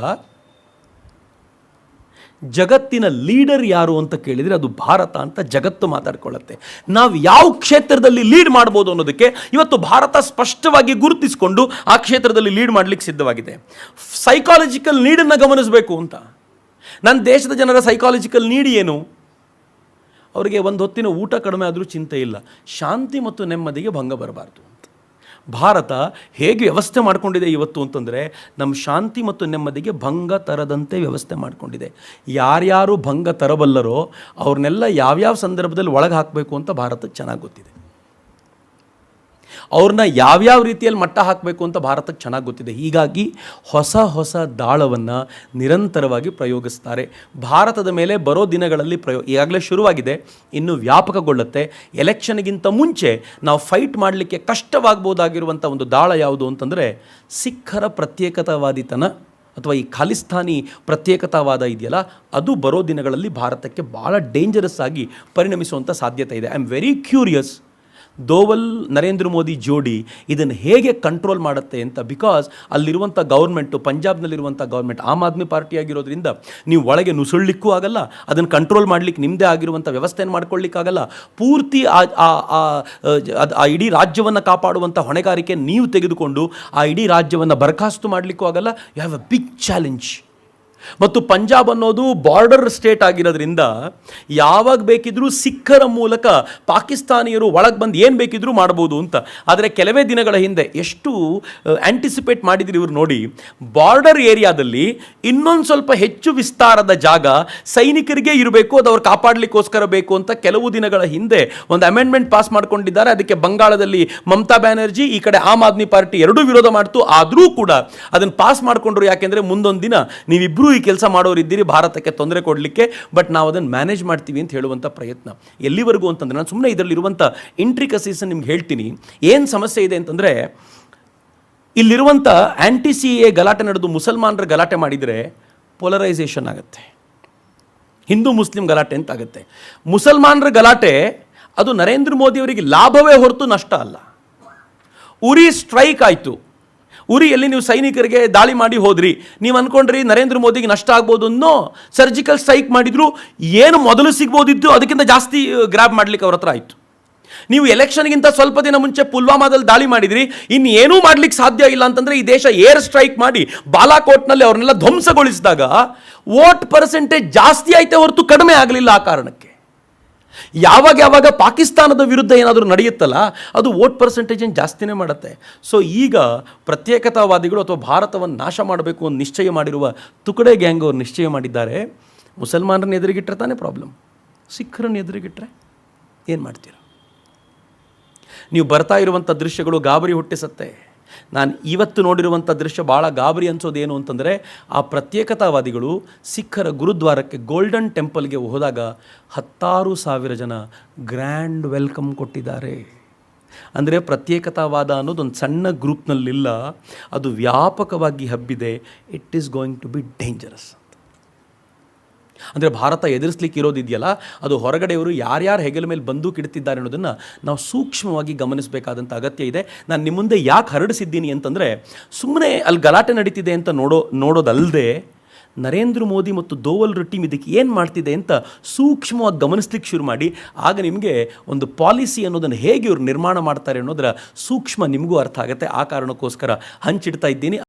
ಜಗತ್ತಿನ ಲೀಡರ್ ಯಾರು ಅಂತ ಕೇಳಿದರೆ ಅದು ಭಾರತ ಅಂತ ಜಗತ್ತು ಮಾತಾಡ್ಕೊಳ್ಳುತ್ತೆ. ನಾವು ಯಾವ ಕ್ಷೇತ್ರದಲ್ಲಿ ಲೀಡ್ ಮಾಡ್ಬೋದು ಅನ್ನೋದಕ್ಕೆ ಇವತ್ತು ಭಾರತ ಸ್ಪಷ್ಟವಾಗಿ ಗುರುತಿಸಿಕೊಂಡು ಆ ಕ್ಷೇತ್ರದಲ್ಲಿ ಲೀಡ್ ಮಾಡಲಿಕ್ಕೆ ಸಿದ್ಧವಾಗಿದೆ. ಸೈಕಾಲಜಿಕಲ್ ನೀಡನ್ನು ಗಮನಿಸಬೇಕು ಅಂತ. ನನ್ನ ದೇಶದ ಜನರ ಸೈಕಾಲಜಿಕಲ್ ನೀಡ್ ಏನು? ಅವರಿಗೆ ಒಂದು ಹೊತ್ತಿನ ಊಟ ಕಡಿಮೆ ಆದರೂ ಚಿಂತೆ ಇಲ್ಲ, ಶಾಂತಿ ಮತ್ತು ನೆಮ್ಮದಿಗೆ ಭಂಗ ಬರಬಾರ್ದು ಅಂತ. ಭಾರತ ಹೇಗೆ ವ್ಯವಸ್ಥೆ ಮಾಡಿಕೊಂಡಿದೆ ಇವತ್ತು ಅಂತಂದರೆ, ನಮ್ಮ ಶಾಂತಿ ಮತ್ತು ನೆಮ್ಮದಿಗೆ ಭಂಗ ತರದಂತೆ ವ್ಯವಸ್ಥೆ ಮಾಡಿಕೊಂಡಿದೆ. ಯಾರ್ಯಾರು ಭಂಗ ತರಬಲ್ಲರೋ ಅವ್ರನ್ನೆಲ್ಲ ಯಾವ್ಯಾವ ಸಂದರ್ಭದಲ್ಲಿ ಒಳಗೆ ಹಾಕಬೇಕು ಅಂತ ಭಾರತಕ್ಕೆ ಚೆನ್ನಾಗಿ ಗೊತ್ತಿದೆ. ಅವ್ರನ್ನ ಯಾವ್ಯಾವ ರೀತಿಯಲ್ಲಿ ಮಟ್ಟ ಹಾಕಬೇಕು ಅಂತ ಭಾರತಕ್ಕೆ ಚೆನ್ನಾಗಿ ಗೊತ್ತಿದೆ. ಹೀಗಾಗಿ ಹೊಸ ದಾಳವನ್ನು ನಿರಂತರವಾಗಿ ಪ್ರಯೋಗಿಸ್ತಾರೆ. ಭಾರತದ ಮೇಲೆ ಬರೋ ದಿನಗಳಲ್ಲಿ ಈಗಾಗಲೇ ಶುರುವಾಗಿದೆ, ಇನ್ನೂ ವ್ಯಾಪಕಗೊಳ್ಳುತ್ತೆ. ಎಲೆಕ್ಷನ್ಗಿಂತ ಮುಂಚೆ ನಾವು ಫೈಟ್ ಮಾಡಲಿಕ್ಕೆ ಕಷ್ಟವಾಗ್ಬೋದಾಗಿರುವಂಥ ಒಂದು ದಾಳ ಯಾವುದು ಅಂತಂದರೆ ಸಿಖ್ಖರ ಪ್ರತ್ಯೇಕತಾವಾದಿತನ ಅಥವಾ ಈ ಖಾಲಿಸ್ತಾನಿ ಪ್ರತ್ಯೇಕತಾವಾದ ಇದೆಯಲ್ಲ, ಅದು ಬರೋ ದಿನಗಳಲ್ಲಿ ಭಾರತಕ್ಕೆ ಭಾಳ ಡೇಂಜರಸ್ ಆಗಿ ಪರಿಣಮಿಸುವಂಥ ಸಾಧ್ಯತೆ ಇದೆ. I am very curious Doval Narendra Modi ಜೋಡಿ ಇದನ್ನು ಹೇಗೆ ಕಂಟ್ರೋಲ್ ಮಾಡುತ್ತೆ ಅಂತ. ಬಿಕಾಸ್ ಅಲ್ಲಿರುವಂಥ ಗೌರ್ಮೆಂಟು, ಪಂಜಾಬ್ನಲ್ಲಿರುವಂಥ ಗೌರ್ಮೆಂಟ್ ಆಮ್ ಆದ್ಮಿ ಪಾರ್ಟಿ ಆಗಿರೋದ್ರಿಂದ ನೀವು ಒಳಗೆ ನುಸುಳ್ಲಿಕ್ಕೂ ಆಗಲ್ಲ, ಅದನ್ನು ಕಂಟ್ರೋಲ್ ಮಾಡಲಿಕ್ಕೆ ನಿಮ್ಮದೇ ಆಗಿರುವಂಥ ವ್ಯವಸ್ಥೆಯನ್ನು ಮಾಡ್ಕೊಳ್ಳಿಕ್ಕಾಗಲ್ಲ. ಪೂರ್ತಿ ಆ ಇಡೀ ರಾಜ್ಯವನ್ನು ಕಾಪಾಡುವಂಥ ಹೊಣೆಗಾರಿಕೆ ನೀವು ತೆಗೆದುಕೊಂಡು ಆ ಇಡೀ ರಾಜ್ಯವನ್ನು ಬರಖಾಸ್ತು ಮಾಡಲಿಕ್ಕೂ ಆಗಲ್ಲ. You have a big challenge. ಮತ್ತು ಪಂಜಾಬ್ ಅನ್ನೋದು ಬಾರ್ಡರ್ ಸ್ಟೇಟ್ ಆಗಿರೋದ್ರಿಂದ ಯಾವಾಗ ಬೇಕಿದ್ರೂ ಸಿಖ್ಖರ ಮೂಲಕ ಪಾಕಿಸ್ತಾನಿಯರು ಒಳಗೆ ಬಂದು ಏನು ಬೇಕಿದ್ರೂ ಮಾಡ್ಬೋದು ಅಂತ. ಆದರೆ ಕೆಲವೇ ದಿನಗಳ ಹಿಂದೆ ಎಷ್ಟು ಆ್ಯಂಟಿಸಿಪೇಟ್ ಮಾಡಿದ್ರು ಇವರು ನೋಡಿ, ಬಾರ್ಡರ್ ಏರಿಯಾದಲ್ಲಿ ಇನ್ನೊಂದು ಸ್ವಲ್ಪ ಹೆಚ್ಚು ವಿಸ್ತಾರದ ಜಾಗ ಸೈನಿಕರಿಗೆ ಇರಬೇಕು, ಅದು ಅವ್ರು ಕಾಪಾಡಲಿಕ್ಕೋಸ್ಕರ ಬೇಕು ಅಂತ ಕೆಲವು ದಿನಗಳ ಹಿಂದೆ ಒಂದು ಅಮೆಂಡ್ಮೆಂಟ್ ಪಾಸ್ ಮಾಡ್ಕೊಂಡಿದ್ದಾರೆ. ಅದಕ್ಕೆ ಬಂಗಾಳದಲ್ಲಿ ಮಮತಾ ಬ್ಯಾನರ್ಜಿ, ಈ ಕಡೆ ಆಮ್ ಆದ್ಮಿ ಪಾರ್ಟಿ ಎರಡೂ ವಿರೋಧ ಮಾಡ್ತು. ಆದರೂ ಕೂಡ ಅದನ್ನು ಪಾಸ್ ಮಾಡಿಕೊಂಡ್ರು. ಯಾಕೆಂದರೆ ಮುಂದೊಂದು ದಿನ ನೀವಿಬ್ಬರೂ ಈ ಕೆಲಸ ಮಾಡೋರಿದ್ದೀರಿ ಭಾರತಕ್ಕೆ ತೊಂದರೆ ಕೊಡಲಿಕ್ಕೆ, ಬಟ್ ನಾವು ಅದನ್ನು ಮ್ಯಾನೇಜ್ ಮಾಡ್ತೀವಿ ಅಂತ ಹೇಳುವಂಥ ಪ್ರಯತ್ನ. ಎಲ್ಲಿವರೆಗೂ ಅಂತಂದರೆ ನಾನು ಸುಮ್ಮನೆ ಇದರಲ್ಲಿರುವಂಥ ಇಂಟ್ರಿಕಸೀಸ್ ನಿಮ್ಗೆ ಹೇಳ್ತೀನಿ. ಏನು ಸಮಸ್ಯೆ ಇದೆ ಅಂತಂದರೆ, ಇಲ್ಲಿರುವಂಥ ಆ್ಯಂಟಿ CAA ಗಲಾಟೆ ನಡೆದು ಮುಸಲ್ಮಾನರ ಗಲಾಟೆ ಮಾಡಿದರೆ ಪೋಲರೈಸೇಷನ್ ಆಗುತ್ತೆ, ಹಿಂದೂ ಮುಸ್ಲಿಂ ಗಲಾಟೆ ಅಂತ ಆಗುತ್ತೆ. ಮುಸಲ್ಮಾನರ ಗಲಾಟೆ ಅದು ನರೇಂದ್ರ ಮೋದಿಯವರಿಗೆ ಲಾಭವೇ ಹೊರತು ನಷ್ಟ ಅಲ್ಲ. ಉರಿ ಸ್ಟ್ರೈಕ್ ಆಯಿತು, ಉರಿಯಲ್ಲಿ ನೀವು ಸೈನಿಕರಿಗೆ ದಾಳಿ ಮಾಡಿ ಹೋದ್ರಿ, ನೀವು ಅಂದ್ಕೊಂಡ್ರಿ ನರೇಂದ್ರ ಮೋದಿಗೆ ನಷ್ಟ ಆಗ್ಬೋದು ಅನ್ನೋ. ಸರ್ಜಿಕಲ್ ಸ್ಟ್ರೈಕ್ ಮಾಡಿದ್ರು, ಏನು ಮೊದಲು ಸಿಗ್ಬೋದಿತ್ತು ಅದಕ್ಕಿಂತ ಜಾಸ್ತಿ ಗ್ರ್ಯಾಬ್ ಮಾಡ್ಲಿಕ್ಕೆ ಅವ್ರ ಹತ್ರ ಆಯಿತು. ನೀವು ಎಲೆಕ್ಷನ್ಗಿಂತ ಸ್ವಲ್ಪ ದಿನ ಮುಂಚೆ ಪುಲ್ವಾಮಾದಲ್ಲಿ ದಾಳಿ ಮಾಡಿದ್ರಿ, ಇನ್ನು ಏನೂ ಮಾಡ್ಲಿಕ್ಕೆ ಸಾಧ್ಯ ಇಲ್ಲ ಅಂತಂದರೆ ಈ ದೇಶ ಏರ್ ಸ್ಟ್ರೈಕ್ ಮಾಡಿ ಬಾಲಾಕೋಟ್ನಲ್ಲಿ ಅವ್ರನ್ನೆಲ್ಲ ಧ್ವಂಸಗೊಳಿಸಿದಾಗ ವೋಟ್ ಪರ್ಸೆಂಟೇಜ್ ಜಾಸ್ತಿ ಆಯ್ತೆ ಹೊರತು ಕಡಿಮೆ ಆಗಲಿಲ್ಲ. ಆ ಕಾರಣಕ್ಕೆ ಯಾವಾಗ ಪಾಕಿಸ್ತಾನದ ವಿರುದ್ಧ ಏನಾದರೂ ನಡೆಯುತ್ತಲ್ಲ, ಅದು ವೋಟ್ ಪರ್ಸೆಂಟೇಜನ್ನು ಜಾಸ್ತಿನೇ ಮಾಡುತ್ತೆ. ಸೊ ಈಗ ಪ್ರತ್ಯೇಕತಾವಾದಿಗಳು ಅಥವಾ ಭಾರತವನ್ನು ನಾಶ ಮಾಡಬೇಕು ಅಂತ ನಿಶ್ಚಯ ಮಾಡಿರುವ ತುಕಡೆ ಗ್ಯಾಂಗ್ ಅವರು ನಿಶ್ಚಯ ಮಾಡಿದ್ದಾರೆ. ಮುಸಲ್ಮಾನರನ್ನ ಎದುರಿಗಿಟ್ರೆ ತಾನೇ ಪ್ರಾಬ್ಲಮ್, ಸಿಖ್ಖರನ್ನು ಎದುರಿಗಿಟ್ರೆ ಏನು ಮಾಡ್ತೀರ? ನೀವು ಬರ್ತಾ ಇರುವಂಥ ದೃಶ್ಯಗಳು ಗಾಬರಿ ಹುಟ್ಟಿಸುತ್ತೆ. ನಾನು ಇವತ್ತು ನೋಡಿರುವಂಥ ದೃಶ್ಯ ಭಾಳ ಗಾಬರಿ ಅನಿಸೋದೇನು ಅಂತಂದರೆ, ಆ ಪ್ರತ್ಯೇಕತಾವಾದಿಗಳು ಸಿಖ್ಖರ ಗುರುದ್ವಾರಕ್ಕೆ ಗೋಲ್ಡನ್ ಟೆಂಪಲ್ಗೆ ಹೋದಾಗ 10,000 ಜನ ಗ್ರ್ಯಾಂಡ್ ವೆಲ್ಕಮ್ ಕೊಟ್ಟಿದ್ದಾರೆ. ಅಂದರೆ ಪ್ರತ್ಯೇಕತಾವಾದ ಅನ್ನೋದು ಒಂದು ಸಣ್ಣ ಗ್ರೂಪ್ನಲ್ಲಿಲ್ಲ, ಅದು ವ್ಯಾಪಕವಾಗಿ ಹಬ್ಬಿದೆ. It is going to be dangerous. ಅಂದರೆ ಭಾರತ ಎದುರಿಸ್ಲಿಕ್ಕೆ ಇರೋದಿದೆಯಲ್ಲ, ಅದು ಹೊರಗಡೆಯವರು ಯಾರ್ಯಾರು ಹೆಗಲ ಮೇಲೆ ಬಂದೂಕು ಇಡ್ತಿದ್ದಾರೆ ಅನ್ನೋದನ್ನು ನಾವು ಸೂಕ್ಷ್ಮವಾಗಿ ಗಮನಿಸಬೇಕಾದಂಥ ಅಗತ್ಯ ಇದೆ. ನಾನು ನಿಮ್ಮ ಮುಂದೆ ಯಾಕೆ ಹರಡಿಸಿದ್ದೀನಿ ಅಂತಂದರೆ, ಸುಮ್ಮನೆ ಅಲ್ಲಿ ಗಲಾಟೆ ನಡೀತಿದೆ ಅಂತ ನೋಡೋದಲ್ಲದೆ ನರೇಂದ್ರ ಮೋದಿ ಮತ್ತು ದೋವಲ್ ಟೀಮ್ ಇದಕ್ಕೆ ಏನು ಮಾಡ್ತಿದೆ ಅಂತ ಸೂಕ್ಷ್ಮವಾಗಿ ಗಮನಿಸ್ಲಿಕ್ಕೆ ಶುರು ಮಾಡಿ, ಆಗ ನಿಮಗೆ ಒಂದು ಪಾಲಿಸಿ ಅನ್ನೋದನ್ನು ಹೇಗೆ ಇವರು ನಿರ್ಮಾಣ ಮಾಡ್ತಾರೆ ಅನ್ನೋದರ ಸೂಕ್ಷ್ಮ ನಿಮಗೂ ಅರ್ಥ ಆಗುತ್ತೆ. ಆ ಕಾರಣಕ್ಕೋಸ್ಕರ ಹಂಚಿಡ್ತಾ ಇದ್ದೀನಿ.